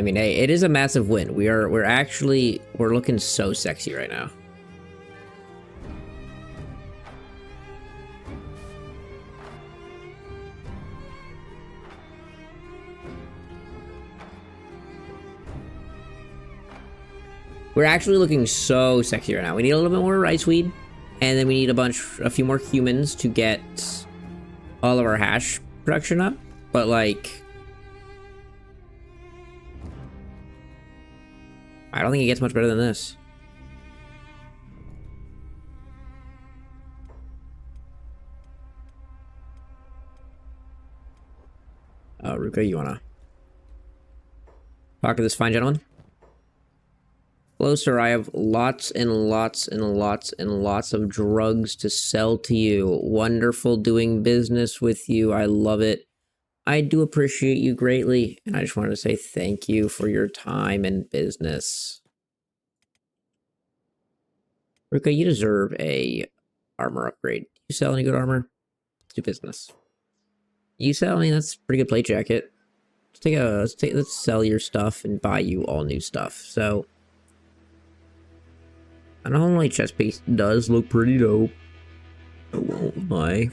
I mean, hey, it is a massive win. We're looking so sexy right now. We're actually looking so sexy right now. We need a little bit more rice weed, and then we need a few more humans to get all of our hash production up. But like, I don't think it gets much better than this. Ruka, you wanna talk to this fine gentleman? Hello, sir. I have lots and lots and lots and lots of drugs to sell to you. Wonderful doing business with you. I love it. I do appreciate you greatly, and I just wanted to say thank you for your time and business. Ruka, you deserve a armor upgrade. You sell any good armor? Let's do business. You sell? I mean, that's a pretty good plate jacket. Let's sell your stuff and buy you all new stuff. So, an only chest piece does look pretty dope. I won't lie.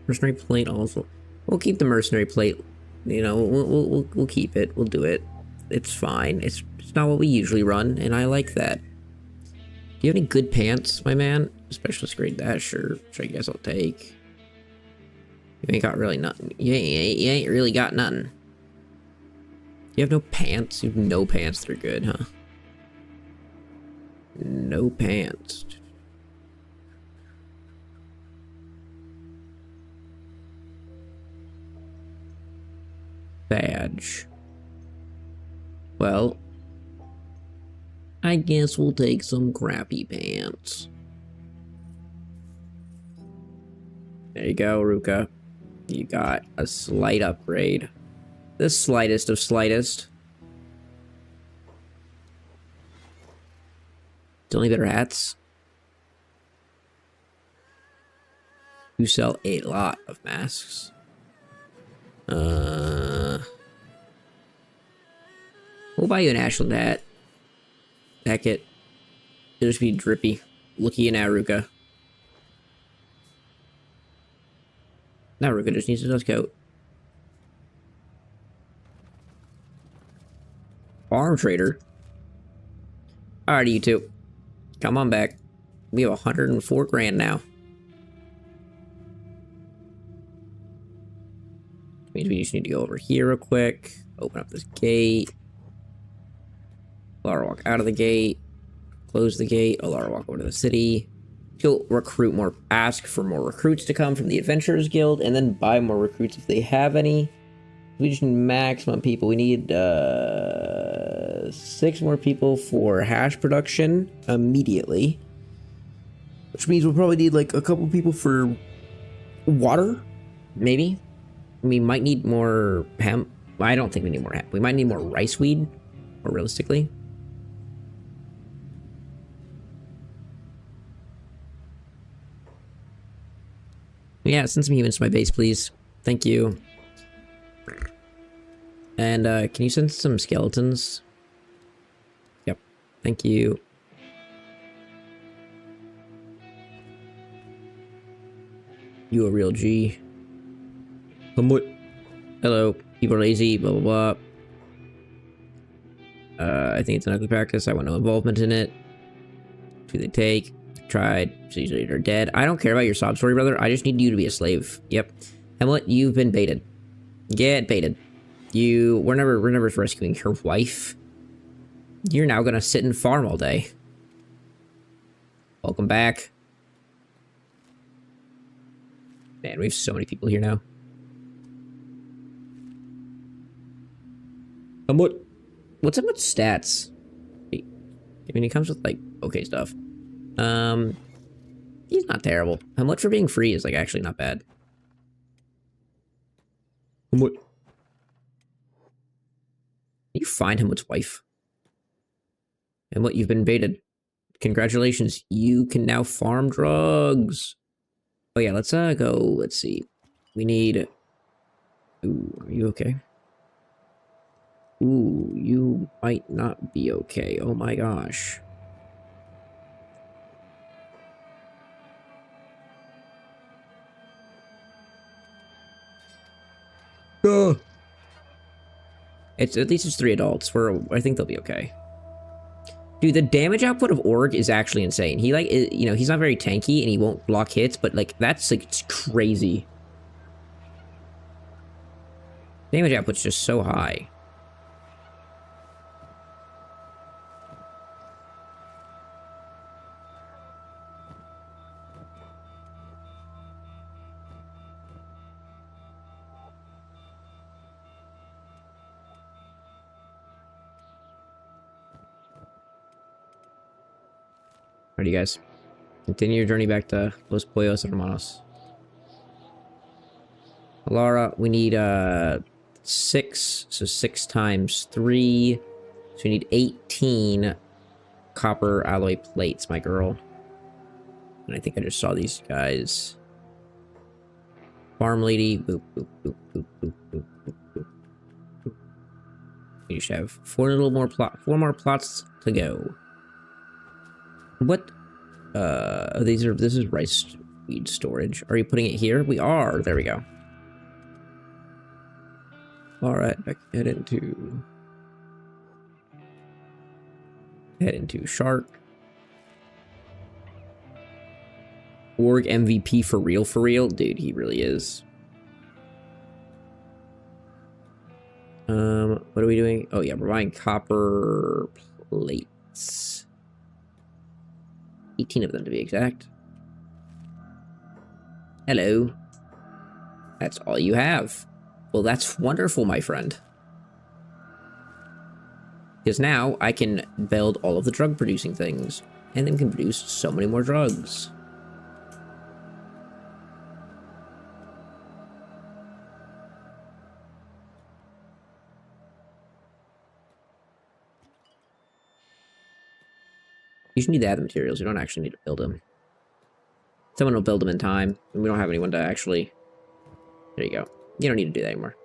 Mercenary plate also. We'll keep the mercenary plate. You know, we'll keep it. We'll do it. It's fine. It's not what we usually run, and I like that. Do you have any good pants, my man? Specialist grade that, sure. Which I guess I'll take. You ain't got really nothing. You ain't really got nothing. You have no pants? You have no pants. They're good, huh? No pants. Badge. Well, I guess we'll take some crappy pants. There you go, Ruka. You got a slight upgrade. The slightest of slightest. Still any better hats? You sell a lot of masks. We'll buy you an Ashland hat. Heck it. It'll just be drippy. Looky in Ruka. Now Ruka just needs a dust coat. Farm trader. Alrighty, you two. Come on back. We have 104 grand now. Means we just need to go over here real quick. Open up this gate. Alara walk out of the gate. Close the gate. Alara walk over to the city. Go recruit more. Ask for more recruits to come from the Adventurers Guild, and then buy more recruits if they have any. We just need maximum people. We need 6 more people for hash production immediately. Which means we'll probably need like a couple people for water, maybe. We might need more hemp. I don't think we need more hemp. We might need more rice weed, more realistically. Yeah, send some humans to my base, please. Thank you. And can you send some skeletons? Yep. Thank you. You a real G. Somewhat. Hello. People are lazy, blah, blah, blah. I think it's an ugly practice. I want no involvement in it. Who they take. Tried. So usually they're dead. I don't care about your sob story, brother. I just need you to be a slave. Yep. Hamlet, you've been baited. Get baited. We're never rescuing your wife. You're now gonna sit and farm all day. Welcome back. Man, we have so many people here now. What's up with stats? I mean, he comes with like okay stuff. He's not terrible. How much for being free is like actually not bad. What? You find Hamlet's wife. And what, you've been baited. Congratulations, you can now farm drugs. Oh yeah, let's let's see. We need... Ooh, are you okay? Ooh, you might not be okay. Oh my gosh. It's at least it's 3 adults. I think they'll be okay. Dude, the damage output of Org is actually insane. He like, you know, he's not very tanky and he won't block hits, but like that's like it's crazy. Damage output's just so high. Alrighty, guys. Continue your journey back to Los Pollos Hermanos. Laura, we need 6, so 6 times 3. So we need 18 copper alloy plates, my girl. And I think I just saw these guys. Farm lady. Boop, boop, boop, boop, boop, boop, boop, boop, boop. We should have 4 more plots to go. What? This is rice weed storage. Are you putting it here? We are. There we go. All right, head into Shark. Org MVP for real, dude. He really is. What are we doing? Oh yeah, we're buying copper plates. 18 of them to be exact. Hello. That's all you have. Well, that's wonderful, my friend. Because now I can build all of the drug producing things, and then can produce so many more drugs. You just need to add the materials. You don't actually need to build them. Someone will build them in time, and we don't have anyone to actually... There you go. You don't need to do that anymore.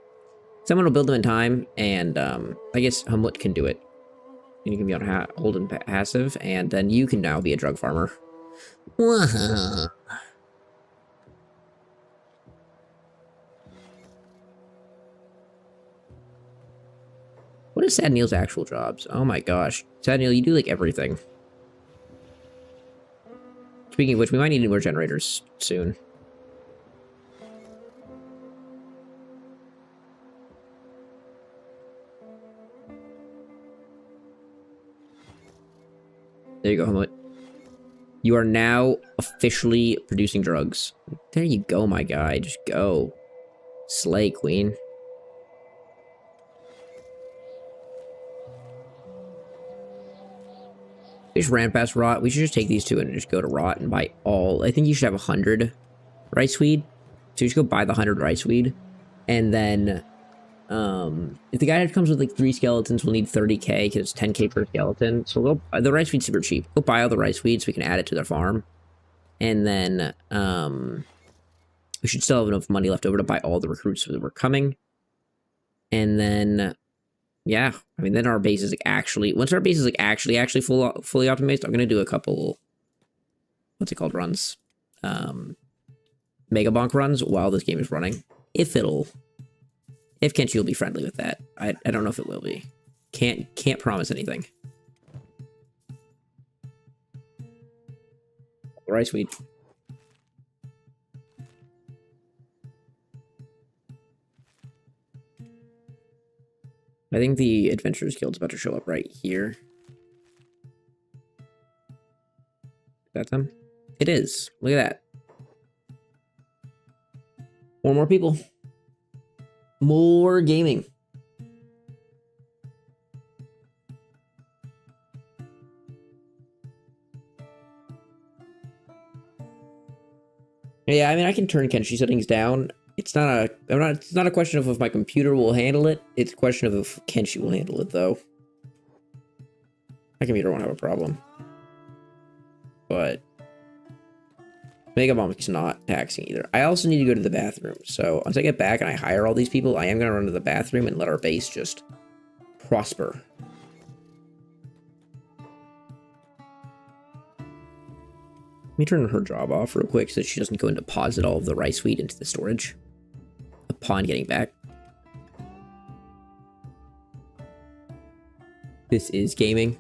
Someone will build them in time, and I guess Hamlet can do it. And you can be on hold and passive, and then you can now be a drug farmer. What is Sad Neil's actual jobs? Oh my gosh. Sad Neil, you do like everything. Speaking of which, we might need more generators soon. There you go, Hamlet. You are now officially producing drugs. There you go, my guy. Just go. Slay, queen. We just ran past Rot. We should just take these two and just go to Rot and buy all. I think you should have 100 rice weed. So you should go buy the 100 rice weed. And then, if the guy comes with like 3 skeletons, we'll need 30k because it's 10k per skeleton. So we'll, the rice weed's super cheap. Go buy all the rice weed so we can add it to their farm. And then, we should still have enough money left over to buy all the recruits that were coming. And then, yeah, I mean, then our base is like actually, once our base is like actually fully optimized, I'm going to do a couple, what's it called, runs? Mega Bonk runs while this game is running. If Kenshi will be friendly with that. I don't know if it will be. Can't promise anything. Rice weed. I think the Adventurers Guild's about to show up right here. Is that them? It is. Look at that. 4 more people. More gaming. Yeah, I mean, I can turn Kenshi settings down. It's not a question of if my computer will handle it. It's a question of if Kenshi will handle it, though. My computer won't have a problem. But Mega Bomb's not taxing either. I also need to go to the bathroom. So once I get back and I hire all these people, I am going to run to the bathroom and let our base just prosper. Let me turn her job off real quick so that she doesn't go and deposit all of the rice wheat into the storage upon getting back. This is gaming.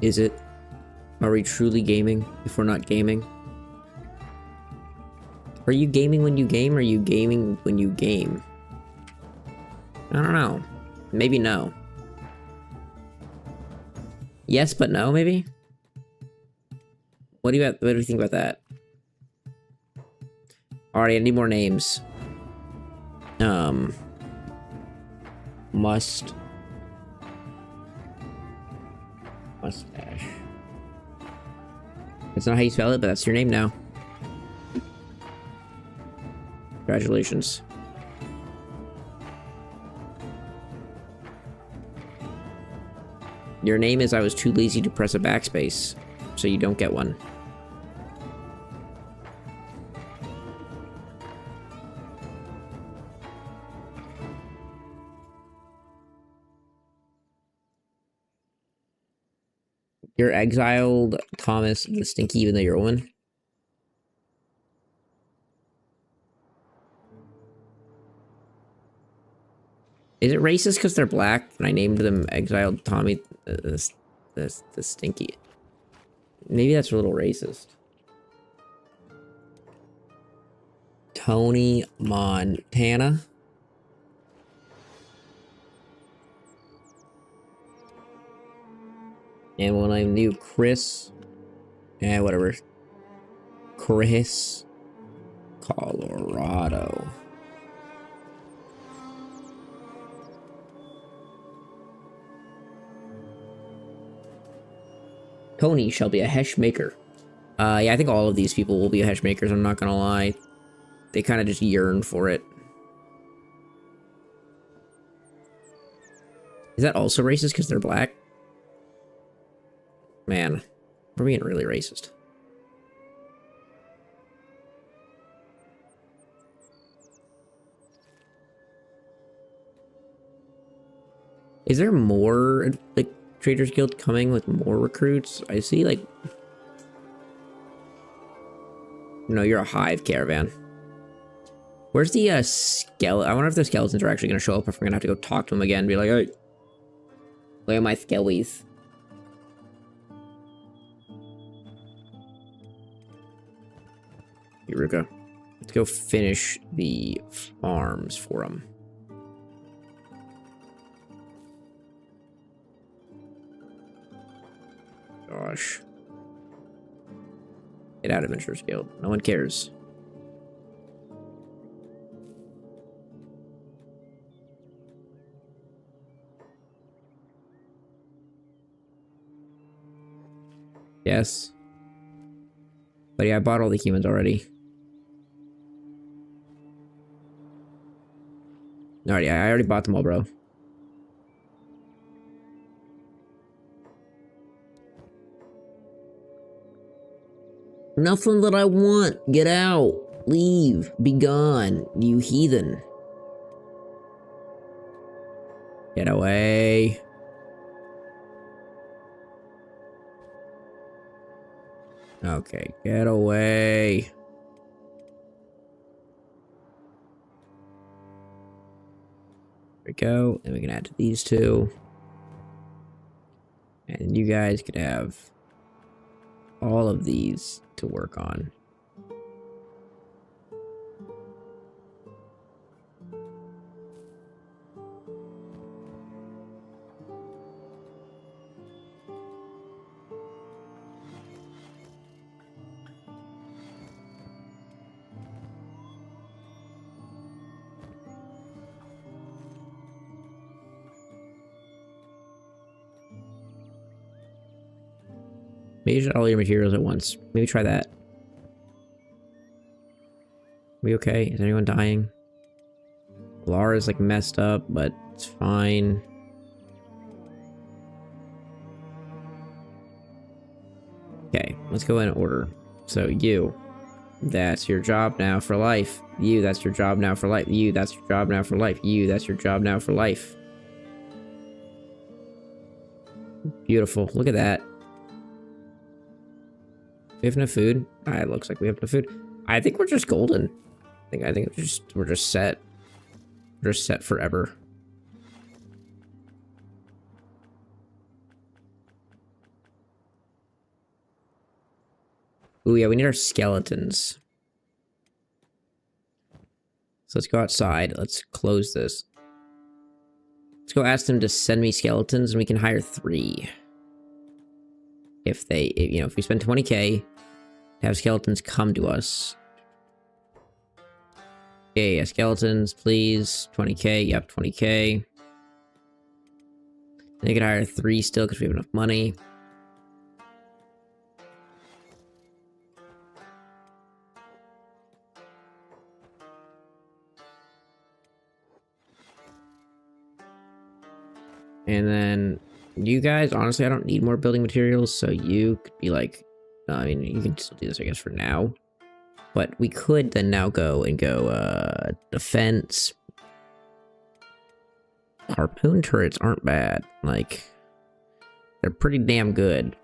Is it? Are we truly gaming if we're not gaming? Are you gaming when you game, or are you gaming when you game? I don't know. Maybe no. Yes, but no, maybe? What do you think about that? Alright, I need more names. Mustache. That's not how you spell it, but that's your name now. Congratulations. Your name is I was too lazy to press a backspace, so you don't get one. You're exiled, Thomas the Stinky, even though you're a woman. Is it racist because they're black and I named them exiled Tommy the Stinky? Maybe that's a little racist. Tony Montana. And when I knew Chris, whatever. Chris, Colorado. Tony shall be a hesh maker. Yeah, I think all of these people will be hesh makers, I'm not gonna lie. They kind of just yearn for it. Is that also racist because they're black? Man, we're being really racist. Is there more, like, Traders Guild coming with more recruits? I see, like... No, you're a hive caravan. Where's the, skeleton? I wonder if the skeletons are actually gonna show up, if we're gonna have to go talk to them again and be like, hey, where are my skellies? Eureka. Let's go finish the farms for them. Gosh. Get out of Adventurers Guild. No one cares. Yes. But yeah, I bought all the humans already. Alright, I already bought them all, bro. Nothing that I want. Get out. Leave. Be gone, you heathen. Get away. Okay, get away. There we go. And we can add to these two. And you guys could have all of these to work on. Maybe you should all your materials at once. Maybe try that. We okay? Is anyone dying? Lara's like messed up, but it's fine. Okay, let's go in order. So you That's your job now for life. You, that's your job now for life. You, that's your job now for life. You, that's your job now for life. Beautiful. Look at that. We have enough food? It looks like we have enough food. I think we're just golden. I think we're just set. We're just set forever. Ooh, yeah, we need our skeletons. So let's go outside. Let's close this. Let's go ask them to send me skeletons, and we can hire 3. If we spend 20k to have skeletons come to us. Yeah, skeletons, please. 20k, yep, 20k. They could hire 3 still because we have enough money. And then you guys, honestly, I don't need more building materials, so you could be like, I mean, you can still do this, I guess, for now. But we could then now go, defense. Harpoon turrets aren't bad. Like, they're pretty damn good.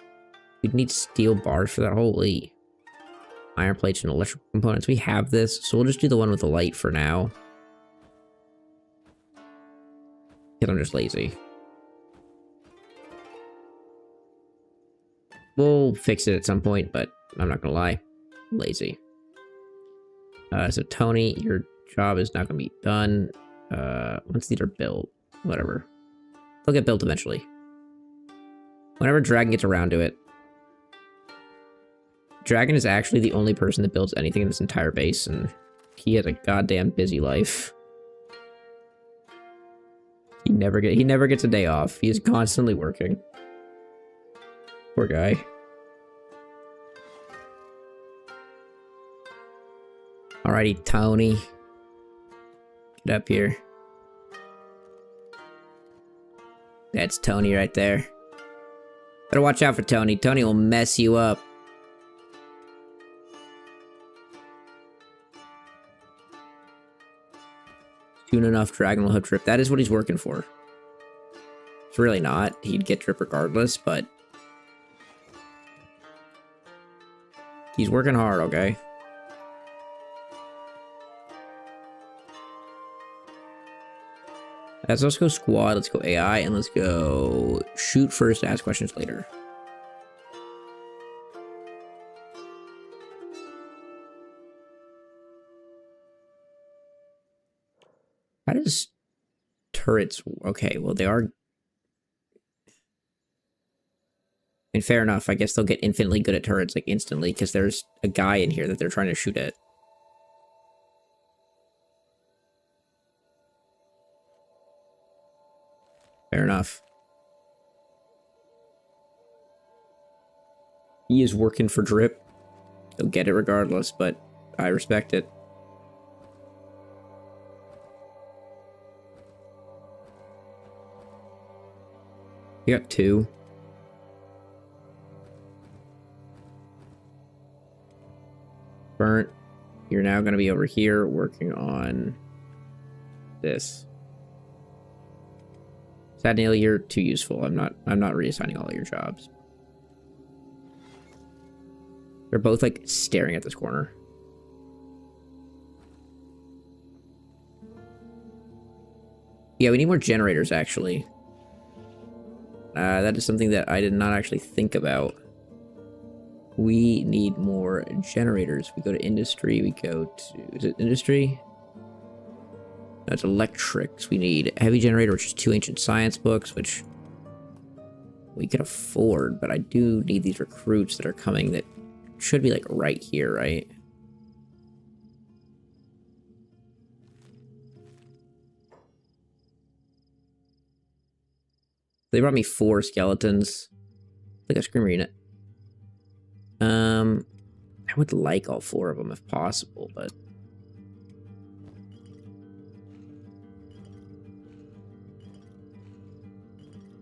We'd need steel bars for that. Holy. Iron plates and electrical components. We have this, so we'll just do the one with the light for now. Because I'm just lazy. We'll fix it at some point, but I'm not gonna lie. I'm lazy. So Tony, your job is not gonna be done. Once these are built, whatever. They'll get built eventually. Whenever Dragon gets around to it. Dragon is actually the only person that builds anything in this entire base, and he has a goddamn busy life. He never gets a day off. He is constantly working. Poor guy. Alrighty, Tony. Get up here. That's Tony right there. Better watch out for Tony. Tony will mess you up. Soon enough, Dragon will have drip. That is what he's working for. It's really not. He'd get drip regardless, but he's working hard, okay? So let's go squad, let's go AI, and let's go shoot first, ask questions later. How does turrets... Okay, well, they are... And fair enough, I guess they'll get infinitely good at turrets, like, instantly, because there's a guy in here that they're trying to shoot at. Fair enough. He is working for drip. He'll get it regardless, but I respect it. You got 2. Burnt. You're now going to be over here working on this. Sadly, you're too useful. I'm not reassigning all of your jobs. They're both like staring at this corner. Yeah, we need more generators actually. That is something that I did not actually think about. We need more generators. We go to industry, we go to... Is it industry? No, it's electrics. We need a heavy generator, which is 2 ancient science books, which we could afford, but I do need these recruits that are coming that should be like right here, right? They brought me 4 skeletons. Like a screamer unit. I would like all 4 of them if possible, but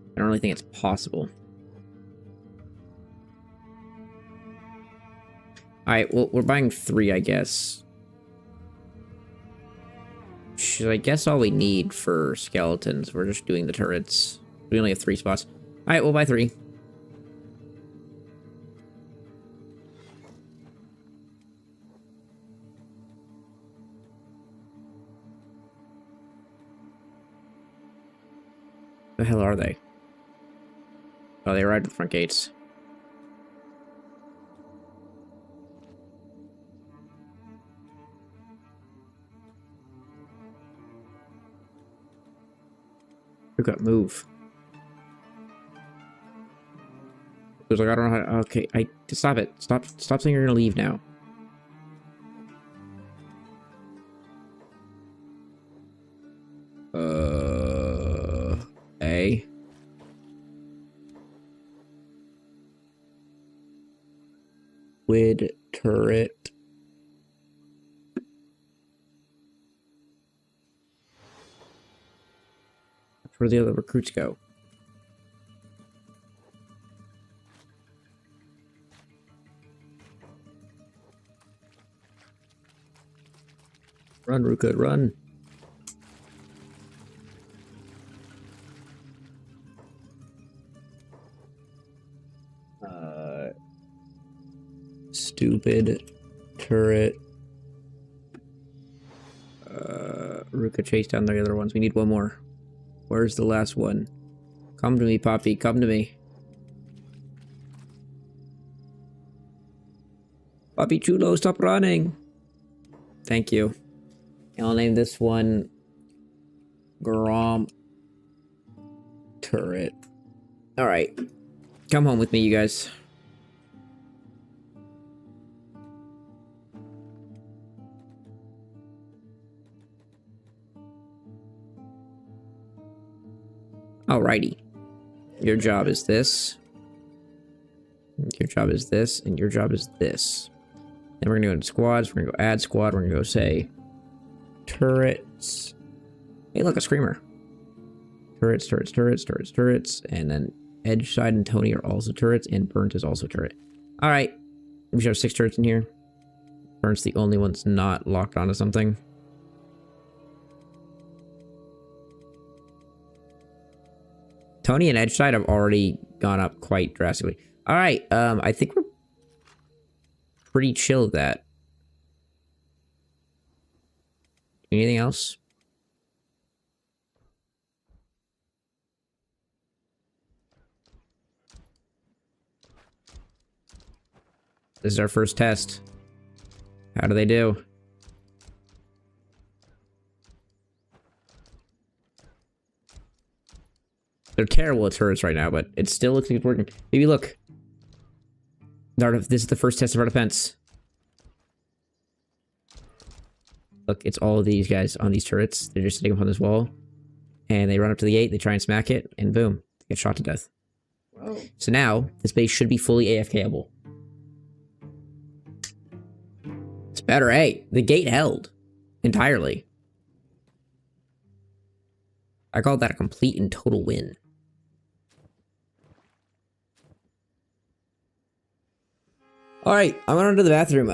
I don't really think it's possible. Alright, well, we're buying 3, I guess. Which is, I guess, all we need for skeletons. We're just doing the turrets. We only have 3 spots. Alright, we'll buy 3. The hell are they? Oh, they arrived at the front gates. We got move. It was like, I don't know how to, okay, stop it. Stop saying you're gonna leave now. A. Squid turret. That's where the other recruits go. Run, Ruka, run. Stupid turret. Ruka chase down the other ones. We need one more. Where's the last one? Come to me, Poppy. Come to me. Poppy Chulo, stop running. Thank you. I'll name this one Grom Turret. Alright. Come home with me, you guys. Alrighty. Your job is this. Your job is this. And your job is this. Then we're going to go into squads. We're going to go add squad. We're going to go say turrets. Hey, look, a screamer. Turrets, turrets, turrets, turrets, turrets. And then Edge Side and Tony are also turrets. And Burnt is also turret. Alright. We should have 6 turrets in here. Burnt's the only one's not locked onto something. Tony and Edge Side have already gone up quite drastically. Alright, I think we're pretty chill with that. Anything else? This is our first test. How do they do? They're terrible at turrets right now, but it still looks like it's working. Maybe look. This is the first test of our defense. Look, it's all of these guys on these turrets. They're just sitting up on this wall. And they run up to the gate, they try and smack it, and boom. They get shot to death. Whoa. So now, this base should be fully AFKable. It's better, hey. The gate held. Entirely. I call that a complete and total win. Alright, I'm going to the bathroom.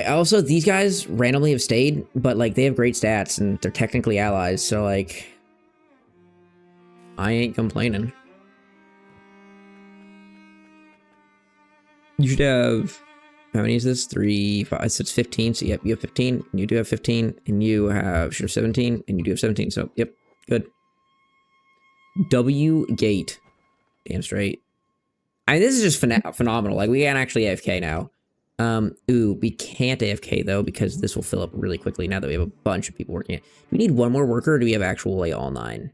Also, these guys randomly have stayed, but, like, they have great stats, and they're technically allies, so, like... I ain't complaining. You should have... How many is this? 3, 5, 6, 15, so yep, you have 15, and you do have 15, and you should have 17, and you do have 17, so, yep, good. W gate. Damn straight. I mean, this is just phenomenal. Like, we can actually AFK now. Ooh, we can't AFK, though, because this will fill up really quickly now that we have a bunch of people working it. Do we need one more worker, or do we have actual, like, all 9?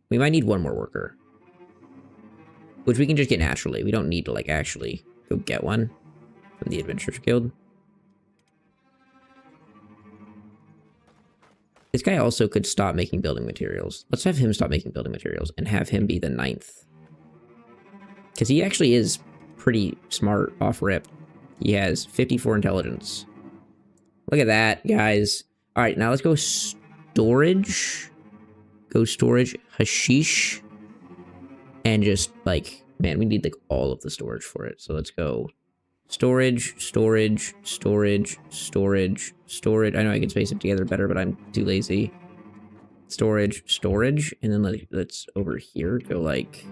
We might need one more worker. Which we can just get naturally. We don't need to, like, actually go get one from the Adventurers Guild. This guy also could stop making building materials. Let's have him stop making building materials and have him be the 9th. Because he actually is pretty smart off rip. He has 54 intelligence. Look at that, guys. Alright, now let's go storage. Go storage. Hashish. And just, like, man, we need, like, all of the storage for it. So let's go Storage, storage, storage, storage, storage. I know I can space it together better, but I'm too lazy. Storage, storage, and then let's over here go like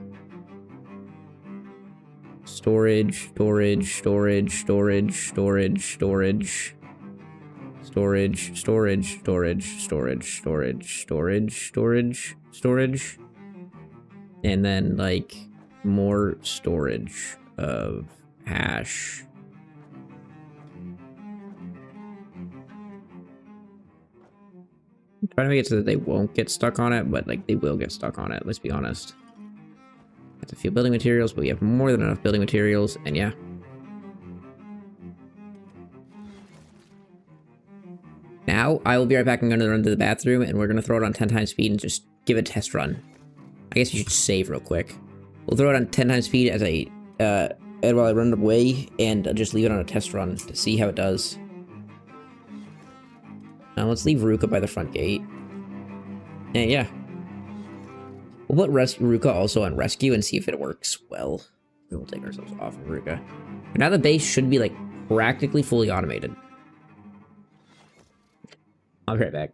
storage, storage, storage, storage, storage, storage, storage, storage, storage, storage, storage, storage, storage, storage, and then like more storage of hash. I'm trying to make it so that they won't get stuck on it, but like they will get stuck on it, let's be honest. That's a few building materials, but we have more than enough building materials, and yeah. Now, I will be right back. I'm going to run to the bathroom, and we're going to throw it on 10 times speed and just give it a test run. I guess you should save real quick. We'll throw it on 10 times speed as while I run away, and just leave it on a test run to see how it does. Now, let's leave Ruka by the front gate. And yeah. We'll put Ruka also on rescue and see if it works well. We'll take ourselves off of Ruka. But now the base should be, like, practically fully automated. I'll be right back.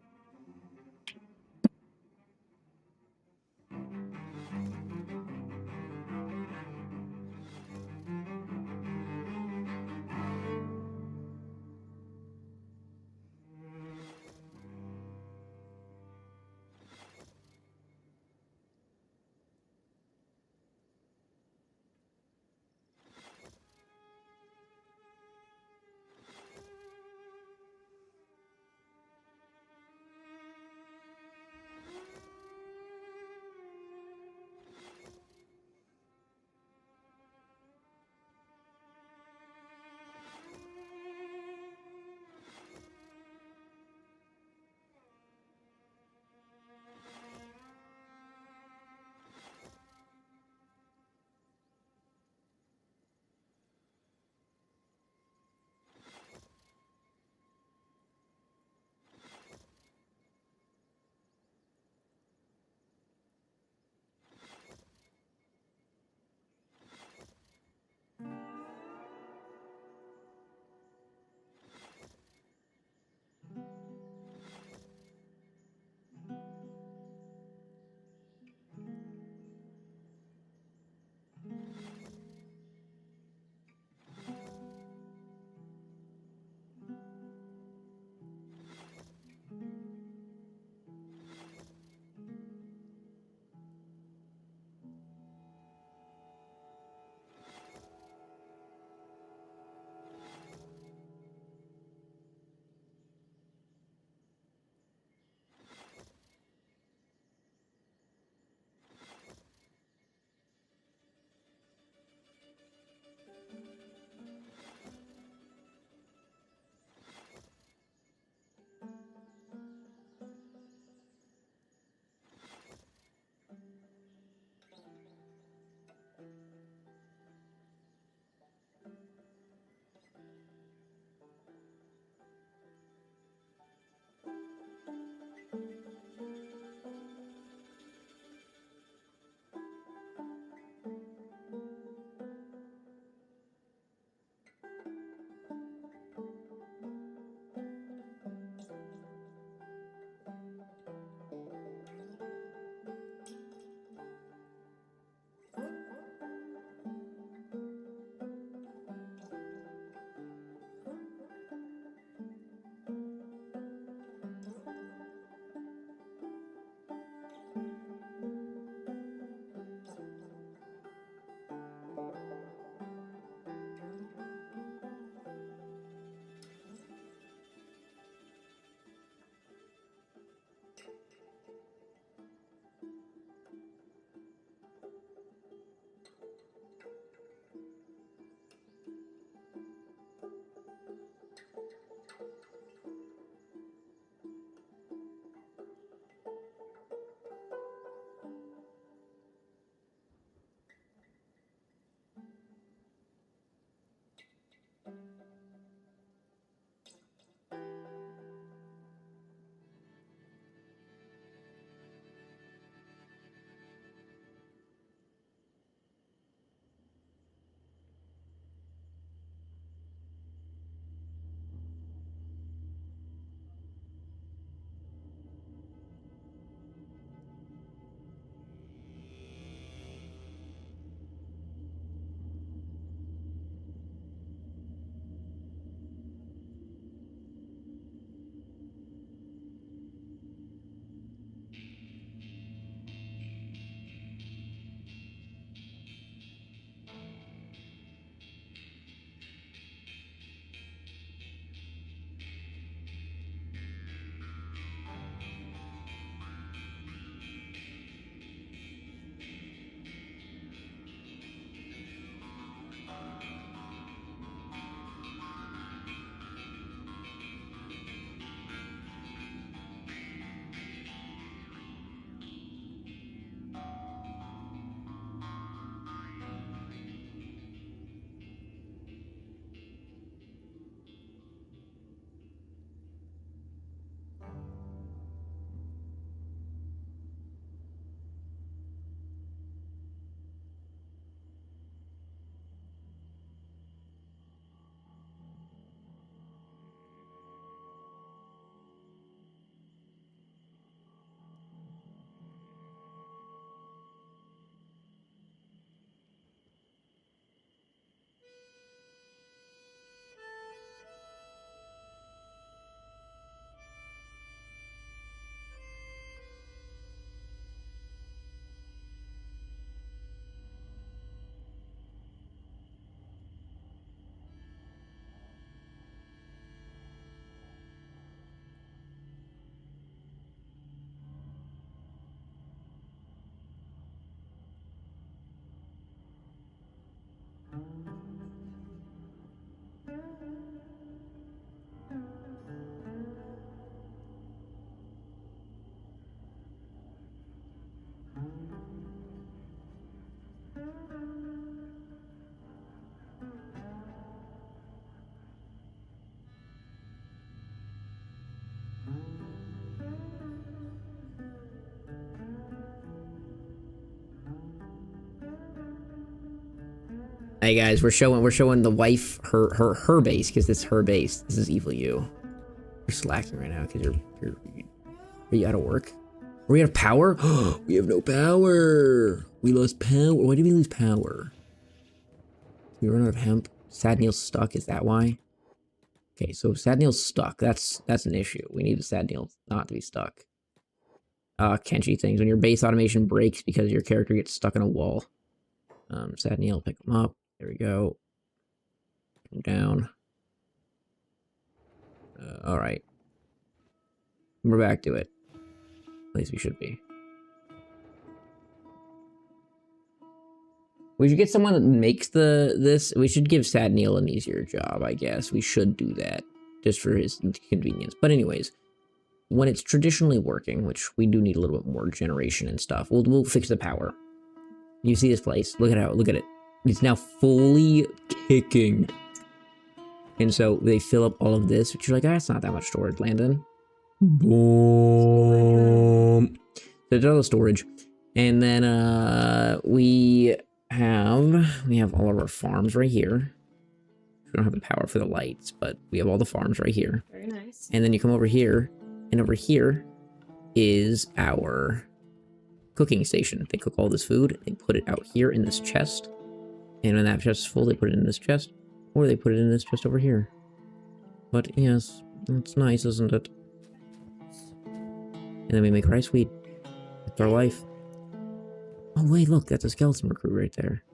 Hey guys, we're showing the wife her base because this is her base. This is evil you. You're slacking right now because are you out of work? Are we out of power? We have no power. We lost power. Why did we lose power? We run out of hemp. Sad Neil's stuck. Is that why? Okay, so Sad Neil's stuck. That's an issue. We need the Sad Neil not to be stuck. Kenshi things. When your base automation breaks because your character gets stuck in a wall. Sad Neil, pick him up. There we go. Come down. Alright. We're back to it. At least we should be. We should get someone that makes this. We should give Sad Neil an easier job, I guess. We should do that. Just for his convenience. But anyways, when it's traditionally working, which we do need a little bit more generation and stuff, we'll fix the power. You see this place? Look at it. It's now fully kicking. And so they fill up all of this, which you're like, it's not that much storage, Landon. Boom. So it's all the storage. And then we have all of our farms right here. We don't have the power for the lights, but we have all the farms right here. Very nice. And then you come over here, and over here is our cooking station. They cook all this food, they put it out here in this chest. And when that chest is full, they put it in this chest, or they put it in this chest over here. But yes, it's nice, isn't it? And then we make rice wheat. It's our life. Oh wait, look, that's a skeleton recruit right there.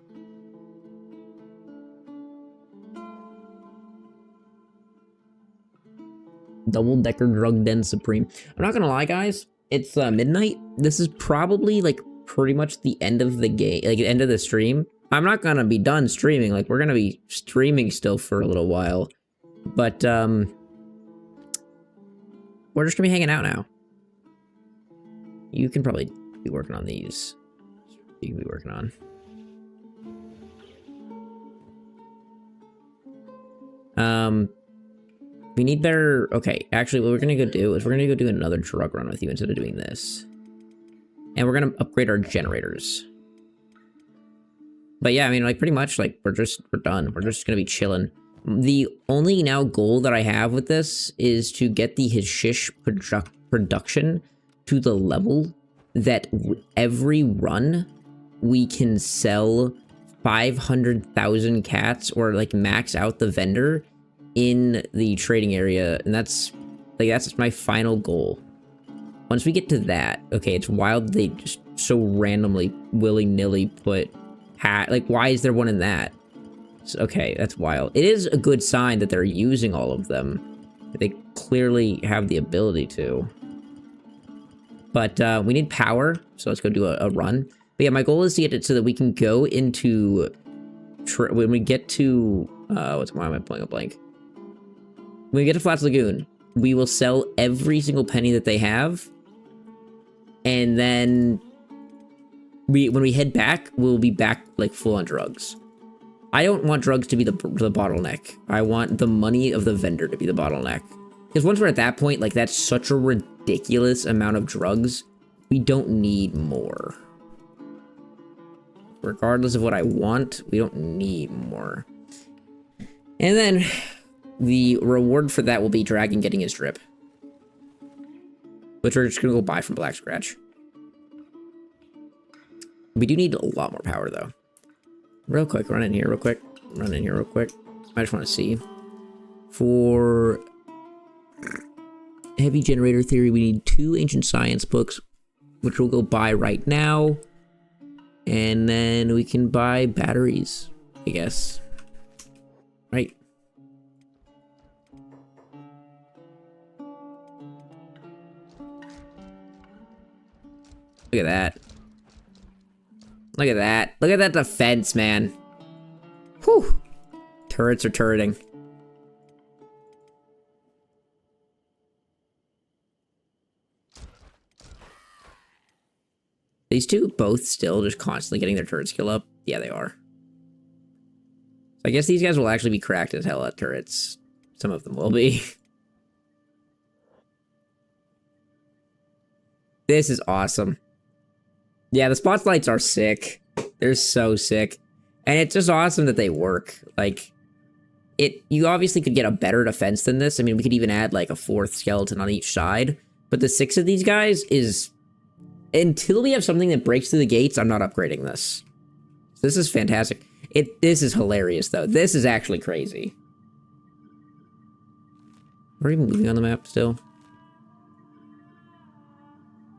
Double-decker drug den supreme. I'm not gonna lie, guys. It's midnight. This is probably like pretty much the end of the game, like the end of the stream. I'm not gonna be done streaming. Like we're gonna be streaming still for a little while, but we're just gonna be hanging out now. You can probably be working on these. You can be working on. We need better. Okay, actually, what we're gonna go do is we're gonna go do another drug run with you instead of doing this, and we're gonna upgrade our generators. But yeah, I mean, like pretty much, like we're done. We're just gonna be chilling. The only now goal that I have with this is to get the hashish production to the level that every run we can sell 500,000 cats or like max out the vendor in the trading area, and that's my final goal. Once we get to that, okay, it's wild they just so randomly willy-nilly put like why is there one in that? So, okay, that's wild. It is a good sign that they're using all of them. They clearly have the ability to. But we need power, so let's go do a run. But yeah, my goal is to get it so that we can go into when we get to why am I pulling a blank? When we get to Flats Lagoon, we will sell every single penny that they have, and then when we head back, we'll be back like full on drugs. I don't want drugs to be the bottleneck. I want the money of the vendor to be the bottleneck. Because once we're at that point, like that's such a ridiculous amount of drugs, we don't need more. Regardless of what I want, we don't need more. And then the reward for that will be Dragon getting his drip, which we're just gonna go buy from Black Scratch. We do need a lot more power though. Real quick, run in here real quick. I just want to see. For heavy generator theory, we need 2 ancient science books, which we'll go buy right now. And then we can buy batteries, I guess. Right? Look at that. Look at that. Look at that defense, man. Whew. Turrets are turreting. These two both still just constantly getting their turret skill up? Yeah, they are. I guess these guys will actually be cracked as hell at turrets. Some of them will be. This is awesome. Yeah, the spotlights are sick. They're so sick. And it's just awesome that they work. Like, you obviously could get a better defense than this. I mean, we could even add like a 4th skeleton on each side. But the 6 of these guys is... Until we have something that breaks through the gates, I'm not upgrading this. This is fantastic. This is hilarious, though. This is actually crazy. We're even moving on the map still.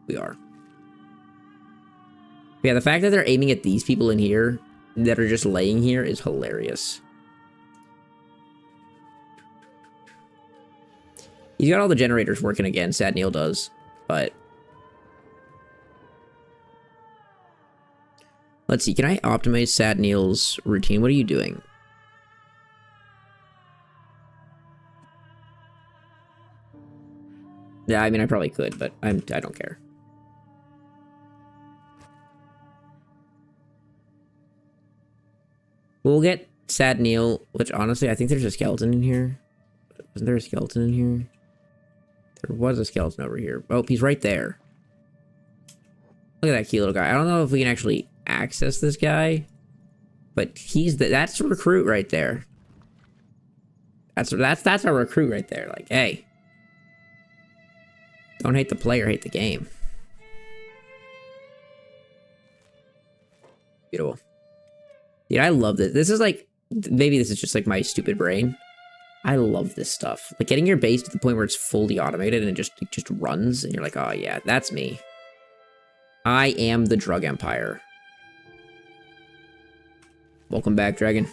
We are. Yeah, the fact that they're aiming at these people in here that are just laying here is hilarious. He's got all the generators working again, Sad Neil does, but... Let's see, can I optimize Sad Neil's routine? What are you doing? Yeah, I mean, I probably could, but I don't care. We'll get Sad Neil, which honestly, I think there's a skeleton in here. Wasn't there a skeleton in here? There was a skeleton over here. Oh, he's right there. Look at that cute little guy. I don't know if we can actually access this guy, but that's a recruit right there. That's our recruit right there. Like, hey, don't hate the player, hate the game. Beautiful. Dude, I love this. This is like, maybe this is just like my stupid brain. I love this stuff. Like getting your base to the point where it's fully automated and it just runs and you're like, oh yeah, that's me. I am the drug empire. Welcome back, Dragon.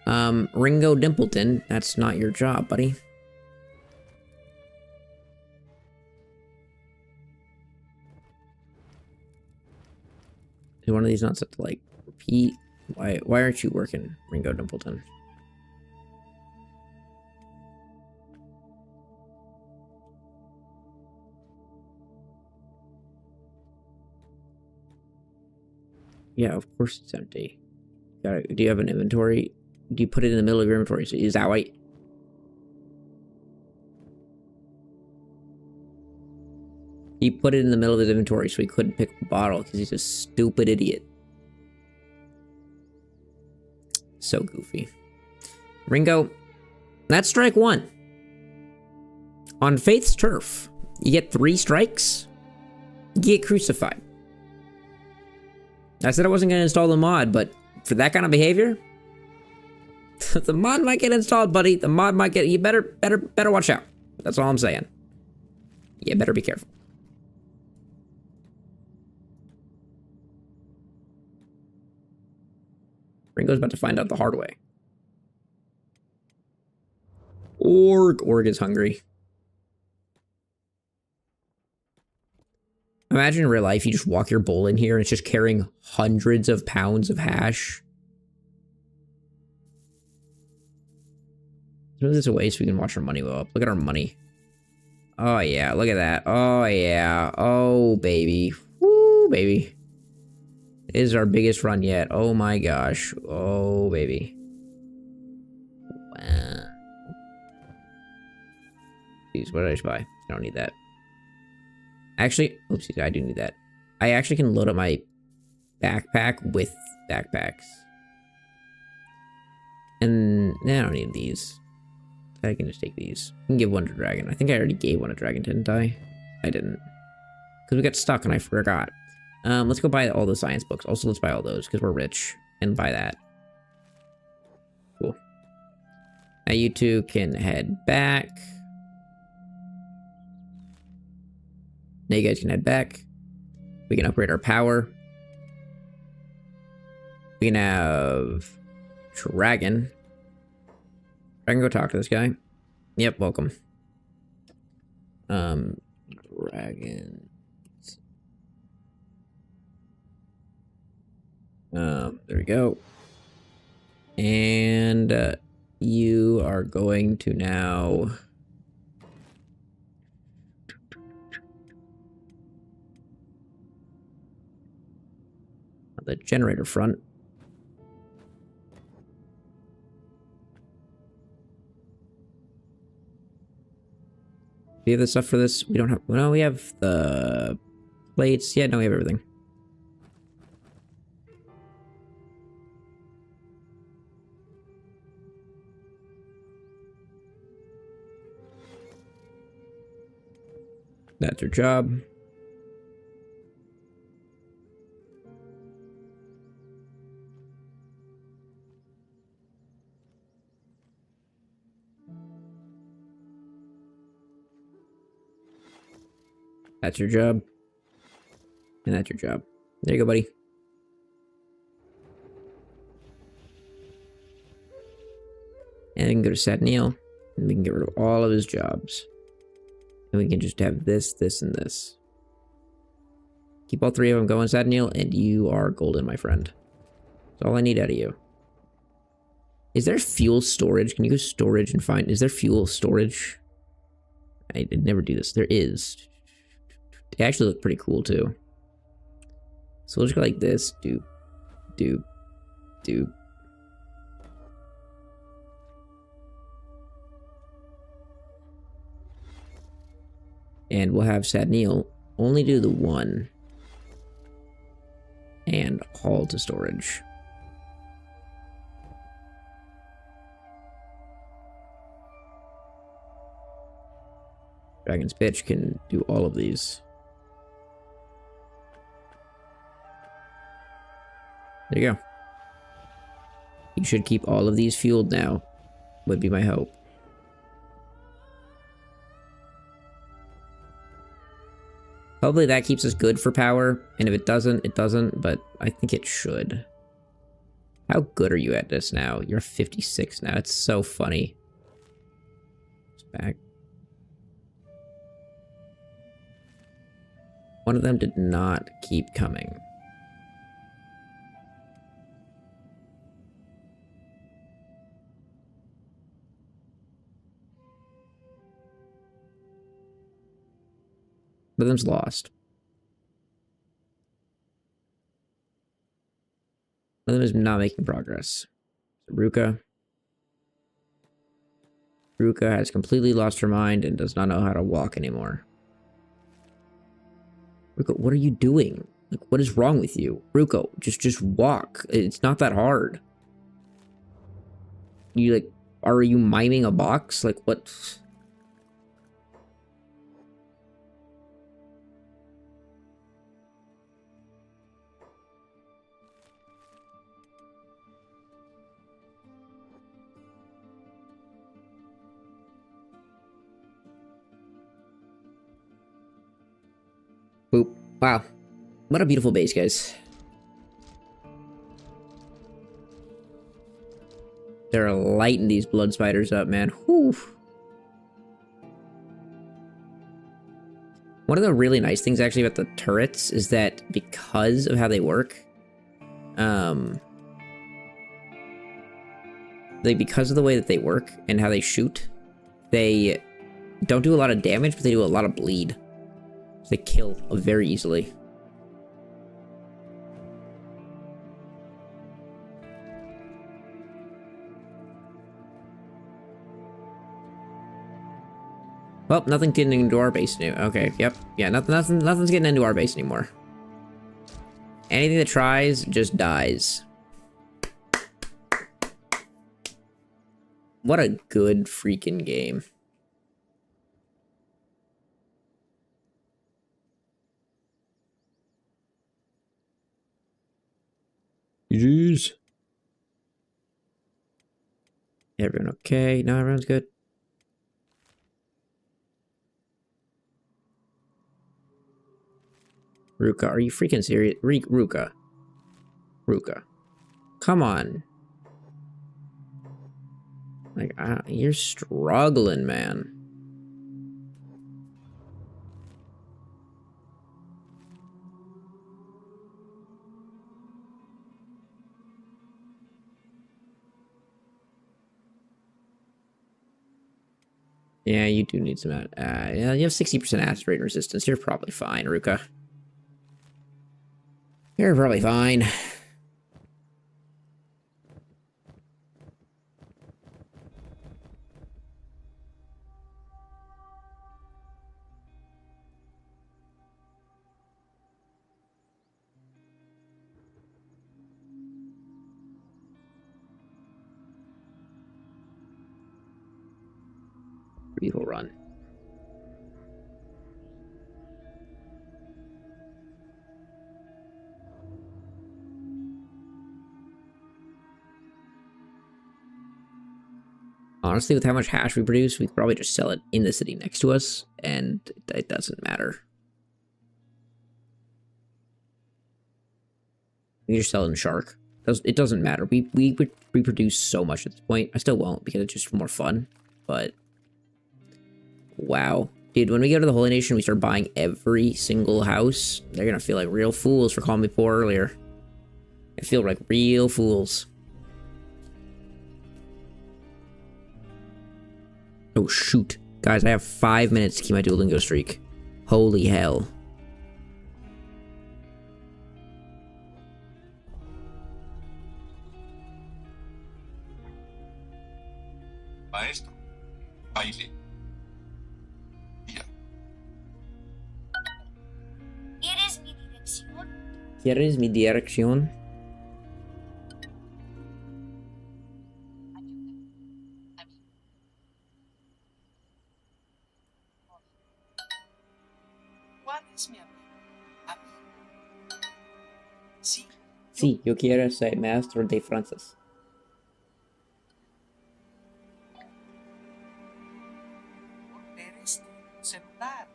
Ringo Dimpleton, that's not your job, buddy. Is one of these not set to, like, repeat? Why aren't you working, Ringo Dimpleton? Yeah, of course it's empty. Do you have an inventory? Do you put it in the middle of your inventory? So is that why? He put it in the middle of his inventory so he couldn't pick up a bottle because he's a stupid idiot. So goofy. Ringo, that's strike 1. On Faith's turf, you get 3 strikes, you get crucified. I said I wasn't going to install the mod, but for that kind of behavior, the mod might get installed, buddy. The mod might get... You better watch out. That's all I'm saying. You better be careful. Ringo's about to find out the hard way. Org is hungry. Imagine in real life, you just walk your bull in here and it's just carrying hundreds of pounds of hash. Move this away so we can watch our money go up. Look at our money. Oh yeah, look at that. Oh yeah. Oh baby. Woo baby. It is our biggest run yet. Oh my gosh. Oh baby. Wow. Jeez, what did I just buy? I don't need that. Actually, oopsie, I do need that. I actually can load up my backpack with backpacks. And I don't need these. I can just take these. I can give one to Dragon. I think I already gave one to Dragon, didn't I? I didn't. Because we got stuck and I forgot. Let's go buy all the science books. Also, let's buy all those because we're rich. And buy that. Cool. Now you two can head back. Now you guys can head back. We can upgrade our power. We can have Dragon. Dragon, go talk to this guy. Yep, welcome. Dragon. There we go. And you are going to now on the generator front. Do you have the stuff for this? We don't have. No, we have the Plates. Yeah, no, we have everything. That's your job. That's your job. And that's your job. There you go, buddy. And we can go to Satniel, and we can get rid of all of his jobs. And we can just have this, this, and this. Keep all three of them going, Satniel, and you are golden, my friend. That's all I need out of you. Is there fuel storage? Can you go storage and find... Is there fuel storage? I did never do this. There is. They actually look pretty cool, too. So we'll just go like this. Doop. Doop. Doop. And we'll have Satniel only do the one. And haul to storage. Dragon's Pitch can do all of these. There you go. You should keep all of these fueled now, would be my hope. Hopefully that keeps us good for power, and if it doesn't, it doesn't, but I think it should. How good are you at this now? You're 56 now. It's so funny. It's back. One of them did not keep coming. One of them's lost. One of them is not making progress. Ruka. Ruka has completely lost her mind and does not know how to walk anymore. Ruko, what are you doing? Like, what is wrong with you? Ruko, just walk. It's not that hard. You, like, are you miming a box? Like, what? Boop. Wow. What a beautiful base, guys. They're lighting these blood spiders up, man. Whew. One of the really nice things, actually, about the turrets is that because of how they work, because of the way that they work and how they shoot, they don't do a lot of damage, but they do a lot of bleed. They kill very easily. Well, nothing's getting into our base new. Okay, yep. Yeah, nothing's getting into our base anymore. Anything that tries just dies. What a good freaking game. GG's. Everyone okay? No, everyone's good. Ruka, are you freaking serious? Ruka. Ruka. Come on. Like, you're struggling, man. Yeah, you do need some, yeah, you have 60% acid rate resistance. You're probably fine, Ruka. You're probably fine. Beautiful run. Honestly, with how much hash we produce, we could probably just sell it in the city next to us, and it doesn't matter. We just sell it in Shark. It doesn't matter. We produce so much at this point. I still won't because it's just more fun. But wow, dude, when we go to the Holy Nation, we start buying every single house. They're gonna feel like real fools for calling me poor earlier. I feel like real fools. Oh shoot, guys! I have 5 minutes to keep my Duolingo streak. Holy hell! Maestro, baile. Mira. ¿Quieres mi dirección? ¿Quieres mi dirección? ¿Cuál es mi amigo? Amigo. Sí, Sí, yo quiero ser maestro de francés. eres tu celular.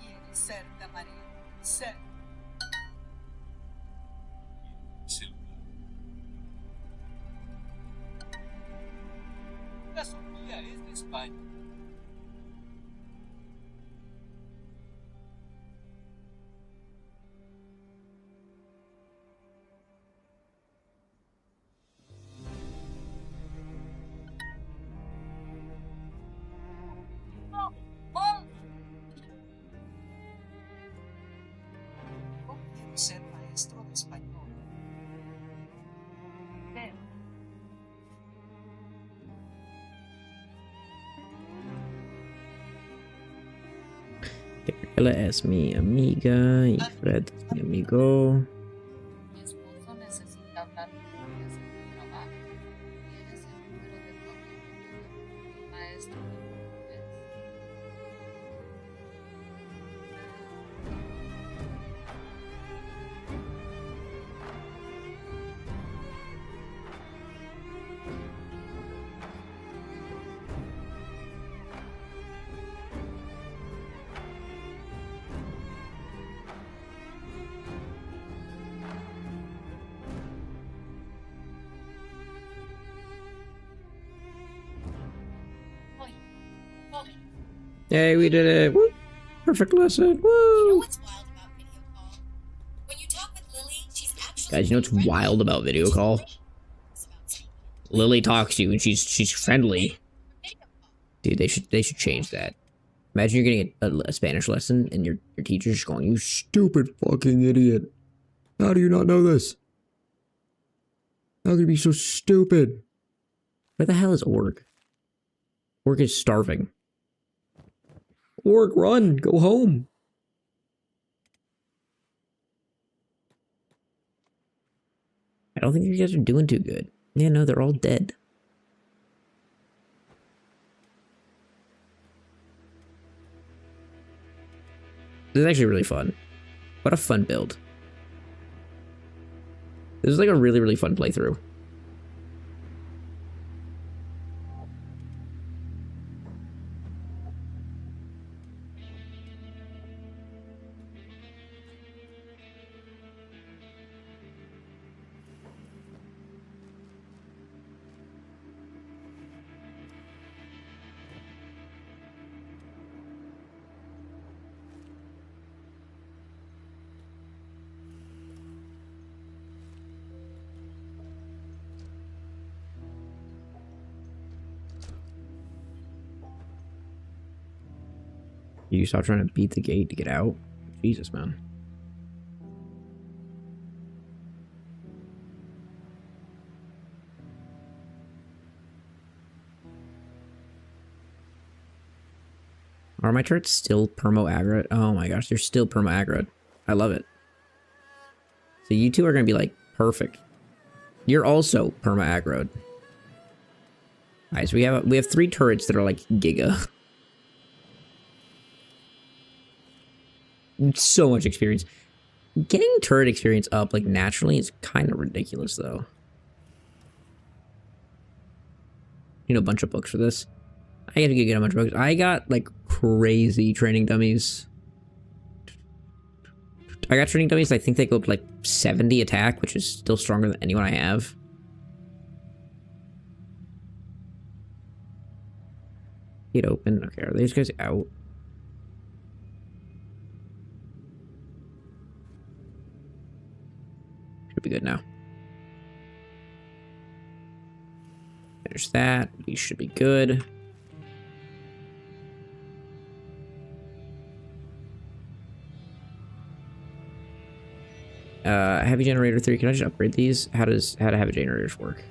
¿Quieres ser camarero? Ser. Celular. La Sofía es de España. No quiero ser maestro de español. Pero Gabriela es mi amiga y Fred es mi amigo. Mi esposo necesita hablar conmigo hacer un trabajo. ¿Tienes el número de tu amigo, maestro de portugués? Hey, we did it! Woo! Perfect lesson! You know Woo! what's wild about video call? When you talk with Lily, she's actually Guys, you know what's wild about video call? Lily talks to you and she's friendly. Dude, they should change that. Imagine you're getting a Spanish lesson and your teacher's just going, "You stupid fucking idiot! How do you not know this? How could you be so stupid?" Where the hell is Org? Org is starving. Org, run! Go home! I don't think you guys are doing too good. Yeah, no, they're all dead. This is actually really fun. What a fun build. This is like a really, really fun playthrough. You stop trying to beat the gate to get out? Jesus, man. Are my turrets still permo aggro? Oh my gosh, they're still permo aggro. I love it. So you two are gonna be like perfect. You're also perma aggroed. Alright, so we have 3 turrets that are like giga. So much experience. Getting turret experience up like naturally is kind of ridiculous though. You know, a bunch of books for this. I gotta get a bunch of books. I got like crazy training dummies. I got training dummies. I think they go up to like 70 attack, which is still stronger than anyone I have. Get open. Okay, are these guys out? Should be good now. There's that. These should be good. Heavy generator 3. Can I just upgrade these? How do heavy generators work?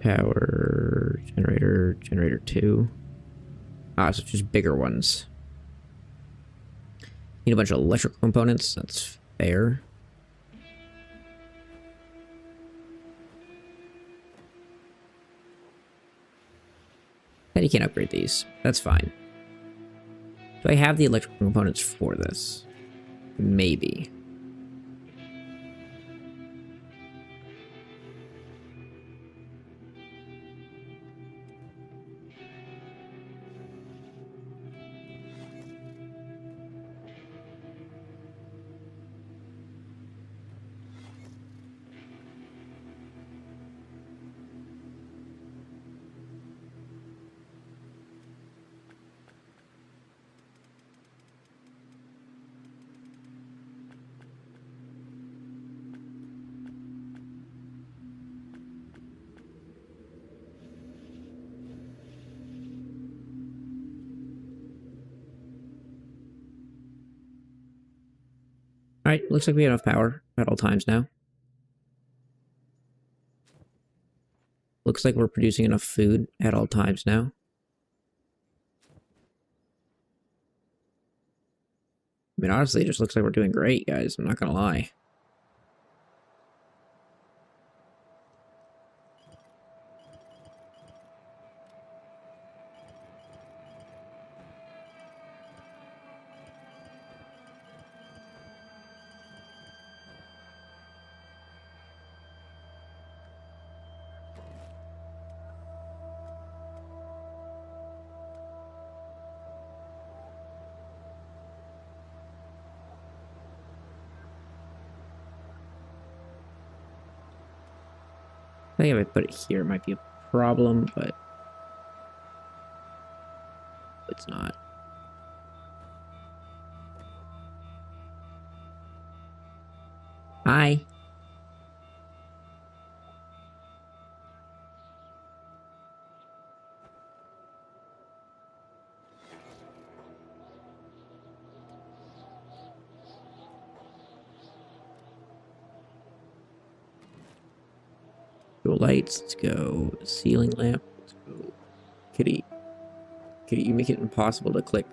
Power generator 2. Ah, so just bigger ones. Need a bunch of electrical components. That's fair. Then you can't upgrade these. That's fine. Do I have the electrical components for this? Maybe. Alright, looks like we have enough power at all times now. Looks like we're producing enough food at all times now. I mean, honestly, it just looks like we're doing great, guys. I'm not gonna lie. I think if I put it here, it might be a problem, but it's not. Hi. Go lights, let's go ceiling lamp, let's go kitty. Kitty, you make it impossible to click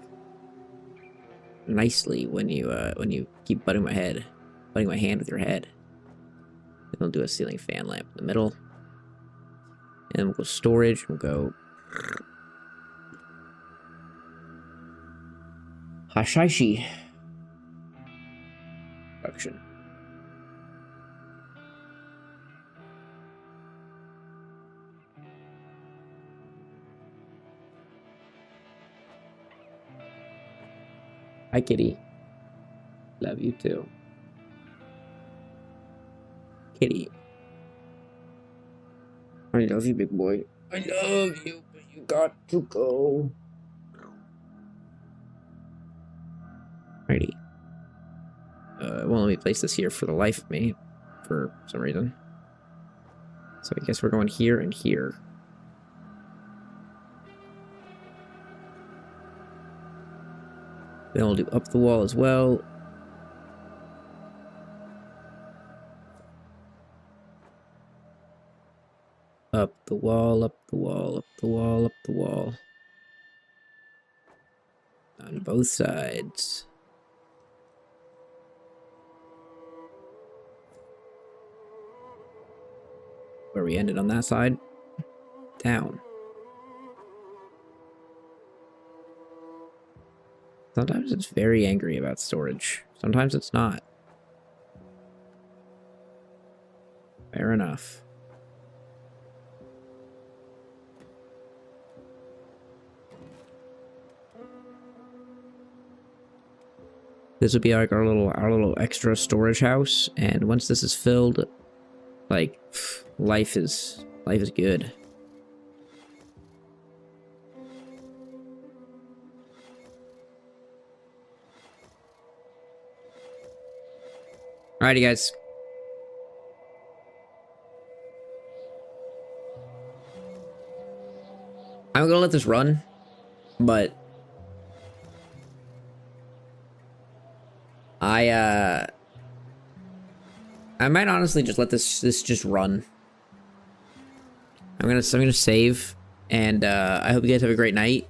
nicely when you keep butting my hand with your head. Then we'll do a ceiling fan lamp in the middle. And then we'll go storage, we'll go Hashaishi production. Hi, kitty. Love you too. Kitty. I love you, big boy. I love you, but you got to go. Alrighty. It won't let me place this here for the life of me, for some reason. So I guess we're going here and here. Then we'll do up the wall as well. Up the wall, up the wall, up the wall, up the wall. On both sides. where we ended on that side. Down. Sometimes it's very angry about storage. Sometimes it's not. Fair enough. This would be like our little extra storage house, and once this is filled, like life is good. Alrighty, guys. I'm gonna let this run, but I might honestly just let this just run. I'm gonna save, and I hope you guys have a great night.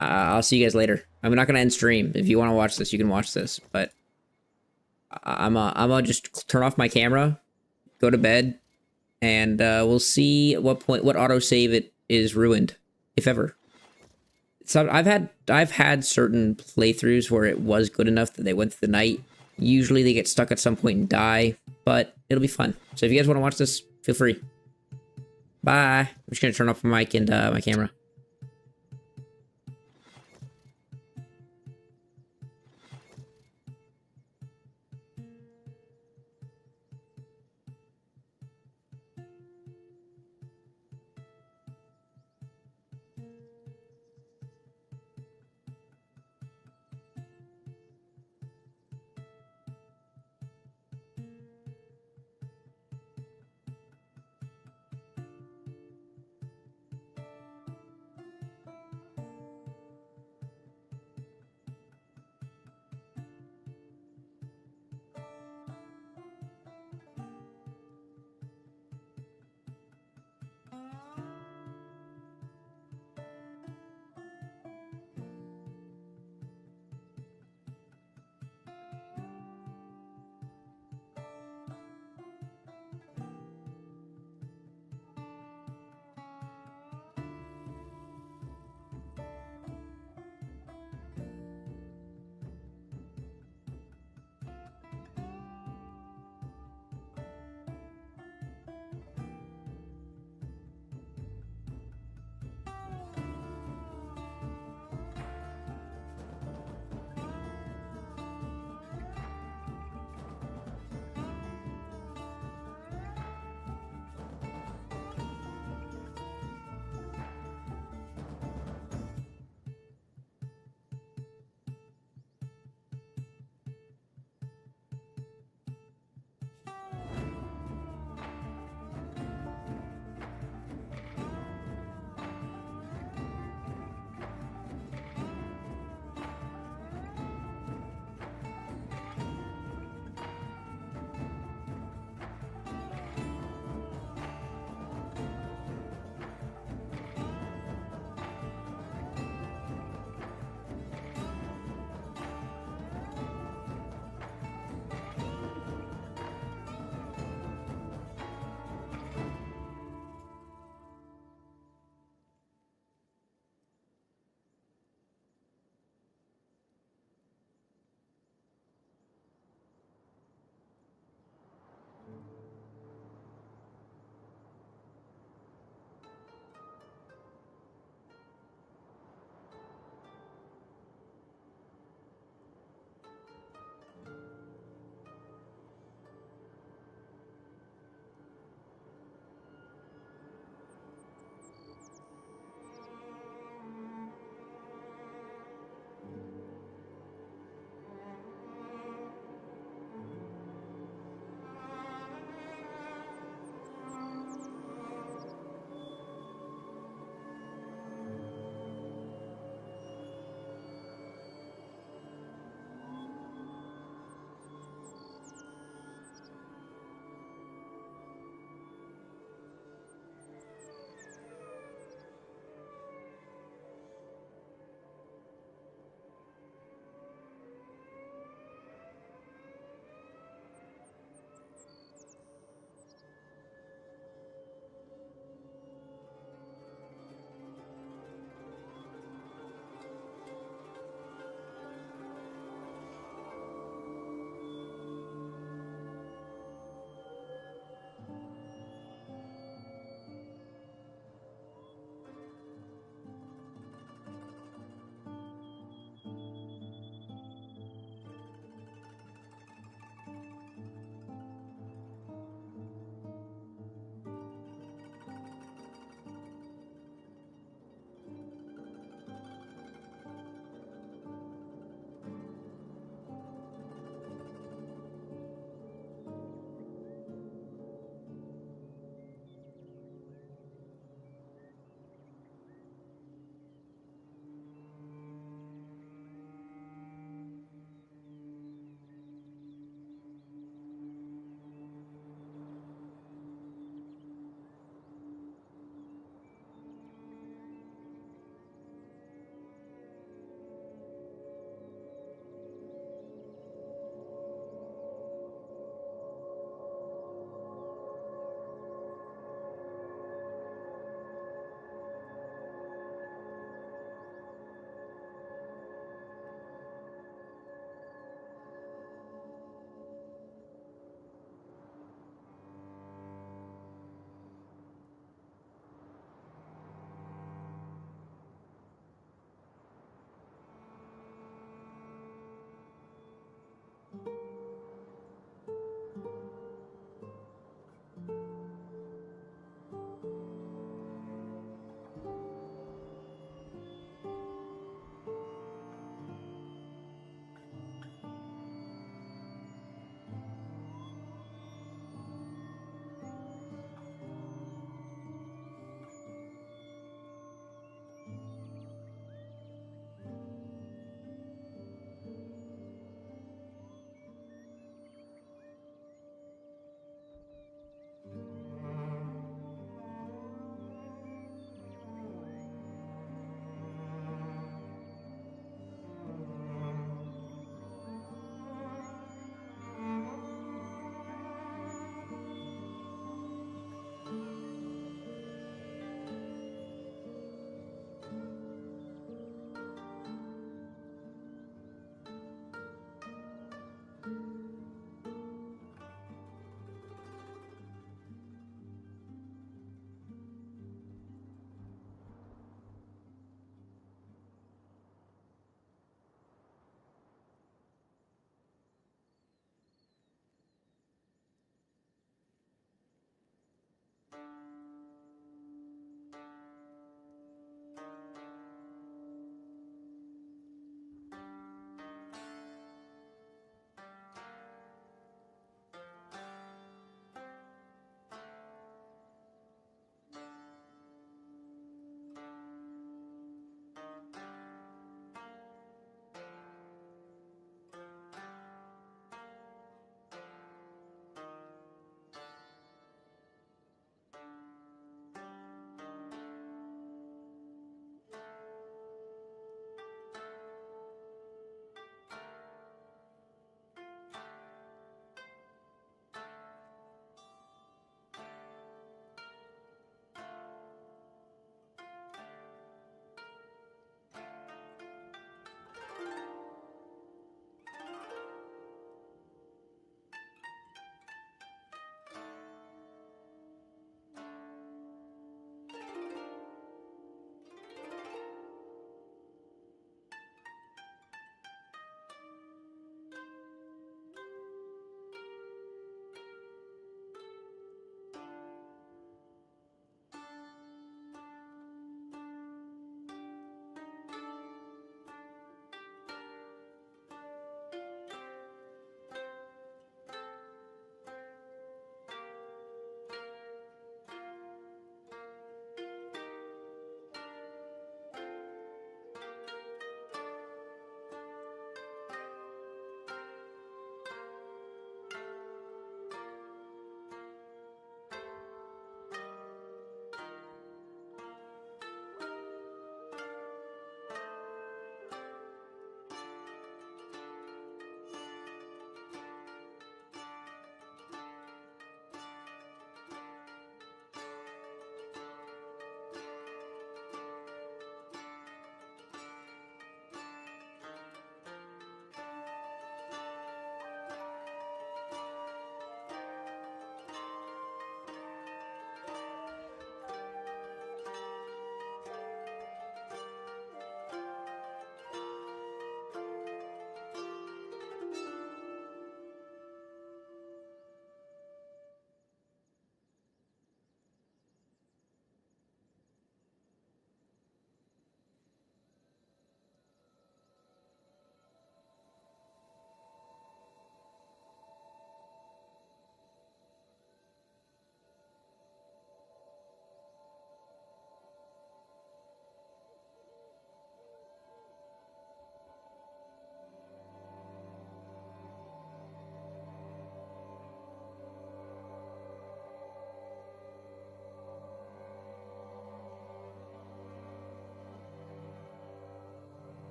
I'll see you guys later. I'm not gonna end stream. If you want to watch this, you can watch this. But I'm gonna just turn off my camera, go to bed, and we'll see at what point what autosave it is ruined, if ever. So I've had certain playthroughs where it was good enough that they went through the night. Usually they get stuck at some point and die, but it'll be fun. So if you guys want to watch this, feel free. Bye. I'm just gonna turn off my mic and my camera.